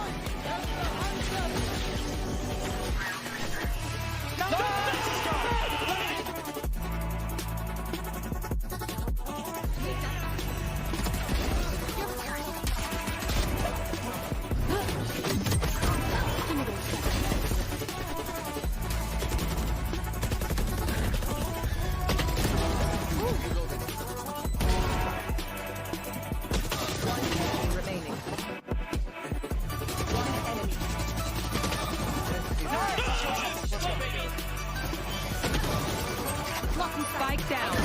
Spike down.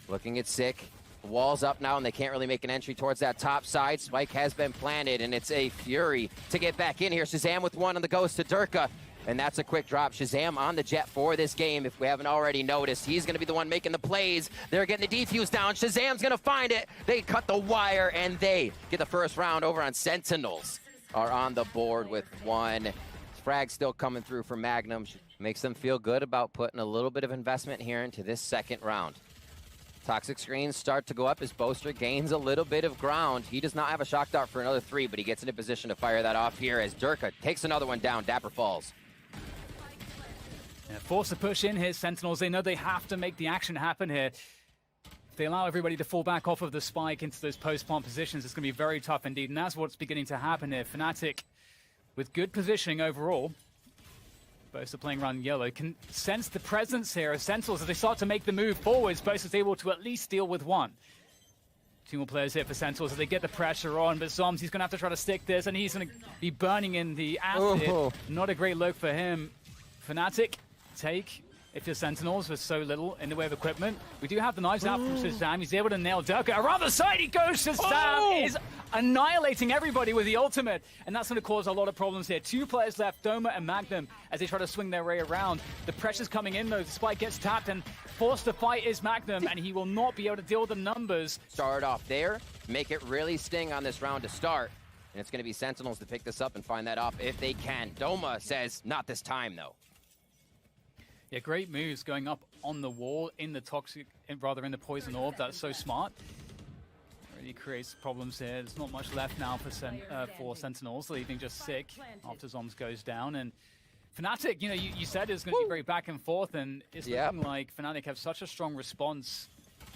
Looking at Sick. Wall's up now, and they can't really make an entry towards that top side. Spike has been planted, and it's a Fury to get back in here. Shazam with one on the goes to Durka, and that's a quick drop. Shazam on the jet for this game, if we haven't already noticed. He's going to be the one making the plays. They're getting the defuse down. Shazam's going to find it. They cut the wire, and they get the first round over on Sentinels. Are on the board with one. Frag still coming through for Magnum. Makes them feel good about putting a little bit of investment here into this second round. Toxic screens start to go up as Boaster gains a little bit of ground. He does not have a shock dart for another 3, but he gets into position to fire that off here as Durka takes another one down. Dapper falls. Yeah, force a push in here, Sentinels. They know they have to make the action happen here. If they allow everybody to fall back off of the spike into those post-plant positions, it's going to be very tough indeed, and that's what's beginning to happen here. FNATIC, with good positioning overall, Boaster playing around yellow, can sense the presence here of Sentinels as they start to make the move forwards. Boaster's able to at least deal with one. 2 more players here for Sentinels as they get the pressure on, but Zoms, he's going to have to try to stick this, and he's going to be burning in the acid. Oh. Not a great look for him. FNATIC, take if you're Sentinels with so little in the way of equipment. We do have the knives out from Shazam. He's able to nail Durka. Around the side he goes. Shazam is annihilating everybody with the ultimate, and that's going to cause a lot of problems here. 2 players left, Doma and Magnum, as they try to swing their way around. The pressure's coming in though. The spike gets tapped, and forced to fight is Magnum, and he will not be able to deal with the numbers. Start off there, make it really sting on this round to start. And it's going to be Sentinels to pick this up and find that off if they can. Doma says, not this time though. Yeah, great moves going up on the wall in the toxic, rather in the poison orb. That's so smart. Really creates problems here. There's not much left now for Sentinels, leaving just Sick after Zoms goes down. And FNATIC, you know, you said it's going to be very back and forth, and it's looking like FNATIC have such a strong response.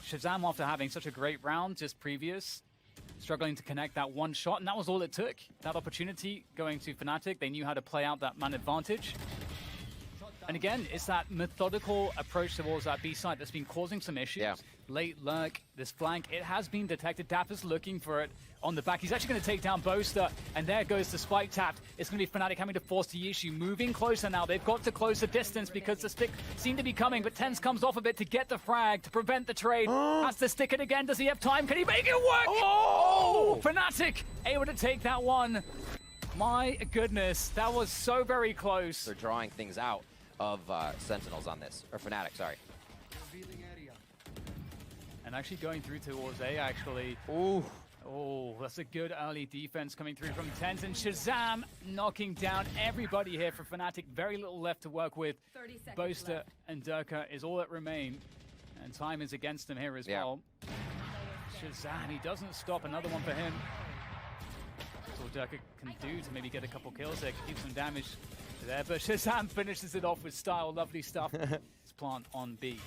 Shazam, after having such a great round just previous, struggling to connect that one shot, and that was all it took. That opportunity going to FNATIC, they knew how to play out that man advantage. And again, it's that methodical approach towards that B side that's been causing some issues. Yeah. Late lurk, this flank, it has been detected. Dapper's looking for it on the back. He's actually going to take down Boaster, and there goes the spike tapped. It's going to be FNATIC having to force the issue. Moving closer now. They've got to close the distance because the stick seemed to be coming, but Tens comes off a bit to get the frag, to prevent the trade. Has to stick it again. Does he have time? Can he make it work? Oh! FNATIC able to take that one. My goodness, that was so very close. They're drawing things out of Sentinels on this, or FNATIC, sorry. And actually going through towards A, actually. Ooh. Oh, that's a good early defense coming through from Tens, and Shazam knocking down everybody here for FNATIC. Very little left to work with. Boaster and Durka is all that remain, and time is against them here as well. Shazam, he doesn't stop. Another one for him. That's all Durka can do to maybe get a couple kills there, keep some damage there, but Shazam finishes it off with style. Lovely stuff. It's plant on B.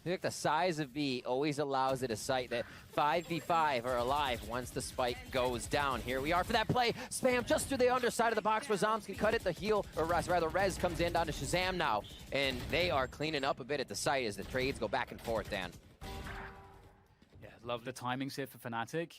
I think the size of B always allows it a sight that 5v5 are alive once the spike goes down. Here we are for that play. Spam just through the underside of the box where Zoms can cut it. The heal, or rather Rez comes in down to Shazam now. And they are cleaning up a bit at the site as the trades go back and forth, Dan. Yeah, love the timings here for FNATIC.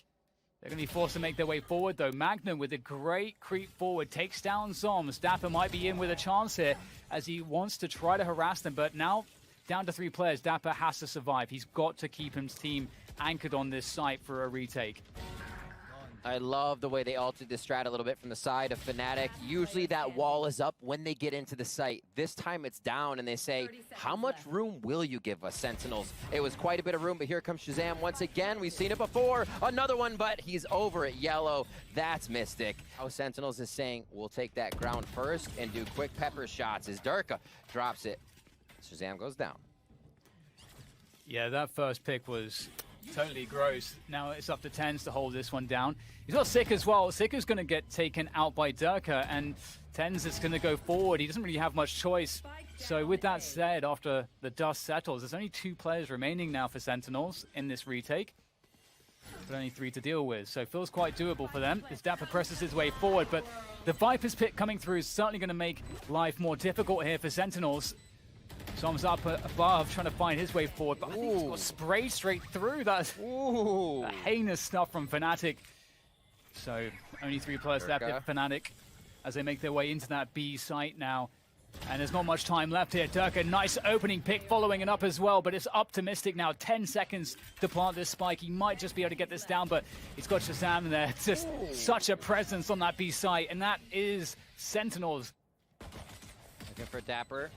They're going to be forced to make their way forward, though. Magnum with a great creep forward takes down Zoms. Dapper might be in with a chance here as he wants to try to harass them, but now down to 3 players. Dapper has to survive. He's got to keep his team anchored on this site for a retake. I love the way they altered this strat a little bit from the side of FNATIC. Usually that wall is up when they get into the site. This time it's down, and they say, how much room will you give us, Sentinels? It was quite a bit of room, but here comes Shazam once again. We've seen it before. Another one, but he's over at yellow. That's Mystic. How Sentinels is saying, we'll take that ground first and do quick pepper shots as Durka drops it. Shazam goes down. Yeah, that first pick was totally gross. Now it's up to Tens to hold this one down. He's got Sick as well. Sick is going to get taken out by Durka, and Tens is going to go forward. He doesn't really have much choice. So with that said, after the dust settles, there's only 2 players remaining now for Sentinels in this retake. But only 3 to deal with, so it feels quite doable for them. As Dapper presses his way forward, but the Viper's pick coming through is certainly going to make life more difficult here for Sentinels. Zoms up above, trying to find his way forward, but I think he's got sprayed straight through. That's heinous stuff from FNATIC. So only 3 players left for FNATIC as they make their way into that B site now. And there's not much time left here. Durka, nice opening pick, following it up as well, but it's up to Mystic now. 10 seconds to plant this spike. He might just be able to get this down, but he's got Shazam there. It's just such a presence on that B site, and that is Sentinels. Looking for Dapper.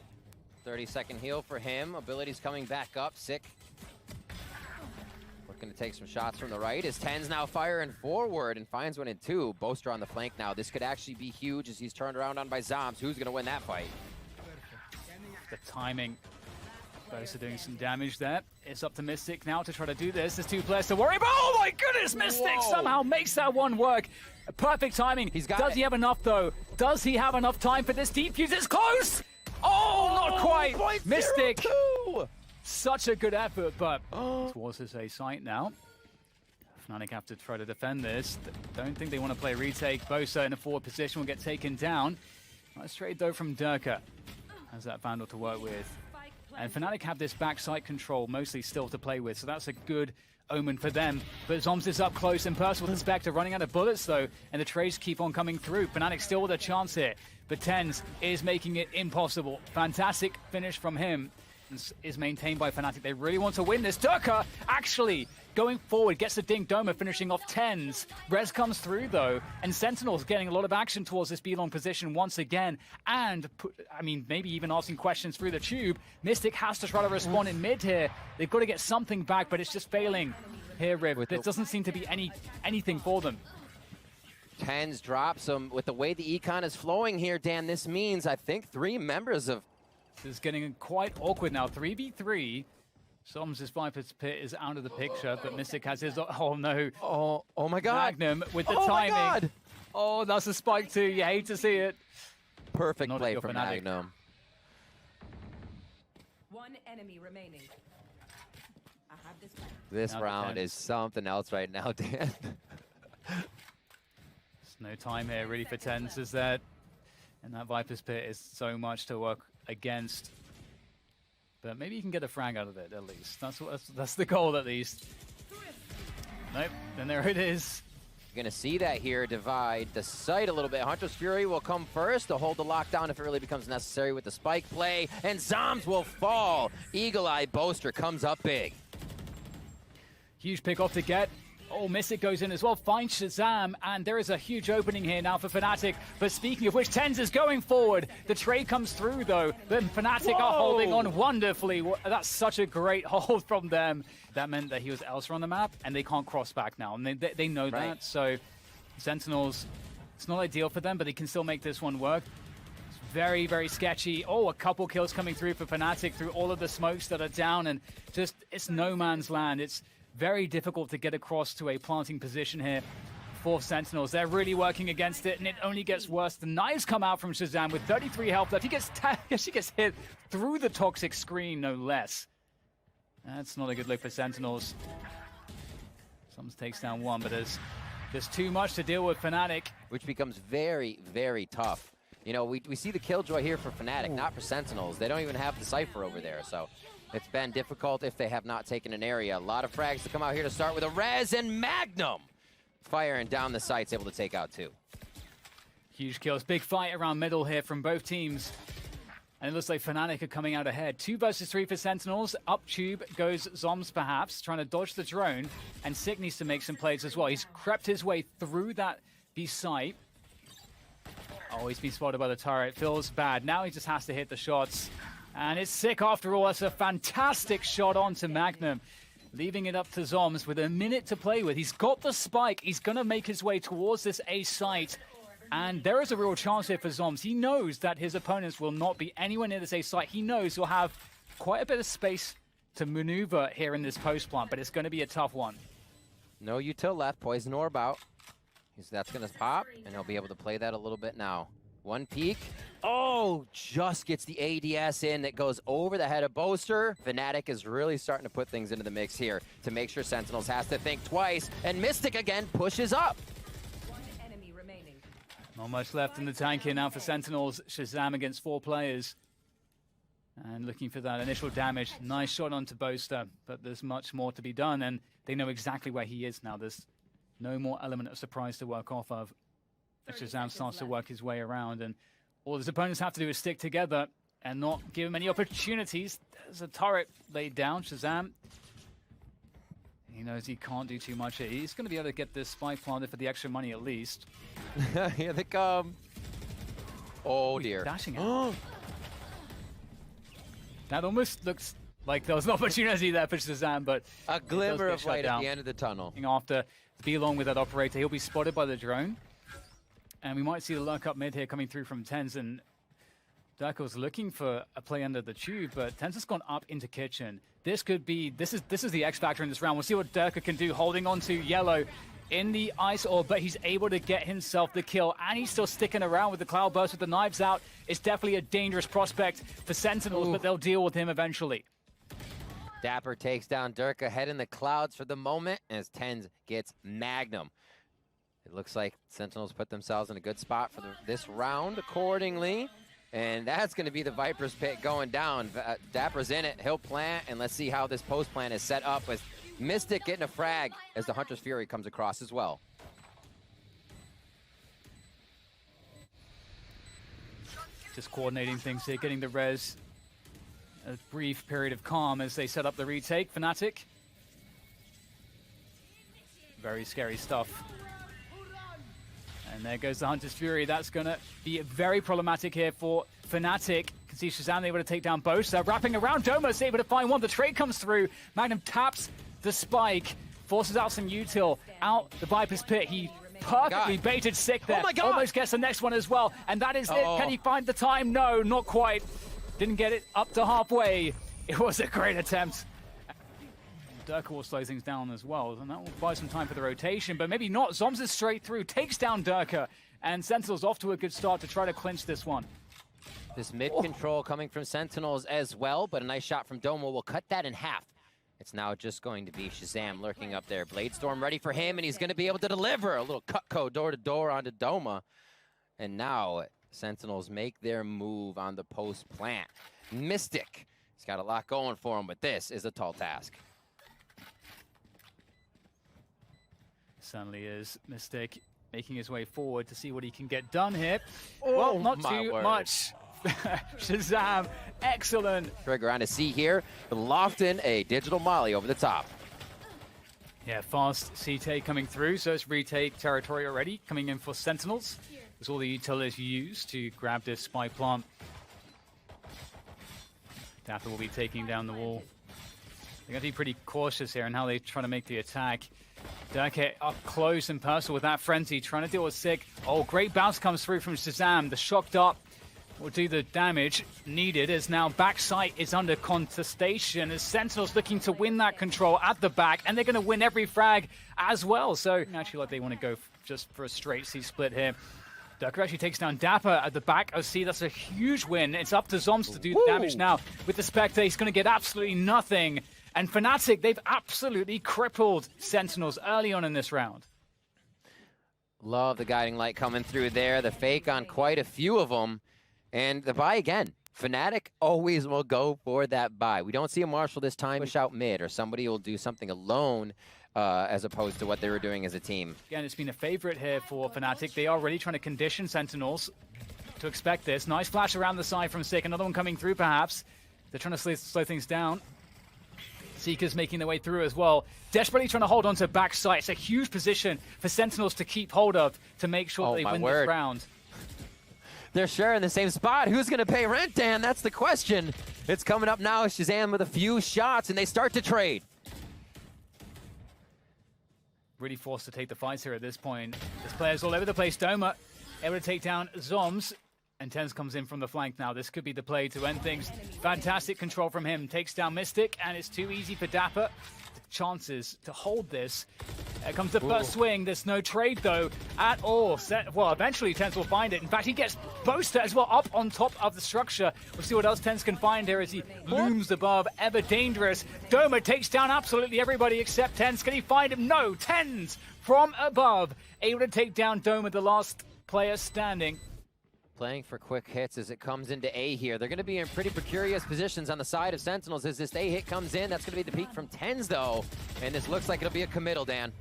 30-second heal for him. Abilities coming back up. Sick. Looking to take some shots from the right. His 10's now firing forward and finds one in 2. Boaster on the flank now. This could actually be huge as he's turned around on by Zombs. Who's going to win that fight? The timing. Boaster doing some damage there. It's up to Mystic now to try to do this. There's 2 players to worry about. Oh my goodness, Mystic somehow makes that one work. Perfect timing. Does he have enough though? Does he have enough time for this defuse? It's close! Oh, not quite! Mystic! Such a good effort, but towards his A site now. FNATIC have to try to defend this. Don't think they want to play retake. Bosa in a forward position will get taken down. Nice trade though from Durka. Has that Vandal to work with. And FNATIC have this backside control mostly still to play with, so that's a good omen for them. But Zoms is up close and personal with Spectre, running out of bullets though, and the trades keep on coming through. FNATIC still with a chance here, but TenZ is making it impossible. Fantastic finish from him. Is maintained by FNATIC. They really want to win this. Durka actually going forward, gets the Dink Doma, finishing off TenZ. Rez comes through though, and Sentinels getting a lot of action towards this B-long position once again. And, I mean, maybe even asking questions through the tube. Mystic has to try to respond in mid here. They've got to get something back, but it's just failing here, Riv. There doesn't seem to be anything for them. TenZ drops him. With the way the econ is flowing here, Dan, this means, I think, 3 members of... This is getting quite awkward now. 3v3. Zoms' Viper's Pit is out of the picture, but Mystic has his... Oh, no. Oh my God. Magnum with the timing. My God. Oh, that's a spike too. You hate to see it. Perfect play from Magnum. 1 enemy remaining. I have this. This round is something else right now, Dan. There's no time here really for TenZ, is that? And that Viper's Pit is so much to work against. But maybe you can get a frag out of it at least. That's the goal at least. Nope, then there it is. You're going to see that here divide the site a little bit. Hunter's Fury will come first to hold the lockdown if it really becomes necessary with the spike play. And Zoms will fall. Eagle Eye Boaster comes up big. Huge pick off to get. Oh, Mystic goes in as well, finds Shazam, and there is a huge opening here now for FNATIC. But speaking of which, TenZ is going forward. The trade comes through, though. But FNATIC are holding on wonderfully. That's such a great hold from them. That meant that he was elsewhere on the map, and they can't cross back now. And they know that, so Sentinels, it's not ideal for them, but they can still make this one work. It's very, very sketchy. Oh, a couple kills coming through for FNATIC through all of the smokes that are down, and just, it's no man's land. It's very difficult to get across to a planting position here for Sentinels. They're really working against it, and it only gets worse. The knives come out from Shazam with 33 health left. She gets hit through the toxic screen, no less. That's not a good look for Sentinels. Zoms takes down 1, but there's too much to deal with FNATIC. Which becomes very, very tough. You know, we see the killjoy here for FNATIC, not for Sentinels. They don't even have the Cypher over there, so it's been difficult if they have not taken an area. A lot of frags to come out here to start with a Rez, and Magnum firing down the sights, able to take out 2. Huge kills. Big fight around middle here from both teams. And it looks like FNATIC are coming out ahead. 2 versus 3 for Sentinels. Up tube goes Zoms perhaps, trying to dodge the drone. And Sick needs to make some plays as well. He's crept his way through that B site. Oh, he's been spotted by the turret. Feels bad. Now he just has to hit the shots. And it's Sick after all. That's a fantastic shot onto Magnum. Leaving it up to Zoms with a minute to play with. He's got the spike. He's going to make his way towards this A site. And there is a real chance here for Zoms. He knows that his opponents will not be anywhere near this A site. He knows he'll have quite a bit of space to maneuver here in this post plant, but it's going to be a tough one. No util left. Poison orb out. That's going to pop, and he'll be able to play that a little bit now. 1 peek. Oh, just gets the ADS in that goes over the head of Boaster. FNATIC is really starting to put things into the mix here to make sure Sentinels has to think twice. And Mystic again pushes up. 1 enemy remaining. Not much left in the tank here now for Sentinels. Shazam against 4 players. And looking for that initial damage. Nice shot onto Boaster, but there's much more to be done, and they know exactly where he is now. There's no more element of surprise to work off of. Shazam starts to work his way around, and All his opponents have to do is stick together and not give him any opportunities. There's a turret laid down. Shazam, he knows he can't do too much here. He's going to be able to get this spike planted for the extra money at least. Here they come. Oh dear. Dashing out. That almost looks like there was an opportunity there for Shazam, but a glimmer of light at the end of the tunnel. After to be along with that operator, he'll be spotted by the drone. And we might see the lurk up mid here coming through from TenZ, and Durka's looking for a play under the tube, but TenZ has gone up into kitchen. This could be, this is the X factor in this round. We'll see what Durka can do, holding on to yellow in the ice orb, but he's able to get himself the kill, and he's still sticking around with the cloud burst with the knives out. It's definitely a dangerous prospect for Sentinels, but they'll deal with him eventually. Dapper takes down Durka, head in the clouds for the moment, as TenZ gets Magnum. It looks like Sentinels put themselves in a good spot for this round accordingly. And that's going to be the Viper's pit going down. Dapper's in it. He'll plant, and let's see how this post plant is set up with Mystic getting a frag as the Hunter's Fury comes across as well. Just coordinating things here, getting the res. A brief period of calm as they set up the retake. FNATIC. Very scary stuff. And there goes the Hunter's Fury. That's going to be very problematic here for FNATIC. You can see Shazam able to take down both. So wrapping around, Doma's able to find one. The trade comes through. Magnum taps the spike, forces out some util out the Viper's pit. He perfectly baited Sick there. Almost gets the next one as well. And that is it. Can he find the time? No, not quite. Didn't get it up to halfway. It was a great attempt. Durka will slow things down as well, and that will buy some time for the rotation, but maybe not. Zoms is straight through, takes down Durka, and Sentinels off to a good start to try to clinch this one. This mid control coming from Sentinels as well, but a nice shot from Doma will cut that in half. It's now just going to be Shazam lurking up there. Bladestorm ready for him, and he's going to be able to deliver a little Cutco door-to-door onto Doma. And now Sentinels make their move on the post plant. Mystic, he's got a lot going for him, but this is a tall task. Certainly is. Mystic making his way forward to see what he can get done here. Well, not too much. Shazam, excellent. Trigger on a C here. Lofton, a digital molly over the top. Yeah, fast CT coming through, so it's retake territory already. Coming in for Sentinels. There's all the utilities used to grab this spy plant. Dapper will be taking down the wall. They're going to be pretty cautious here in how they try to make the attack. Durka up close and personal with that frenzy, trying to deal with Sick. Oh, great bounce comes through from Shazam. The shocked up will do the damage needed as now backside is under contestation as Sentinels looking to win that control at the back, and they're going to win every frag as well. So actually like they want to go just for a straight C split here. Durka actually takes down Dapper at the back. OC, that's a huge win. It's up to Zoms to do the damage now. With the Spectre, he's going to get absolutely nothing. And FNATIC, they've absolutely crippled Sentinels early on in this round. Love the guiding light coming through there. The fake on quite a few of them. And the buy again. FNATIC always will go for that buy. We don't see a Marshall this time push out mid, or somebody will do something alone as opposed to what they were doing as a team. Again, it's been a favorite here for FNATIC. They are really trying to condition Sentinels to expect this. Nice flash around the side from Sick. Another one coming through, perhaps. They're trying to slow things down. Seekers making their way through as well. Desperately trying to hold on to backside. It's a huge position for Sentinels to keep hold of to make sure they win this round. They're sharing the same spot. Who's going to pay rent, Dan? That's the question. It's coming up now. Shazam with a few shots, and they start to trade. Really forced to take the fights here at this point. There's players all over the place. Doma able to take down Zoms. And TenZ comes in from the flank now. This could be the play to end things. Fantastic control from him. Takes down Mystic, and it's too easy for Dapper. The chances to hold this. Here comes the first swing. There's no trade, though, at all. Well, eventually TenZ will find it. In fact, he gets Boaster as well up on top of the structure. We'll see what else TenZ can find here as he looms above. Ever dangerous. Doma takes down absolutely everybody except TenZ. Can he find him? No. TenZ from above. Able to take down Doma, the last player standing. Playing for quick hits as it comes into A here. They're going to be in pretty precarious positions on the side of Sentinels as this A hit comes in. That's going to be the peak from TenZ, though. And this looks like it'll be a committal, Dan.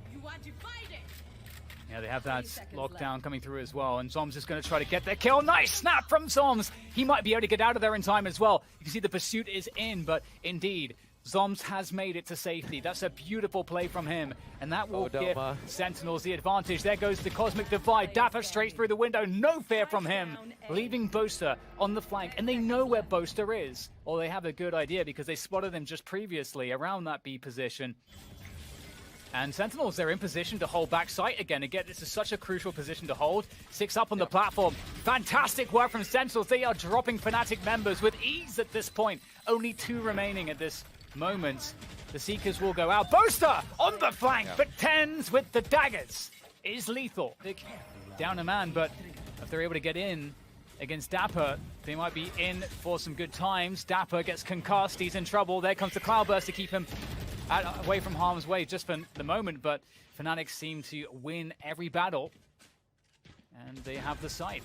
Yeah, they have that lockdown coming through as well, and Zoms is going to try to get their kill. Nice snap from Zoms. He might be able to get out of there in time as well. You can see the pursuit is in, but indeed, Zoms has made it to safety. That's a beautiful play from him, and that will give Sentinels the advantage. There goes the Cosmic Divide. Dapper straight through the window. No fear from him, leaving Boaster on the flank, and they know where Boaster is. Or they have a good idea because they spotted him just previously around that B position. And Sentinels, they're in position to hold back sight again. Again, this is such a crucial position to hold. 6 up on the platform. Fantastic work from Sentinels. They are dropping FNATIC members with ease at this point. Only 2 remaining at this moment. The Seekers will go out. Boaster on the flank, but TenZ with the daggers is lethal. Down a man, but if they're able to get in against Dapper, they might be in for some good times. Dapper gets concussed. He's in trouble. There comes the Cloudburst to keep him away from harm's way just for the moment, but FNATIC seem to win every battle, and they have the site.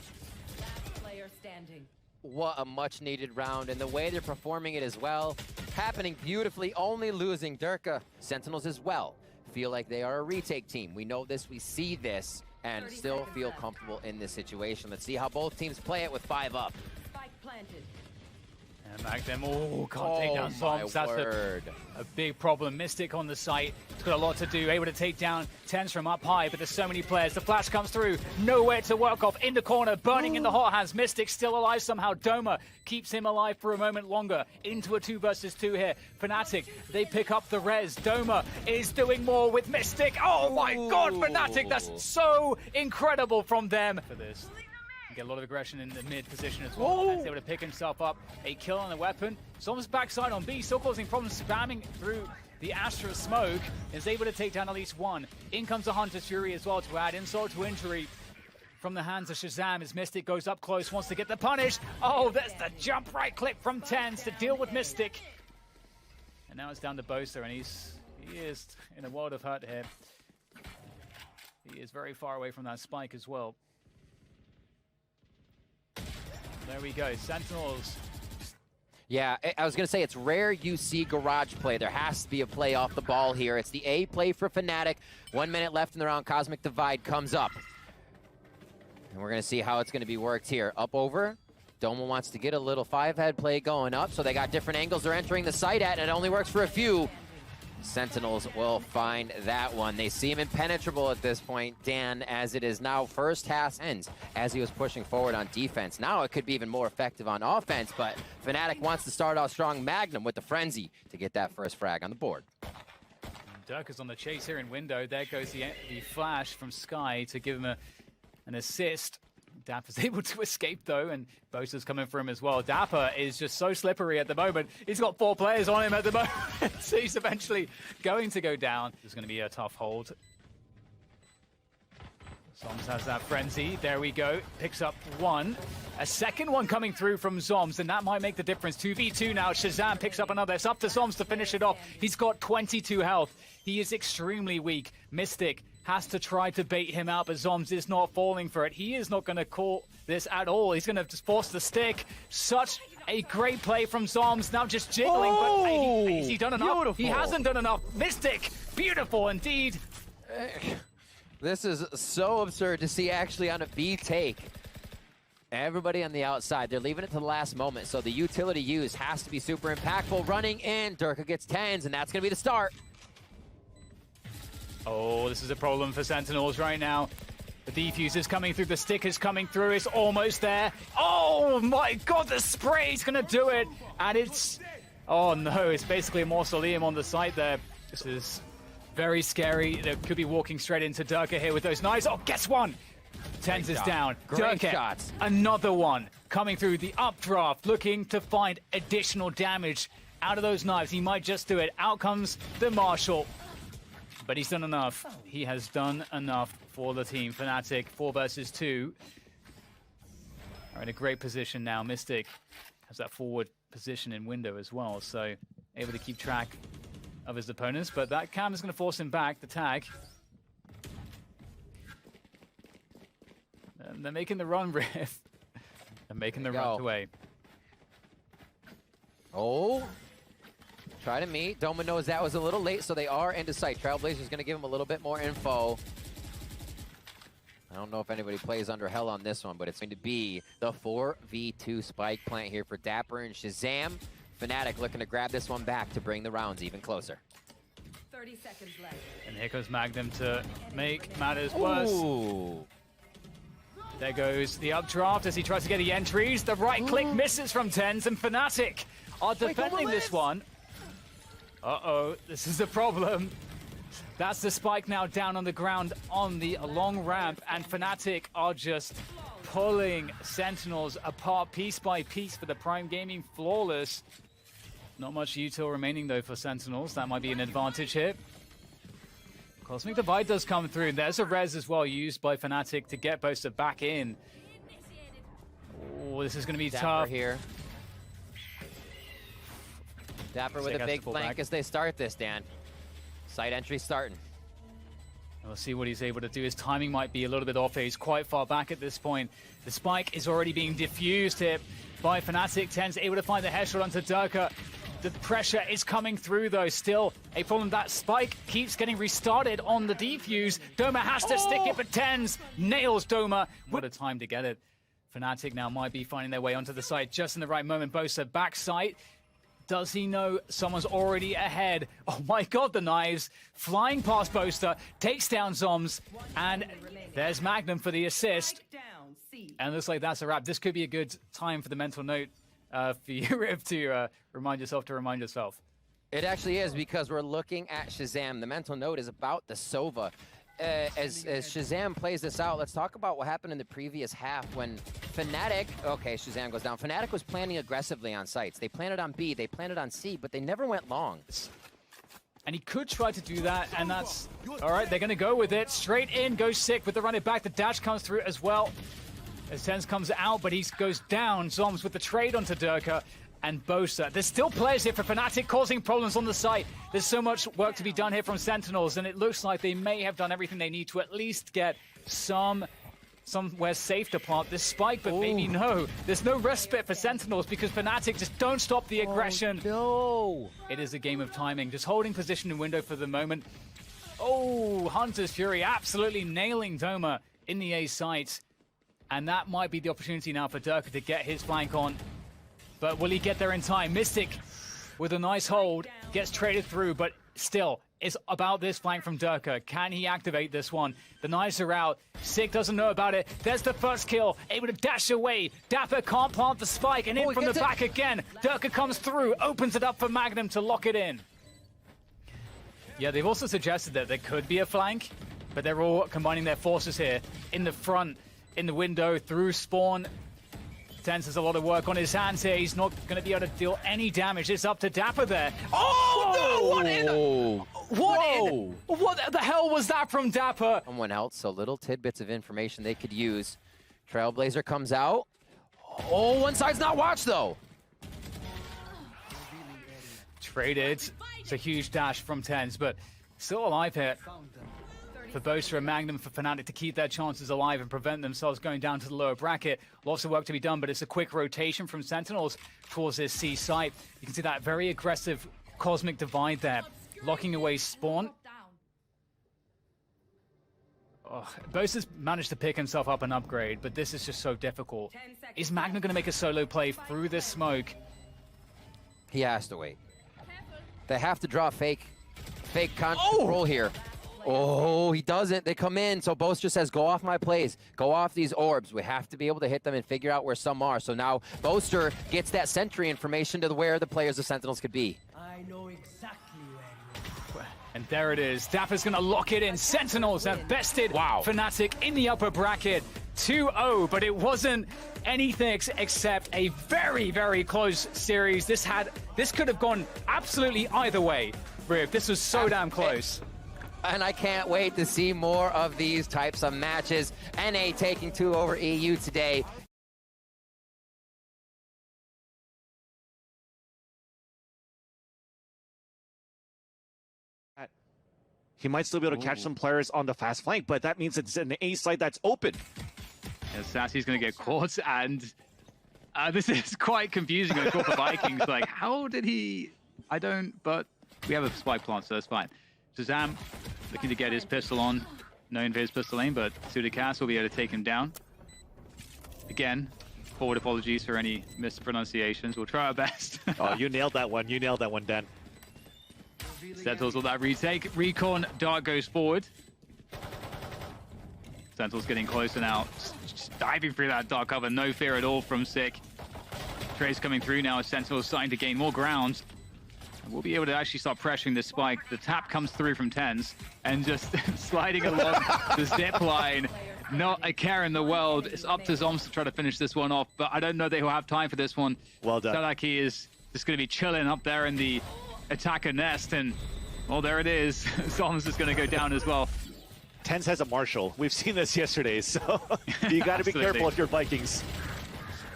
Player standing. What a much-needed round, and the way they're performing it as well, happening beautifully, only losing Durka. Sentinels as well feel like they are a retake team. We know this, we see this, and still feel comfortable in this situation. Let's see how both teams play it with 5 up. Spike planted. And back them. Oh, can't take down Zoms. That's a big problem. Mystic on the site. It's got a lot to do. Able to take down TenZ from up high, but there's so many players. The flash comes through. Nowhere to work off. In the corner, burning in the hot hands. Mystic still alive somehow. Doma keeps him alive for a moment longer. Into a 2 versus 2 here. FNATIC, they pick up the res. Doma is doing more with Mystic. Oh my God, FNATIC. That's so incredible from them for this. Get a lot of aggression in the mid position as well. He's able to pick himself up a kill on the weapon. Zoms backside on B, still causing problems, spamming through the Astra smoke. Is able to take down at least 1. In comes the Hunter's Fury as well to add insult to injury from the hands of Shazam as Mystic goes up close, wants to get the punish. Oh, there's the jump right click from TenZ to deal with Mystic. And now it's down to Boaster, and he is in a world of hurt here. He is very far away from that spike as well. There we go, Sentinels. Yeah, I was going to say, it's rare you see garage play. There has to be a play off the ball here. It's the A play for FNATIC. 1 minute left in the round. Cosmic Divide comes up. And we're going to see how it's going to be worked here. Up over. Doma wants to get a little 5-head play going up, so they got different angles they're entering the site at, and it only works for a few. Sentinels will find that one. They seem impenetrable at this point, Dan, as it is now first half ends as he was pushing forward on defense. Now it could be even more effective on offense, but FNATIC wants to start off strong. Magnum with the frenzy to get that first frag on the board. Dirk is on the chase here in window. There goes the flash from Sky to give him an assist. Dapper's able to escape though, and Boaster's coming for him as well. Dapper is just so slippery at the moment. He's got 4 players on him at the moment, so he's eventually going to go down. It's going to be a tough hold. Zoms has that frenzy. There we go. Picks up 1. A second one coming through from Zoms, and that might make the difference. 2v2 now. Shazam picks up another. It's up to Zoms to finish it off. He's got 22 health. He is extremely weak. Mystic has to try to bait him out, but Zoms is not falling for it. He is not going to call this at all. He's going to just force the stick. Such a great play from Zoms. Now just jiggling, but has he done enough? Beautiful. He hasn't done enough. Mystic, beautiful indeed. This is so absurd to see actually on a B take. Everybody on the outside, they're leaving it to the last moment, so the utility use has to be super impactful. Running in, Durka gets TenZ, and that's going to be the start. Oh, this is a problem for Sentinels right now. The defuse is coming through, the stick is coming through, it's almost there. Oh my God, the spray is gonna do it. And it's, oh no, it's basically a mausoleum on the site there. This is very scary. They could be walking straight into Durka here with those knives. Oh, guess one. TenZ is down. Great Durka, shots. another one coming through the updraft, looking to find additional damage out of those knives. He might just do it. Out comes the Marshal. But he's done enough. He has done enough for the team. FNATIC, 4 versus 2. Are in a great position now. Mystic has that forward position in window as well, so able to keep track of his opponents. But that cam is going to force him back, the tag. And they're making the run, Riff. They're making the run away. Oh. Try to meet. Doma knows that was a little late, so they are into sight. Trailblazer's going to give him a little bit more info. don't know if anybody plays under hell on this one, but it's going to be the 4v2 spike plant here for Dapper and Shazam. FNATIC looking to grab this one back to bring the rounds even closer. 30 seconds left. And here goes Magnum to make matters worse. Ooh. There goes the updraft as he tries to get the entries. The right click misses from TenZ, and FNATIC are defending this one. Uh-oh, this is the problem. That's the spike now down on the ground on the long ramp, and FNATIC are just pulling Sentinels apart piece by piece for the Prime Gaming Flawless. Not much util remaining though for Sentinels. That might be an advantage here. Cosmic Divide does come through. There's a res as well used by FNATIC to get Boaster back in. Oh, this is going to be Dapper tough here. Dapper with a big flank as they start this, Dan. Side entry starting. We'll see what he's able to do. His timing might be a little bit off. He's quite far back at this point. The spike is already being diffused here by FNATIC. TenZ able to find the headshot onto Durka. The pressure is coming through, though. Still a problem. That spike keeps getting restarted on the defuse. Doma has to stick it, but TenZ nails Doma. What a time to get it. FNATIC now might be finding their way onto the site just in the right moment. Boaster back site. Does he know someone's already ahead? Oh my god, the knives flying past Boaster, takes down Zoms, and there's Magnum for the assist. And looks like that's a wrap. This could be a good time for the mental note for you, Riv, to remind yourself. It actually is, because we're looking at Shazam. The mental note is about the Sova. As Shazam plays this out, let's talk about what happened in the previous half when FNATIC, okay, Shazam goes down. FNATIC was planning aggressively on sites. They planted on B, they planted on C, but they never went long. And he could try to do that, and that's, all right, they're going to go with it. Straight in, goes sick with the run it back. The dash comes through as well. As TenZ comes out, but he goes down. Zoms with the trade onto Durka and Boaster. There's still players here for FNATIC causing problems on the site. There's so much work to be done here from Sentinels, and it looks like they may have done everything they need to at least get somewhere safe to plant this spike, but maybe no. There's no respite for Sentinels because FNATIC just don't stop the aggression. No. It is a game of timing. Just holding position in window for the moment. Oh, Hunter's Fury absolutely nailing Doma in the A site. And that might be the opportunity now for Durka to get his flank on. But will he get there in time? Mystic with a nice hold, gets traded through, but still, it's about this flank from Durka. Can he activate this one? The knives are out. Sick doesn't know about it. There's the first kill, able to dash away. Dapper can't plant the spike, and in from the back again. Durka comes through, opens it up for Magnum to lock it in. Yeah, they've also suggested that there could be a flank, but they're all combining their forces here in the front. In the window, through spawn. TenZ has a lot of work on his hands here. He's not going to be able to deal any damage. It's up to Dapper there. Oh, no! What the hell was that from Dapper? Someone else, so little tidbits of information they could use. Trailblazer comes out. Oh, one side's not watched, though. Traded. It's a huge dash from TenZ, but still alive here. For Boaster and Magnum, for FNATIC to keep their chances alive and prevent themselves going down to the lower bracket. Lots of work to be done, but it's a quick rotation from Sentinels towards this C site. You can see that very aggressive Cosmic Divide there, locking away spawn. Oh, Boaster's managed to pick himself up an upgrade, but this is just so difficult. Is Magnum going to make a solo play through this smoke? He has to wait. They have to draw fake control here. Oh, he doesn't. They come in. So Boaster says, go off my plays. Go off these orbs. We have to be able to hit them and figure out where some are. So now Boaster gets that sentry information to where the players of Sentinels could be. I know exactly where. And there it is. Dapper's going to lock it in. Sentinels have bested FNATIC in the upper bracket. 2-0, but it wasn't anything except a very, very close series. This could have gone absolutely either way, Riv. This was so damn close. And I can't wait to see more of these types of matches. NA taking 2 over EU today. He might still be able to catch some players on the fast flank, but that means it's an A site that's open. Yeah, Sassy's going to get caught, and this is quite confusing going to call for Vikings. Like, how did he... I don't, but we have a spike plant, so that's fine. Shazam looking to get his pistol on. No invis pistol aim, but Sudicast will be able to take him down. Again, forward apologies for any mispronunciations. We'll try our best. Oh, you nailed that one. You nailed that one, Dan. Sentinels with that retake. Recon dart goes forward. Sentinels getting closer now. Just diving through that dark cover. No fear at all from Sick. Trace coming through now as Sentinels starting to gain more ground. And we'll be able to actually start pressuring this spike. The tap comes through from TenZ and just sliding along the zip line. Not a care in the world. It's up to Zoms to try to finish this one off, but I don't know they will have time for this one. Well done. Sadaki is just going to be chilling up there in the attacker nest, and well, there it is. Zoms is going to go down as well. TenZ has a Marshall. We've seen this yesterday, so you got to be careful if you're Vikings.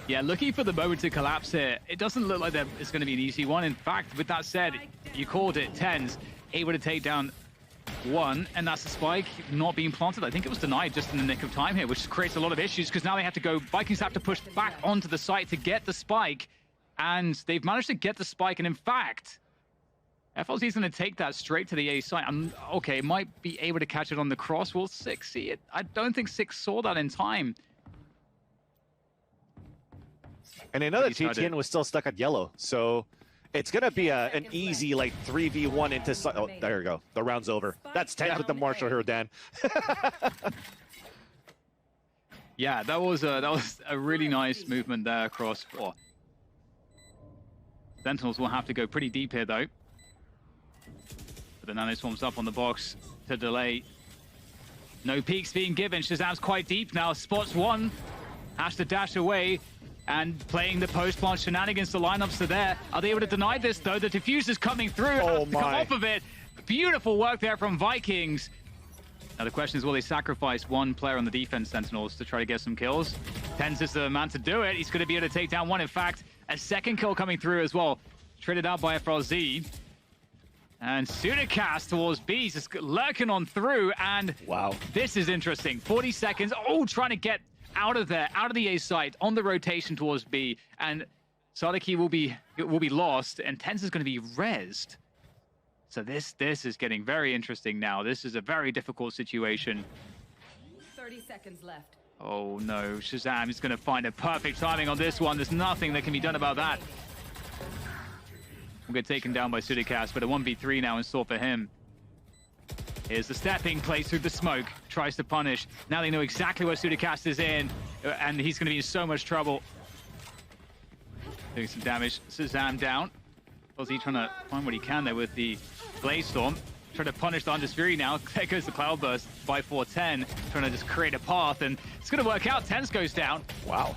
Yeah, looking for the moment to collapse here. It doesn't look like it's going to be an easy one. In fact, with that said, you called it. TenZ able to take down one, and that's the spike not being planted. I think it was denied just in the nick of time here, which creates a lot of issues because now they have to go. Vikings have to push back onto the site to get the spike, and they've managed to get the spike. And in fact, FLZ is going to take that straight to the A site. Okay, might be able to catch it on the cross. Will Six see it? I don't think Six saw that in time. And I know that GTN was still stuck at yellow, so it's going to be an easy, like, 3v1 into... Oh, there you go. The round's over. That's TenZ with the Marshall here, Dan. Yeah, that was a really nice movement there across 4. Sentinels will have to go pretty deep here, though. But the Nano Swarm's up on the box to delay. No peeks being given. Shazam's quite deep now. Spots one. Has to dash away. And playing the post-plant shenanigans, the lineups are there. Are they able to deny this, though? The diffuser's coming through. Oh, my. Come off of it. Beautiful work there from Vikings. Now, the question is, will they sacrifice one player on the defense, Sentinels, to try to get some kills? TenZ is the man to do it. He's going to be able to take down one. In fact, a second kill coming through as well. Traded out by FLZ. And Sudicast towards B, just lurking on through. And wow, this is interesting. 40 seconds. Oh, trying to get out of there, out of the A site, on the rotation towards B, and Sadaki will be lost, and TenZ is going to be rezzed. So this is getting very interesting now. This is a very difficult situation. 30 seconds left. Oh no, Shazam is going to find a perfect timing on this one. There's nothing that can be done about that. We'll get taken down by Sudicast, but a 1v3 now in store for him. Here's the stepping, plays through the smoke, tries to punish. Now they know exactly where Sudicast is in, and he's going to be in so much trouble. Doing some damage. Shazam down. Ozzy trying to find what he can there with the Blaze Storm. Trying to punish the HyperX Fury now. There goes the Cloudburst by 410. Trying to just create a path, and it's going to work out. TenZ goes down. Wow.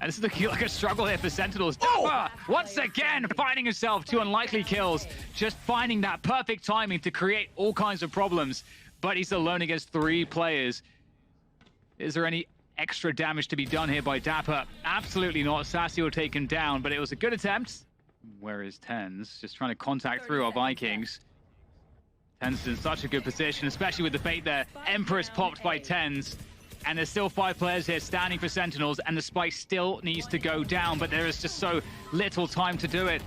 And this is looking like a struggle here for Sentinels. Oh! Once again, finding himself 2 unlikely kills. Just finding that perfect timing to create all kinds of problems. But he's alone against 3 players. Is there any extra damage to be done here by Dapper? Absolutely not. Sassy will take him down, but it was a good attempt. Where is TenZ? Just trying to contact through our Vikings. TenZ is in such a good position, especially with the bait there. Empress popped by TenZ. And there's still 5 players here standing for Sentinels, and the spike still needs to go down, but there is just so little time to do it.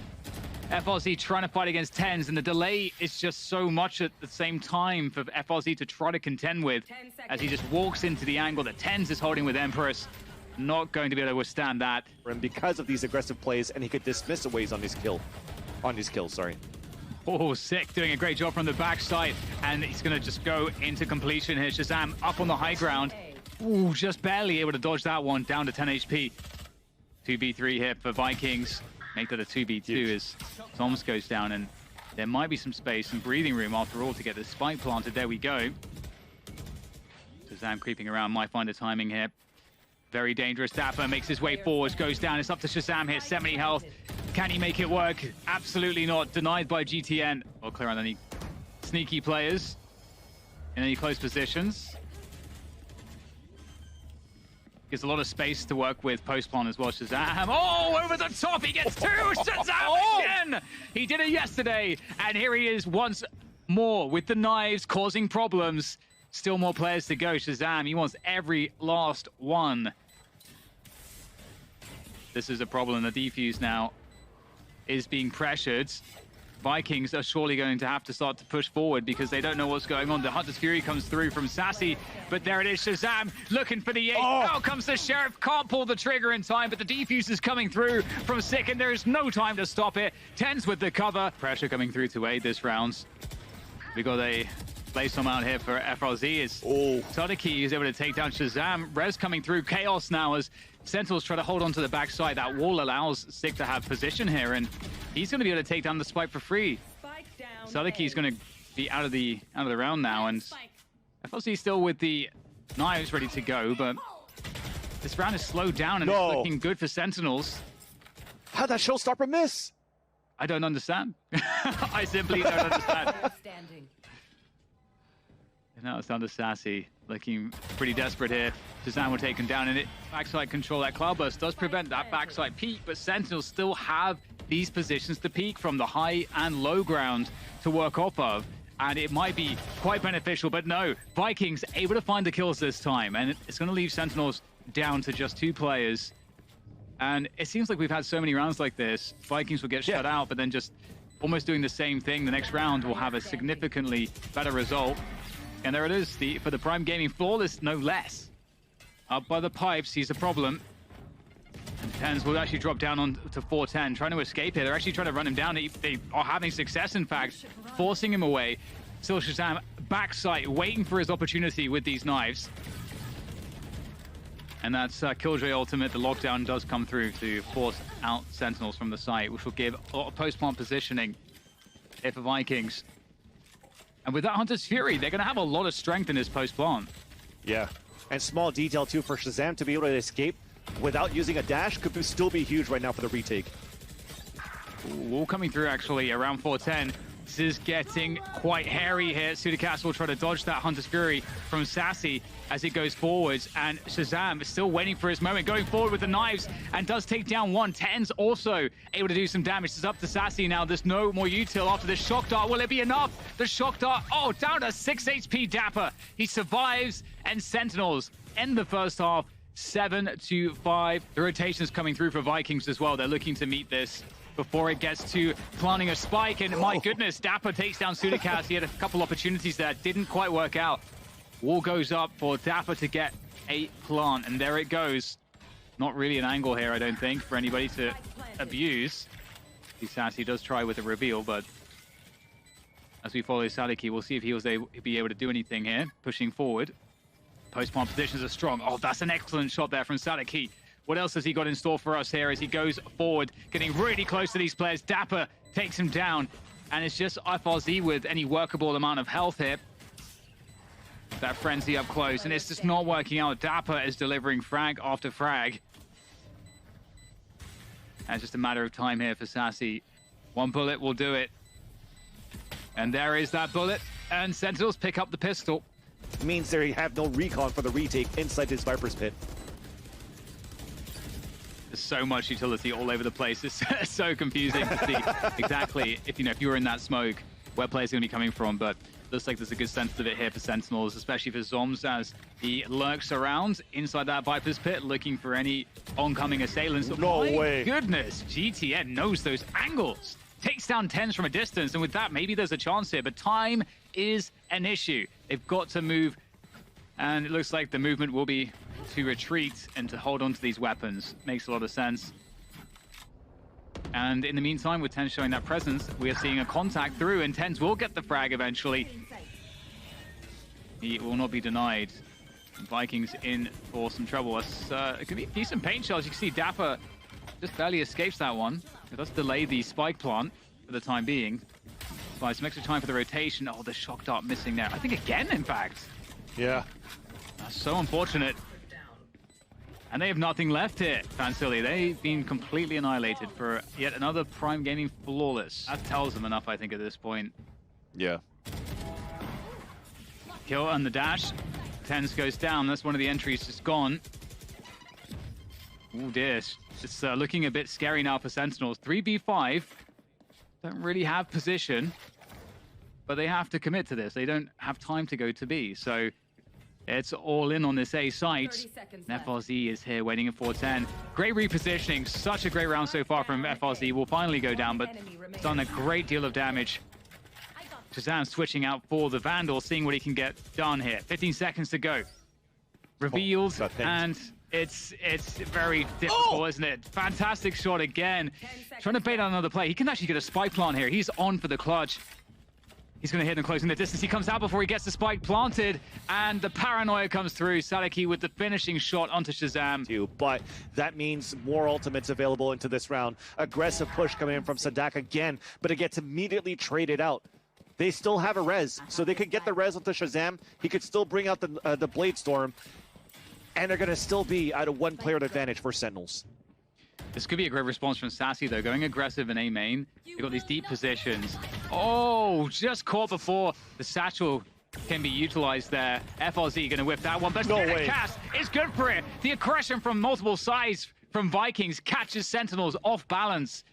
FLZ trying to fight against TenZ, and the delay is just so much at the same time for FLZ to try to contend with, as he just walks into the angle that TenZ is holding with Empress. Not going to be able to withstand that. And because of these aggressive plays, and he could dismiss aways on his kill. Sorry. Oh, Sick doing a great job from the backside, and he's going to just go into completion here. Shazam up on the high ground. Ooh, just barely able to dodge that one, down to 10 HP. 2v3 here for Vikings. Make that a 2v2 as Toms goes down, and there might be some space, some breathing room after all to get the spike planted. There we go. Shazam creeping around, might find a timing here. Very dangerous. Dapper makes his way forward, goes down. It's up to Shazam here, 70 health. Can he make it work? Absolutely not. Denied by GTN. We'll clear on any sneaky players in any close positions. Gives a lot of space to work with post-plant as well. Shazam, oh, over the top, he gets 2! Shazam again! He did it yesterday, and here he is once more with the knives causing problems. Still more players to go. Shazam, he wants every last one. This is a problem. The defuse now is being pressured. Vikings are surely going to have to start to push forward because they don't know what's going on. The Hunter's Fury comes through from Sassy, but there it is, Shazam looking for the ace. Out comes the Sheriff, can't pull the trigger in time, but the defuse is coming through from Sick, and there is no time to stop it. Tens with the cover. Pressure coming through to aid this round. We got a Playstorm out here for FRZ. It's Todeki is able to take down Shazam. Rez coming through. Chaos now as Sentinels try to hold on to the backside. That wall allows Sick to have position here, and he's going to be able to take down the spike for free. Todeki is going to be out of the round now, and FRZ still with the knives ready to go, but this round is slowed down, and it's looking good for Sentinels. How'd that showstopper miss? I don't understand. I simply don't understand. And now it's down to Sassy, looking pretty desperate here. Shazam will take him down, and it backside control. That Cloudburst does prevent that backside peak, but Sentinels still have these positions to peak from, the high and low ground to work off of. And it might be quite beneficial, but no. Vikings able to find the kills this time, and it's going to leave Sentinels down to just 2 players. And it seems like we've had so many rounds like this. Vikings will get shut out, but then just almost doing the same thing. The next round will have a significantly better result. And there it is, for the Prime Gaming Flawless, no less. Up by the pipes, he's a problem. And Tens will actually drop down on to 410, trying to escape here. They're actually trying to run him down. They are having success, in fact, forcing him away. Still Shazam backside, waiting for his opportunity with these knives. And that's Killjoy ultimate. The lockdown does come through to force out Sentinels from the site, which will give a lot of post-plant positioning here for Vikings. And with that Hunter's Fury, they're going to have a lot of strength in this post-plant. Yeah, and small detail too for Shazam to be able to escape without using a dash could still be huge right now for the retake. All coming through actually around 410. This is getting quite hairy here. Sudicast will try to dodge that Hunter's Fury from Sassy as it goes forwards, and Shazam is still waiting for his moment, going forward with the knives, and does take down one. Tens also able to do some damage. It's up to Sassy now. There's no more util after this shock dart. Will it be enough? The shock dart, down to 6 HP Dapper. He survives, and Sentinels end the first half 7-5. The rotation's coming through for Vikings as well. They're looking to meet this before it gets to planting a spike, and my goodness, Dapper takes down Sudicast. He had a couple opportunities there, didn't quite work out. Wall goes up for Dapper to get a plant, and there it goes. Not really an angle here, I don't think, for anybody to abuse. Sassy does try with a reveal, but as we follow Sadiki, we'll see if he was able to be able to do anything here, pushing forward. Post-plant positions are strong. That's an excellent shot there from Sadiki. What else has he got in store for us here as he goes forward, getting really close to these players? Dapper takes him down, and it's just FRZ with any workable amount of health here. That frenzy up close, and it's just not working out. Dapper is delivering frag after frag. And it's just a matter of time here for Sassy. One bullet will do it. And there is that bullet, and Sentinels pick up the pistol. Means they have no recon for the retake inside this Viper's pit. There's so much utility all over the place. It's so confusing to see exactly if you were in that smoke where players are going to be coming from, but looks like there's a good sense of it here for Sentinels, especially for Zoms as he lurks around inside that Viper's pit looking for any oncoming assailants. No way. Goodness, GTN knows those angles. Takes down Tens from a distance, and with that, maybe there's a chance here, but time is an issue. They've got to move, and it looks like the movement will be to retreat and to hold on to these weapons. Makes a lot of sense. And in the meantime, with Tens showing that presence, we are seeing a contact through, and Tens will get the frag eventually. He will not be denied. Vikings in for some trouble. It could be decent paint shells. You can see Dapper just barely escapes that one. It does delay the spike plant for the time being. Buy some extra time for the rotation. The shock dart missing there. I think again, in fact. Yeah. That's so unfortunate. And they have nothing left here, Fancilly. They've been completely annihilated for yet another Prime Gaming Flawless. That tells them enough, I think, at this point. Yeah. Kill on the dash. Tens goes down. That's one of the entries just gone. Oh dear. It's looking a bit scary now for Sentinels. 3v5. Don't really have position, but they have to commit to this. They don't have time to go to B. So It's all in on this A site. FRZ is here waiting at 410. Great repositioning. Such a great round so far from FRZ. Will finally go down, but it's done a great deal of damage. Shazam switching out for the Vandal, seeing what he can get done here. 15 seconds to go. Revealed, and it's very difficult, isn't it? Fantastic shot again. Trying to bait out another play. He can actually get a spike plant here. He's on for the clutch. He's going to hit him closing the distance. He comes out before he gets the spike planted, and the paranoia comes through. Sadiki with the finishing shot onto Shazam. But that means more ultimates available into this round. Aggressive push coming in from Sadak again, but it gets immediately traded out. They still have a res, so they could get the res onto Shazam. He could still bring out the Blade Storm, and they're going to still be at a one-player advantage for Sentinels. This could be a great response from Sassy, though. Going aggressive in A main. They've got these deep positions. Oh, just caught before the satchel can be utilized there. FRZ going to whip that one, but no way. Cast is good for it. The aggression from multiple sides from Vikings catches Sentinels off balance.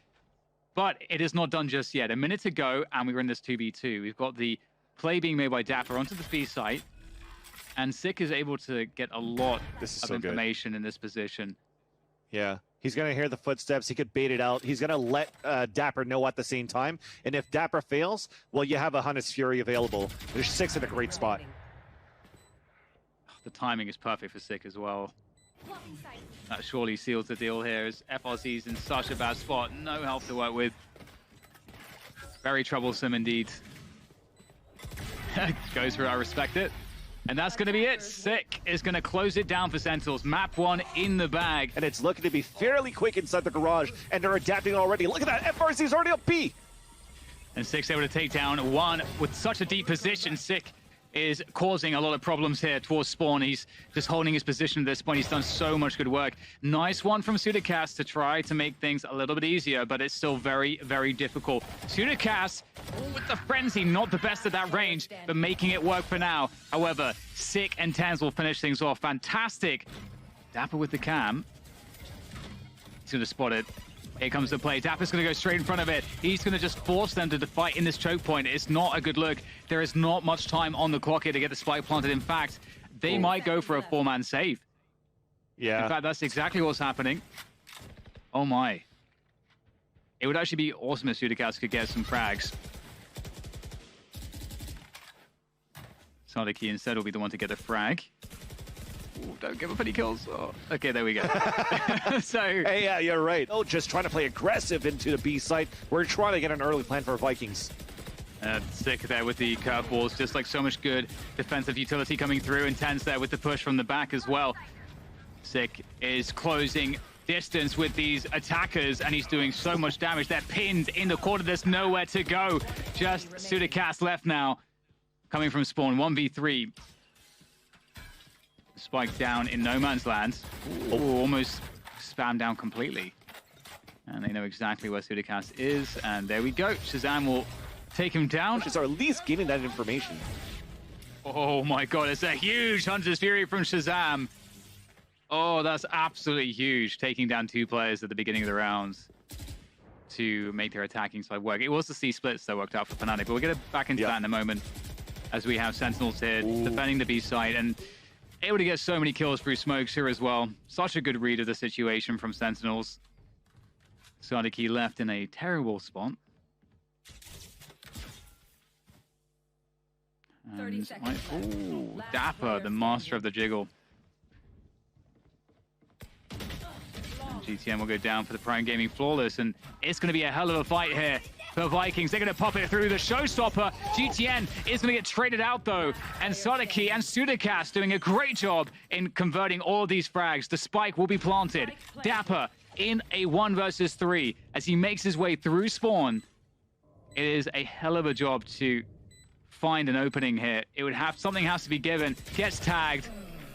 But it is not done just yet. A minute to go, and we're in this 2v2. We've got the play being made by Dapper onto the B site. And Sick is able to get a lot of information in this position. Yeah. He's going to hear the footsteps. He could bait it out. He's going to let Dapper know at the same time. And if Dapper fails, well, you have a HyperX Fury available. There's 6 in a great spot. The timing is perfect for Sick as well. That surely seals the deal here as FRZ's in such a bad spot. No help to work with. Very troublesome indeed. Goes for it, I respect it. And that's going to be it. Sick is going to close it down for Sentinels. Map 1 in the bag. And it's looking to be fairly quick inside the garage, and they're adapting already. Look at that, FRZ's already up B. And Sick's able to take down 1 with such a deep position. Sick is causing a lot of problems here towards Spawn. He's just holding his position at this point. He's done so much good work. Nice one from Sudicast to try to make things a little bit easier, but it's still very, very difficult. Sudicast with the frenzy, not the best at that range, but making it work for now. However, Sick and Tans will finish things off. Fantastic. Dapper with the cam. He's going to spot it. Here comes the play. Dapper's going to go straight in front of it. He's going to just force them to fight in this choke point. It's not a good look. There is not much time on the clock here to get the spike planted. In fact, they might go for a 4-man save. Yeah. In fact, that's exactly what's happening. Oh my. It would actually be awesome if Sudicast could get some frags. Sadiki instead will be the one to get a frag. Ooh, don't give up any kills. Oh, okay, there we go. So, hey, yeah, you're right. Oh, just trying to play aggressive into the B site. We're trying to get an early plan for Vikings. Sick there with the curveballs, just like so much good defensive utility coming through. Intense there with the push from the back as well. Sick is closing distance with these attackers, and he's doing so much damage. They're pinned in the corner. There's nowhere to go. Just Sudicast left now, coming from Spawn. 1v3. Spike down in no man's land. Ooh, almost spammed down completely. And they know exactly where Sudicast is. And there we go. Shazam will take him down. Which is at least getting that information. Oh my god, it's a huge Hunter's Fury from Shazam. Oh, that's absolutely huge. Taking down 2 players at the beginning of the rounds to make their attacking side work. It was the C splits that worked out for FNATIC, but we'll get back into that in a moment as we have Sentinels here defending the B side and able to get so many kills through smokes here as well. Such a good read of the situation from Sentinels. Sadiki left in a terrible spot. 30 seconds. Ooh, Dapper, the master of the jiggle. And GTN will go down for the Prime Gaming Flawless, and it's going to be a hell of a fight here for Vikings. They're going to pop it through the showstopper. GTN is going to get traded out, though. And Sadiki and Sudicast doing a great job in converting all of these frags. The spike will be planted. Dapper in a 1 versus 3 as he makes his way through Spawn. It is a hell of a job to find an opening here. It would have, something has to be given. Gets tagged,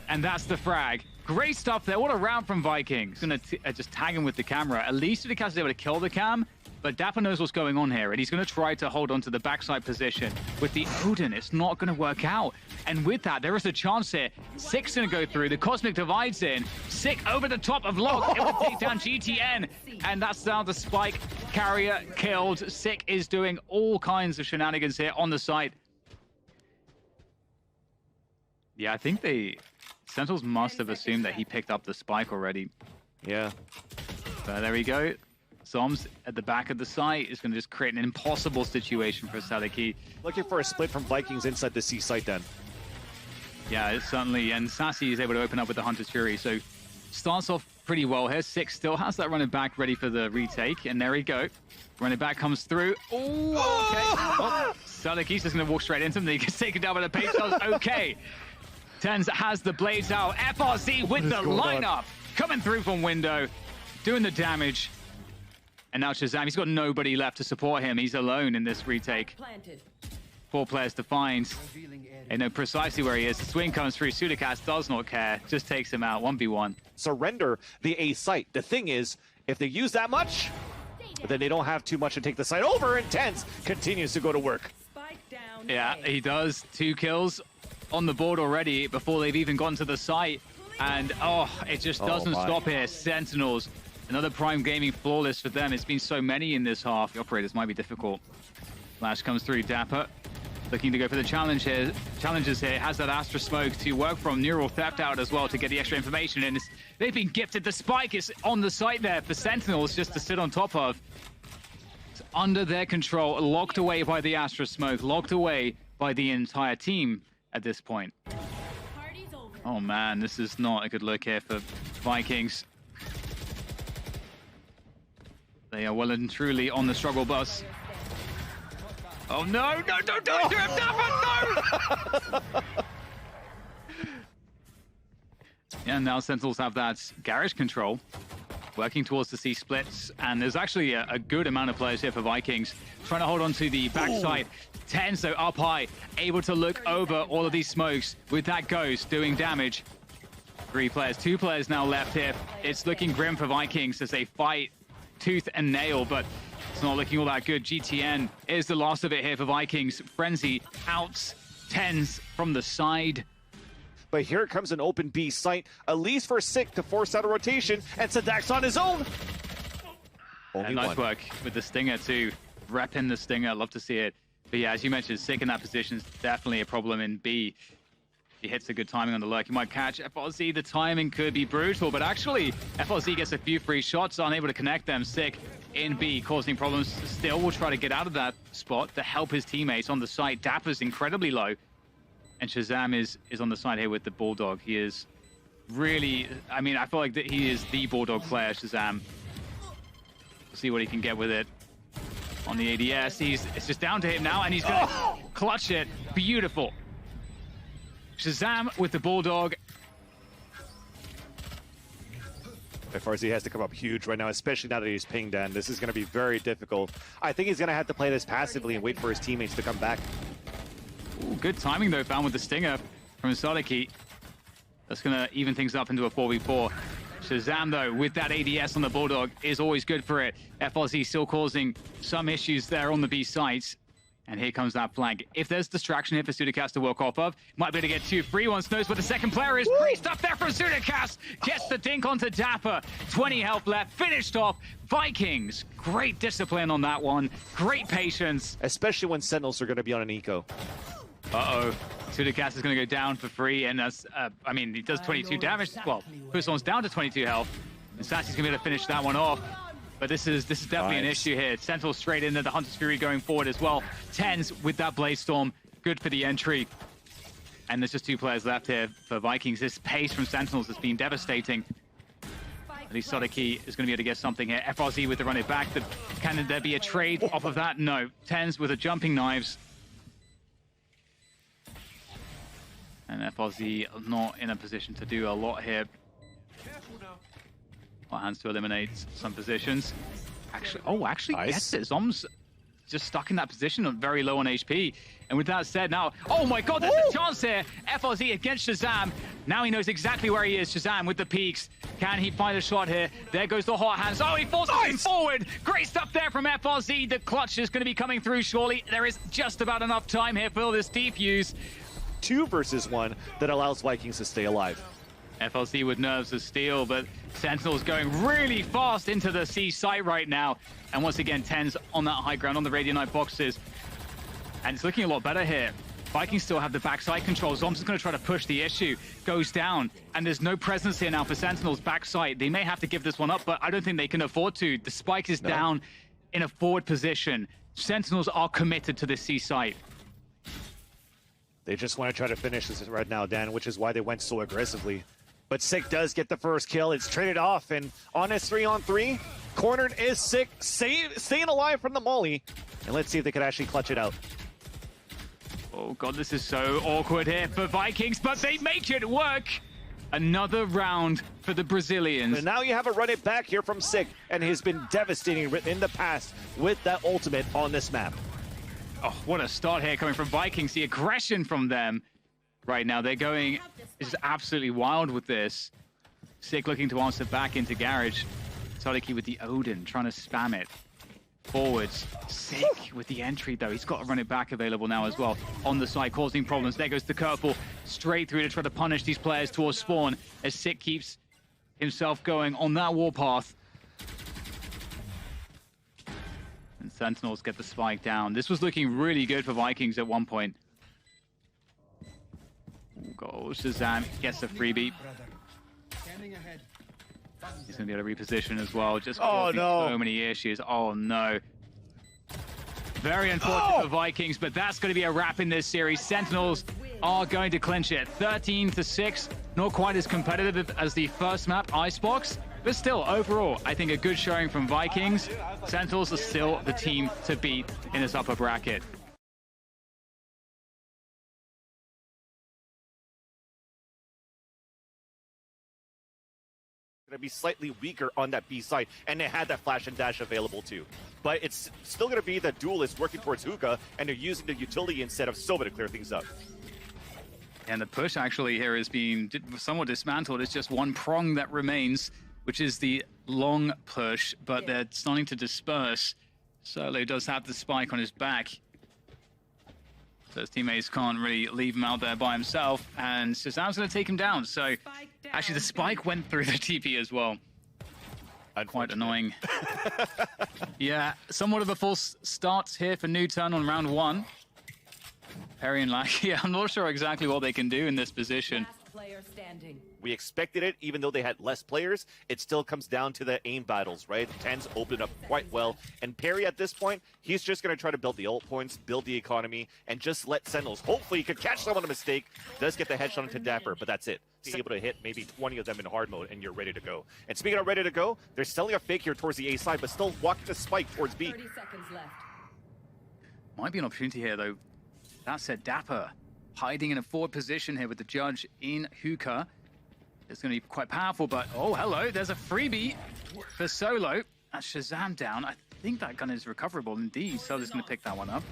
and that's the frag. Great stuff there. What a round from Vikings. Going to just tag him with the camera. At least Sudicast is able to kill the cam. But Dapper knows what's going on here, and he's going to try to hold on to the backside position. With the Odin, it's not going to work out. And with that, there is a chance here. Sick's going to go through. The Cosmic Divide's in. Sick over the top of Log. It will take down GTN. And that's down the spike. Carrier killed. Sick is doing all kinds of shenanigans here on the site. Yeah, I think Sentinels must have assumed that he picked up the spike already. Yeah. But there we go. Zoms at the back of the site is going to just create an impossible situation for Sadiki. Looking for a split from Vikings inside the C site then. Yeah, it's certainly. And Sassy is able to open up with the Hunter's Fury. So starts off pretty well here. Six still has that running back ready for the retake. And there we go. Running back comes through. Oh, okay. Oh, Sadiki's just going to walk straight into him. Then he gets taken down by the pace. Okay. Tens has the blades out. FRZ with the lineup. Coming through from window. Doing the damage. And now Shazam, he's got nobody left to support him. He's alone in this retake. 4 players to find. They know precisely where he is. The swing comes through. Sudicast does not care. Just takes him out. 1v1. Surrender the A site. The thing is, if they use that much, then they don't have too much to take the site over, and Tens continues to go to work. Yeah, he does. 2 kills on the board already before they've even gotten to the site. And, oh, it just doesn't stop here. Sentinels. Another Prime Gaming flawless for them. It's been so many in this half. The operators might be difficult. Flash comes through. Dapper looking to go for the challenges here. Has that Astra Smoke to work from. Neural Theft out as well to get the extra information. And they've been gifted. The spike is on the site there for Sentinels just to sit on top of. It's under their control. Locked away by the Astra Smoke. Locked away by the entire team at this point. Oh man, this is not a good look here for Vikings. They are well and truly on the struggle bus. Oh no, no, don't do it to him, Dapper, no! Yeah, now Sentinels have that garage control, working towards the C splits, and there's actually a good amount of players here for Vikings, trying to hold on to the backside. Tens, though, up high, able to look over all of these smokes with that Ghost doing damage. 3 players, 2 players now left here. It's looking grim for Vikings as they fight tooth and nail, but it's not looking all that good. GTN is the last of it here for Vikings. Frenzy outs Tens from the side. But here comes an open B site, at least for Sick to force out a rotation, and Sadak's on his own. Only nice one. work with the Stinger too. Repping the Stinger, love to see it. But yeah, as you mentioned, Sick in that position is definitely a problem in B. He hits a good timing on the lurk. He might catch FRZ. The timing could be brutal, but actually, FRZ gets a few free shots, unable to connect them. Sick in B, causing problems. Still will try to get out of that spot to help his teammates on the side. Dapper's incredibly low. And Shazam is on the side here with the Bulldog. He is really, I mean, I feel like that he is the Bulldog player, Shazam. We'll see what he can get with it on the ADS. It's just down to him now, and he's gonna clutch it. Beautiful. Shazam with the Bulldog. FRZ has to come up huge right now, especially now that he's pinged in. This is going to be very difficult. I think he's going to have to play this passively and wait for his teammates to come back. Ooh, good timing, though, found with the Stinger from Sadiki. That's going to even things up into a 4v4. Shazam, though, with that ADS on the Bulldog, is always good for it. FRZ still causing some issues there on the B sites. And here comes that flank. If there's distraction here for Sudicast to work off of, might be able to get 2 free ones. Knows where the second player is. Priest up there from Sudicast. Gets the dink onto Dapper. 20 health left. Finished off. Vikings. Great discipline on that one. Great patience. Especially when Sentinels are going to be on an eco. Uh-oh. Sudicast is going to go down for free. And that's, I mean, he does 22 damage. Well, first one's down to 22 health. And Sassy's going to be able to finish that one off. But this is definitely an issue here. Sentinel straight into the Hunter's Fury going forward as well. Tens with that Blaze Storm. Good for the entry. And there's just 2 players left here for Vikings. This pace from Sentinels has been devastating. At least Sadiki is going to be able to get something here. FRZ with the run it back. Can there be a trade off of that? No. Tens with the jumping knives. And FRZ not in a position to do a lot here. Hands to eliminate some positions. Actually gets it. Zom's just stuck in that position, very low on HP. And with that said, now, oh my god, there's a chance here. FRZ against Shazam. Now he knows exactly where he is. Shazam with the peaks. Can he find a shot here? There goes the hot hands. Oh, he forces him forward. Great stuff there from FRZ. The clutch is going to be coming through surely. There is just about enough time here for this defuse. 2 versus 1 that allows Vikings to stay alive. FLC with nerves of steel, but Sentinel's going really fast into the C site right now. And once again, Tens on that high ground on the Radiant Knight boxes. And it's looking a lot better here Vikings still have the backside control. Zoms is going to try to push the issue. Goes down, and there's no presence here now for Sentinels backside. They may have to give this one up, but I don't think they can afford to. The spike is down in a forward position. Sentinels are committed to this C site. They just want to try to finish this right now, Dan, which is why they went so aggressively. But Sick does get the first kill. It's traded off, and on his 3-on-3, cornered is Sick, staying alive from the molly. And let's see if they can actually clutch it out. Oh god, this is so awkward here for Vikings, but they make it work. Another round for the Brazilians. And now you have a run it back here from Sick, and he's been devastating in the past with that ultimate on this map. Oh, what a start here coming from Vikings. The aggression from them right now. They're going just absolutely wild with this. Sick looking to answer back into Garage. Todiki with the Odin, trying to spam it. Forwards. Sick with the entry, though. He's got to run it back available now as well. On the side, causing problems. There goes the curveball straight through to try to punish these players towards spawn as Sick keeps himself going on that warpath. And Sentinels get the spike down. This was looking really good for Vikings at one point. Goal. Shazam gets a freebie. He's going to be able to reposition as well. Just so many issues. Oh, no. Very unfortunate for Vikings, but that's going to be a wrap in this series. Sentinels are going to clinch it. 13-6. Not quite as competitive as the first map, Icebox. But still, overall, I think a good showing from Vikings. Sentinels are still the team to beat in this upper bracket. Going to be slightly weaker on that B side, and they had that flash and dash available too. But it's still going to be the duelist working towards Hookah, and they're using the utility instead of Sova to clear things up. And the push actually here is being somewhat dismantled. It's just one prong that remains, which is the long push, but they're starting to disperse. Solo does have the spike on his back. So his teammates can't really leave him out there by himself, and Shazam's going to take him down. So actually the spike went through the TP as well. Quite annoying. Yeah, somewhat of a false start here for Nood turn on round one. Perry and Lackey, I'm not sure exactly what they can do in this position. Player standing. We expected it, even though they had less players. It still comes down to the aim battles, right? Tens opened up quite well. And Perry, at this point, he's just going to try to build the ult points, build the economy, and just let Sentinels. Hopefully, he could catch someone a mistake. Does get the headshot into Dapper, but that's it. He's able to hit maybe 20 of them in hard mode, and you're ready to go. And speaking of ready to go, they're selling a fake here towards the A side, but still walking the spike towards B. 30 seconds left. Might be an opportunity here, though. That said, Dapper hiding in a forward position here with the judge in Hookah. It's going to be quite powerful, but oh, hello, there's a freebie for Solo. That's Shazam down. I think that gun is recoverable indeed. Solo's going to pick that one up.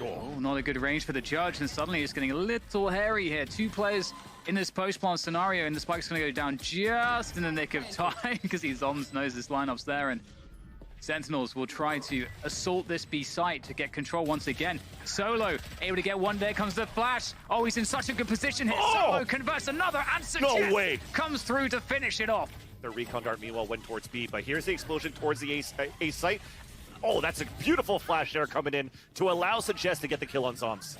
Oh, not a good range for the judge, and suddenly it's getting a little hairy here. Two players in this post-plant scenario, and the spike's going to go down just in the nick of time because he knows his lineup's there, and Sentinels will try to assault this B site to get control once again. Solo able to get one. There comes the flash. Oh, he's in such a good position here. Solo converts another, and Suggest comes through to finish it off. The recon dart meanwhile went towards B, but here's the explosion towards the A site. Oh, that's a beautiful flash there coming in to allow Suggest to get the kill on Zoms.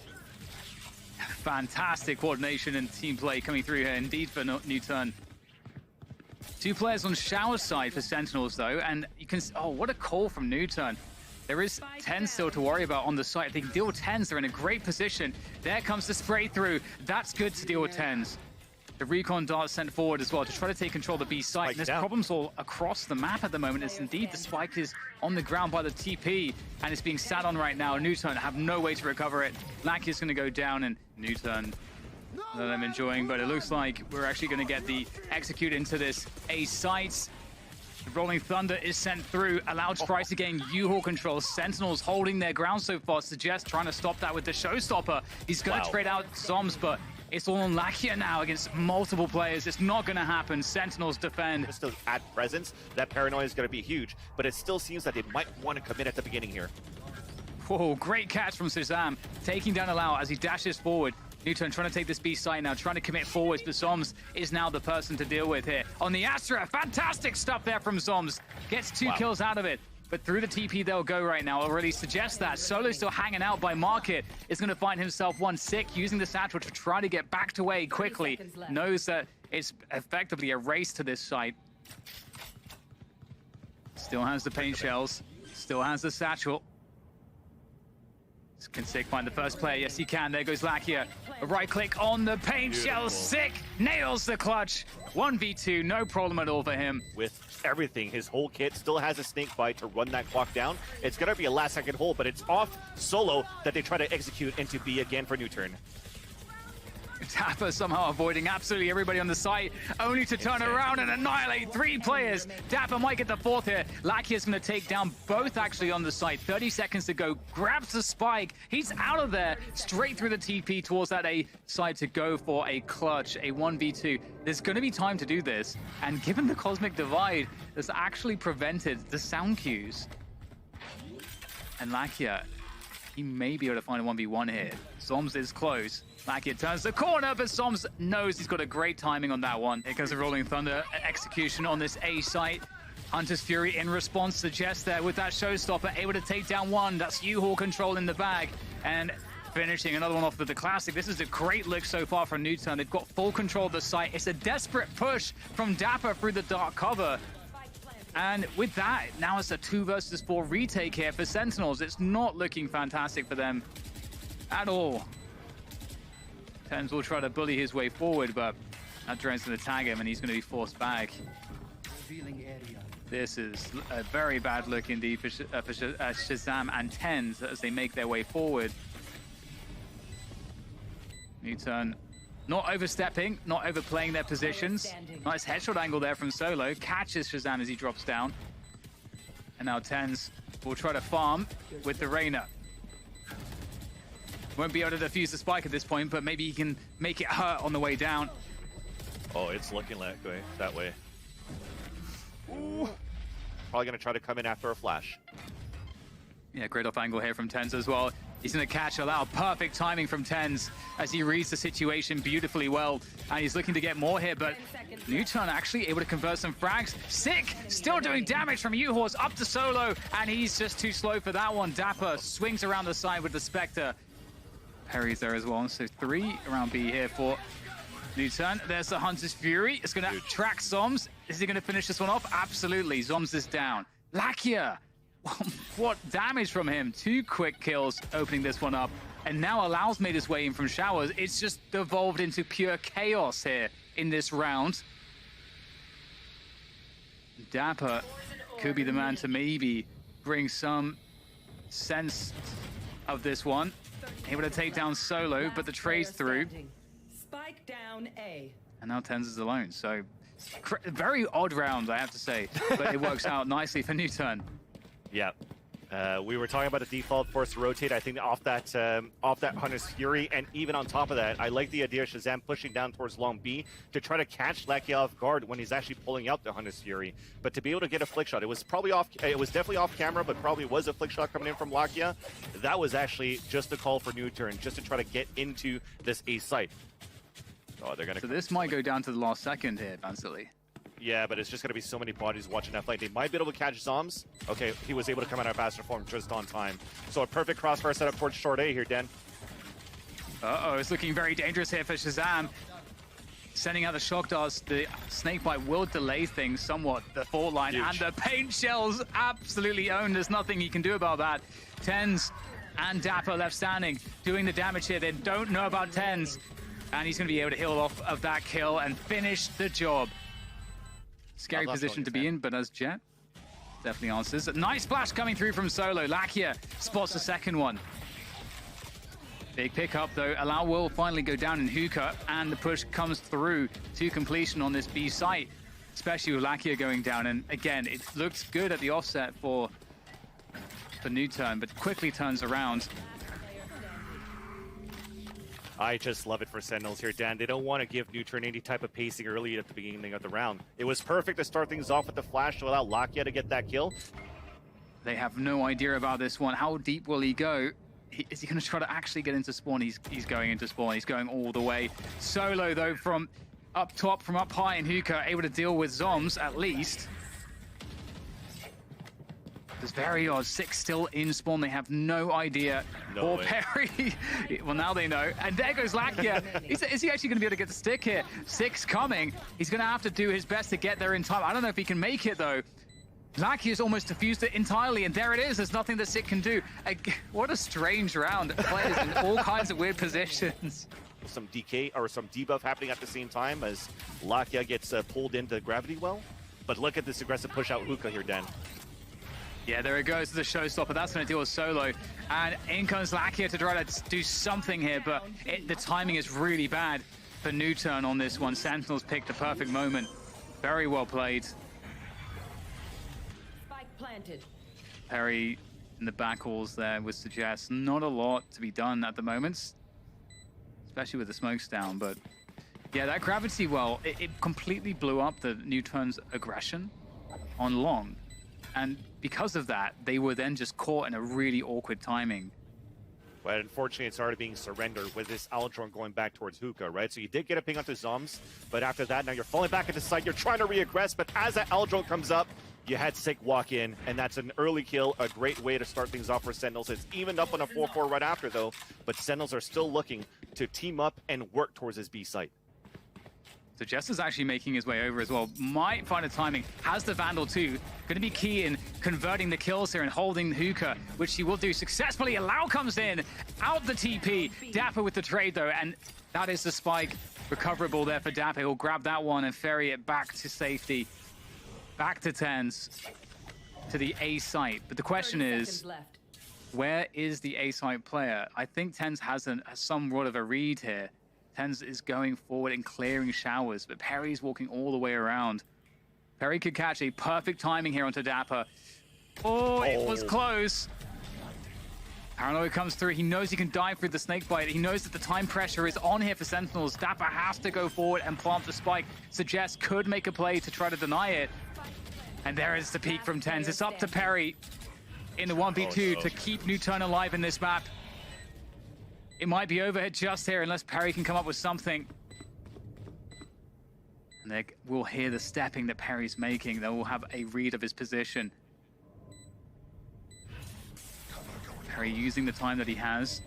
Fantastic coordination and team play coming through here indeed for Nood turn. Two players on Shower side for Sentinels, though, and you can... Oh, what a call from Nood turn. There is 10 still to worry about on the site. If they can deal with 10s, they're in a great position. There comes the spray through. That's good to deal with 10s. The recon dart sent forward as well to try to take control of the B site. And there's problems all across the map at the moment. It's indeed the spike is on the ground by the TP, and it's being sat on right now. Nood turn have no way to recover it. Lackey is going to go down, and Nood turn that I'm enjoying, but it looks like we're actually going to get the execute into this A site. The Rolling Thunder is sent through, allowed to try to gain U-Haul control. Sentinels holding their ground so far. Suggest trying to stop that with the Showstopper. He's going to trade out Zoms, but it's all on Lakia now against multiple players. It's not going to happen. Sentinels defend. Just to add presence, that paranoia is going to be huge, but it still seems that they might want to commit at the beginning here. Whoa, great catch from Shazam, taking down Allow as he dashes forward. Nood turn trying to take this B side now, trying to commit forwards, but Zoms is now the person to deal with here. On the Astra, fantastic stuff there from Zoms. Gets two kills out of it. but through the TP they'll go right now. Already suggests that. Solo still hanging out by Market. Is going to find himself one sick, using the satchel to try to get backed away quickly. Knows that it's effectively a race to this site. Still has the paint shells. Still has the satchel. Can Sick find the first player? Yes, he can. There goes Lakia. A right click on the paint shell. Sick nails the clutch. 1v2, no problem at all for him. With everything, his whole kit still has a snake bite to run that clock down. It's going to be a last-second hold, but it's off Solo that they try to execute into B again for Newturn. Dapper somehow avoiding absolutely everybody on the site, only to turn around and annihilate 3 players. Dapper might get the 4th here. Lakia's going to take down both actually on the site. 30 seconds to go. Grabs the spike. He's out of there. Straight through the TP towards that A side to go for a clutch, a 1v2. There's going to be time to do this. And given the Cosmic Divide, that's actually prevented the sound cues. And Lakia, he may be able to find a 1v1 here. Zoms is close. Lakia turns the corner, but Soms knows he's got a great timing on that one. Here goes the Rolling Thunder execution on this A site. Hunter's Fury in response suggests there with that showstopper, able to take down one. That's U-Haul control in the bag. And finishing another one off with the classic. This is a great look so far from Newturn. They've got full control of the site. It's a desperate push from Dapper through the dark cover. And with that, now it's a 2 versus 4 retake here for Sentinels. It's not looking fantastic for them at all. Tens will try to bully his way forward, but that drone's going to tag him, and he's going to be forced back. This is a very bad look indeed for Shazam and Tens as they make their way forward. Newturn not overstepping, not overplaying their positions. Nice headshot angle there from Solo. Catches Shazam as he drops down. And now Tens will try to farm with the Reyna. Won't be able to defuse the spike at this point, but maybe he can make it hurt on the way down. Oh, it's looking that way. Ooh. Probably going to try to come in after a flash. Yeah, great off angle here from Tens as well. He's going to catch Allow. Perfect timing from Tens as he reads the situation beautifully well. And he's looking to get more here, but Newturn actually able to convert some frags. Sick! Still doing damage from U-Horse up to Solo, and he's just too slow for that one. Dapper swings around the side with the Spectre. Perry's there as well, so 3 around B here for Newturn. There's the Hunter's Fury. It's going to track Zoms. Is he going to finish this one off? Absolutely. Zoms is down. Lakia! What damage from him. 2 quick kills opening this one up. And now Allows made his way in from showers. It's just devolved into pure chaos here in this round. Dapper could be the man to maybe bring some sense of this one. Able to take down Solo, but the trade's through. Spike down A. And now Tens is alone, so very odd round, I have to say. But it works out nicely for Newturn. Yeah. We were talking about the default force to rotate. I think off that Hunter's Fury, and even on top of that, I like the idea of Shazam pushing down towards long B to try to catch Lakia off guard when he's actually pulling out the Hunter's Fury. But to be able to get a flick shot, it was definitely off camera, but probably was a flick shot coming in from Lakia. That was actually just a call for Newturn, just to try to get into this A site. Oh, they're gonna. So this might go down to the last second here, Vansily. Yeah, but it's just going to be so many bodies watching that fight. They might be able to catch Zoms. Okay, he was able to come out of faster form just on time. So a perfect crossfire setup towards short A here, Den. Uh-oh, it's looking very dangerous here for Shazam. Sending out the shock darts, the snakebite will delay things somewhat. The fault line and the paint shells absolutely owned. There's nothing he can do about that. Tens and Dapper left standing, doing the damage here. They don't know about Tens. And he's going to be able to heal off of that kill and finish the job. Scary position to be in, but as Jet definitely answers. A nice flash coming through from Solo. Lakia spots the second one. Big pickup though. Allow will finally go down in hookah, and the push comes through to completion on this B site, especially with Lakia going down. And again, it looks good at the offset for Newturn, but quickly turns around. I just love it for Sentinels here, Dan. They don't want to give Newturn any type of pacing early at the beginning of the round. It was perfect to start things off with the flash to allow Lakia to get that kill. They have no idea about this one. How deep will he go? Is he going to try to actually get into spawn? He's going into spawn. He's going all the way. Solo, though, from up top, from up high in hookah, able to deal with Zoms, at least. It's very odd. 6 still in spawn. They have no idea. No or way. Perry. Well, now they know. And there goes Lakia. Is he actually going to be able to get the stick here? 6 coming. He's going to have to do his best to get there in time. I don't know if he can make it, though. Lakia's almost defused it entirely, and there it is. There's nothing that Sick can do. What a strange round. Players in all kinds of weird positions. Some DK or some debuff happening at the same time as Lakia gets pulled into the gravity well. But look at this aggressive push out hookah here, Dan. Yeah, there it goes, the showstopper. That's going to deal with Solo. And in comes Lakia to try to do something here, but the timing is really bad for Newturn on this one. Sentinels picked the perfect moment. Very well played. Spike planted. Perry in the back halls there would suggest not a lot to be done at the moment, especially with the smokes down. But yeah, that gravity well, it completely blew up the Newturn's aggression on long. And because of that, they were then just caught in a really awkward timing. But unfortunately, it's already being surrendered with this Aldron going back towards Hookah, right? So you did get a ping onto Zoms, but after that, now you're falling back into sight. You're trying to re-aggress, but as that Aldron comes up, you had Sick walk in, and that's an early kill, a great way to start things off for Sentinels. It's evened up on a 4-4 right after, though, but Sentinels are still looking to team up and work towards this B site. So Jess is actually making his way over as well. Might find a timing. Has the Vandal too. Going to be key in converting the kills here and holding Hookah, which he will do successfully. Allow comes in. Out the TP. Dapper with the trade though. And that is the spike. Recoverable there for Dapper. He'll grab that one and ferry it back to safety. Back to Tens. To the A site. But the question is, where is the A site player? I think Tens has somewhat of a read here. Tens is going forward and clearing showers, but Perry's walking all the way around. Perry could catch a perfect timing here onto Dapper. Oh, it was close. Paranoia comes through. He knows he can dive through the snakebite. He knows that the time pressure is on here for Sentinels. Dapper has to go forward and plant the spike. Suggest could make a play to try to deny it. And there is the peak from Tens. It's up to Perry in the 1v2 to keep Newturn alive in this map. It might be overhead just here unless Perry can come up with something. And they will hear the stepping that Perry's making. They will have a read of his position. Perry using the time that he has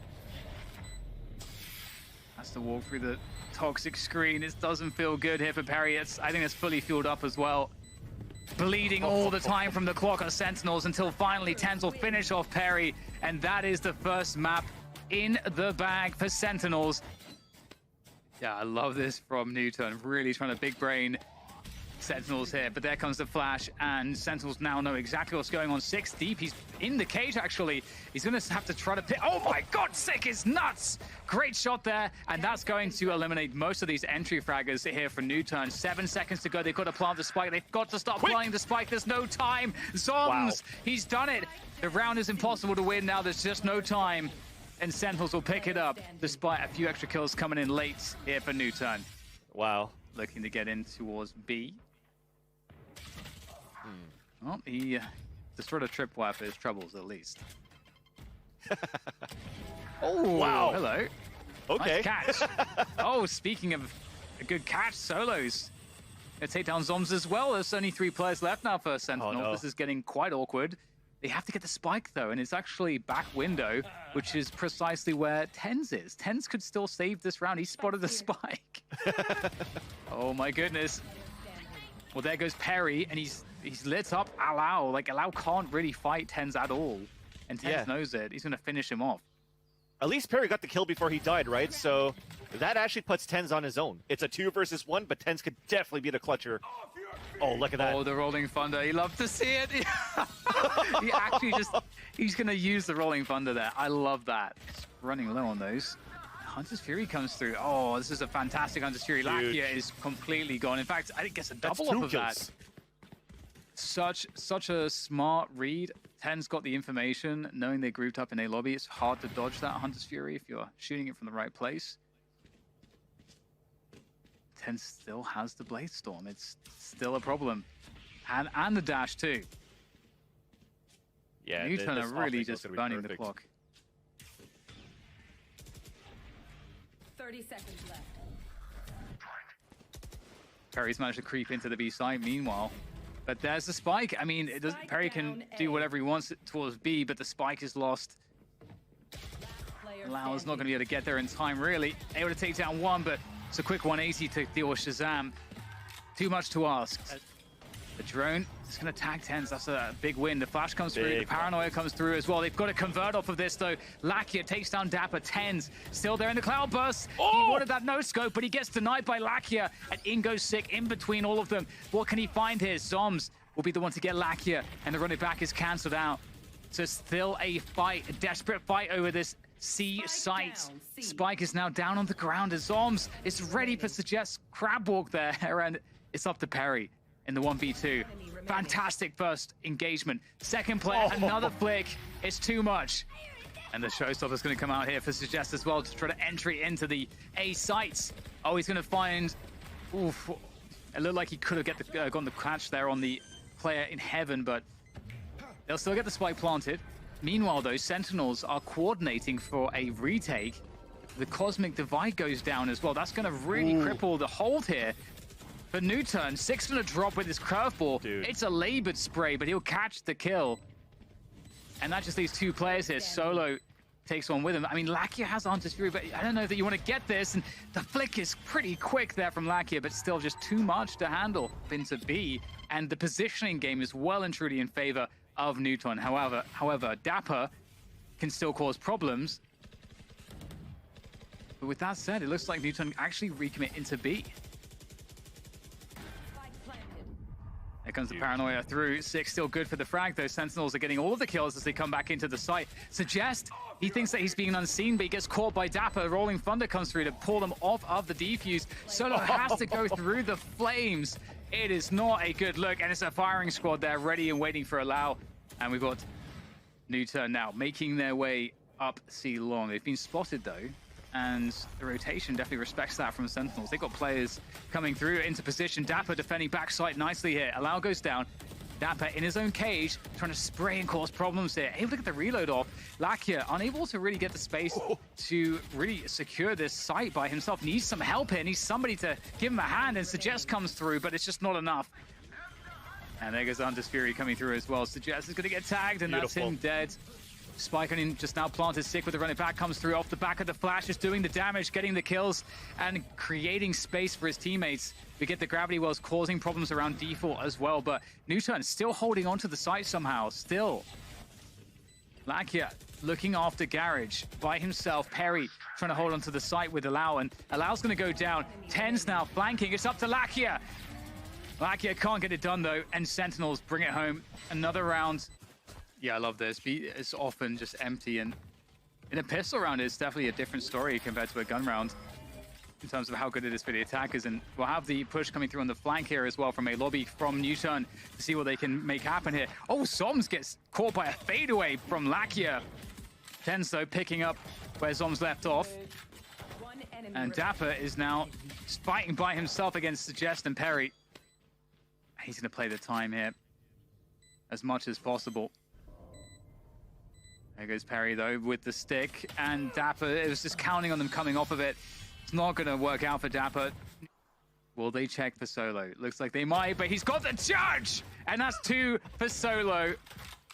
to walk through the toxic screen. It doesn't feel good here for Perry. I think it's fully fueled up as well. Bleeding all the time from the clock on Sentinels until finally Tens will finish off Perry. And that is the first map in the bag for Sentinels. Yeah, I love this from Newton. Really trying to big brain Sentinels here, but there comes the flash, and Sentinels now know exactly what's going on. 6 deep, he's in the cage actually. He's gonna have to try to pick. Oh my god, Sick is nuts! Great shot there, and that's going to eliminate most of these entry fraggers here for Newturn. 7 seconds to go, they've got to plant the spike. They've got to stop playing the spike, there's no time. Zoms, he's done it. The round is impossible to win now, there's just no time. And Sentinels will pick it up, despite a few extra kills coming in late here for Newturn. Wow. Looking to get in towards B. Well, he destroyed a tripwire for his troubles, at least. Oh, wow. Hello. Okay. Nice catch. Oh, speaking of a good catch, Solos. Gonna take down Zoms as well. There's only 3 players left now for Sentinel. Oh, no. This is getting quite awkward. They have to get the spike, though, and it's actually back window, which is precisely where Tens is. Tens could still save this round. He spotted the spike. Oh, my goodness. Well, there goes Perry, and he's lit up Allow. Like, Allow can't really fight Tens at all, and Tens knows it. He's going to finish him off. At least Perry got the kill before he died, right? So that actually puts Tens on his own. It's a 2 versus 1, but Tens could definitely be the clutcher. Oh, look at that. Oh, the Rolling Thunder. He loved to see it. He actually he's going to use the Rolling Thunder there. I love that. It's running low on those. Hunter's Fury comes through. Oh, this is a fantastic Hunter's Fury. Lakia is completely gone. In fact, I think it gets a double off of that. Such a smart read. Ten's got the information, knowing they grouped up in A lobby. It's hard to dodge that Hunter's Fury if you're shooting it from the right place. Ten still has the Blade Storm. It's still a problem. And the dash too. Yeah, Newton are really just burning the clock. 30 seconds left. Perry's managed to creep into the B side. Meanwhile, But there's the spike. I mean, Perry can do whatever he wants towards B, but the spike is lost. Lau's not going to be able to get there in time, really. Able to take down one, but it's a quick 180 to deal with Shazam. Too much to ask. The drone is going to tag TenZ. That's a big win. The flash comes through. The paranoia comes through as well. They've got to convert off of this, though. Lakia takes down Dapper. TenZ still there in the cloud burst. He wanted that no-scope, but he gets denied by Lakia. And in goes Sick in between all of them. What can he find here? Zoms will be the one to get Lakia, and the running back is cancelled out. So still a fight, a desperate fight over this C site. Spike is now down on the ground as Zoms is ready for Suggest crab walk there, and it's up to Perry in the 1v2. Fantastic first engagement. Second player, another flick. It's too much. And the showstopper's going to come out here for Suggest as well to try to entry into the A sites. Oh, he's going to find... Oof. It looked like he could have gotten the catch there on the player in heaven, but they'll still get the spike planted. Meanwhile, though, Sentinels are coordinating for a retake. The Cosmic Divide goes down as well. That's going to really cripple the hold here. For Newturn, Six going to drop with his curveball. It's a labored spray, but he'll catch the kill. And that just leaves two players here. Solo takes one with him. I mean, Lakia has Hunter's Fury, but I don't know that you want to get this. And the flick is pretty quick there from Lakia, but still just too much to handle into B. And the positioning game is well and truly in favor of Newton. However, Dapper can still cause problems. But with that said, it looks like Newton actually recommit into B. There comes the paranoia through. Six still good for the frag, though. Sentinels are getting all of the kills as they come back into the site. Suggest, he thinks that he's being unseen, but he gets caught by Dapper. Rolling Thunder comes through to pull them off of the defuse. Solo has to go through the flames. It is not a good look, and it's a firing squad there ready and waiting for Allow. And we've got Newturn now making their way up C long. They've been spotted, though, and the rotation definitely respects that from Sentinels. They've got players coming through into position. Dapper defending backside nicely here. Allow goes down. Dapper in his own cage, trying to spray and cause problems here. Able to get the reload off. Lakia unable to really get the space to really secure this site by himself. Needs some help here. Needs somebody to give him a hand, and Suggest comes through, but it's just not enough. And there goes Hunter's Fury coming through as well. Suggest is going to get tagged, and that's him dead. Spike on him just now planted. Sick with the running back, comes through off the back of the flash, just doing the damage, getting the kills, and creating space for his teammates. We get the gravity wells causing problems around default as well, but Newturn still holding onto the site somehow, still. Lakia looking after Garage by himself. Perry trying to hold onto the site with Allow, and Allow's going to go down. TenZ now flanking, it's up to Lakia. Lakia can't get it done though, and Sentinels bring it home. Another round. Yeah, I love this. It's often just empty, and in a pistol round, it's definitely a different story compared to a gun round in terms of how good it is for the attackers. And we'll have the push coming through on the flank here as well from a lobby from Newturn to see what they can make happen here. Oh, Zoms gets caught by a fadeaway from Lakia. TenZ, though, picking up where Zoms left off. And Dapper is now fighting by himself against Suggest and Perry. He's going to play the time here as much as possible. There goes Perry, though, with the stick. And Dapper, it was just counting on them coming off of it. It's not going to work out for Dapper. Will they check for Solo? Looks like they might, but he's got the charge! And that's 2 for Solo.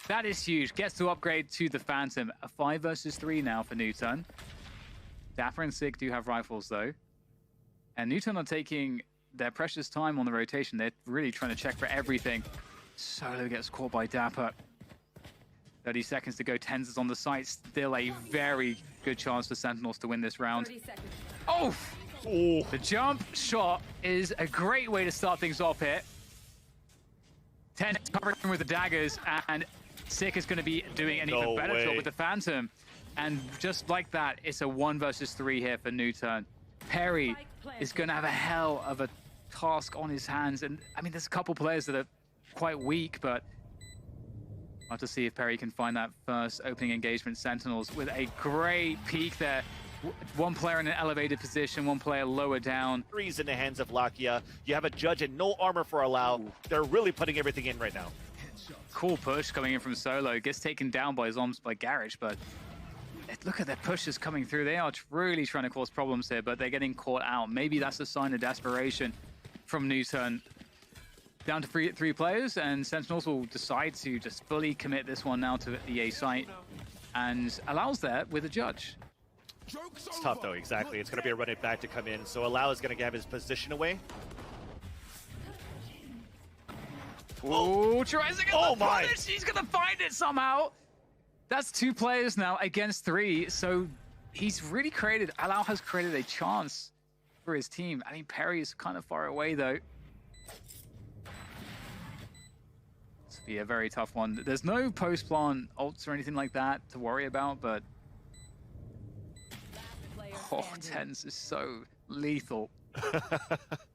That is huge. Gets to upgrade to the Phantom. A 5 versus 3 now for Newturn. Dapper and Sig do have rifles, though. And Newturn are taking their precious time on the rotation. They're really trying to check for everything. Solo gets caught by Dapper. 30 seconds to go. TenZ is on the site. Still a very good chance for Sentinels to win this round. Oh! The jump shot is a great way to start things off here. TenZ covering with the daggers, and Sick is going to be doing an even better job with the Phantom. And just like that, it's a 1 versus 3 here for Newturn. Perry is going to have a hell of a task on his hands. And I mean, there's a couple players that are quite weak, but I'll have to see if Perry can find that first opening engagement. Sentinels with a great peek there. One player in an elevated position, one player lower down. Threes in the hands of Lakia. You have a judge and no armor for Allow. They're really putting everything in right now. Cool push coming in from Solo. Gets taken down by Zoms by Garage, but look at their pushes coming through. They are really trying to cause problems here, but they're getting caught out. Maybe that's a sign of desperation from Newturn. down to three players, and Sentinels will decide to just fully commit this one now to the A site, and allows that with a judge. It's tough though, exactly. It's going to be a run it back to come in, so Allow is going to have his position away. Oh, tries to get oh the my! punish. He's gonna find it somehow. That's 2 players now against 3. So he's really created. Allow has created a chance for his team. I think Perry is kind of far away though. This will be a very tough one. There's no post-plant ults or anything like that to worry about, but TenZ is so lethal.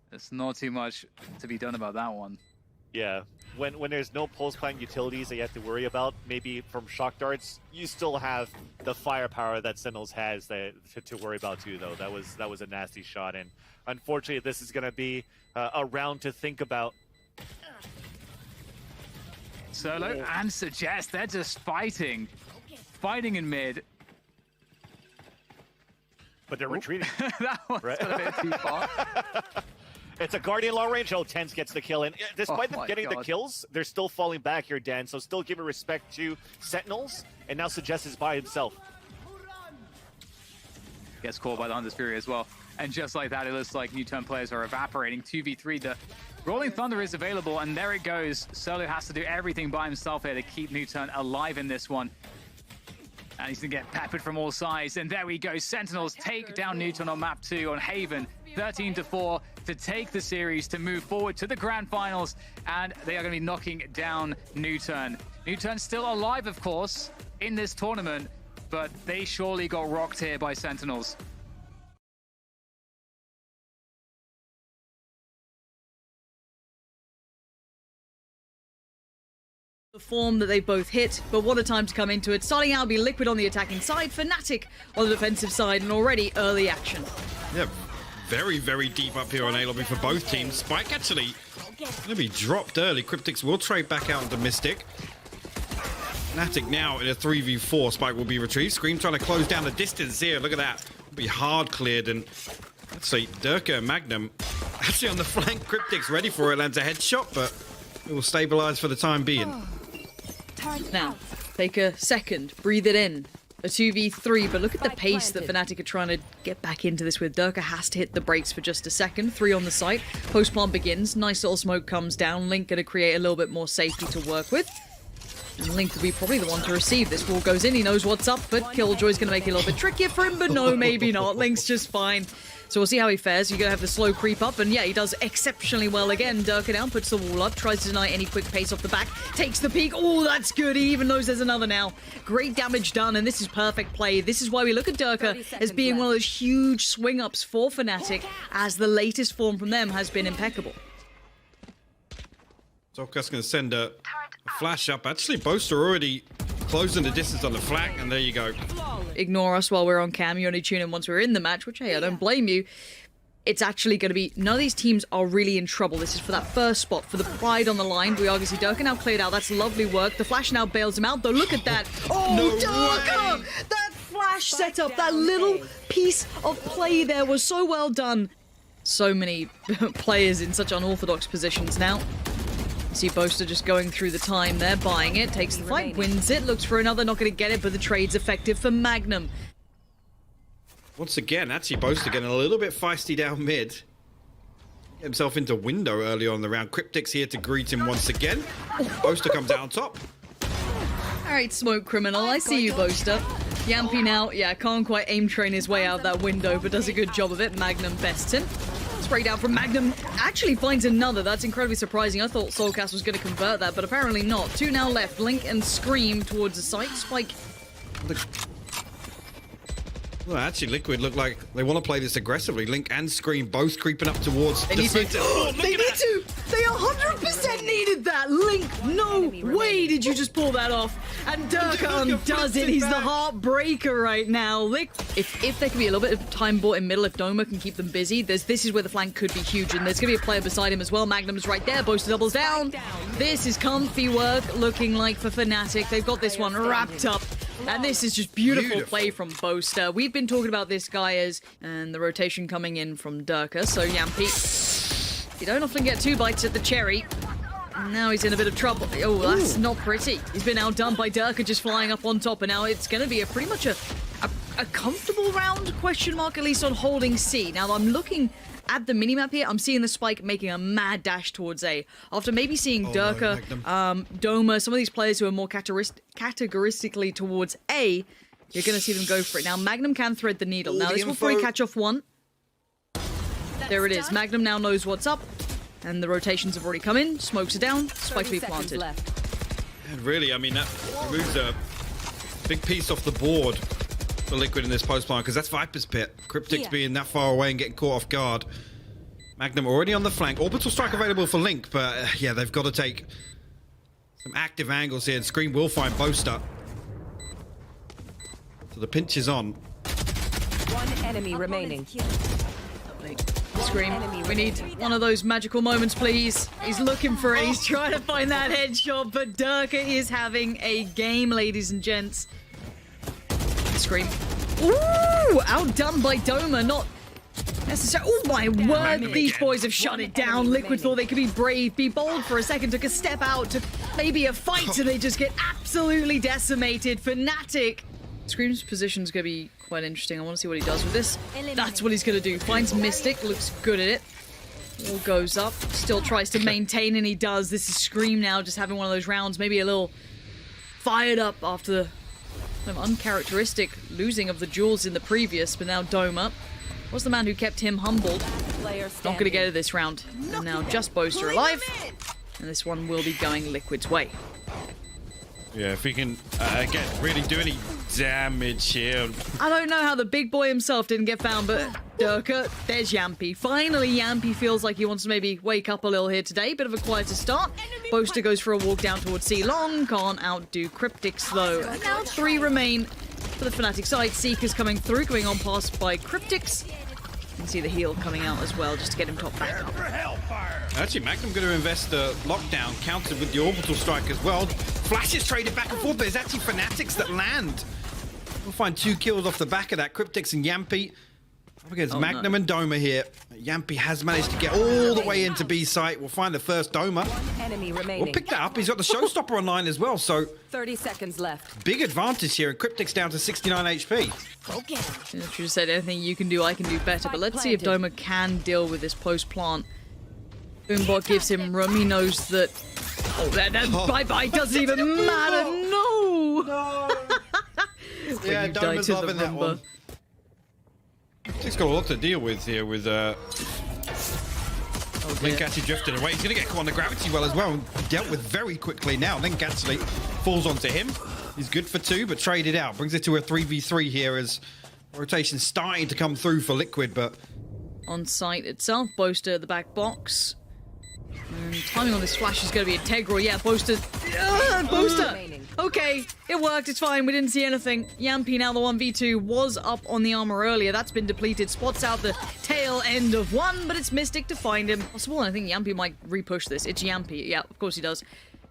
There's not too much to be done about that one. Yeah, when there's no pulse plant utilities that you have to worry about, maybe from shock darts, you still have the firepower that Sentinels has to worry about too. Though that was a nasty shot, and unfortunately, this is going to be a round to think about. Solo and Suggest, they're just fighting in mid. But they're retreating. That was a bit too far. It's a Guardian long range. Oh, TenZ gets the kill. And despite them getting the kills, they're still falling back here, Dan. So still giving respect to Sentinels. And now Suggest is by himself. Gets caught by the Hunter's Fury as well. And just like that, it looks like New Turn players are evaporating. 2v3. The Rolling Thunder is available, and there it goes. Solo has to do everything by himself here to keep New Turn alive in this one. And he's going to get peppered from all sides. And there we go. Sentinels take down Newton on map 2 on Haven. 13-4 to take the series, to move forward to the grand finals. And they are going to be knocking down Newton. Newton's still alive, of course, in this tournament. But they surely got rocked here by Sentinels. The form that they both hit, but what a time to come into it. Starting out, be Liquid on the attacking side, FNATIC on the defensive side, and already early action. Yeah, very, very deep up here on A lobby for both teams. Spike actually going to be dropped early. Cryptics will trade back out into Mystic. FNATIC now in a 3v4. Spike will be retrieved. Scream trying to close down the distance here. Look at that. Will be hard cleared, and let's see, Durka and Magnum actually on the flank. Cryptics ready for it. Lands a headshot, but it will stabilize for the time being. Now, take a second, breathe it in. A 2v3, but look at the pace that FNATIC are trying to get back into this with. Durka has to hit the brakes for just a second. 3 on the site. Post-plant begins. Nice little smoke comes down. Link going to create a little bit more safety to work with. And Link will be probably the one to receive. This wall goes in. He knows what's up, but Killjoy's going to make it a little bit trickier for him, but no, maybe not. Link's just fine. So we'll see how he fares. You're going to have the slow creep up, and yeah, he does exceptionally well again. Durka down, puts the wall up, tries to deny any quick pace off the back, takes the peek. Oh, that's good. He even knows there's another now. Great damage done, and this is perfect play. This is why we look at Durka as being one of those huge swing-ups for FNATIC, as the latest form from them has been impeccable. Zolka's going to send a flash up. Actually, Boaster already closing the distance on the flank, and there you go. Ignore us while we're on cam. You only tune in once we're in the match, which, hey, I don't blame you. It's actually going to be... None of these teams are really in trouble. This is for that first spot, for the pride on the line. We obviously Durka now cleared out. That's lovely work. The flash now bails him out, though. Look at that. Oh, no Durka! That flash setup, that little piece of play there was so well done. So many players in such unorthodox positions now. See Boaster just going through the time there, buying it, takes the fight, wins it, looks for another, not going to get it, but the trade's effective for Magnum. Once again, actually Boaster getting a little bit feisty down mid. Get himself into window early on in the round. Cryptic's here to greet him once again. Boaster comes out on top. All right, Smoke Criminal, I see you, Boaster. Yampy now, yeah, can't quite aim train his way out of that window, but does a good job of it. Magnum bests him. Spray down from Magnum, actually finds another. That's incredibly surprising. I thought Soulcast was going to convert that, but apparently not. 2 now left. Link and Scream towards the site. Spike. Well, actually, Liquid look like they want to play this aggressively. Link and Scream both creeping up towards they need to. They need to. They 100% needed that. Link, no way did you just pull that off. And Durka undoes it. He's the heartbreaker right now. If there can be a little bit of time bought in middle, if Doma can keep them busy, this is where the flank could be huge. And there's going to be a player beside him as well. Magnum's right there. Boaster doubles down. This is comfy work looking like for FNATIC. They've got this one wrapped up. And this is just beautiful play from Boaster. We've been talking about this guy and the rotation coming in from Durka. So Yampy, you don't often get 2 bites at the cherry. Now he's in a bit of trouble. Oh, that's not pretty. He's been outdone by Durka just flying up on top, and now it's going to be pretty much a comfortable round, question mark, at least on holding C. Now I'm looking at the minimap here. I'm seeing the Spike making a mad dash towards A. After maybe seeing Durka, Doma, some of these players who are more categoristically towards A, you're going to see them go for it. Now Magnum can thread the needle. Now this will probably catch off one. There it is. Magnum now knows what's up. And the rotations have already come in. Smokes are down. Spike to be planted. And really, I mean, that removes a big piece off the board for Liquid in this post plant, because that's Viper's Pit. Cryptic's being that far away and getting caught off guard. Magnum already on the flank. Orbital strike available for Link, but yeah, they've got to take some active angles here, and Scream will find Boaster. So the pinch is on. One enemy remaining. Scream. We need one of those magical moments, please. He's looking for it. He's trying to find that headshot, but Durka is having a game, ladies and gents. Scream. Ooh! Outdone by Doma. Not necessarily. Oh my word! These boys have shut it down. Liquid thought they could be brave, be bold for a second, took a step out, took maybe a fight, and they just get absolutely decimated. FNATIC. Scream's position's gonna be quite interesting. I want to see what he does with this. That's what he's gonna do. Finds Mystic, looks good at it. All goes up, still tries to maintain, and he does. This is Scream now, just having one of those rounds, maybe a little fired up after the kind of uncharacteristic losing of the jewels in the previous, but now Doma was the man who kept him humbled. Not gonna get it this round. And now just Boaster alive, and this one will be going Liquid's way. Yeah, if we can, again, really do any damage here. I don't know how the big boy himself didn't get found, but Durka, there's Yampy. Finally, Yampy feels like he wants to maybe wake up a little here today. Bit of a quieter start. Boaster goes for a walk down towards C long. Can't outdo Cryptics, though. And now 3 remain for the FNATIC side. Seeker's coming through, going on past by Cryptics. You can see the heal coming out as well, just to get him top back up. Actually, Magnum going to invest the lockdown, countered with the orbital strike as well. Flashes traded back and forth, but it's actually FNATICs that land. We'll find 2 kills off the back of that. Cryptics and Yampy up against Magnum and Doma here. Yampy has managed to get all the way into B site. We'll find the first Doma. Enemy remaining. We'll pick that up. He's got the showstopper online as well, so 30 seconds left. big advantage here, and Cryptics down to 69 HP. Okay. If you just said anything you can do, I can do better. But let's see if Doma can deal with this post plant. Boombot gives him room. He knows that. Oh, that bye-bye doesn't even matter. No! Yeah, Doma's loving that one. He's got a lot to deal with here with Link actually drifted away. He's going to get caught on the gravity well as well, and dealt with very quickly now. Link actually falls onto him. He's good for 2, but traded out. Brings it to a 3v3 here as rotation's starting to come through for Liquid, but on site itself, Boaster at the back box. And timing on this flash is going to be integral. Yeah, Boaster. Boaster! Okay, it worked. It's fine. We didn't see anything. Yampy now the 1v2 was up on the armor earlier. That's been depleted. Spots out the tail end of one, but it's Mystic to find him. Possible, I think Yampy might repush this. It's Yampy. Yeah, of course he does.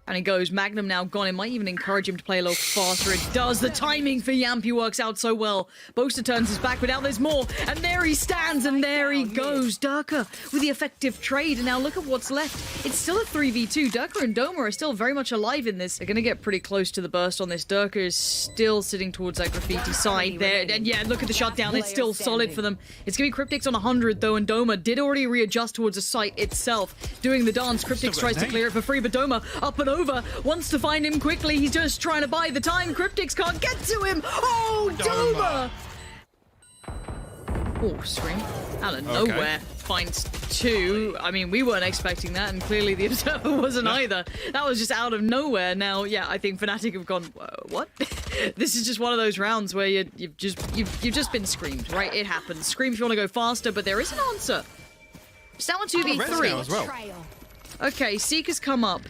And he goes. Magnum now gone. It might even encourage him to play a little faster. It does. The timing for Yampy works out so well. Boaster turns his back, but now there's more. And there he stands, and there he goes. Durka with the effective trade. And now look at what's left. It's still a 3v2. Durka and Doma are still very much alive in this. They're going to get pretty close to the burst on this. Durka is still sitting towards that graffiti side there. And yeah, look at the shutdown. It's still solid for them. It's going to be Cryptics on 100, though, and Doma did already readjust towards the site itself. Doing the dance. Cryptics tries to clear it for free, but Doma up and over. Wants to find him quickly. He's just trying to buy the time. Cryptics can't get to him. Oh, Doma! Oh, Scream. Out of nowhere. Finds 2. I mean, we weren't expecting that, and clearly the Observer wasn't either. That was just out of nowhere. Now, yeah, I think FNATIC have gone, what? This is just one of those rounds where you've just been screamed, right? It happens. Scream if you want to go faster, but there is an answer. It's now on 2v3. As well. Okay, Seeker's come up.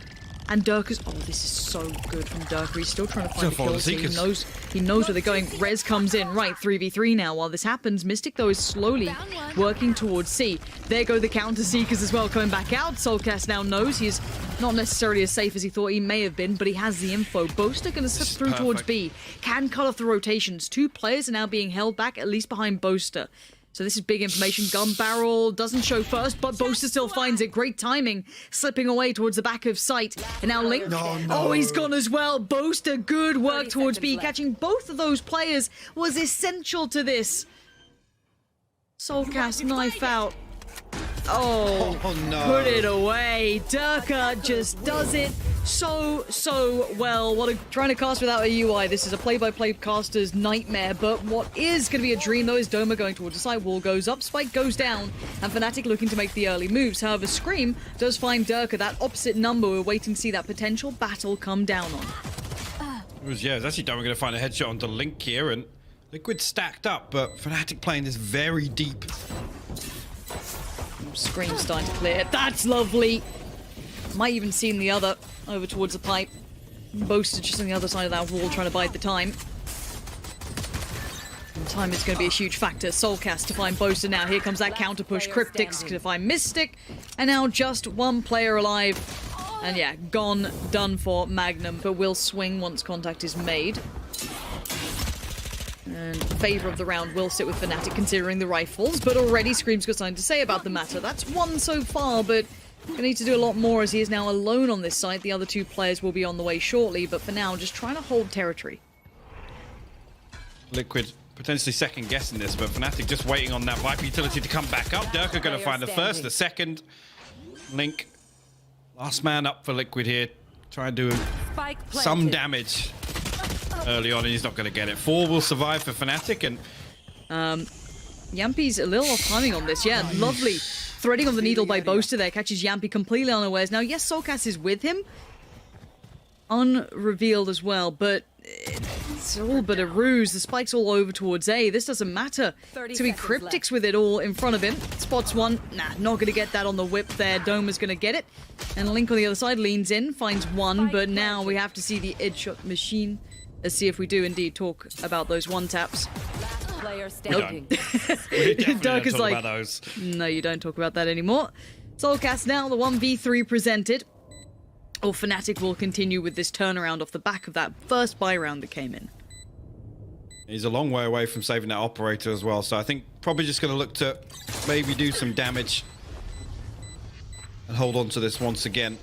And Durka's... Oh, this is so good from Durka. He's still trying to find the kills. He knows where they're going. Rez comes in. Right, 3v3 now. While this happens, Mystic, though, is slowly working towards C. There go the counter Seekers as well, coming back out. Soulcast now knows he's not necessarily as safe as he thought he may have been, but he has the info. Boaster going to slip through towards B. Can cut off the rotations. 2 players are now being held back, at least behind Boaster. So this is big information. Gun barrel doesn't show first, but Boaster still finds it. Great timing, slipping away towards the back of sight. And now Link, oh, he's gone as well. Boaster, good work towards B. Catching both of those players was essential to this. Soulcast knife out. Oh, no. Put it away. Durka just does it so well. Trying to cast without a UI. This is a play-by-play caster's nightmare, but what is going to be a dream, though, is Doma going towards the side. Wall goes up, Spike goes down, and FNATIC looking to make the early moves. However, Scream does find Durka, that opposite number. We're waiting to see that potential battle come down on. It was actually Doma going to find a headshot onto Link here, and Liquid stacked up, but FNATIC playing this very deep. Scream starting to clear. That's lovely. Might even seen the other over towards the pipe. Boaster just on the other side of that wall trying to bide the time. And time is going to be a huge factor. Soulcast to find Boaster now. Here comes that counter push. Cryptics to find Mystic. And now just one player alive. And yeah, gone, done for Magnum. But will swing once contact is made. And favor of the round will sit with FNATIC considering the rifles, but already Scream's got something to say about the matter. That's one so far, but gonna need to do a lot more as he is now alone on this site. The other two players will be on the way shortly, but for now, just trying to hold territory. Liquid potentially second guessing this, but FNATIC just waiting on that Viper utility to come back up. Durka going to find the first, the second. Link, last man up for Liquid here. Try and do some damage early on, and he's not going to get it. 4 will survive for FNATIC, and Yampi's a little off timing on this. Yeah, lovely. Threading on the needle by Boaster there catches Yampi completely unawares. Now, yes, Soulcast is with him. Unrevealed as well, but it's all but a ruse. The spike's all over towards A. This doesn't matter. To be Cryptics with it all in front of him. Spots one. Nah, not going to get that on the whip there. Doma's going to get it. And Link on the other side leans in, finds one, but now we have to see the headshot machine. Let's see if we do indeed talk about those one taps. Player standing. we definitely Dirk is don't talk like, about those. No, you don't talk about that anymore. Soulcast now, the 1v3 presented. Or FNATIC will continue with this turnaround off the back of that first buy round that came in. He's a long way away from saving that operator as well, so I think probably just going to look to maybe do some damage and hold on to this once again.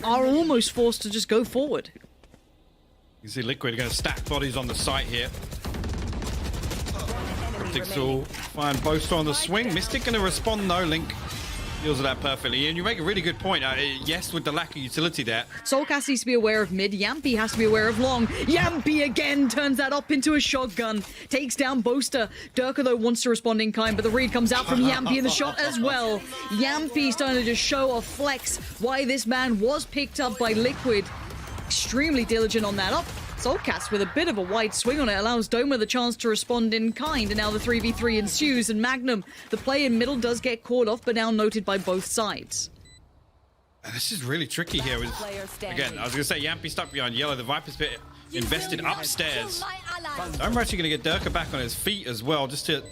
Are almost forced to just go forward. You see Liquid going to stack bodies on the site here. Cryptics will find Boaster on the swing. Mystic going to respond though. Link deals with that perfectly. And you make a really good point. Yes, with the lack of utility there. Soulcast needs to be aware of mid. Yampi has to be aware of long. Yampi again turns that up into a shotgun. Takes down Boaster. Durka, though, wants to respond in kind, but the read comes out from Yampi in the shot as well. Yampi starting to just show a flex why this man was picked up by Liquid. Extremely diligent on that up. Soulcast with a bit of a wide swing on it allows Doma the chance to respond in kind, and now the 3v3 ensues, and Magnum, the play in middle, does get caught off, but now noted by both sides. This is really tricky here. Again, I was going to say Yampi stuck behind yellow. The Viper's bit invested upstairs. I'm actually going to get Durka back on his feet as well, just to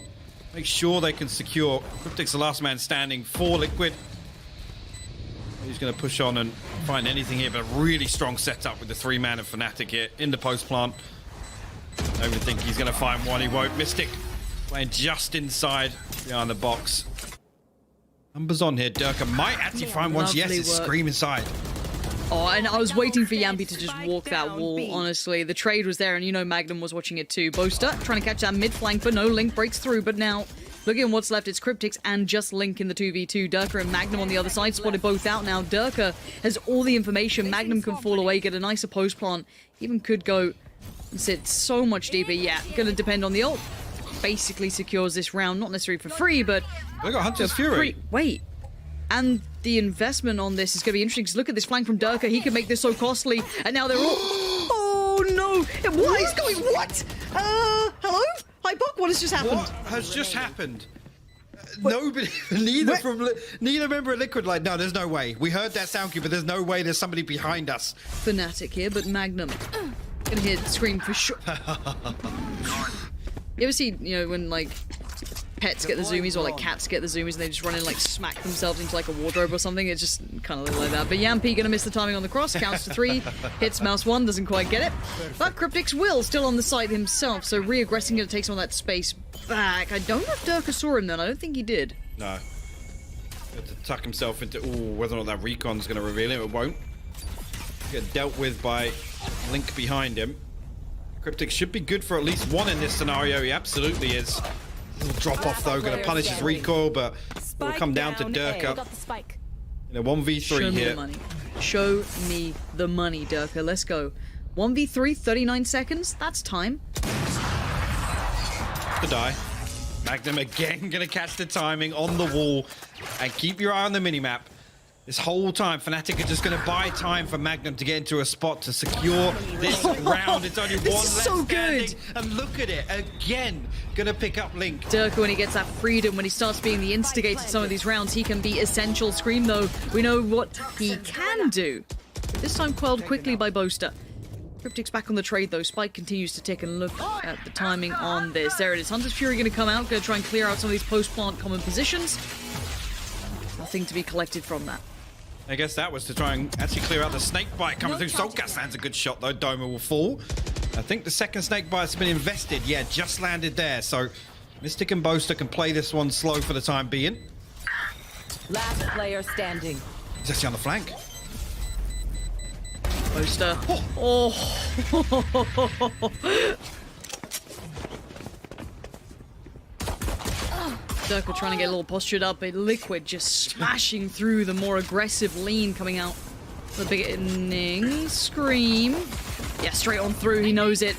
make sure they can secure. Cryptic's the last man standing for Liquid. He's going to push on and find anything here, but a really strong setup with the 3-man of FNATIC here in the post plant. I don't even think he's going to find one. He won't. Mystic playing just inside behind the box. Numbers on here. Durka might actually find one. Yes, it's Scream inside. Oh, and I was waiting for Yampi to just walk that wall, honestly. The trade was there, and you know Magnum was watching it too. Boaster trying to catch that mid flank, but no, Link breaks through, but now looking at what's left, it's Cryptics and just Link in the 2v2. Durka and Magnum on the other side, spotted both out now. Durka has all the information. Magnum can fall away, get a nicer post plant. Even could go and sit so much deeper. Yeah, gonna depend on the ult. Basically secures this round, not necessarily for free, but look at HyperX Fury. Wait. And the investment on this is going to be interesting, because look at this flank from Durka. He can make this so costly, and now they're all... Oh, no! What is going... What? Hello? Hi, Buck, what has just happened? What has just happened? Nobody, neither member of Liquid, like, no, there's no way. We heard that sound cue, but there's no way there's somebody behind us. FNATIC here, but Magnum. Gonna hear Scream for sure. You ever see, you know, when, like, pets get the zoomies or like cats get the zoomies and they just run in like smack themselves into like a wardrobe or something. It's just kind of like that. But Yampi gonna miss the timing on the cross, counts to 3, hits mouse 1, doesn't quite get it. But Cryptix will still on the site himself, so re-aggressing gonna take some of that space back. I don't know if Durka saw him then, I don't think he did. No. Had to tuck himself into, whether or not that recon's gonna reveal him, it won't. Get dealt with by Link behind him. Cryptix should be good for at least 1 in this scenario. He absolutely is. Little drop off though, gonna punish his recoil, but it'll come down to Durka. In a 1v3 Show me here. the money. Show me the money, Durka. Let's go. 1v3, 39 seconds. That's time. To die. Magnum again gonna catch the timing on the wall and keep your eye on the minimap. This whole time, FNATIC are just going to buy time for Magnum to get into a spot to secure this round. It's only one left so standing. good. And look at it, again, going to pick up Link. Durka, when he gets that freedom, when he starts being the instigator to some of these rounds, he can be essential. Scream, though, we know what he can do. This time quelled quickly by Boaster. Cryptix back on the trade, though. Spike continues to tick and look at the timing on this. There it is. Hunter's Fury going to come out, going to try and clear out some of these post-plant common positions. Nothing to be collected from that. I guess that was to try and actually clear out the snake bite coming through. Soulcast lands a good shot though. Doma will fall. I think the second snake bite's been invested. Yeah, just landed there. So Mystic and Boaster can play this one slow for the time being. Last player standing. He's actually on the flank. Boaster. Oh. Durka trying to get a little postured up, but Liquid just smashing through the more aggressive lean coming out. The beginning. Scream. Yeah, straight on through. He knows it.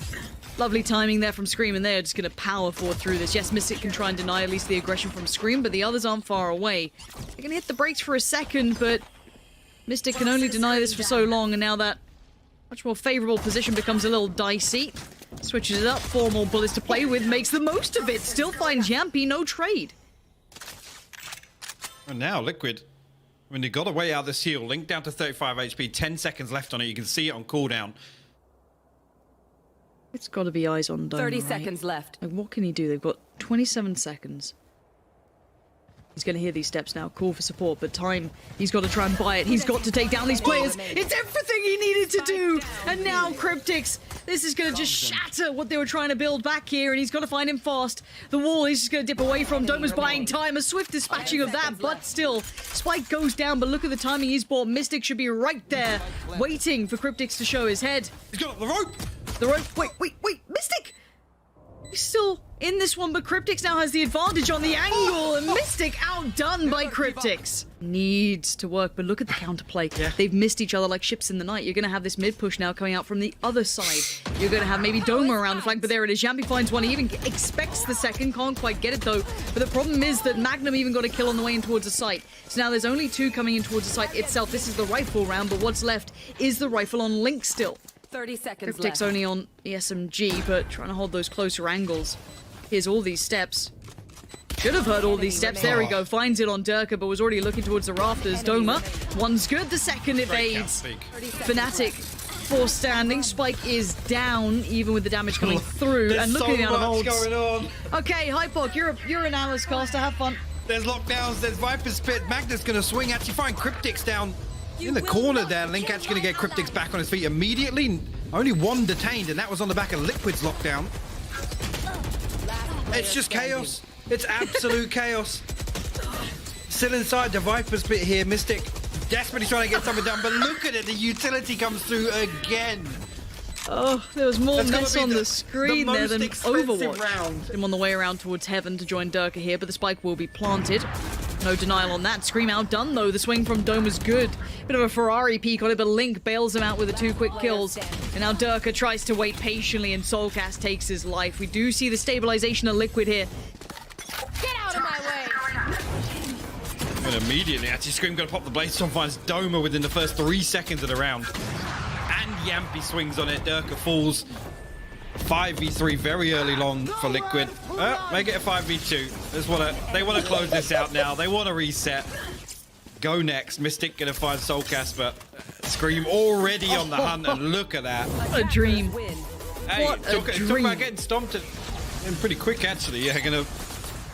Lovely timing there from Scream, and they're just going to power forward through this. Yes, Mystic can try and deny at least the aggression from Scream, but the others aren't far away. They're going to hit the brakes for a second, but Mystic can only deny this for so long, and now that much more favorable position becomes a little dicey. Switches it up, 4 more bullets to play with, makes the most of it. Still finds Yampi, no trade. And now Liquid, when they got away out of this heal, Link down to 35 HP, 10 seconds left on it. You can see it on cooldown. It's got to be eyes on Doma, 30 right? seconds left. Like, what can he do? They've got 27 seconds. He's going to hear these steps now, call for support, but time, he's got to try and buy it. He's got to take down these players. It's everything he needed to do. And now Cryptix, this is going to just shatter what they were trying to build back here, and he's got to find him fast. The wall he's just going to dip away from. Doma's buying time, a swift dispatching of that, but still, Spike goes down, but look at the timing he's bought. Mystic should be right there, waiting for Cryptix to show his head. He's got up the rope. The rope, wait, Mystic! He's still in this one, but Cryptix now has the advantage on the angle, and Mystic outdone by Cryptix. Needs to work, but look at the counterplay. Yeah. They've missed each other like ships in the night. You're going to have this mid-push now coming out from the other side. You're going to have maybe Doma around the flank, but there it is. Yampi finds one. He even expects the second. Can't quite get it, though. But the problem is that Magnum even got a kill on the way in towards the site. So now there's only 2 coming in towards the site itself. This is the rifle round, but what's left is the rifle on Link still. 30 seconds Cryptix left. only on the SMG, but trying to hold those closer angles. Here's all these steps. Should have heard all these steps. There we go. Finds it on Durka, but was already looking towards the rafters. Doma, one's good. The second evades. FNATIC, 4 standing. Spike is down, even with the damage coming through. And looking out of holds. Going on. Okay, Hypok, you're an analyst caster. Have fun. There's lockdowns, there's Viper's Pit. Magnus going to swing, actually find Cryptix down in the corner there. Link actually going to get Cryptix back on his feet immediately. Only 1 detained, and that was on the back of Liquid's lockdown. It's just chaos. It's absolute chaos. Still inside the Viper's Pit here. Mystic desperately trying to get something done, but look at it. The utility comes through again. Oh, there was more mess on the screen there than Overwatch. Round. Him on the way around towards Heaven to join Durka here, but the spike will be planted. No denial on that. Scream outdone, though. The swing from Doma's good. Bit of a Ferrari peek on it, but Link bails him out with the 2 quick kills. And now Durka tries to wait patiently, and Soulcast takes his life. We do see the stabilization of Liquid here. Get out of my way! And immediately, actually, Scream going to pop the Blaze on, finds Doma within the first 3 seconds of the round. And Yampi swings on it. Durka falls. 5v3 very early long for Liquid. Make it a 5v2. They want to close this out now. They want to reset. Go next. Mystic going to find Soulcast, but Scream already on the hunt, and look at that. What a dream. Hey, What a talk dream. about getting stomped and pretty quick, actually. Yeah, going to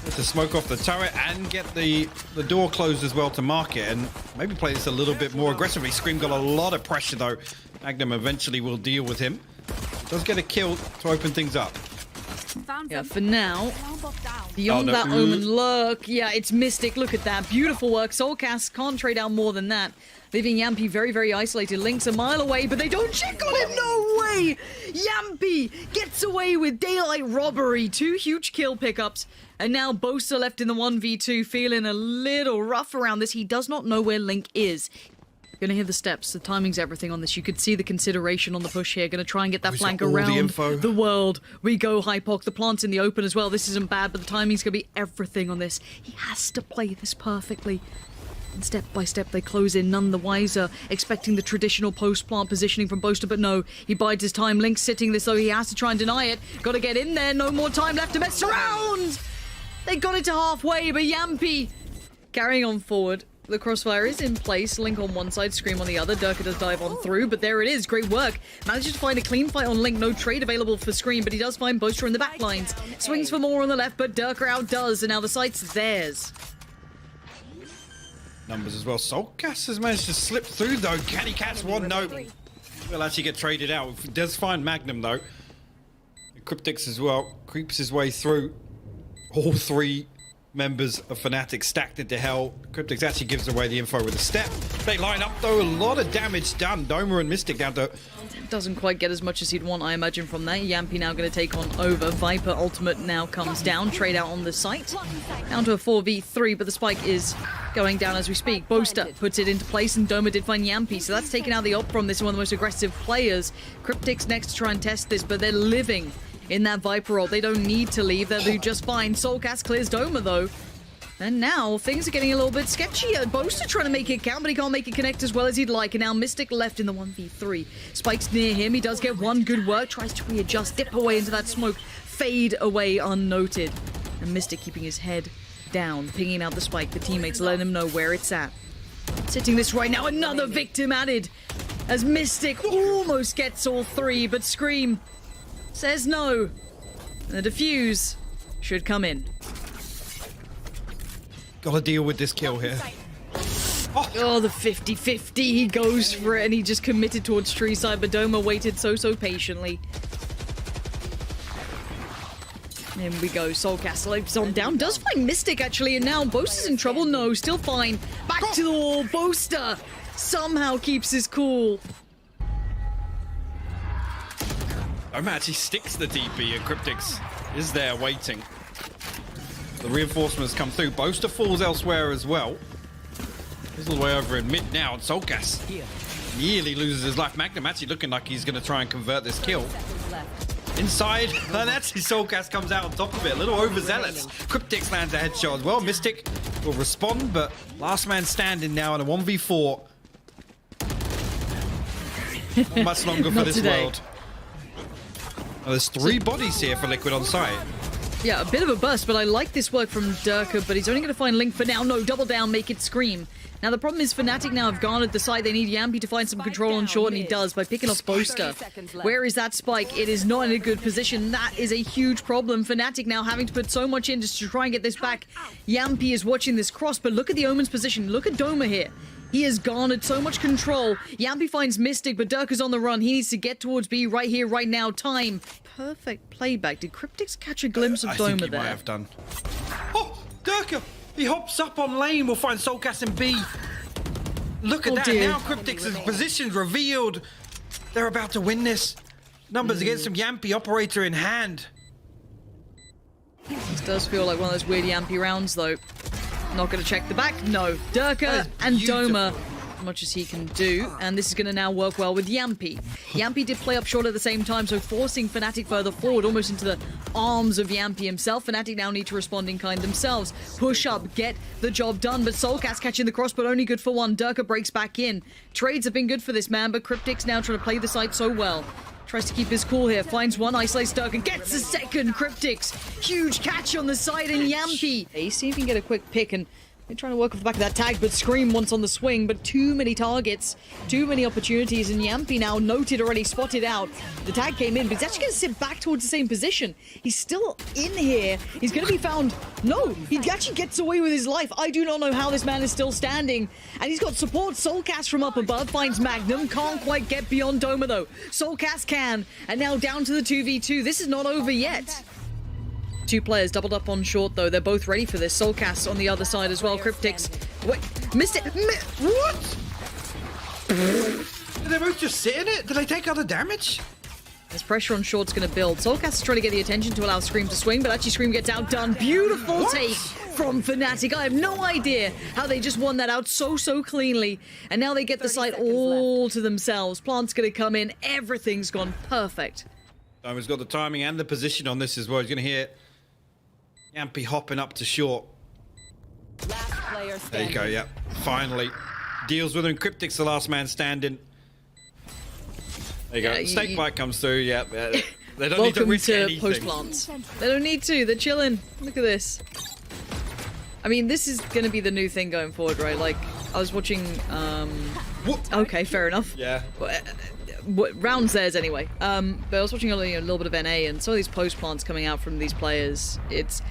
To smoke off the turret and get the door closed as well to market, and maybe play this a little bit more aggressively. Scream got a lot of pressure though. Magnum eventually will deal with him. Does get a kill to open things up. Yeah, for now. Beyond that Omen lurk. Yeah, it's Mystic. Look at that. Beautiful work. Soulcast can't trade out more than that. Leaving Yampy very, very isolated. Link's a mile away, but they don't check on him. No way! Yampy gets away with daylight robbery. 2 huge kill pickups. And now Boaster left in the 1v2, feeling a little rough around this. He does not know where Link is. Gonna hear the steps. The timing's everything on this. You could see the consideration on the push here. Gonna try and get that flank around the world. We go Hypoc. The plant's in the open as well. This isn't bad, but the timing's gonna be everything on this. He has to play this perfectly. And step by step, they close in, none the wiser, expecting the traditional post-plant positioning from Boaster, but no, he bides his time. Link's sitting this, though. He has to try and deny it. Gotta get in there. No more time left to mess around. They got it to halfway, but Yampy carrying on forward. The crossfire is in place. Link on one side, Scream on the other. Durka does dive on through, but there it is. Great work. Manages to find a clean fight on Link. No trade available for Scream, but he does find Boaster in the back lines. Swings for more on the left, but Durka outdoes, and now the site's theirs. Numbers as well. Soulcast has managed to slip through, though. Can he catch one? No. Will actually get traded out. He does find Magnum, though. Cryptix as well. Creeps his way through. All 3 members of FNATIC stacked into hell. Cryptix actually gives away the info with a step. They line up, though. A lot of damage done. Doma and Mystic down to... Doesn't quite get as much as he'd want, I imagine, from that. Yampy now going to take on over. Viper ultimate now comes down. Trade out on the site. Down to a 4v3, but the spike is going down as we speak. Boaster puts it into place, and Doma did find Yampy, so that's taken out the op from this, one of the most aggressive players. Cryptix next to try and test this, but they're living in that Viper roll. They don't need to leave. They'll do just fine. Soulcast clears Doma, though. And now things are getting a little bit sketchier. Boaster trying to make it count, but he can't make it connect as well as he'd like. And now Mystic left in the 1v3. Spike's near him. He does get one good work. Tries to readjust, dip away into that smoke, fade away unnoted. And Mystic keeping his head down, pinging out the spike. The teammates letting him know where it's at. Sitting this right now, another victim added. As Mystic almost gets all 3, but Scream says no. The defuse should come in. Gotta deal with this kill here. Oh, the 50-50. He goes for it, and he just committed towards tree side, but Doma waited so patiently. In we go. Soulcast slopes on down. Does find Mystic, actually, and now Boaster's in trouble. No, still fine. Back to the wall. Boaster somehow keeps his cool. Doma actually sticks the DP, and Cryptix is there waiting. The reinforcements come through. Boaster falls elsewhere as well. He's all the way over in mid now, and Soulcast nearly loses his life. Magnum actually looking like he's going to try and convert this kill. Inside, and actually Soulcast comes out on top of it. A little overzealous. Cryptix lands a headshot as well. Mystic will respond, but last man standing now in a 1v4. Not much longer for this world. Well, there's 3 bodies here for Liquid on site. Yeah, a bit of a burst, but I like this work from Durka, but he's only going to find Link for now. No, double down, make it Scream. Now, the problem is FNATIC now have garnered the side. They need Yampy to find some control on short, and he does by picking off Boaster. Where is that spike? It is not in a good position. That is a huge problem. FNATIC now having to put so much in just to try and get this back. Yampy is watching this cross, but look at the Omen's position. Look at Doma here. He has garnered so much control. Yampy finds Mystic, but Durka's on the run. He needs to get towards B right here, right now. Time. Perfect playback. Did Cryptix catch a glimpse of Doma there? I think he might have done. Oh, Durka! He hops up on lane. We'll find Soulcast in B. Look at that. Dear. Now Cryptix's position's revealed. They're about to win this. Numbers against some Yampy, operator in hand. This does feel like one of those weird Yampy rounds, though. Not going to check the back. No. Durka and Doma, as much as he can do. And this is going to now work well with Yampy. Yampy did play up short at the same time, so forcing FNATIC further forward, almost into the arms of Yampy himself. FNATIC now need to respond in kind themselves. Push up, get the job done. But Soulcast catching the cross, but only good for one. Durka breaks back in. Trades have been good for this man, but Cryptix now trying to play the side so well. Tries to keep his cool here, finds one, isolates Durka, and gets the second. Cryptix, huge catch on the side, and Yampy. He see if he can get a quick pick and They're trying to work off the back of that tag, but Scream once on the swing, but too many targets, too many opportunities, and Yampi now noted already, spotted out. The tag came in, but he's actually going to sit back towards the same position. He's still in here. He's going to be found. No, he actually gets away with his life. I do not know how this man is still standing. And he's got support. Soulcast from up above finds Magnum. Can't quite get beyond Doma, though. Soulcast can. And now down to the 2v2. This is not over yet. Two players doubled up on short, though. They're both ready for this. Soulcast on the other side as well. Cryptix. Wait, missed it. What? Did they both just sit in it? Did they take other damage? As pressure on short's going to build. Soulcast is trying to get the attention to allow Scream to swing, but actually Scream gets outdone. Beautiful take from FNATIC. I have no idea how they just won that out so cleanly. And now they get the site all to themselves. Plant's going to come in. Everything's gone perfect. He's got the timing and the position on this as well. He's going to hear Yampi hopping up to short. There you go, yeah. Finally. Deals with him. Cryptic's the last man standing. There you go. Snakebite comes through, yeah. They don't need to risk anything. Welcome to post-plants. They don't need to. They're chilling. Look at this. I mean, this is going to be the new thing going forward, right? Like, I was watching... Okay, fair enough. Yeah. Rounds theirs anyway. But I was watching a little bit of NA and some of these post plants coming out from these players. It's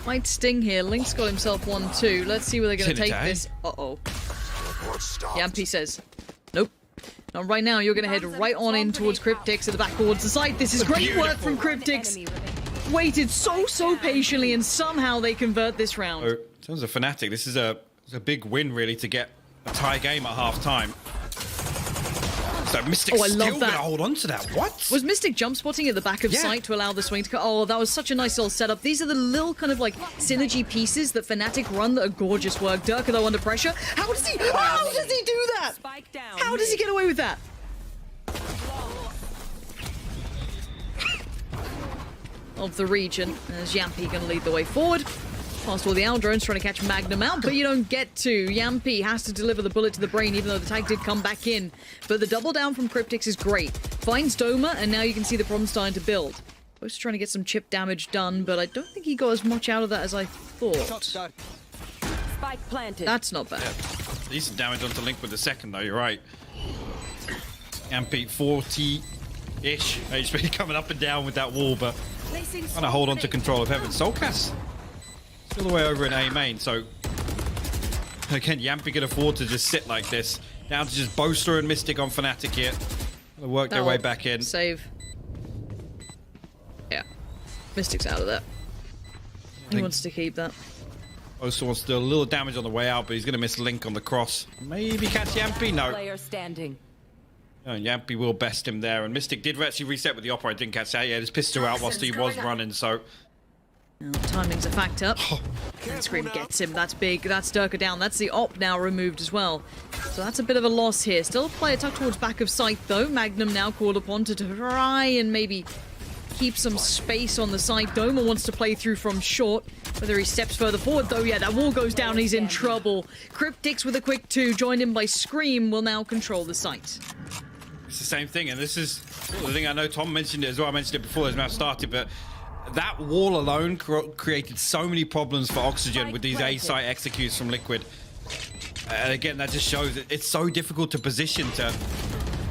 might sting here. Link's got himself 1-2. Let's see where they're going to take this. Uh-oh. Yampi says, nope. Not right now. You're going to head right on in towards Cryptix at the back towards the site. This is great work from Cryptix. Waited so patiently and somehow they convert this round. In terms of FNATIC, this is a big win really to get a tie game at half time. So Mystic's still going to hold on to that. What? Was Mystic jump spotting at the back of sight to allow the swing to go? Oh, that was such a nice little setup. These are the little kind of like synergy pieces that FNATIC run that are gorgeous work. Durka though under pressure. How does he do that? How does he get away with that? Of the region, as Yampi going to lead the way forward. Past all the owl drones trying to catch Magnum out, but you don't get to. Yampi has to deliver the bullet to the brain, even though the tag did come back in. But the double down from Cryptix is great. Finds Doma, and now you can see the problem starting to build. Both trying to get some chip damage done, but I don't think he got as much out of that as I thought. Spike planted. That's not bad. Yeah. Decent damage onto Link with the second, though. You're right. Yampi 40-ish HP coming up and down with that wall, but trying to hold on to control of Heaven. Soulcast still the way over in A main, so again, Yampi can afford to just sit like this. Down to just Boaster and Mystic on FNATIC here. They'll work their way back in. Save. Yeah. Mystic's out of that. He wants to keep that. Boaster wants to do a little damage on the way out, but he's going to miss Link on the cross. Maybe catch Yampi? No. Player standing. No, Yampi will best him there, and Mystic did actually reset with the Opera. I didn't catch that. Yeah, just pissed her out whilst he was running, so... Timing's a factor. And Scream gets him. That's big. That's Durka down. That's the op now removed as well. So that's a bit of a loss here. Still a player tucked towards back of sight, though. Magnum now called upon to try and maybe keep some space on the side. Doma wants to play through from short. Whether he steps further forward, though, yeah, that wall goes down. He's in trouble. Cryptix with a quick 2, joined in by Scream, will now control the site. It's the same thing, and this is the thing I know Tom mentioned it as well. I mentioned it before this match started, but that wall alone created so many problems for Oxygen with these A-site executes from Liquid. And again, that just shows that it's so difficult to position to...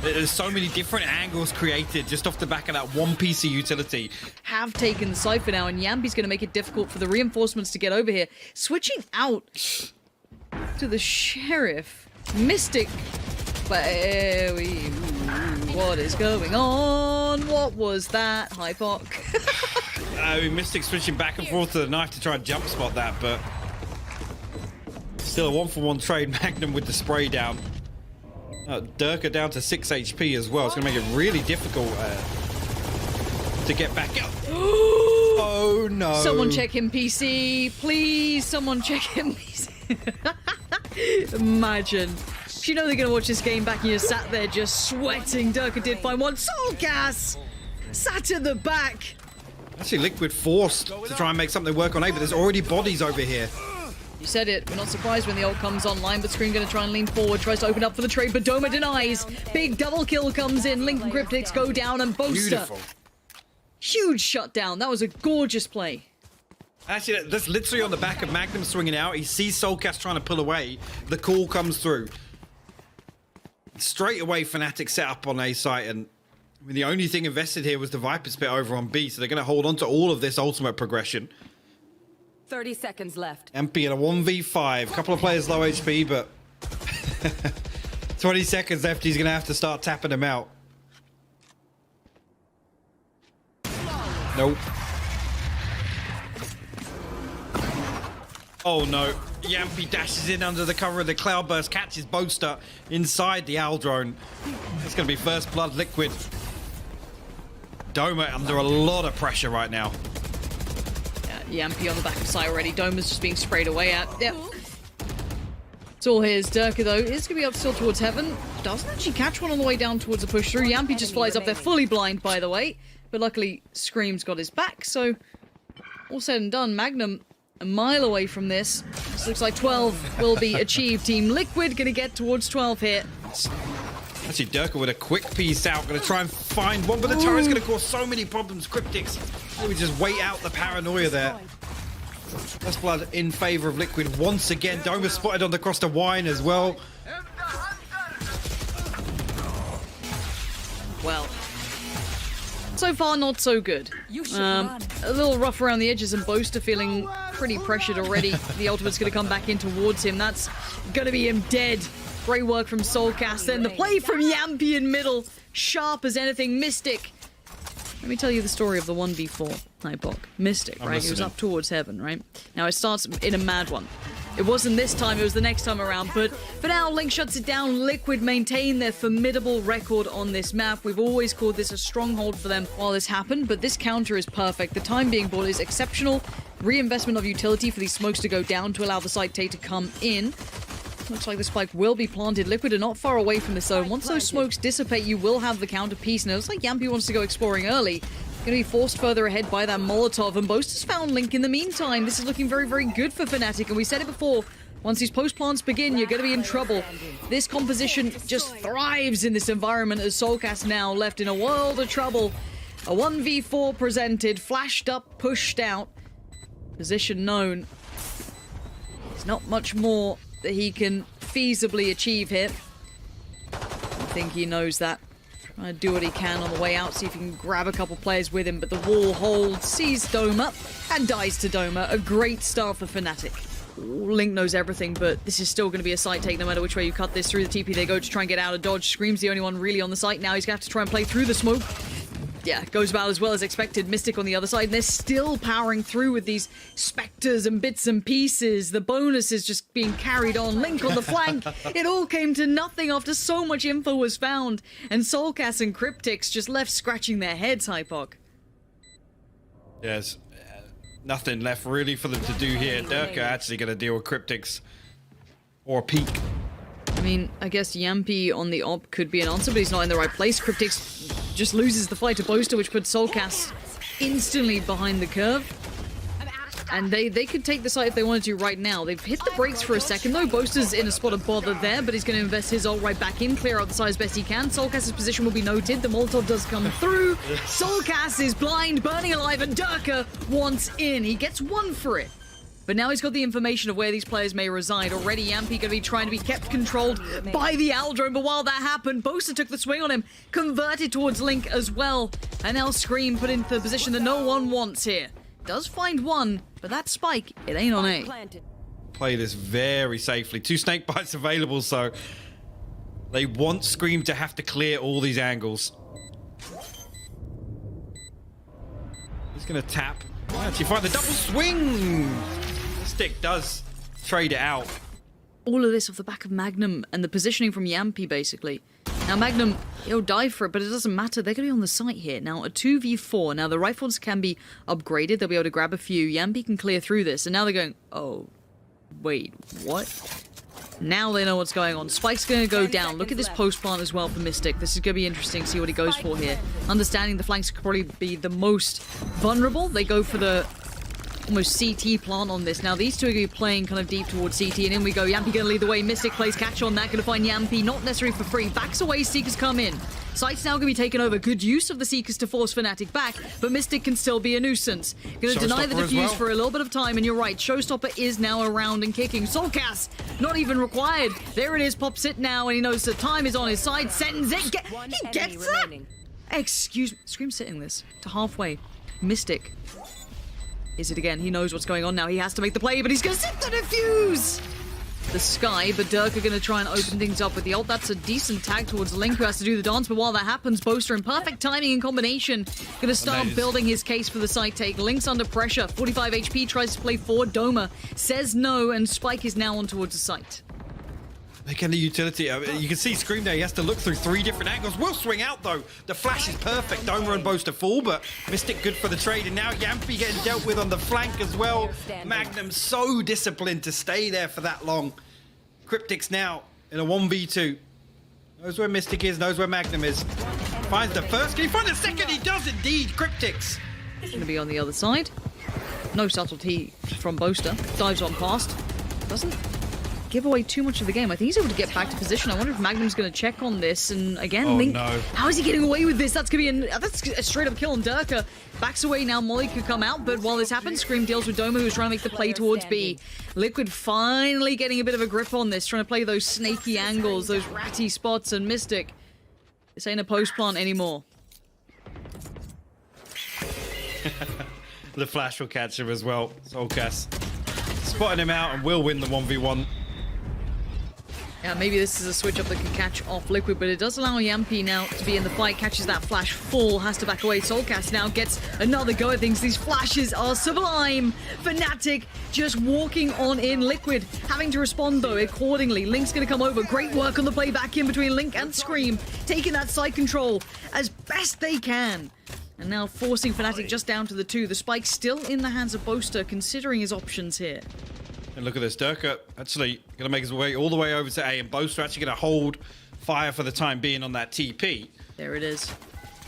There's so many different angles created just off the back of that one piece of utility. Have taken the site for now, and Yampi's going to make it difficult for the reinforcements to get over here. Switching out to the Sheriff. Mystic. What is going on? What was that? HyperX. Mystic switching back and forth to the knife to try and jump spot that, but still a 1-for-1 trade. Magnum with the spray down. Durka down to 6 HP as well. It's going to make it really difficult to get back up. Oh no. Someone check him PC. Please, someone check him PC. Imagine. If you know they're going to watch this game back and you're sat there just sweating. Durka did find one. Soulcast sat at the back. Actually, Liquid forced to try and make something work on A, but there's already bodies over here. You said it. We're not surprised when the ult comes online, but Scream going to try and lean forward, tries to open up for the trade, but Doma denies. Big double kill comes in. Link and Cryptix go down, and Boaster. Beautiful. Huge shutdown. That was a gorgeous play. Actually, that's literally on the back of Magnum swinging out. He sees Soulcast trying to pull away. The call comes through. Straight away, FNATIC set up on A site, and I mean, the only thing invested here was the Viper Spit over on B, so they're going to hold on to all of this ultimate progression. 30 seconds left. MP in a 1v5. Couple of players low HP, but 20 seconds left. He's going to have to start tapping them out. Nope. Oh no. Yampi dashes in under the cover of the Cloudburst, catches Boaster inside the Owl drone. It's going to be first blood Liquid. Doma under a lot of pressure right now. Yeah, Yampi on the back of site already. Doma's just being sprayed away at. Yep. It's all his. Durka, though, is going to be up still towards Heaven. Doesn't actually catch one on the way down towards the push through. Yampi just flies up there fully blind, by the way. But luckily, Scream's got his back, so all said and done, Magnum a mile away from this. This looks like 12 will be achieved. Team Liquid going to get towards 12 here. Actually, Durka with a quick piece out. Going to try and find one, but the turret's going to cause so many problems. Cryptics, we just wait out the paranoia there. First blood in favor of Liquid once again. Doma spotted on the cross to Wine as well. Well, so far not so good. A little rough around the edges, and Boaster feeling pretty pressured already. The ultimate's going to come back in towards him. That's going to be him dead. Great work from Soulcast. Then the play from Yampi in middle. Sharp as anything. Mystic. Let me tell you the story of the 1v4. Hypok. Mystic, right? He was up towards Heaven, right? Now it starts in a mad one. It wasn't this time, it was the next time around, but for now, Link shuts it down. Liquid maintain their formidable record on this map. We've always called this a stronghold for them while this happened, but this counter is perfect. The time being bought is exceptional. Reinvestment of utility for these smokes to go down to allow the site take to come in. Looks like the spike will be planted. Liquid are not far away from the zone. Once those smokes dissipate, you will have the counter piece. And it looks like Yampi wants to go exploring early. Going to be forced further ahead by that Molotov, and Boaster's found Link in the meantime. This is looking very, very good for FNATIC, and we said it before, once these post plants begin, you're going to be in trouble. This composition just thrives in this environment, as Soulcast now left in a world of trouble. A 1v4 presented, flashed up, pushed out, position known. There's not much more that he can feasibly achieve here. I think he knows that. Trying to do what he can on the way out, see if he can grab a couple players with him, but the wall holds, sees Doma, and dies to Doma. A great start for FNATIC. Link knows everything, but this is still going to be a site take no matter which way you cut this. Through the TP they go to try and get out of dodge. Scream's the only one really on the site now. He's going to have to try and play through the smoke. Yeah, goes about as well as expected. Mystic on the other side, and they're still powering through with these specters and bits and pieces. The bonus is just being carried on. Link on the flank. It all came to nothing after so much info was found, and Soulcast and Cryptics just left scratching their heads, Hypok. Yes, nothing left really for them to do here. Durka actually going to deal with Cryptics or a peek. I mean, I guess Yampi on the op could be an answer, but he's not in the right place. Cryptics just loses the fight to Boaster, which puts Soulcast instantly behind the curve. And they could take the site if they wanted to right now. They've hit the brakes for a second, though. Boaster's in a spot of bother there, but he's going to invest his ult right back in, clear out the side as best he can. Soulcast's position will be noted. The Molotov does come through. Soulcast is blind, burning alive, and Durka wants in. He gets one for it. But now he's got the information of where these players may reside. Already Yampi going to be trying to be kept controlled by the Owl drone, but while that happened, Boaster took the swing on him, converted towards Link as well. And now Scream put into the position that no one wants here. Does find one, but that spike, it ain't on A. Play this very safely. 2 snake bites available, so they want Scream to have to clear all these angles. He's going to tap. Actually find the double swing. Stick does trade it out. All of this off the back of Magnum and the positioning from Yampi, basically. Now Magnum, he'll die for it, but it doesn't matter. They're going to be on the site here. Now, a 2v4. Now, the rifles can be upgraded. They'll be able to grab a few. Yampi can clear through this. And now they're going, oh, wait, what? Now they know what's going on. Spike's going to go down. Look at this post plant as well for Mystic. This is going to be interesting to see what he goes for here. Understanding the flanks could probably be the most vulnerable. They go for the almost CT plant on this. Now these two are going to be playing kind of deep towards CT, and in we go. Yampi going to lead the way. Mystic plays catch on that. Going to find Yampi, not necessarily for free. Backs away, Seekers come in. Site's now going to be taken over. Good use of the Seekers to force FNATIC back, but Mystic can still be a nuisance. Going to deny the defuse for a little bit of time, and you're right, Showstopper is now around and kicking. Soulcast, not even required. There it is, pops it now, and he knows the time is on his side. Sends it, he gets it! Excuse me, Scream sitting this to halfway. Mystic. Is it again? He knows what's going on now. He has to make the play, but he's going to set the defuse! The Sky, but Dirk are going to try and open things up with the ult. That's a decent tag towards Link, who has to do the dance, but while that happens, Boaster in perfect timing and combination going to start building his case for the side take. Link's under pressure. 45 HP, tries to play forward. Doma says no, and Spike is now on towards the site. Again, the utility. You can see Scream there. He has to look through 3 different angles. Will swing out, though. The flash is perfect. Doma and Boaster fall, but Mystic good for the trade. And now Yampi getting dealt with on the flank as well. Magnum so disciplined to stay there for that long. Cryptic's now in a 1v2. Knows where Mystic is, knows where Magnum is. Finds the first. Can he find the second? He does indeed. Cryptic's going to be on the other side. No subtlety from Boaster. Dives on past. Doesn't give away too much of the game. I think he's able to get back to position. I wonder if Magnum's going to check on this. And again, Link, how is he getting away with this? That's going to be that's a straight up kill on Durka. Backs away now. Molly could come out, but while this happens, Scream deals with Doma, who's trying to make the play towards B. Liquid finally getting a bit of a grip on this, trying to play those snaky angles, those ratty spots, and Mystic. This ain't a post plant anymore. The flash will catch him as well. Soulcast spotting him out and will win the 1v1. Yeah, maybe this is a switch up that can catch off Liquid, but it does allow Yampi now to be in the fight. Catches that flash full, has to back away. Soulcast now gets another go at things. These flashes are sublime. FNATIC just walking on in. Liquid having to respond, though, accordingly. Link's going to come over. Great work on the play back in between Link and Scream. Taking that side control as best they can. And now forcing FNATIC just down to the 2. The spike still in the hands of Boaster, considering his options here. And look at this, Durka actually going to make his way all the way over to A, and Boaster actually going to hold fire for the time being on that TP. There it is.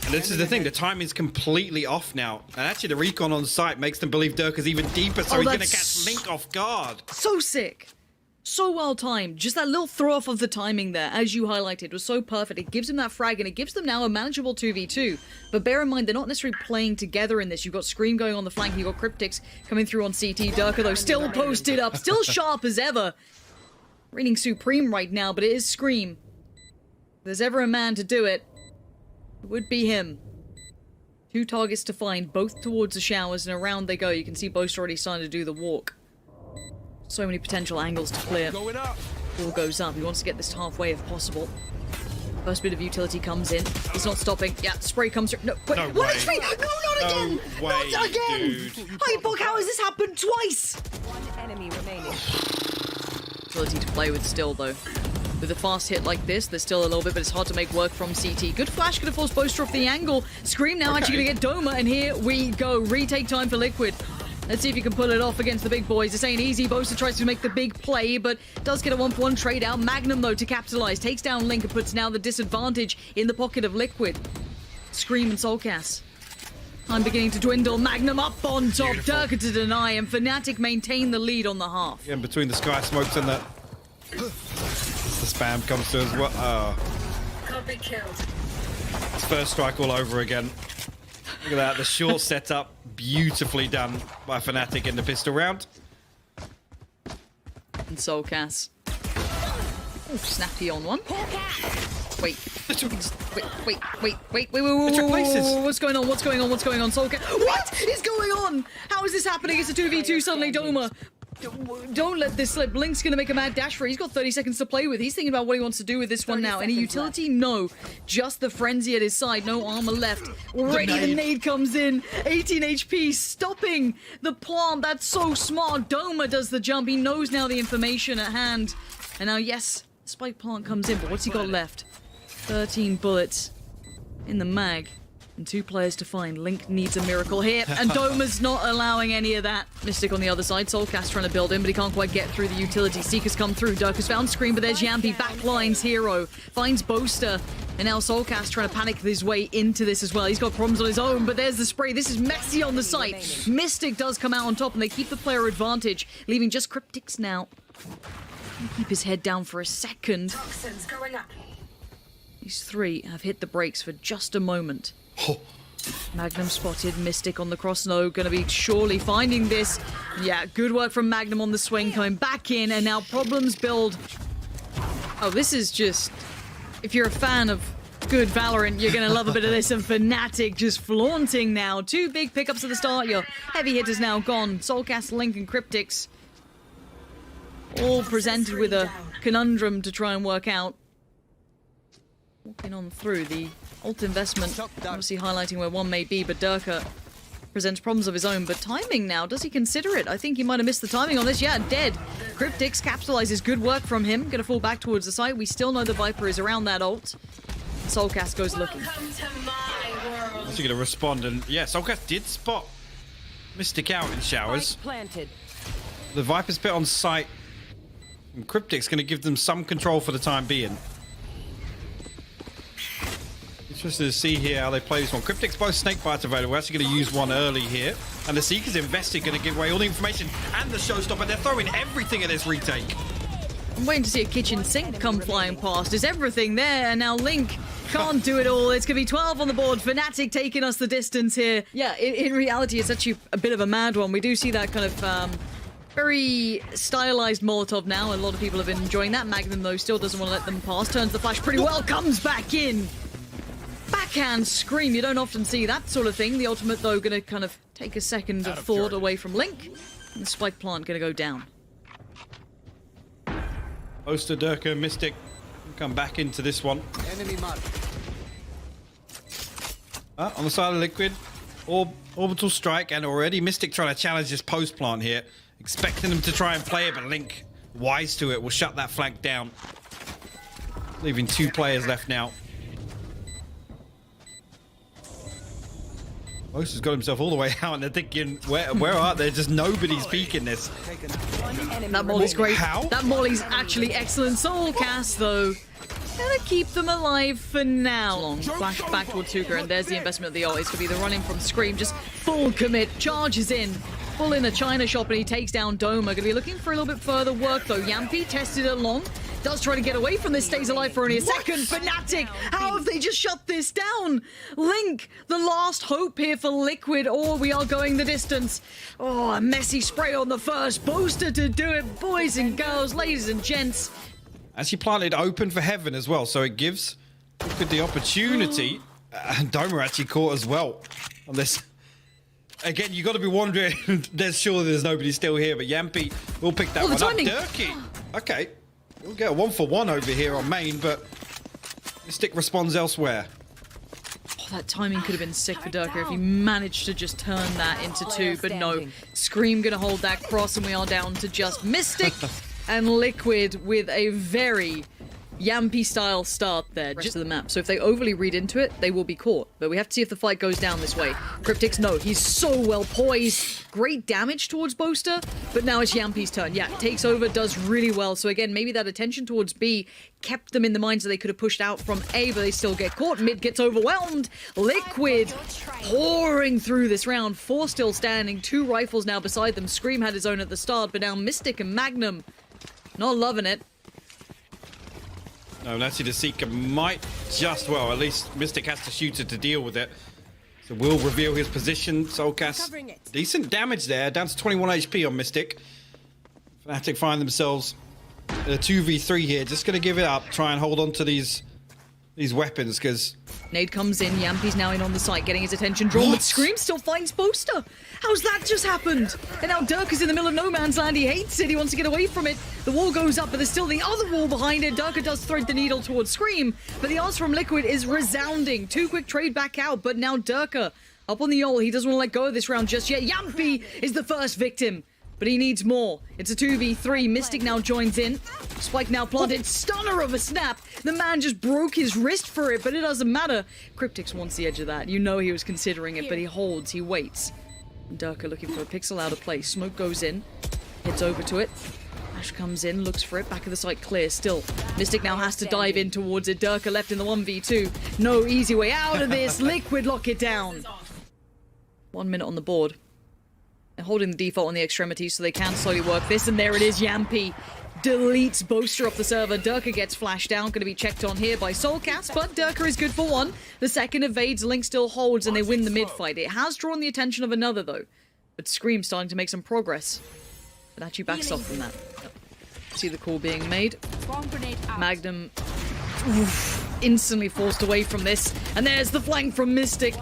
And this is the thing, the timing's completely off now. And actually the recon on site makes them believe Durka's even deeper, so he's going to catch Link off guard. So sick. So well timed. Just that little throw off of the timing there, as you highlighted, was so perfect. It gives them that frag, and it gives them now a manageable 2v2. But bear in mind, they're not necessarily playing together in this. You've got Scream going on the flank, you've got Cryptics coming through on CT. Durka, though, still posted up, still sharp as ever. Reigning supreme right now, but it is Scream. If there's ever a man to do it, it would be him. 2 targets to find, both towards the showers, and around they go. You can see Boaster already starting to do the walk. So many potential angles to clear. Ball goes up. He wants to get this halfway if possible. First bit of utility comes in. He's not stopping. Yeah, spray comes through. No, wait, no what way. HP? No, not again! Way, not again! dude. HyperX, how has this happened twice? One enemy remaining. Utility to play with still, though. With a fast hit like this, there's still a little bit, but it's hard to make work from CT. Good flash, could have forced Boaster off the angle. Scream now actually going to get Doma, and here we go. Retake time for Liquid. Let's see if you can pull it off against the big boys. This ain't easy. Boaster tries to make the big play, but does get a 1-for-1 trade out. Magnum, though, to capitalize. Takes down Link and puts now the disadvantage in the pocket of Liquid. Scream and Soulcast. Time beginning to dwindle. Magnum up on top. Durka to deny, and FNATIC maintain the lead on the half. Yeah, in between the Sky smokes and the spam comes through as well. Can't be killed. It's first strike all over again. Look at that, the short setup, beautifully done by FNATIC in the pistol round. And Soulcast. Oh, snappy on one. Wait. Wait. What's going on? What's going on? Soulcast. What is going on? How is this happening? It's a 2v2 suddenly, Doma. Don't let this slip. Link's going to make a mad dash for it. He's got 30 seconds to play with. He's thinking about what he wants to do with this one now. Any utility? No. Just the frenzy at his side. No armor left. Already the nade comes in. 18 HP, stopping the plant. That's so smart. Doma does the jump. He knows now the information at hand. And now, yes, the spike plant comes in, but what's he got left? 13 bullets in the mag. And 2 players to find. Link needs a miracle here, and Doma's not allowing any of that. Mystic on the other side. Soulcast trying to build in, but he can't quite get through the utility. Seekers come through. Durka's found Scream, but there's Yampi. Backlines hero. Finds Boaster. And now Soulcast trying to panic his way into this as well. He's got problems on his own, but there's the spray. This is messy on the site. Mystic does come out on top, and they keep the player advantage, leaving just Cryptics now. Keep his head down for a second. Toxins going up. These three have hit the brakes for just a moment. Magnum spotted, Mystic on the cross. No, gonna be surely finding this. Yeah, good work from Magnum on the swing, coming back in, and now problems build. Oh, this is just... If you're a fan of good Valorant, you're gonna love a bit of this. And FNATIC just flaunting now. 2 big pickups at the start. Your heavy hitters now gone. Soulcast, Link, and Cryptix. All presented with a conundrum to try and work out. Walking on through the ult investment, obviously highlighting where one may be, but Durka presents problems of his own. But timing now, does he consider it? I think he might have missed the timing on this. Yeah, dead. Cryptix capitalizes, good work from him. Gonna fall back towards the site. We still know the Viper is around that ult. Soulcast goes looking. What's he gonna respond? And yeah, Soulcast did spot Mystic out in showers. The Viper's pit on site. And Cryptic's gonna give them some control for the time being. Interested to see here how they play this one. Cryptic's both snake bites available. We're actually going to use one early here. And the Seeker's invested, going to give away all the information and the showstopper. They're throwing everything at this retake. I'm waiting to see a kitchen sink come flying past. Is everything there? And now Link can't do it all. It's going to be 12 on the board. FNATIC taking us the distance here. Yeah, in reality, it's actually a bit of a mad one. We do see that kind of very stylized Molotov now. A lot of people have been enjoying that. Magnum, though, still doesn't want to let them pass. Turns the flash pretty well. Comes back in. Backhand Scream, you don't often see that sort of thing. The ultimate, though, going to kind of take a second of thought away from Link. And the spike plant going to go down. Oster, Durka, Mystic come back into this one. Enemy mark. On the side of Liquid, orbital strike, and already Mystic trying to challenge this post plant here. Expecting them to try and play it, but Link, wise to it, will shut that flank down. Leaving 2 players left now. Most has got himself all the way out, and they're thinking, where are they? Just nobody's peeking this. That Molly's great. How? That Molly's actually excellent. Soulcast, though, gonna keep them alive for now. Long flash back toward Tuka, and there's the investment of the ult. It's gonna be the run-in from Scream, just full commit, charges in. Full in a China shop, and he takes down Doma. Gonna be looking for a little bit further work, though. Yampi tested it long. Does try to get away from this, stays alive for only a second. FNATIC, how have they just shut this down? Link, the last hope here for Liquid, or we are going the distance. Oh, a messy spray on the first booster to do it, boys and girls, ladies and gents. Actually planted open for Heaven as well, so it gives Liquid the opportunity. And Doma actually caught as well on this. Again, you got to be wondering, there's nobody still here, but Yampi will pick that one up. Durkee, okay. We'll get a 1-for-1 over here on main, but Mystic responds elsewhere. Oh, that timing could have been sick for Durka if he managed to just turn that into 2, but no. Scream gonna hold that cross, and we are down to just Mystic and Liquid with a very Yampi-style start there, just to the map. So if they overly read into it, they will be caught. But we have to see if the fight goes down this way. Cryptix, no, he's so well poised. Great damage towards Boaster, but now it's Yampi's turn. Yeah, takes over, does really well. So again, maybe that attention towards B kept them in the minds that they could have pushed out from A, but they still get caught. Mid gets overwhelmed. Liquid pouring through this round. 4 still standing, 2 rifles now beside them. Scream had his own at the start, but now Mystic and Magnum not loving it. No, Nancy the Seeker might just, well, at least Mystic has to shoot it to deal with it. So we'll reveal his position. Soulcast, decent damage there, down to 21 HP on Mystic. FNATIC find themselves in a 2v3 here. Just going to give it up, try and hold on to these weapons, because... Nade comes in, Yampi's now in on the site, getting his attention drawn, but Scream still finds Boaster. How's that just happened? And now Durka's in the middle of no man's land. He hates it, he wants to get away from it. The wall goes up, but there's still the other wall behind it. Durka does thread the needle towards Scream, but the answer from Liquid is resounding. 2 quick trade back out, but now Durka up on the ult. He doesn't want to let go of this round just yet. Yampi is the first victim, but he needs more. It's a 2v3. Mystic now joins in. Spike now planted. Stunner of a snap. The man just broke his wrist for it, but it doesn't matter. Cryptix wants the edge of that. You know he was considering it, but he holds, he waits. Durka looking for a pixel out of place. Smoke goes in, heads over to it. Ash comes in, looks for it. Back of the site clear still. Mystic now has to dive in towards it. Durka left in the 1v2. No easy way out of this. Liquid lock it down. 1 minute on the board. They're holding the default on the extremities so they can slowly work this, and there it is, Yampi deletes Boaster off the server. Durka gets flashed down, going to be checked on here by Soulcast, but Durka is good for one. The second evades, Link still holds, and they win the mid-fight. It has drawn the attention of another, though. But Scream's starting to make some progress. But actually backs off from that. See the call being made. Magnum instantly forced away from this. And there's the flank from Mystic.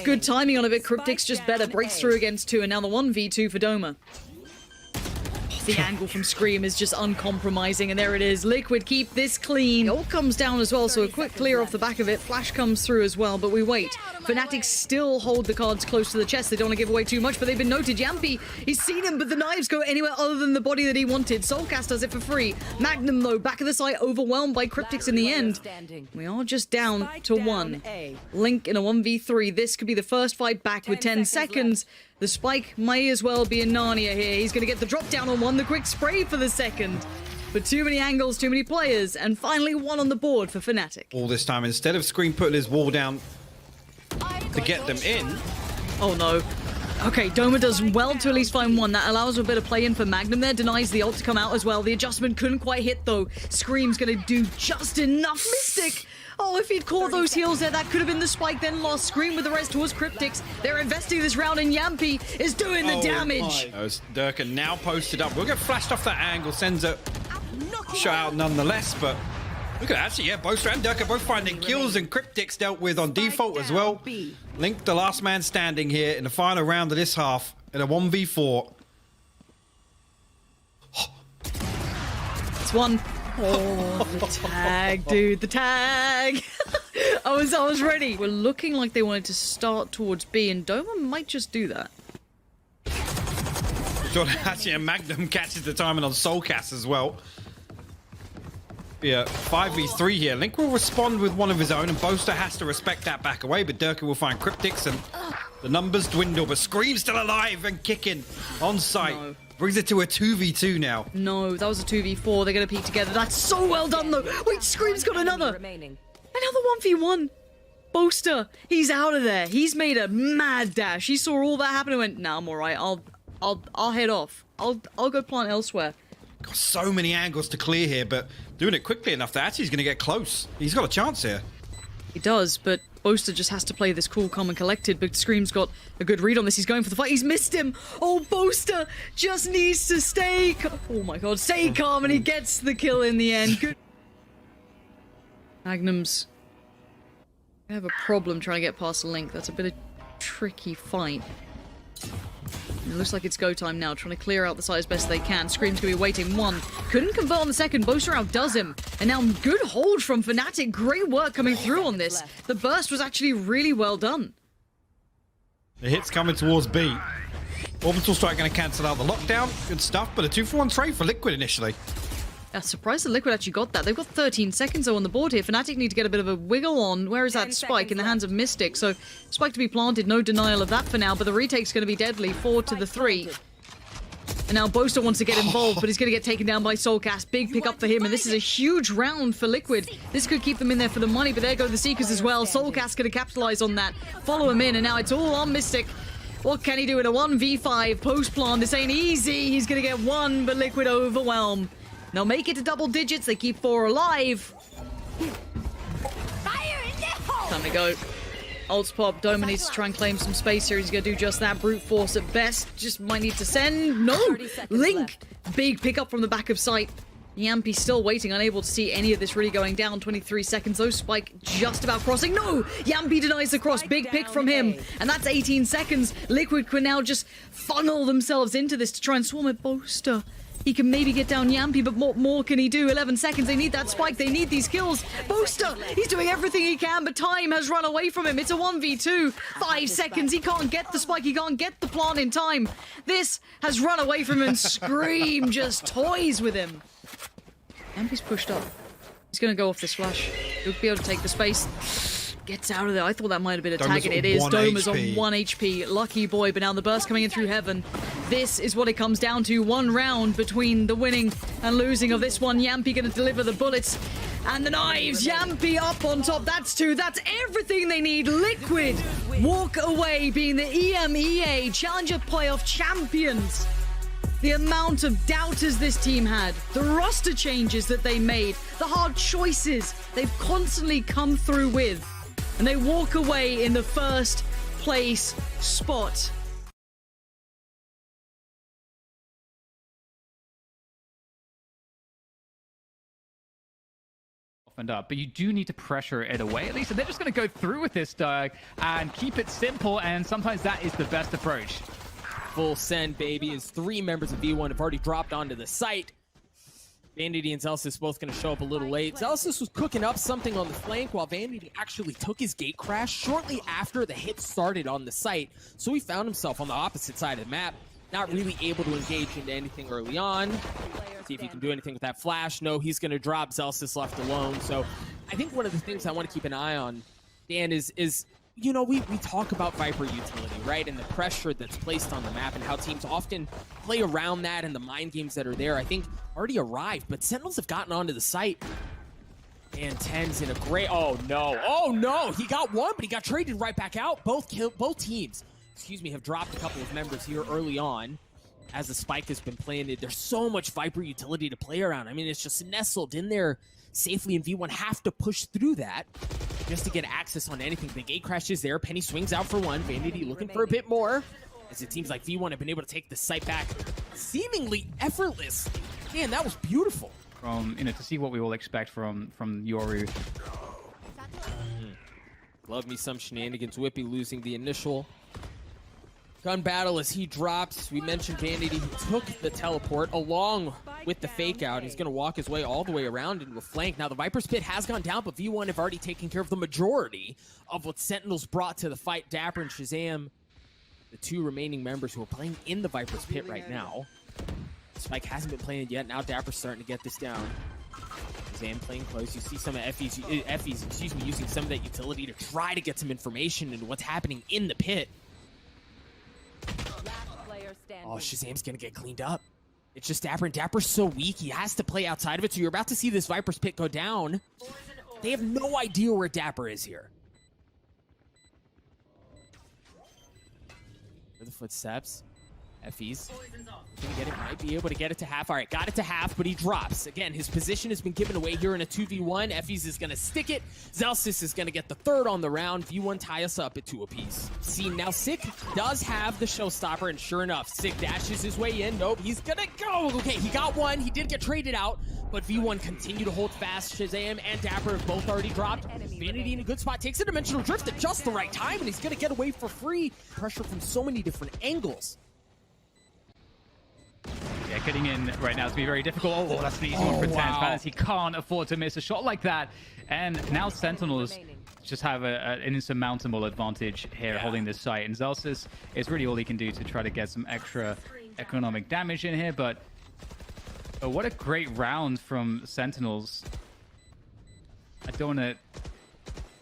Good timing on it. Cryptic's just better. Breaks through against 2, and now the 1v2 for Doma. The angle from Scream is just uncompromising, and there it is. Liquid keep this clean. It all comes down as well, so a quick clear off the back of it. Flash comes through as well, but we wait. FNATIC still hold the cards close to the chest. They don't want to give away too much, but they've been noted. Yampy, he's seen him, but the knives go anywhere other than the body that he wanted. Soulcast does it for free. Magnum, though, back of the site, overwhelmed by Cryptics in the end. We are just down to 1. Link in a 1v3. This could be the first fight back with 10 seconds. The spike may as well be in Narnia here. He's going to get the drop down on 1, the quick spray for the second. But too many angles, too many players, and finally 1 on the board for FNATIC. All this time, instead of Scream putting his wall down to get them in. Oh no. Okay, Doma does well to at least find 1. That allows a bit of play in for Magnum there. Denies the ult to come out as well. The adjustment couldn't quite hit though. Scream's going to do just enough. Mystic! Oh, if he'd caught those heals there, that could have been the spike, then lost. Scream with the rest towards Cryptics. They're investing this round, and Yampy is doing the damage. Durka now posted up. We'll get flashed off that angle. Sends a shot out nonetheless, but look at that. Actually, yeah, Boaster and Durka both finding kills, and Cryptics dealt with on default as well. Link, the last man standing here in the final round of this half in a 1v4. It's 1. Oh, the tag, dude, the tag. I was ready. We're looking like they wanted to start towards B, and Doma might just do that. Actually, and Magnum catches the timing on Soulcast as well. Yeah, 5v3 here. Link will respond with one of his own, and Boaster has to respect that back away, but Durka will find Cryptics, and the numbers dwindle, but Scream's still alive and kicking on site. No. Brings it to a 2v2 now. No, that was a 2v4. They're going to peek together. That's so well done, though. Wait, Scream's got another. Another 1v1. Boaster, he's out of there. He's made a mad dash. He saw all that happen and went, nah, I'm all right. I'll head off. I'll go plant elsewhere. Got so many angles to clear here, but doing it quickly enough that actually he's going to get close. He's got a chance here. He does, but Boaster just has to play this cool, calm, and collected. But Scream's got a good read on this. He's going for the fight. He's missed him. Oh, Boaster just needs to stay. Oh my God, stay calm, and he gets the kill in the end. Good. Magnum's I have a problem trying to get past Link. That's a bit of a tricky fight. It looks like it's go time now, trying to clear out the side as best they can. Scream's going to be waiting 1. Couldn't convert on the second. Boaster outdoes him. And now good hold from FNATIC. Great work coming through on this. The burst was actually really well done. The hit's coming towards B. Orbital Strike going to cancel out the lockdown. Good stuff, but a 2-for-1 trade for Liquid initially. Yeah, surprised that Liquid actually got that. They've got 13 seconds though on the board here. FNATIC need to get a bit of a wiggle on. Where is that spike? In the hands of Mystic. So spike to be planted, no denial of that for now, but the retake's going to be deadly. 4 to the 3. And now Boaster wants to get involved, but he's going to get taken down by Soulcast. Big pick up for him, and this is a huge round for Liquid. This could keep them in there for the money, but there go the Seekers as well. Soulcast going to capitalize on that. Follow him in, and now it's all on Mystic. What can he do in a 1v5 post-plant? This ain't easy. He's going to get 1, but Liquid overwhelm. They'll make it to double digits. They keep 4 alive. Time to go. Ults pop. Doma needs to try and claim some space here. He's going to do just that. Brute force at best. Just might need to send. No! Link! Big pickup from the back of sight. Yampy still waiting, unable to see any of this really going down. 23 seconds, though. Spike just about crossing. No! Yampy denies the cross. Big pick from him. And that's 18 seconds. Liquid can now just funnel themselves into this to try and swarm at Boaster. He can maybe get down Yampy, but what more can he do? 11 seconds, they need that spike, they need these kills. Boaster, he's doing everything he can, but time has run away from him. It's a 1v2. 5 seconds, he can't get the spike, he can't get the plant in time. This has run away from him, and Scream just toys with him. Yampy's pushed up. He's going to go off this flash. He'll be able to take the space. Gets out of there. I thought that might have been a tag, and it is. Doma's on 1 HP. Lucky boy, but now the burst coming in through heaven. This is what it comes down to. 1 round between the winning and losing of this one. Yampy going to deliver the bullets and the knives. Yampy up on top. That's 2. That's everything they need. Liquid walk away being the EMEA Challenger Playoff champions. The amount of doubters this team had, the roster changes that they made, the hard choices they've constantly come through with, and they walk away in the first place spot. Up, but you do need to pressure it away at least, and they're just going to go through with this, Doug, and keep it simple, and sometimes that is the best approach. Full send, baby, as 3 members of V1 have already dropped onto the site. Vanity and Zelsis both going to show up a little late. Zelsis was cooking up something on the flank while Vanity actually took his gate crash shortly after the hit started on the site, so he found himself on the opposite side of the map, not really able to engage into anything early on. See if he can do anything with that flash. No, he's going to drop. Zelsis left alone. So I think one of the things I want to keep an eye on, Dan, is you know, we talk about Viper utility, right? And the pressure that's placed on the map and how teams often play around that and the mind games that are there, I think, already arrived. But Sentinels have gotten onto the site. And 10's in a great... Oh, no. He got one, but he got traded right back out. Both teams, have dropped a couple of members here early on. As the spike has been planted, there's so much Viper utility to play around. I mean, it's just nestled in there safely, and V1 have to push through that just to get access on anything. The gate crash is there. Penny swings out for one. Vanity looking for a bit more, as it seems like V1 have been able to take the site back seemingly effortless. Man, that was beautiful. From, you know, to see what we all expect from Yoru. Love me some shenanigans. Whippy losing the initial gun battle as he drops. We mentioned Vanity took the teleport along with the fake out. He's going to walk his way all the way around into a flank. Now the Viper's pit has gone down, but V1 have already taken care of the majority of what Sentinels brought to the fight. Dapper and Shazam, the 2 remaining members who are playing in the Viper's pit right now. Spike hasn't been playing yet. Now Dapper's starting to get this down. Shazam playing close. You see some of Effie's using some of that utility to try to get some information into what's happening in the pit. Oh, Shazam's gonna get cleaned up. It's just Dapper, and Dapper's so weak, he has to play outside of it, so you're about to see this Viper's pit go down. They have no idea where Dapper is here. For the footsteps. Effie's gonna get it, might be able to get it to half. All right, got it to half, but he drops. Again, his position has been given away here in a 2v1. Effie's is gonna stick it. Zelsis is gonna get the 3rd on the round. V1 tie us up at 2 apiece. See, now Sick does have the showstopper, and sure enough, Sick dashes his way in. Nope, he's gonna go. Okay, he got one. He did get traded out, but V1 continue to hold fast. Shazam and Dapper have both already dropped. Vanity in a good spot, takes a dimensional drift at just the right time, and he's gonna get away for free. Pressure from so many different angles. Yeah, getting in right now is going to be very difficult. Oh, that's an easy one for 10. Fantasy can't afford to miss a shot like that. And now Sentinels just have an insurmountable advantage here holding this site. And Zelsis is really all he can do to try to get some extra economic damage in here. But what a great round from Sentinels. I don't want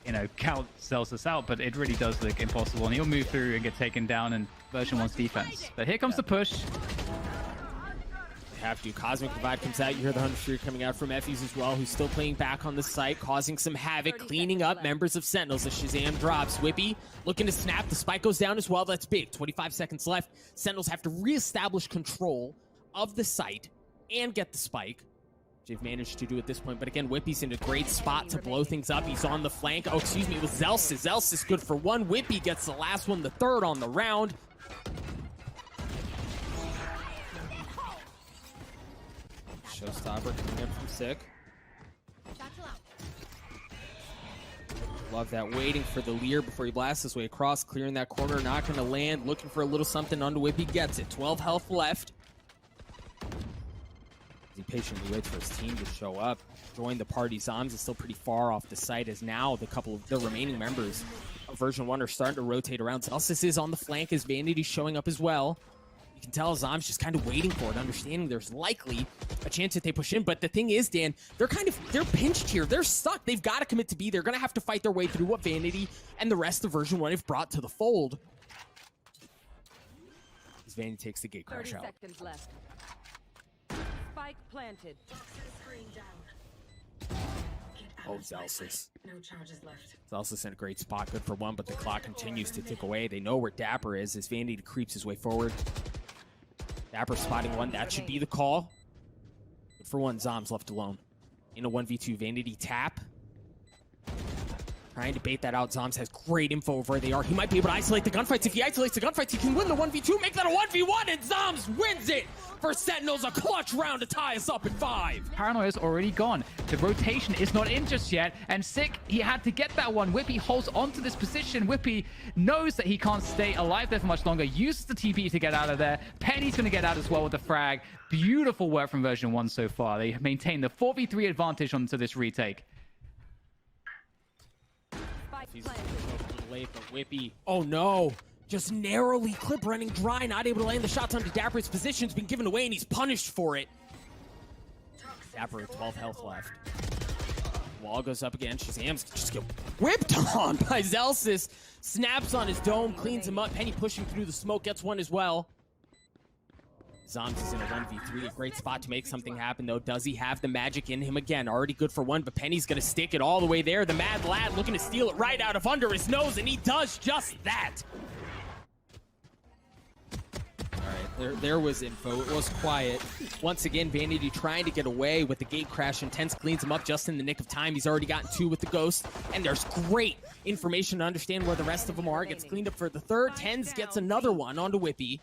to, count Zelsis out, but it really does look impossible. And he'll move through and get taken down in version 1's defense. But here comes the push. Have to. Cosmic Divide comes out. You hear the 100 Fury coming out from Effie's as well, who's still playing back on the site, causing some havoc, cleaning up members of Sentinels as Shazam drops. Whippy looking to snap. The spike goes down as well. That's big. 25 seconds left. Sentinels have to reestablish control of the site and get the spike. They've managed to do at this point, but again, Whippy's in a great spot to blow things up. He's on the flank. Oh, excuse me, it was Zelsis. Zelsis good for 1. Whippy gets the last one, the 3rd on the round. Showstopper coming in from Sick. Love that, waiting for the Lear before he blasts his way across, clearing that corner, not going to land, looking for a little something onto Whippy, gets it. 12 health left. He patiently waits for his team to show up, join the party. Zombs is still pretty far off the site, as now the remaining members of version 1 are starting to rotate around. Zelsis is on the flank as Vanity showing up as well. You can tell Zom's just kind of waiting for it, understanding there's likely a chance that they push in. But the thing is, Dan, they're pinched here. They're stuck. They've got to commit to B. They're going to have to fight their way through what Vanity and the rest of version 1 have brought to the fold. As Vanity takes the gate crash out. 30 seconds left. Spike planted. Oh, Zelsis. No charges left. Zelsis in a great spot, good for 1, but the clock continues to tick away. They know where Dapper is as Vanity creeps his way forward. Dapper spotting one. That should be the call. But for one, Zom's left alone. In a 1v2, Vanity tap. Trying to bait that out. Zoms has great info of where they are. He might be able to isolate the gunfights. If he isolates the gunfights, he can win the 1v2, make that a 1v1, and Zoms wins it for Sentinels. A clutch round to tie us up at 5. Paranoia's already gone. The rotation is not in just yet, and Sick, he had to get that one. Whippy holds onto this position. Whippy knows that he can't stay alive there for much longer, uses the TP to get out of there. Penny's going to get out as well with the frag. Beautiful work from version 1 so far. They maintain the 4v3 advantage onto this retake. He's late, but Whippy, oh no, just narrowly clip running dry, not able to land the shots onto Dapper's position's been given away, and he's punished for it. Dapper with 12 health left. Wall goes up again. Shazam's just get whipped on by Zelsis. Snaps on his dome, cleans him up. Penny pushing through the smoke, gets one as well. Zoms is in a 1v3, a great spot to make something happen, though. Does he have the magic in him again? Already good for one, but Penny's going to stick it all the way there. The Mad Lad looking to steal it right out of under his nose, and he does just that. All right, there was info. It was quiet. Once again, Vanity trying to get away with the gate crash. Intense cleans him up just in the nick of time. He's already gotten 2 with the Ghost, and there's great information to understand where the rest of them are. Gets cleaned up for the third. Tens gets another one onto Whippy.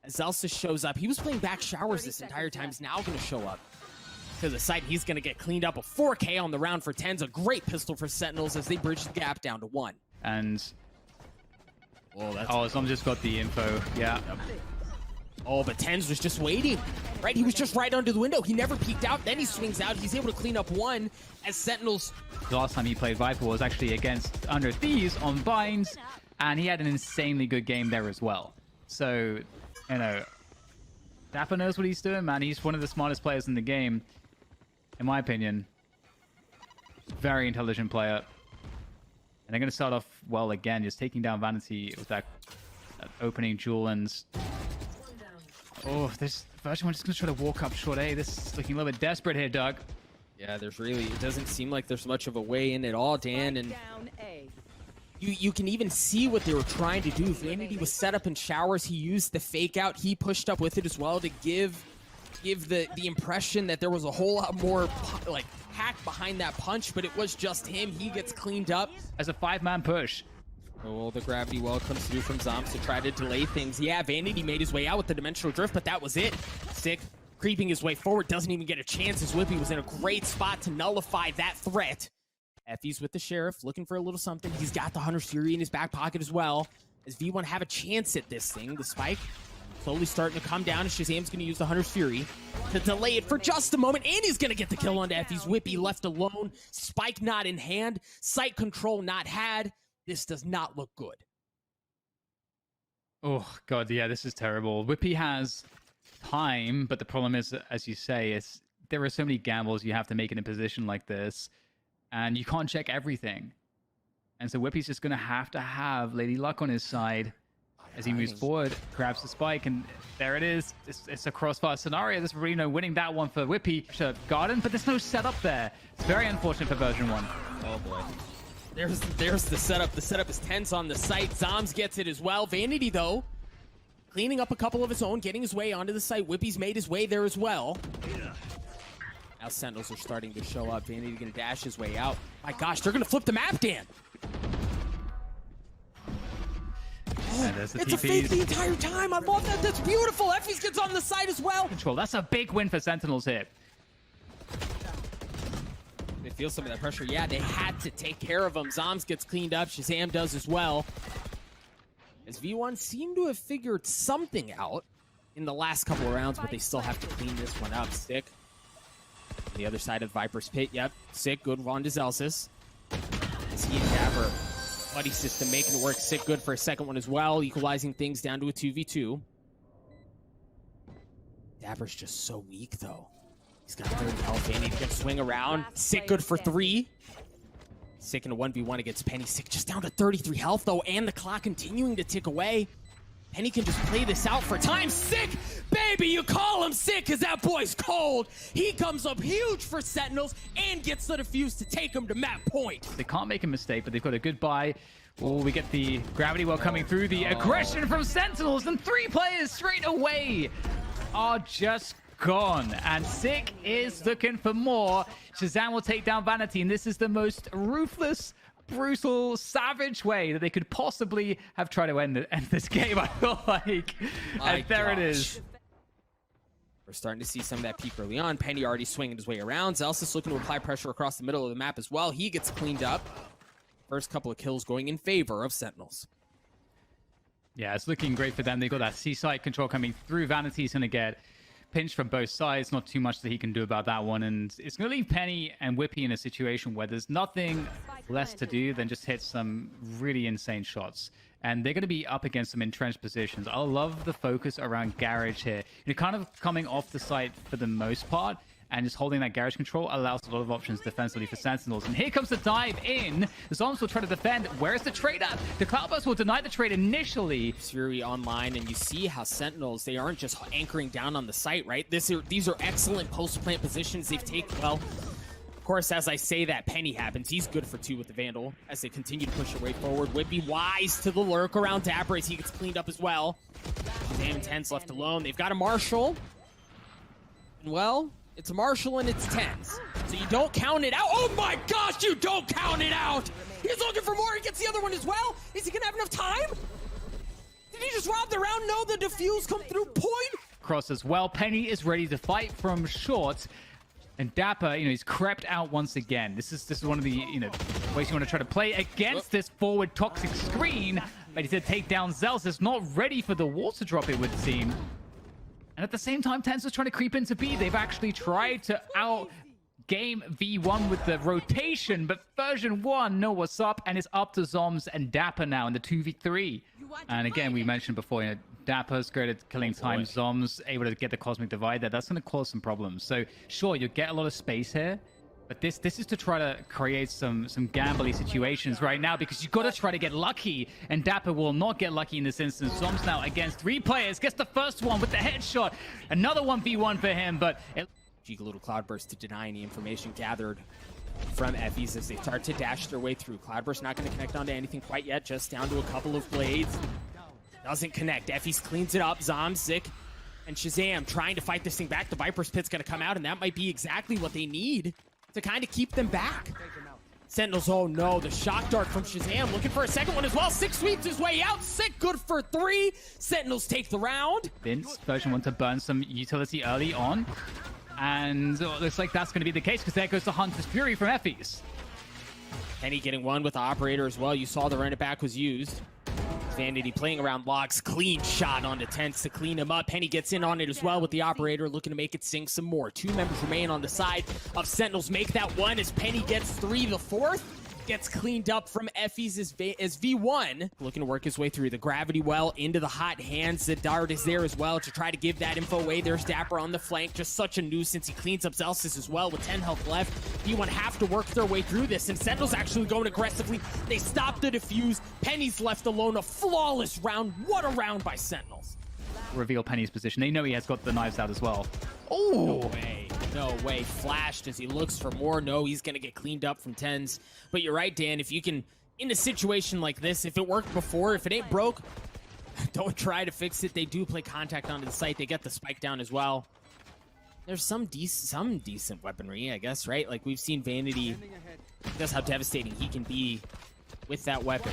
As Zelsis shows up, he was playing back showers this entire time. He's now going to show up to the site. He's going to get cleaned up. A 4K on the round for Tens. A great pistol for Sentinels as they bridge the gap down to 1. And oh, Zom just got the info. Yeah. Oh, but Tens was just waiting, right? He was just right under the window. He never peeked out. Then he swings out. He's able to clean up 1 as Sentinels. The last time he played Viper was actually against Under Thieves on Vines, and he had an insanely good game there as well. So, you know, Dapper knows what he's doing, man. He's one of the smartest players in the game, in my opinion. Very intelligent player. And they're going to start off well again, just taking down Vanity with that opening duel. And oh, this version 1 just going to try to walk up short A. This is looking a little bit desperate here, Doug. Yeah, it doesn't seem like there's much of a way in at all, Dan. And you can even see what they were trying to do. Vanity was set up in showers. He used the fake out. He pushed up with it as well to give the impression that there was a whole lot more like hack behind that punch, but it was just him. He gets cleaned up as a 5-man push. Oh, the gravity well comes through from Zoms to try to delay things. Yeah, Vanity made his way out with the dimensional drift, but that was it. Sick creeping his way forward, doesn't even get a chance as Whippy was in a great spot to nullify that threat. Effie's with the Sheriff, looking for a little something. He's got the Hunter's Fury in his back pocket as well. As V1 have a chance at this thing, the spike slowly starting to come down, and Shazam's going to use the Hunter's Fury to delay it for just a moment, and he's going to get the kill onto Effie's. Whippy left alone, spike not in hand, sight control not had. This does not look good. Oh, God, yeah, this is terrible. Whippy has time, but the problem is, as you say, there are so many gambles you have to make in a position like this. And you can't check everything. And so Whippy's just going to have Lady Luck on his side as he moves forward, grabs the spike, and there it is. It's a crossfire scenario. There's really no winning that one for Whippy. Garden, but there's no setup there. It's very unfortunate for version 1. Oh, boy. There's the setup. The setup is tense on the site. Zoms gets it as well. Vanity, though, cleaning up a couple of his own, getting his way onto the site. Whippy's made his way there as well. Now Sentinels are starting to show up. Vanity gonna dash his way out. My gosh, they're gonna flip the map, Dan. Oh, it's a fake the entire time. I love that. That's beautiful. Effie's gets on the side as well. Control. That's a big win for Sentinels here. They feel some of that pressure. Yeah, they had to take care of him. Zoms gets cleaned up. Shazam does as well. As V1 seem to have figured something out in the last couple of rounds, but they still have to clean this one up. Sick. On the other side of Viper's Pit. Yep. Sick. Good run to Zelsis. As he and Dapper buddy system making it work. Sick. Good for a second one as well. Equalizing things down to a 2v2. Dapper's just so weak, though. He's got 30 health. Vanity can swing around. Sick. Good for 3. Sick in a 1v1 against Penny. Sick just down to 33 health, though, and the clock continuing to tick away. Penny can just play this out for time. Sick, baby, you call him Sick because that boy's cold. He comes up huge for Sentinels and gets the defuse to take him to map point. They can't make a mistake, but they've got a good buy. Oh, we get the gravity well coming through. The aggression from Sentinels, and 3 players straight away are just gone, and Sick is looking for more. Shazam will take down Vanity, and this is the most ruthless, brutal, savage way that they could possibly have tried to end this game, I feel like. And there it is. We're starting to see some of that peak early on. Penny already swinging his way around. Zelsis looking to apply pressure across the middle of the map as well. He gets cleaned up. First couple of kills going in favor of Sentinels. Yeah, it's looking great for them. They've got that C-side control coming through. Vanity's going to get pinched from both sides. Not too much that he can do about that one. And it's going to leave Penny and Whippy in a situation where there's nothing less to do than just hit some really insane shots. And they're going to be up against some entrenched positions. I love the focus around Garage here. You're kind of coming off the site for the most part, and just holding that Garage control allows a lot of options defensively for Sentinels. And here comes the dive in. The Zombs will try to defend. Where's the trade at? The Cloudburst will deny the trade initially. Fury online, and you see how Sentinels, they aren't just anchoring down on the site, right? These are excellent post-plant positions they've taken well. Of course, as I say that, Penny happens. He's good for 2 with the Vandal as they continue to push their way forward. Whippy wise to the lurk around Dapper as he gets cleaned up as well. Damn Intense left alone. They've got a Marshall. And well, it's a Marshall and it's Tens. So you don't count it out. Oh my gosh, you don't count it out! He's looking for more. He gets the other one as well. Is he gonna have enough time? Did he just rob the round? No, the defuse come through point. Cross as well. Penny is ready to fight from short. And Dapper, he's crept out once again. This is one of the, ways you want to try to play against this forward toxic screen. But he did take down Zelsis, not ready for the water drop, it would seem. And at the same time, Tens was trying to creep into B. They've actually tried to out-game V1 with the rotation, but version 1 know what's up, and it's up to Zombs and Dapper now in the 2v3. And again, we mentioned before, Dapper's great at killing time. Zombs able to get the Cosmic Divide there. That's going to cause some problems. So sure, you get a lot of space here, but this is to try to create some gambly situations right now, because you've got to try to get lucky, and Dapper will not get lucky in this instance. Zombs now against 3 players, gets the first one with the headshot. Another 1v1 for him, but Cheeky little Cloudburst to deny any information gathered from Effies as they start to dash their way through. Cloudburst not going to connect onto anything quite yet, just down to a couple of blades. Doesn't connect. Effies cleans it up. Zom, Zik, and Shazam trying to fight this thing back. The Viper's Pit's going to come out, and that might be exactly what they need to kind of keep them back. Sentinels, oh no, the shock dart from Shazam, looking for a second one as well. Sick sweeps his way out. Sick, good for 3. Sentinels take the round. Vince, version 1 to burn some utility early on. And it looks like that's going to be the case, because there goes the Hunter's Fury from Effies. Penny getting one with the Operator as well. You saw the run it back was used. Vanity playing around logs, clean shot onto Tense to clean him up. Penny gets in on it as well with the Operator, looking to make it sing some more. 2 members remain on the side of Sentinels. Make that 1 as Penny gets 3. The 4th gets cleaned up from Effies as V1. Looking to work his way through the gravity well into the hot hands. The dart is there as well to try to give that info away. There's Dapper on the flank, just such a nuisance. He cleans up Zelsis as well with 10 health left. V1 have to work their way through this, and Sentinels actually going aggressively. They stop the defuse. Penny's left alone. A flawless round. What a round by Sentinels. Reveal Penny's position. They know he has got the knives out as well. Oh! No way. No way. Flashed as he looks for more. No, he's going to get cleaned up from Tens. But you're right, Dan. If you can, in a situation like this, if it worked before, if it ain't broke, don't try to fix it. They do play contact onto the site. They get the spike down as well. There's some decent weaponry, I guess, right? Like, we've seen Vanity. That's how devastating he can be with that weapon.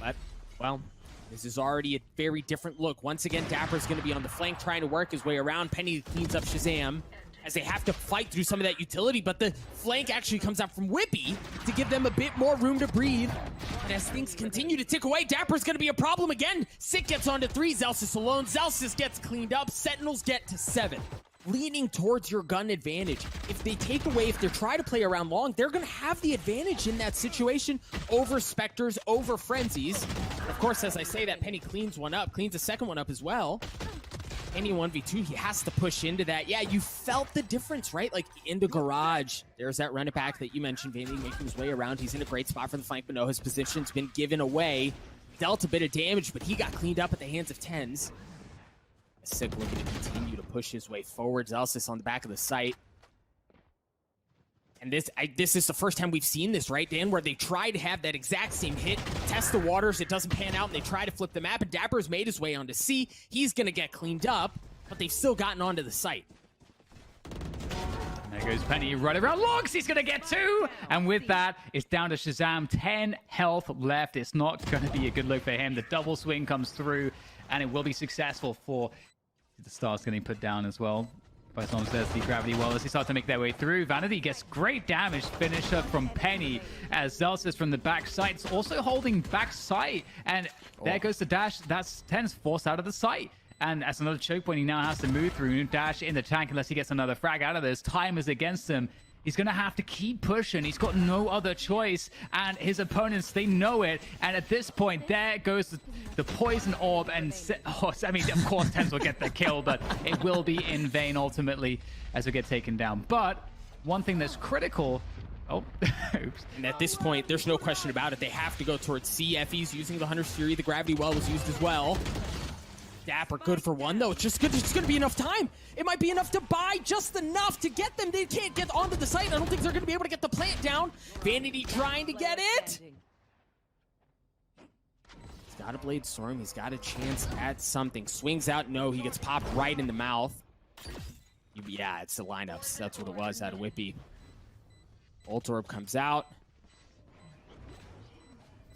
But, well, this is already a very different look. Once again, Dapper's going to be on the flank trying to work his way around. Penny cleans up Shazam as they have to fight through some of that utility, but the flank actually comes out from Whippy to give them a bit more room to breathe. And as things continue to tick away, Dapper's going to be a problem again. Sick gets onto 3, Zelsis alone. Zelsis gets cleaned up. Sentinels get to 7. Leaning towards your gun advantage. If they take away, if they try to play around long, they're going to have the advantage in that situation over Spectres, over Frenzies. Of course, as I say that, Penny cleans one up, cleans a second one up as well. Penny 1v2, he has to push into that. Yeah, you felt the difference, right? Like, in the garage, there's that run it back that you mentioned, Vanity making his way around. He's in a great spot for the flank, but no, his position's been given away. Dealt a bit of damage, but he got cleaned up at the hands of Tens. Sick looking to continue to push his way forward. Zelsis on the back of the site. And this is the first time we've seen this, right, Dan, where they try to have that exact same hit, test the waters, it doesn't pan out, and they try to flip the map, and Dapper's made his way onto C. He's going to get cleaned up, but they've still gotten onto the site. There goes Penny running around logs. He's going to get 2. And with that, it's down to Shazam. 10 health left. It's not going to be a good look for him. The double swing comes through, and it will be successful for the stars getting put down as well. By someone says the gravity well as they start to make their way through. Vanity gets great damage finisher from Penny as Zelsis from the back site. It's also holding back sight. And there goes the dash. That's 10's forced out of the site. And as another choke point, he now has to move through and dash in the tank unless he gets another frag out of this. Time is against him. He's going to have to keep pushing. He's got no other choice. And his opponents, they know it. And at this point, there goes the poison orb. And I mean, of course, Tens will get the kill, but it will be in vain ultimately as we get taken down. But one thing that's critical... Oh, oops. And at this point, there's no question about it. They have to go towards C. Effie's using the Hunter's Fury. The Gravity Well was used as well. Dapper good for 1, though. It's just good. It's going to be enough time. It might be enough to buy just enough to get them. They can't get onto the site. I don't think they're going to be able to get the plant down. Vanity trying to get it. He's got a Blade Storm. He's got a chance at something. Swings out. No, he gets popped right in the mouth. Yeah, it's the lineups. That's what it was out of Whippy. Ult Orb comes out.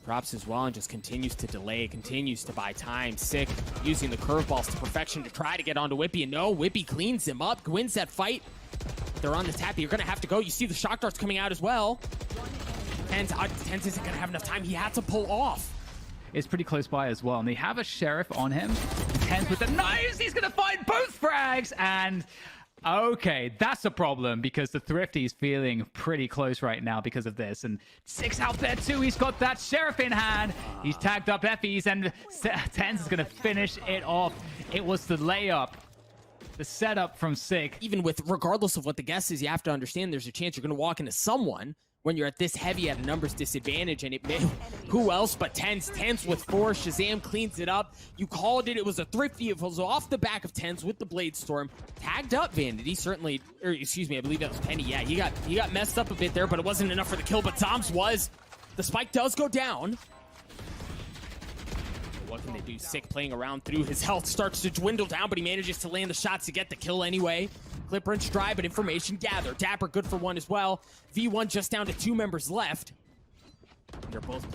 Drops as well and just continues to delay, continues to buy time. Sick using the curveballs to perfection to try to get onto Whippy. And no, Whippy cleans him up, wins that fight. They're on the tap. You're going to have to go. You see the shock darts coming out as well. Tens isn't going to have enough time. He had to pull off. It's pretty close by as well. And they have a Sheriff on him. Tens with the knives. He's going to find both frags. And... okay, that's a problem because the Thrifty's feeling pretty close right now because of this. And 6 out there too. He's got that Sheriff in hand. He's tagged up Effie's and Tens is going to finish it off. It was the layup. The setup from Sick. Even with, regardless of what the guess is, you have to understand there's a chance you're going to walk into someone when you're at this heavy at a numbers disadvantage, and it may, who else but Tens with 4. Shazam cleans it up. You called it. It was a Thrifty. It was off the back of Tens with the Blade Storm. Tagged up Vanity, certainly, or excuse me, I believe that was Penny. Yeah, he got messed up a bit there, but it wasn't enough for the kill, but Zoms was. The spike does go down. What can they do? Sick playing around through. His health starts to dwindle down, but he manages to land the shots to get the kill anyway. Clipper and Stride, but information gathered. Dapper good for 1 as well. V1 just down to 2 members left. They're both